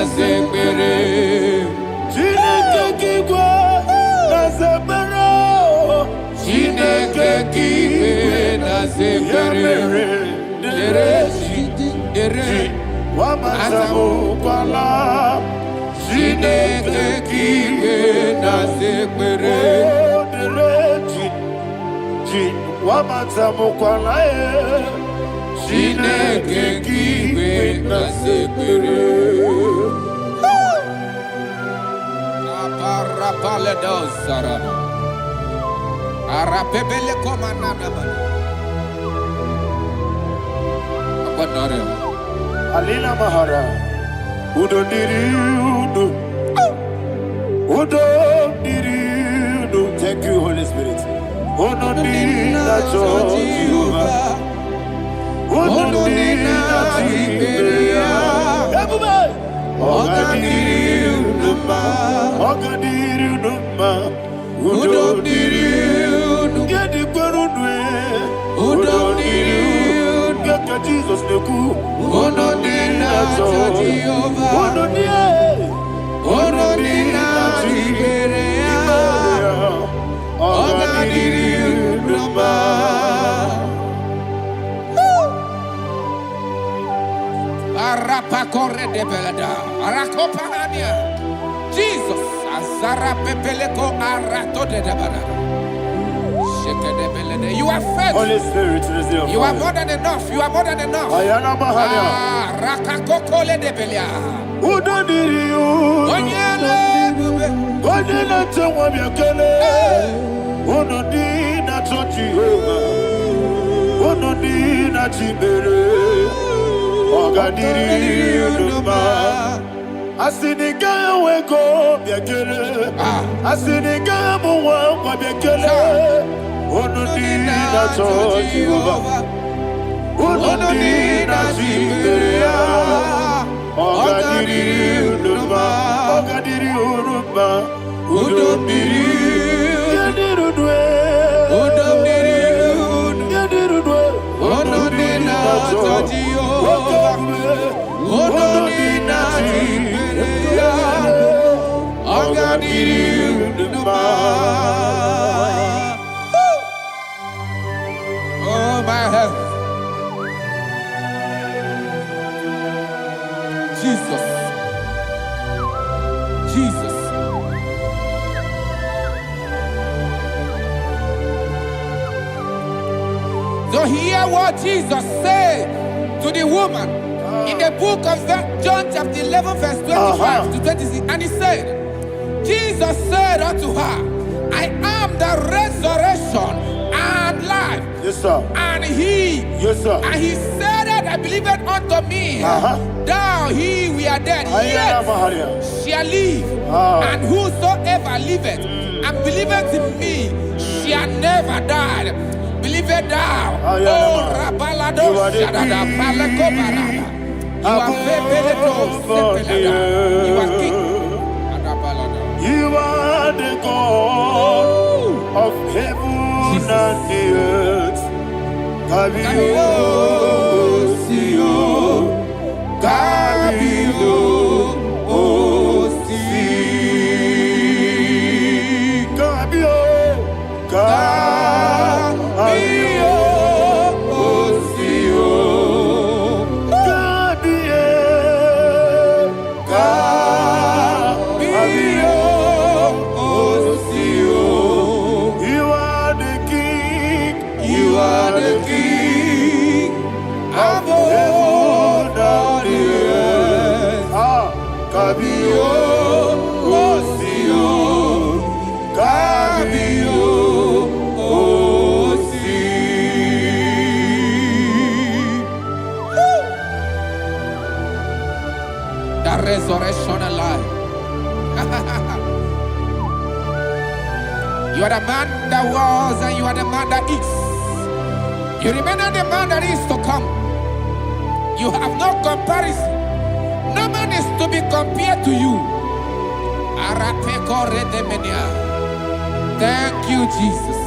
zekere. Dere Wamazamu kwala. Chineke kiwe na zekere. Wamazamu kwala. Chineke kiwe na zekere. Aparapale dosarana. Arapebele komanana bana. Abanare. Alina Mahara. Udo diri udo. Udo diri udo. Thank you, Holy Spirit. Udo diri na Jehovah. Udo diri na Jehovah. Everybody. Oga diri uduma. Oga diri uduma. Udo diri udo. Gedi kwerudwe. Udo diri udo. Geka Jesus neku. Udo diri na Jehovah. Udo diri. Udo diri na Jehovah. Oga diri uduma. Arapakore de belada, arakopania. Jesus, azara pepeleko arato de dabada. Sheke de belede. You are faithful. Holy Spirit, reserve. You are more than enough. You are more than enough. Ayana Mahania. Rakakokole de belia. Udo diri udo. Onyele bube. Udo na tewa miakele. Udo diri na Jehovah. Udo diri na Jibere. Oga diri uduma. Asiniga weko biakele. Asiniga muwa kwa biakele. Udo diri na Jehovah. Udo diri na Jibere. Oga diri uduma. Oga diri uduma. Udo diri. Yadiru dwe. Udo diri udo. Yadiru dwe. Udo diri na Jehovah. Udo diri na Jehovah. Oga diri uduma. Oh my heaven. Jesus. Jesus. So hear what Jesus said to the woman in the book of John chapter 11 verse 25 to 26. And he said, Jesus said unto her, I am the resurrection and life. Yes, sir. And he, Yes, sir. and he said that I believed unto me, thou he we are dead, Ayana yet Maharia. shall live. And whosoever liveth and believeth in me shall never die. Believe it thou. Oh, Rabalado, You are the Shadada, Paleko Barada. You are Pepeledo, Sepelada. You are king. Adabalada. You are the God of heaven and the earth. Kabio, Sio, Kabio, Osi, Kabio, Kabio, Osio, Kabio, Kabio, Osi. The resurrection alive. You are the man that was and you are the man that is. You remember the man that is to come. You have no comparison. No man is to be compared to you. Thank you, Jesus.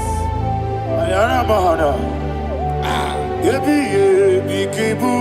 Thank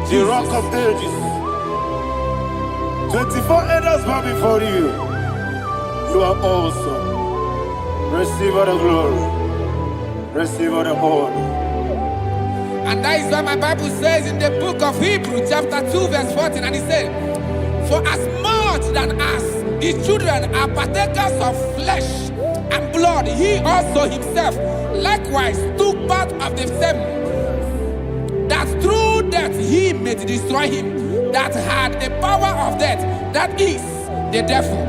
you, the Rock of Ages. 24 elders bow before you. You are awesome. Receive all the glory. Receive all the honor. And that is why my Bible says in the book of Hebrews chapter 2 verse 14, and it says, for as much than us, the children are partakers of flesh and blood, he also himself likewise took part of the same, that through death he may destroy him that had the power of death, that is the devil.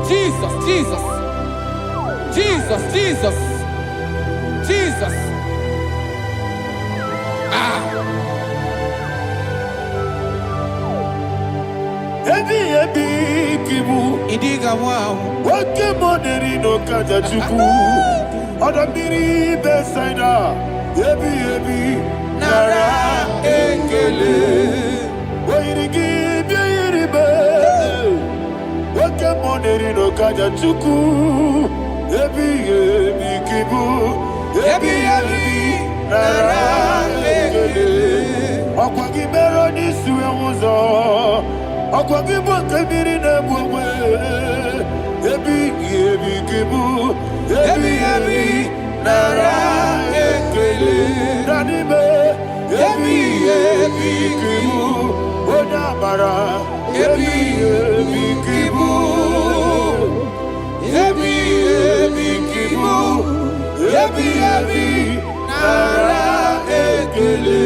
Jesus, Jesus, Jesus, Jesus, Jesus. Idiga wow. Wake money no kaja chuku. Odamiri besaida. Yebi nara ekele. Wairigi biiribe. Wake money no kaja chuku. Yebi kibu. Yebi nara ekele. Okwagi bero ni suwe muzo. Okwagi bokabiri na bwe. Yebi kibu. Yebi nara ekele. Nanibe. Yebi kibu. Odabara. Yebi kibu. Yebi kibu. Yebi nara ekele.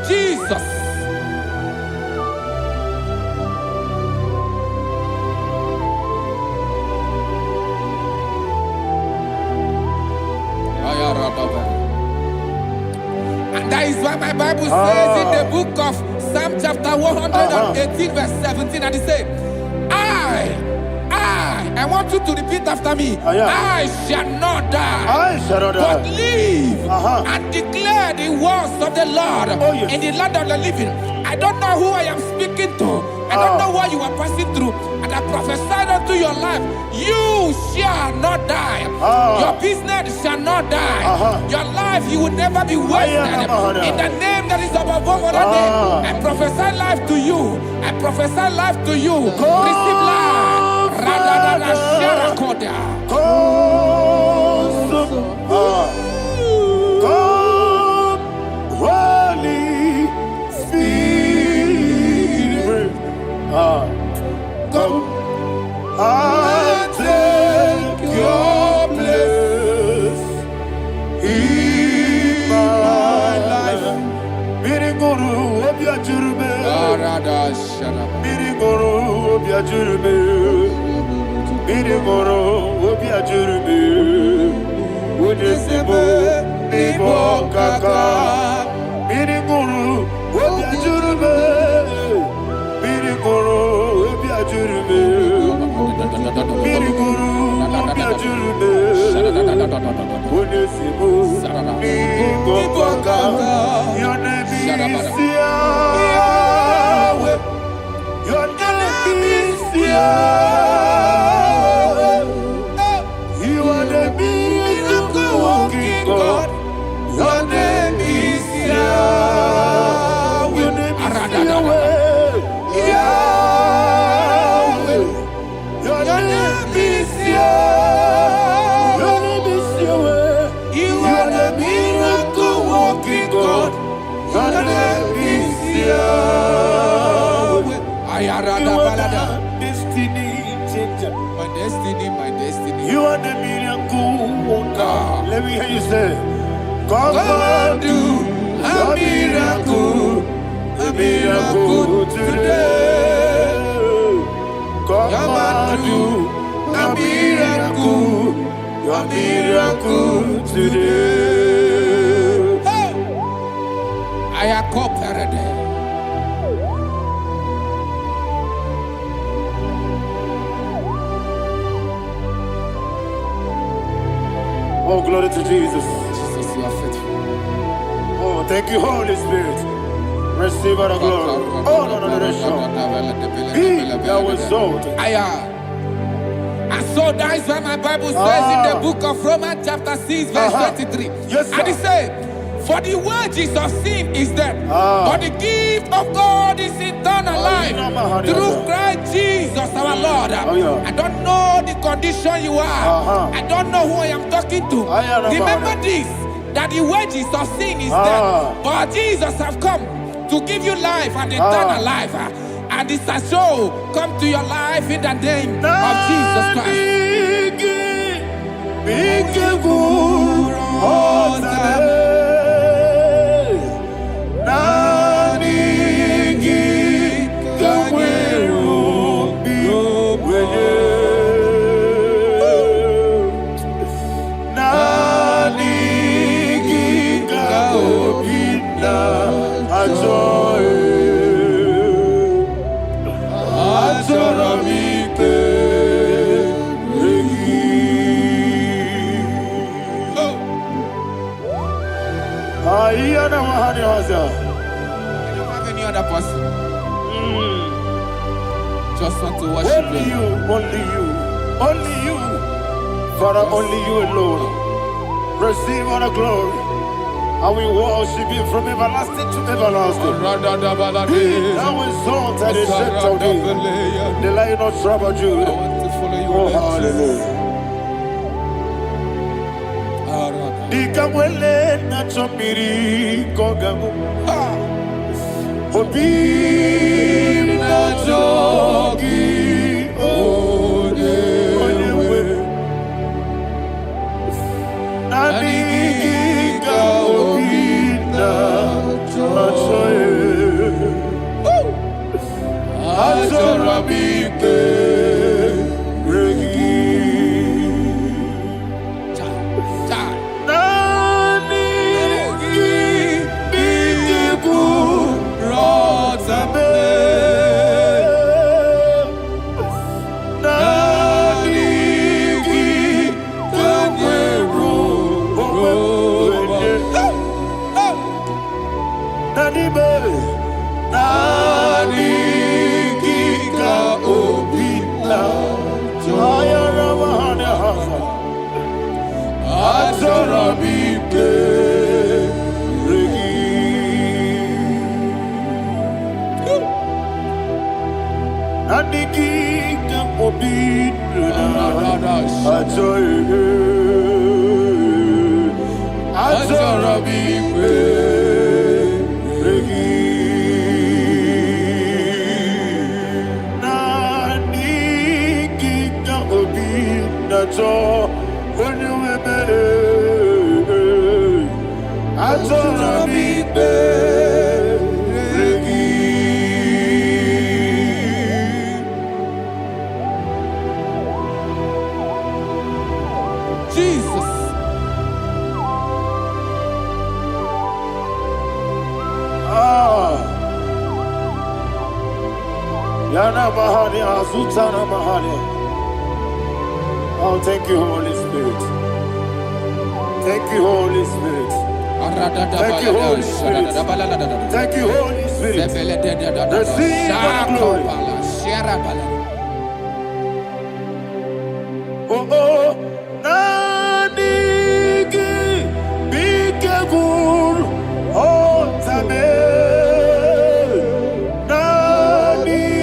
Jesus. And that is why my Bible says in the book of Psalm chapter 118 verse 17, and it says, I want you to repeat after me. I shall not die, but live and declare the words of the Lord in the land of the living. I don't know who I am speaking to. I don't know what you are passing through. And I prophesied unto your life, you shall not die. Your business shall not die. Your life, you will never be wasted. In the name that is above all other name, I prophesy life to you. I prophesy life to you. Receive life. Holy Spirit, come and take your place in my life. Miriguru obiajurube, miriguru obiajurube, miriguru obiajurube. Udesibo nibo kaka, miriguru obiajurube, miriguru obiajurube, miriguru obiajurube. Udesibo nibo kaka. Your name is Yahweh. Your name is Yahweh. You are the miracle working God. Your name is Yahweh. Your name is Yahweh. Yahweh. Your name is Yahweh. Your name is Yahweh. You are the miracle working God. Your name is Yahweh. You are the destiny changer. My destiny, my destiny. You are the miracle worker. Let me hear you say, come and do a miracle today. Come and do a miracle today. I am cooperative. Oh, glory to Jesus. Jesus, you are faithful. Oh, thank you, Holy Spirit. Receive our glory. Oh, no, that's sure. Be thou exalted. And so that is why my Bible says in the book of Romans chapter 6 verse 23. Yes, sir. And it says, for the wages of sin is death, but the gift of God is eternal life through Christ Jesus our Lord. I don't know the condition you are. I don't know who I am talking to. Remember this, that the wages of sin is death, but Jesus have come to give you life and eternal life. And this has so come to your life in the name of Jesus Christ. I don't have any other person. Just want to worship only you, only you, only you, Father, only you alone. Receive all the glory. I will worship you from everlasting to everlasting. Be thou exalted and set out the Lion of Tribe of Judah. I want to follow you. Oh, hallelujah. Dikamwele na chomiri kogamu. Obi na jogi onewe. Nani ka obi na choye. Azorabike regi. Jesus. Yana Mahani, Azutana Mahani. Oh, thank you, Holy Spirit. Thank you, Holy Spirit. Thank you, Holy Spirit. Thank you, Holy Spirit. Receive my glory. Oh, oh, Nanigi, be careful. Oh, Tabe. Nanigi,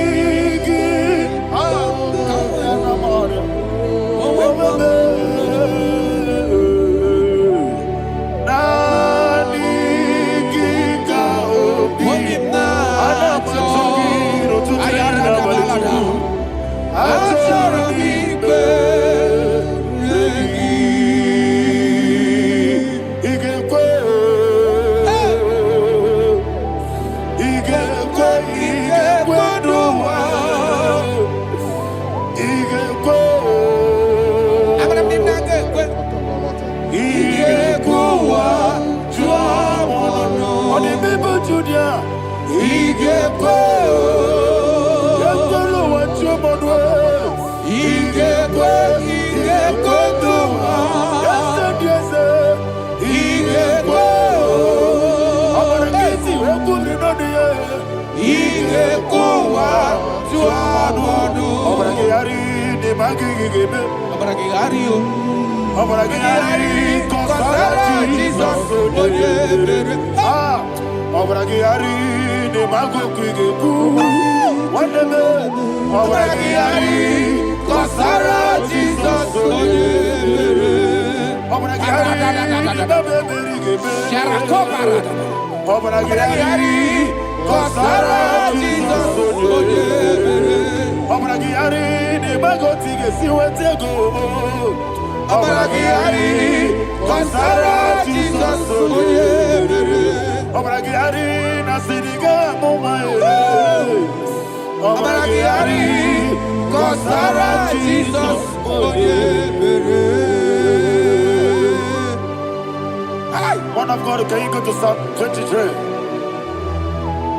Man of God, can you go to Psalm 23?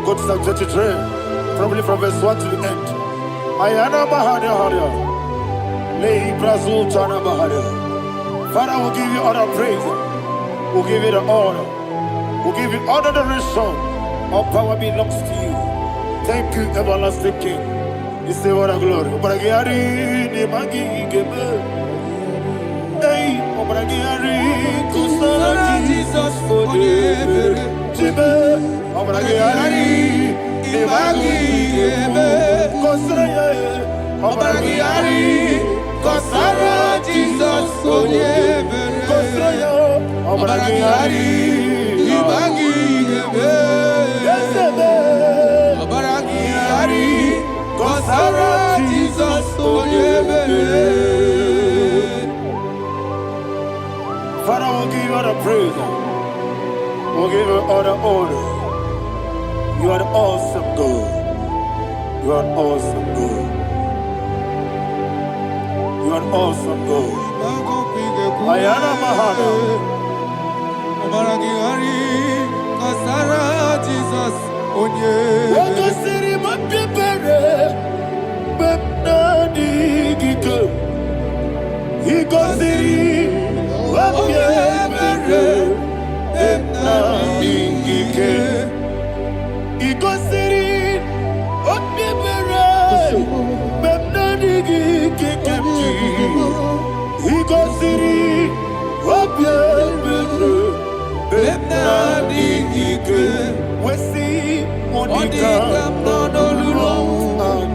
Go to Psalm 23, probably from verse 1 to the end. Ayana Bahada Haria. Lei Brazil Chana Bahada. Father, we'll give you all the praise. We'll give you the honor. We'll give you all the adoration. All power belongs to you. Thank you, everlasting King. You say what a glory. Obragiari, Nimagi, Gebe. Hey, Obragiari, Kusara, Jesus, for you. Jibe, Obragiari, Nimagi, Gebe. Kusara, Obragiari, Kusara, Jesus, for you. Kusara, Obragiari, Nimagi, Gebe. Yes, Obragiari, Kusara, Jesus, for you. Father, we'll give you all the praise. We'll give you all the honor. You are the awesome God. You are an awesome God. You are an awesome God. Ayana Mahana. Omaragihari, Kasara, Jesus, Onye. Wakasiri mapepere, bepnadi gike. Ikosiri.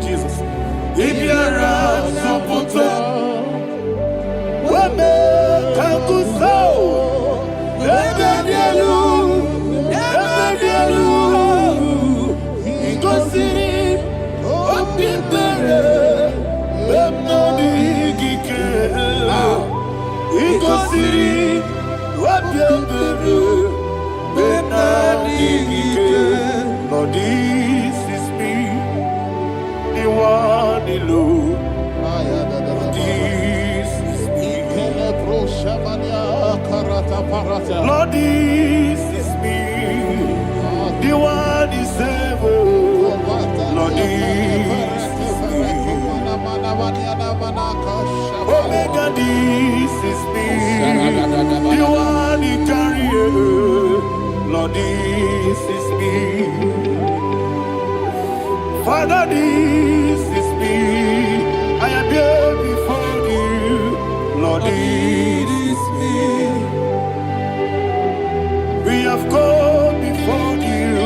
Jesus. Ikosiri wapiambere benadike. Lord, this is me, the one the Lord. This is me. Lord, this is me, the one is able. Lord, this is me. Omega, this is me, the one you carry. Lord, this is me. Father, this is me. I am here before you. Lord, this is me. We have come before you.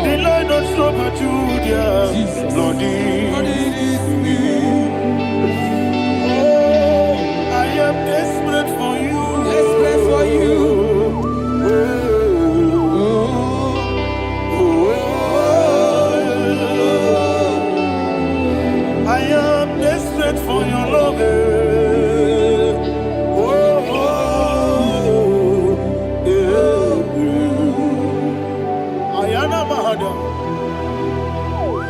The Lord not so much Judah. Lord, this is me. Oh, I am desperate for you. Desperate for you. I am desperate for your love.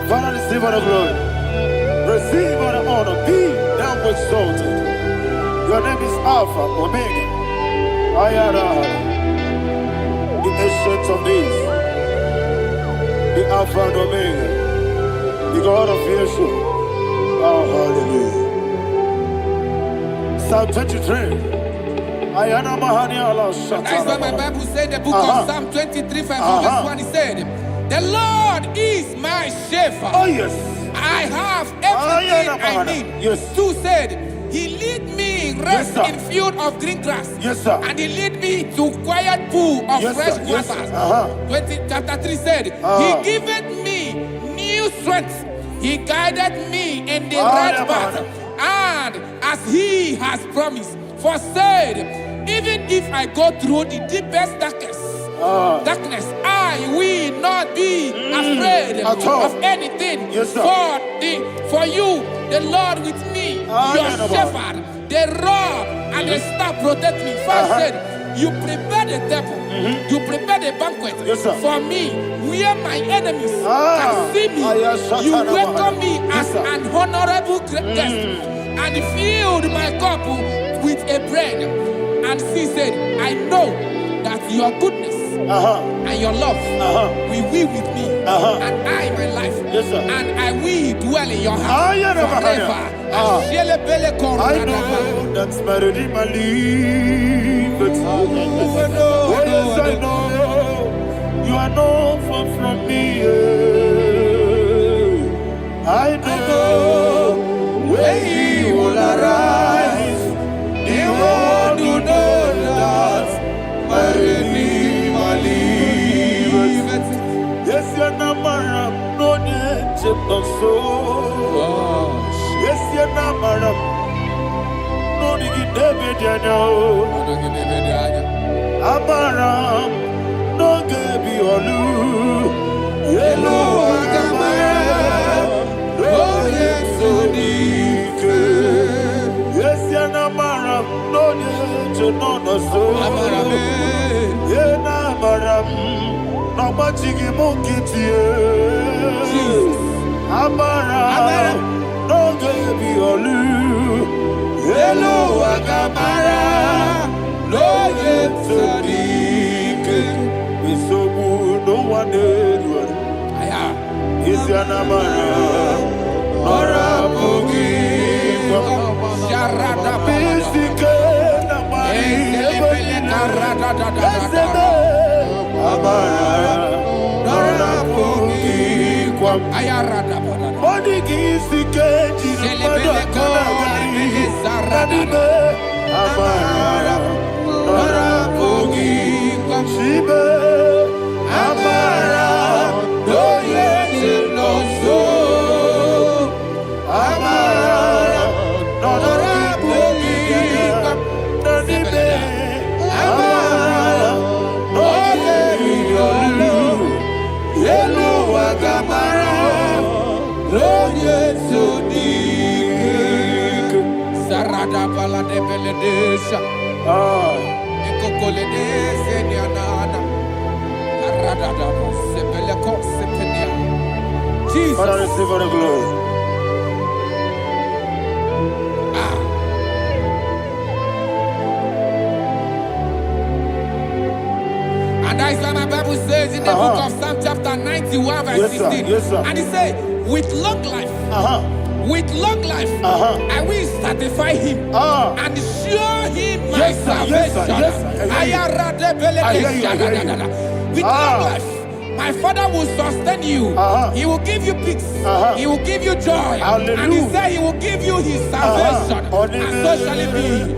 Father, receive all the glory. Receive all the honor. Be thou exalted. Your name is Alpha, Omega. The ancient of days. The Alpha and Omega. The God of Yeshua. Oh, hallelujah. Psalm 23. That is why my Bible said, the book of Psalm 23, verse 1, it said, the Lord is my shepherd. Oh, yes. I have everything I need. Yes. 2 said, he lead me rest in field of green grass. Yes, sir. And he lead me to quiet pool of fresh waters. 20, chapter 3 said, he giveth me new strength. He guided me in the right path. And as he has promised, for said, even if I go through the deepest darkness, I will not be afraid of anything. Yes, sir. For you, the Lord with me, your shepherd, the rod and the staff protect me. First said, you prepare the table, you prepare the banquet for me, where my enemies can see me. You welcome me as an honorable guest, and filled my cup with a bread. And she said, I know that your goodness and your love will be with me, and I, my life, and I will dwell in your house forever. I know that's better than my life. Oh, yes, I know you are not far from me. I know when he will arise, the world will know that my Redeemer liveth. Yes, you're not married, no need to so. Yes, you're not married, no need to David, you know. Amaram, no gabi olu. Yellow Agamara, no yetsodike. Yes, you're not married, no need to know the soul. Yena maram, no machigi mukiti. Amaram, no gabi olu. Yellow Agamara, no yetsodike. We so good, no one did one. Is your namara, Nora Bogi, Sharada Bisike, Namari, Amara, Nora Bogi, Ayarada Body Gisike, Amara, Nora Bogi, Shibe, Amara, no yet no so. Amara, Nora Bogi, Nadibe, Amara, no yet no Yellow Agamara, no yet so deep. Sarada Bala de Bele Jesus. Father, receive all the glory. And that is why my Bible says in the book of Psalm chapter 91 verse 16. And it says, with long life, with long life, I will satisfy him and show him my salvation. With long life, my Father will sustain you. He will give you peace. He will give you joy. Hallelujah. And he said he will give you his salvation. And so shall it be.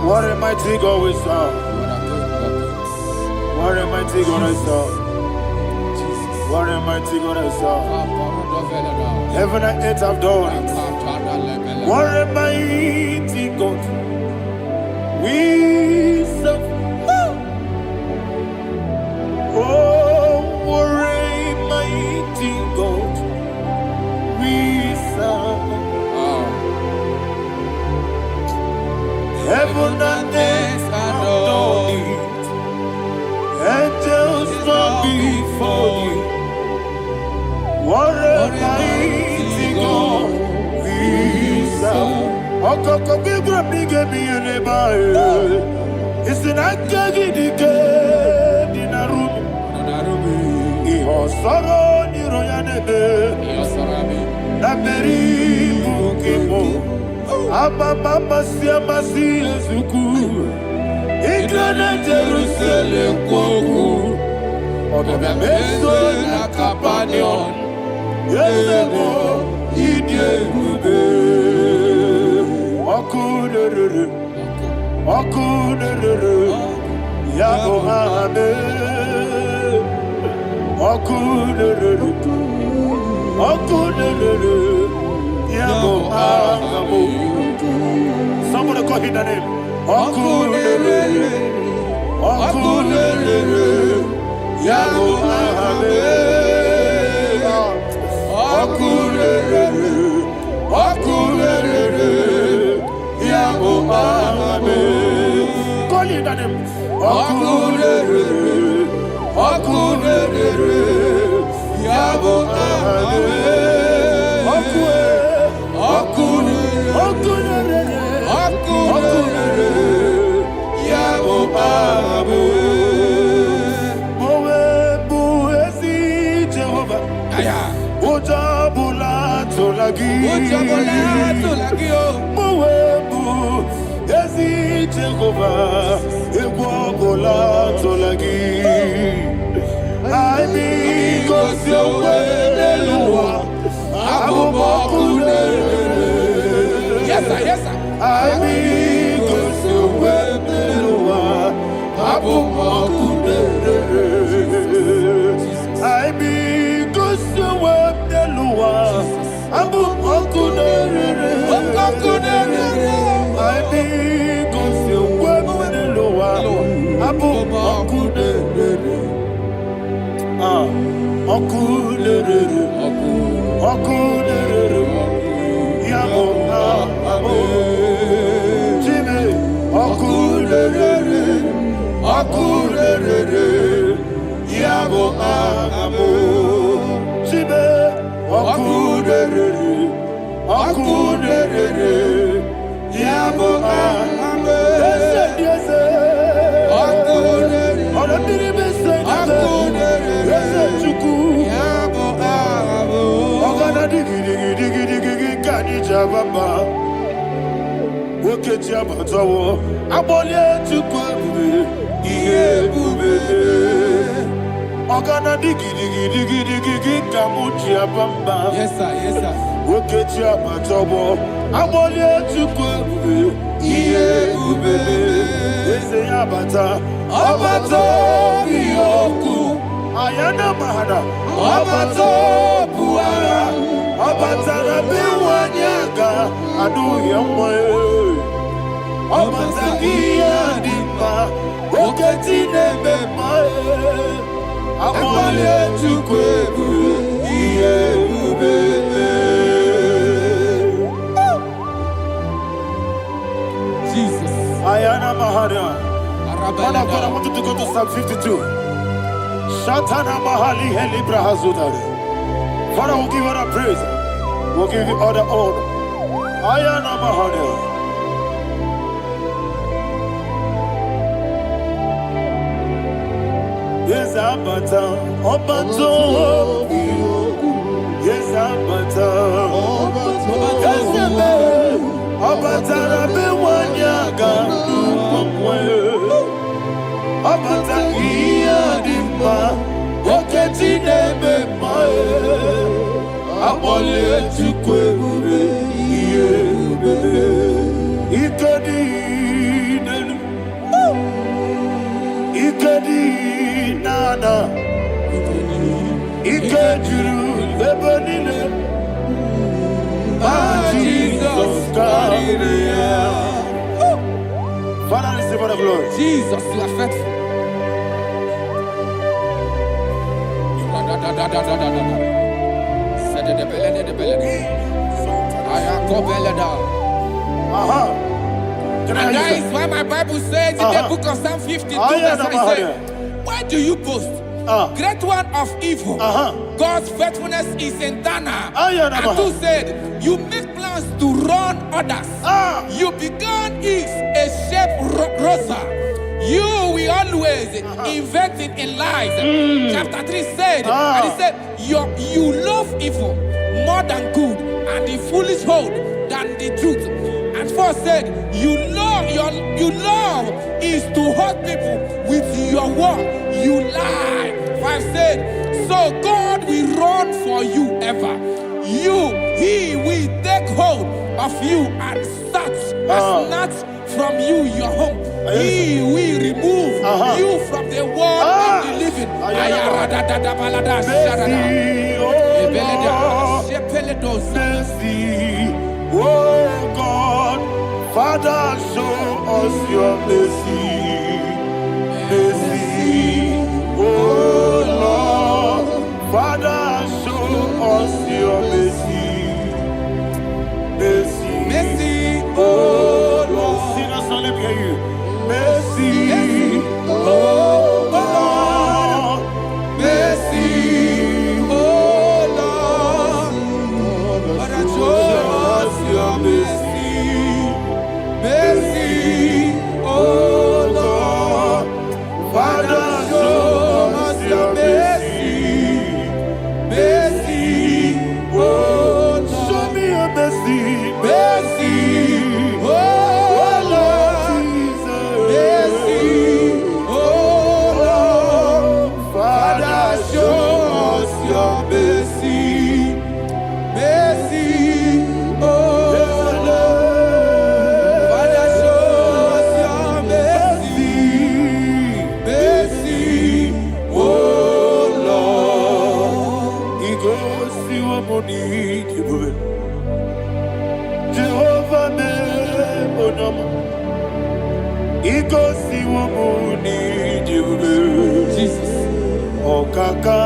What a mighty God we serve. What a mighty God I serve. What a mighty God I serve. Heaven and earth have done it. What a mighty God we serve. Oh, what a mighty God we serve. Heaven and earth have done it. Angels bow before you. What a mighty God we serve. Okoko bigre bige mi eleba. It's an akagi dike dinarubi. Iho soro ni royanebe. Na meri bukimo. Ababa siama si ezuku. Igrana Jerusalem kwoku. Odobe meso na kapanion. Yesebo idie gube. Okuderere. Okuderere. Yabo hame. Okuderere. Okuderere. Yabo hame. Somebody call him the name. Okunelele, Okunelele, Yabo Ahame. Okunelele, Okunelele, Yabo Ahame. Call him the name. Okunelele, Okunelele, Yabo Ahame. Okunelele, Okunelele. Yes, sir, yes, sir. Chiababa, Woke Chiabatawo, Abolia to Quabu, Bube, Ogana Digi Digi Digi Digi Kamu Chiabamba. Yes, sir, yes, sir. Woke Chiabatawo, Abolia to Quabu, Bube, Abata, Abato, Yoku, Ayana Mahada, Abato, Puara, Abata, Biwanyaga, Adu Yamwe, Abata, Dipa, Okatine Bemae, Amalia to Quebu, Jesus. Ayana Mahada. Father, I want you to go to Psalm 52. Shatana Mahali Helibra Hazudare. Father, we'll give you all the praise. We'll give you all the honor. Ayana Mahada. Yes, Abata. Obato. Yes, Abata. Yes, Abata. Bewanyaga. Abata iya dimba, oketine bemae, abole chukwe iye bebe, ikadi nana, ikajuru lebanile, Jesus God. Father, receive all the glory. Jesus, you are faithful. And that is why my Bible says in the book of Psalm 52, verse 5, why do you boast? Great one of evil. God's faithfulness is eternal. And who said, you make plans to run others. You began is a shape rosa. You will always inventing in lies. Chapter 3 said, and he said, you love evil more than good, and the foolish hold than the truth. And 4 said, you love is to hurt people with your word. You lie. 5 said, so God will run for you ever. He will take hold of you and snatch from you your home. He will remove you from the world of the living. Oh God, Father, show us your mercy. Oh Lord, Father, show us your mercy. Oh Lord, sing us only hear you. Mercy. Oh Lord, mercy. Oh Lord, Father, show us your mercy. Oh Lord, Father, show us your mercy. Oh Lord, show me your mercy. Oh Lord, Jesus. Oh Lord, Father, show us your mercy. Oh Lord, Father, show us your mercy. Oh Lord, He goes to your money. Jehovah me bonama, He goes to your money. Jesus, oh kaka,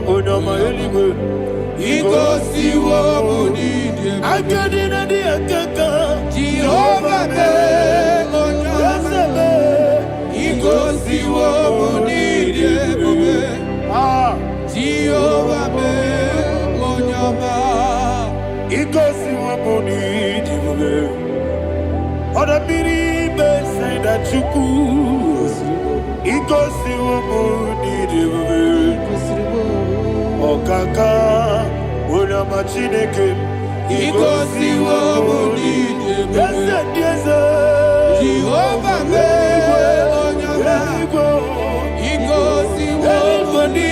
bonama eliwe. He goes to your money. I got in a dear kaka. Jehovah me bonama, He goes to your money. Jehovah me bonama. He goes to your money. Other people say that you could. He goes to your money. Oh kaka, una machineke. Igosi wobuni Jehovah me onyama Igosi wobuni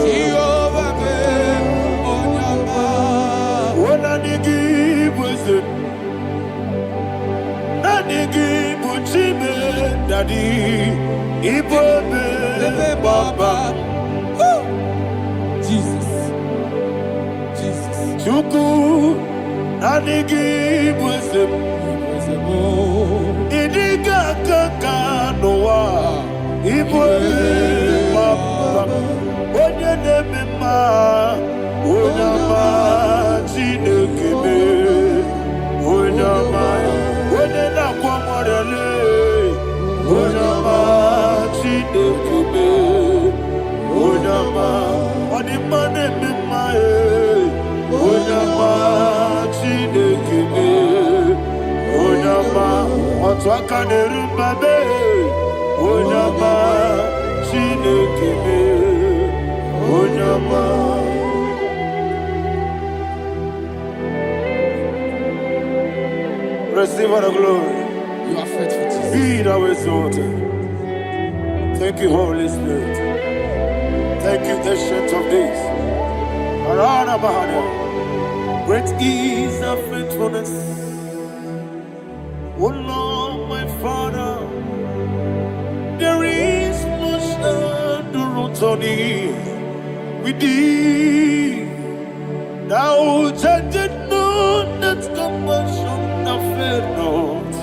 Jehovah me onyama Wona nigi bwese Nanigi buchime Daddy Ibobe Baba Jesus Chuku Nanigi bwese Idiga kaka noa Ibobe Baba Onye nemema Onyama Chinekebe Onyama Onye nakwa morele Onyama Chinekebe Onyama Onima nemema Onyama Chinekebe Onyama Otwaka nerumbabe Onyama Chinekebe Onyama Receive all the glory. You are faithful, Jesus. Be thou exalted. Thank you, Holy Spirit. Thank you, Ancient of Days. Arana Bahana. Great is thy faithfulness. O Lord, my Father, there is no shadow on thee. With thee, thou judgest not that compassion of fair not.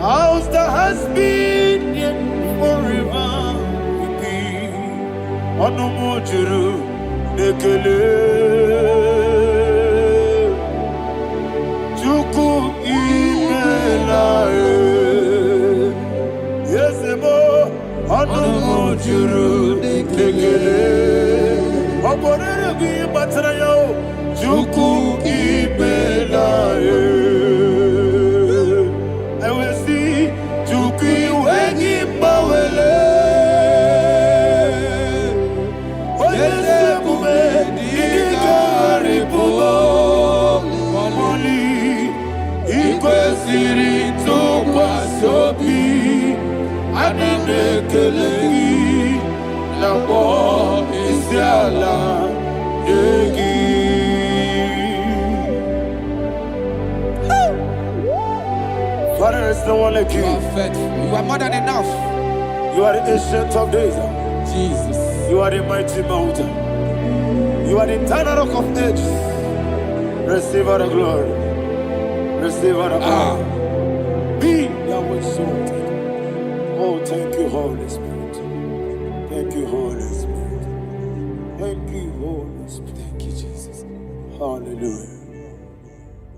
How's the has been yet forever with thee? Onomojuru nekele Chuku imelae Yesemo Onomojuru nekele Oborere gwi batrayo Chuku imelae Father, there's no one like you. You are faithful. You are more than enough. You are the Ancient of Days. Jesus. You are the mighty mountain. You are the eternal rock of ages. Receive all the glory. Receive all the honor. Be thou exalted. Oh, thank you, Holy Spirit. Thank you, Holy Spirit. Thank you, Holy Spirit. Thank you, Jesus. Hallelujah.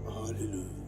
Hallelujah.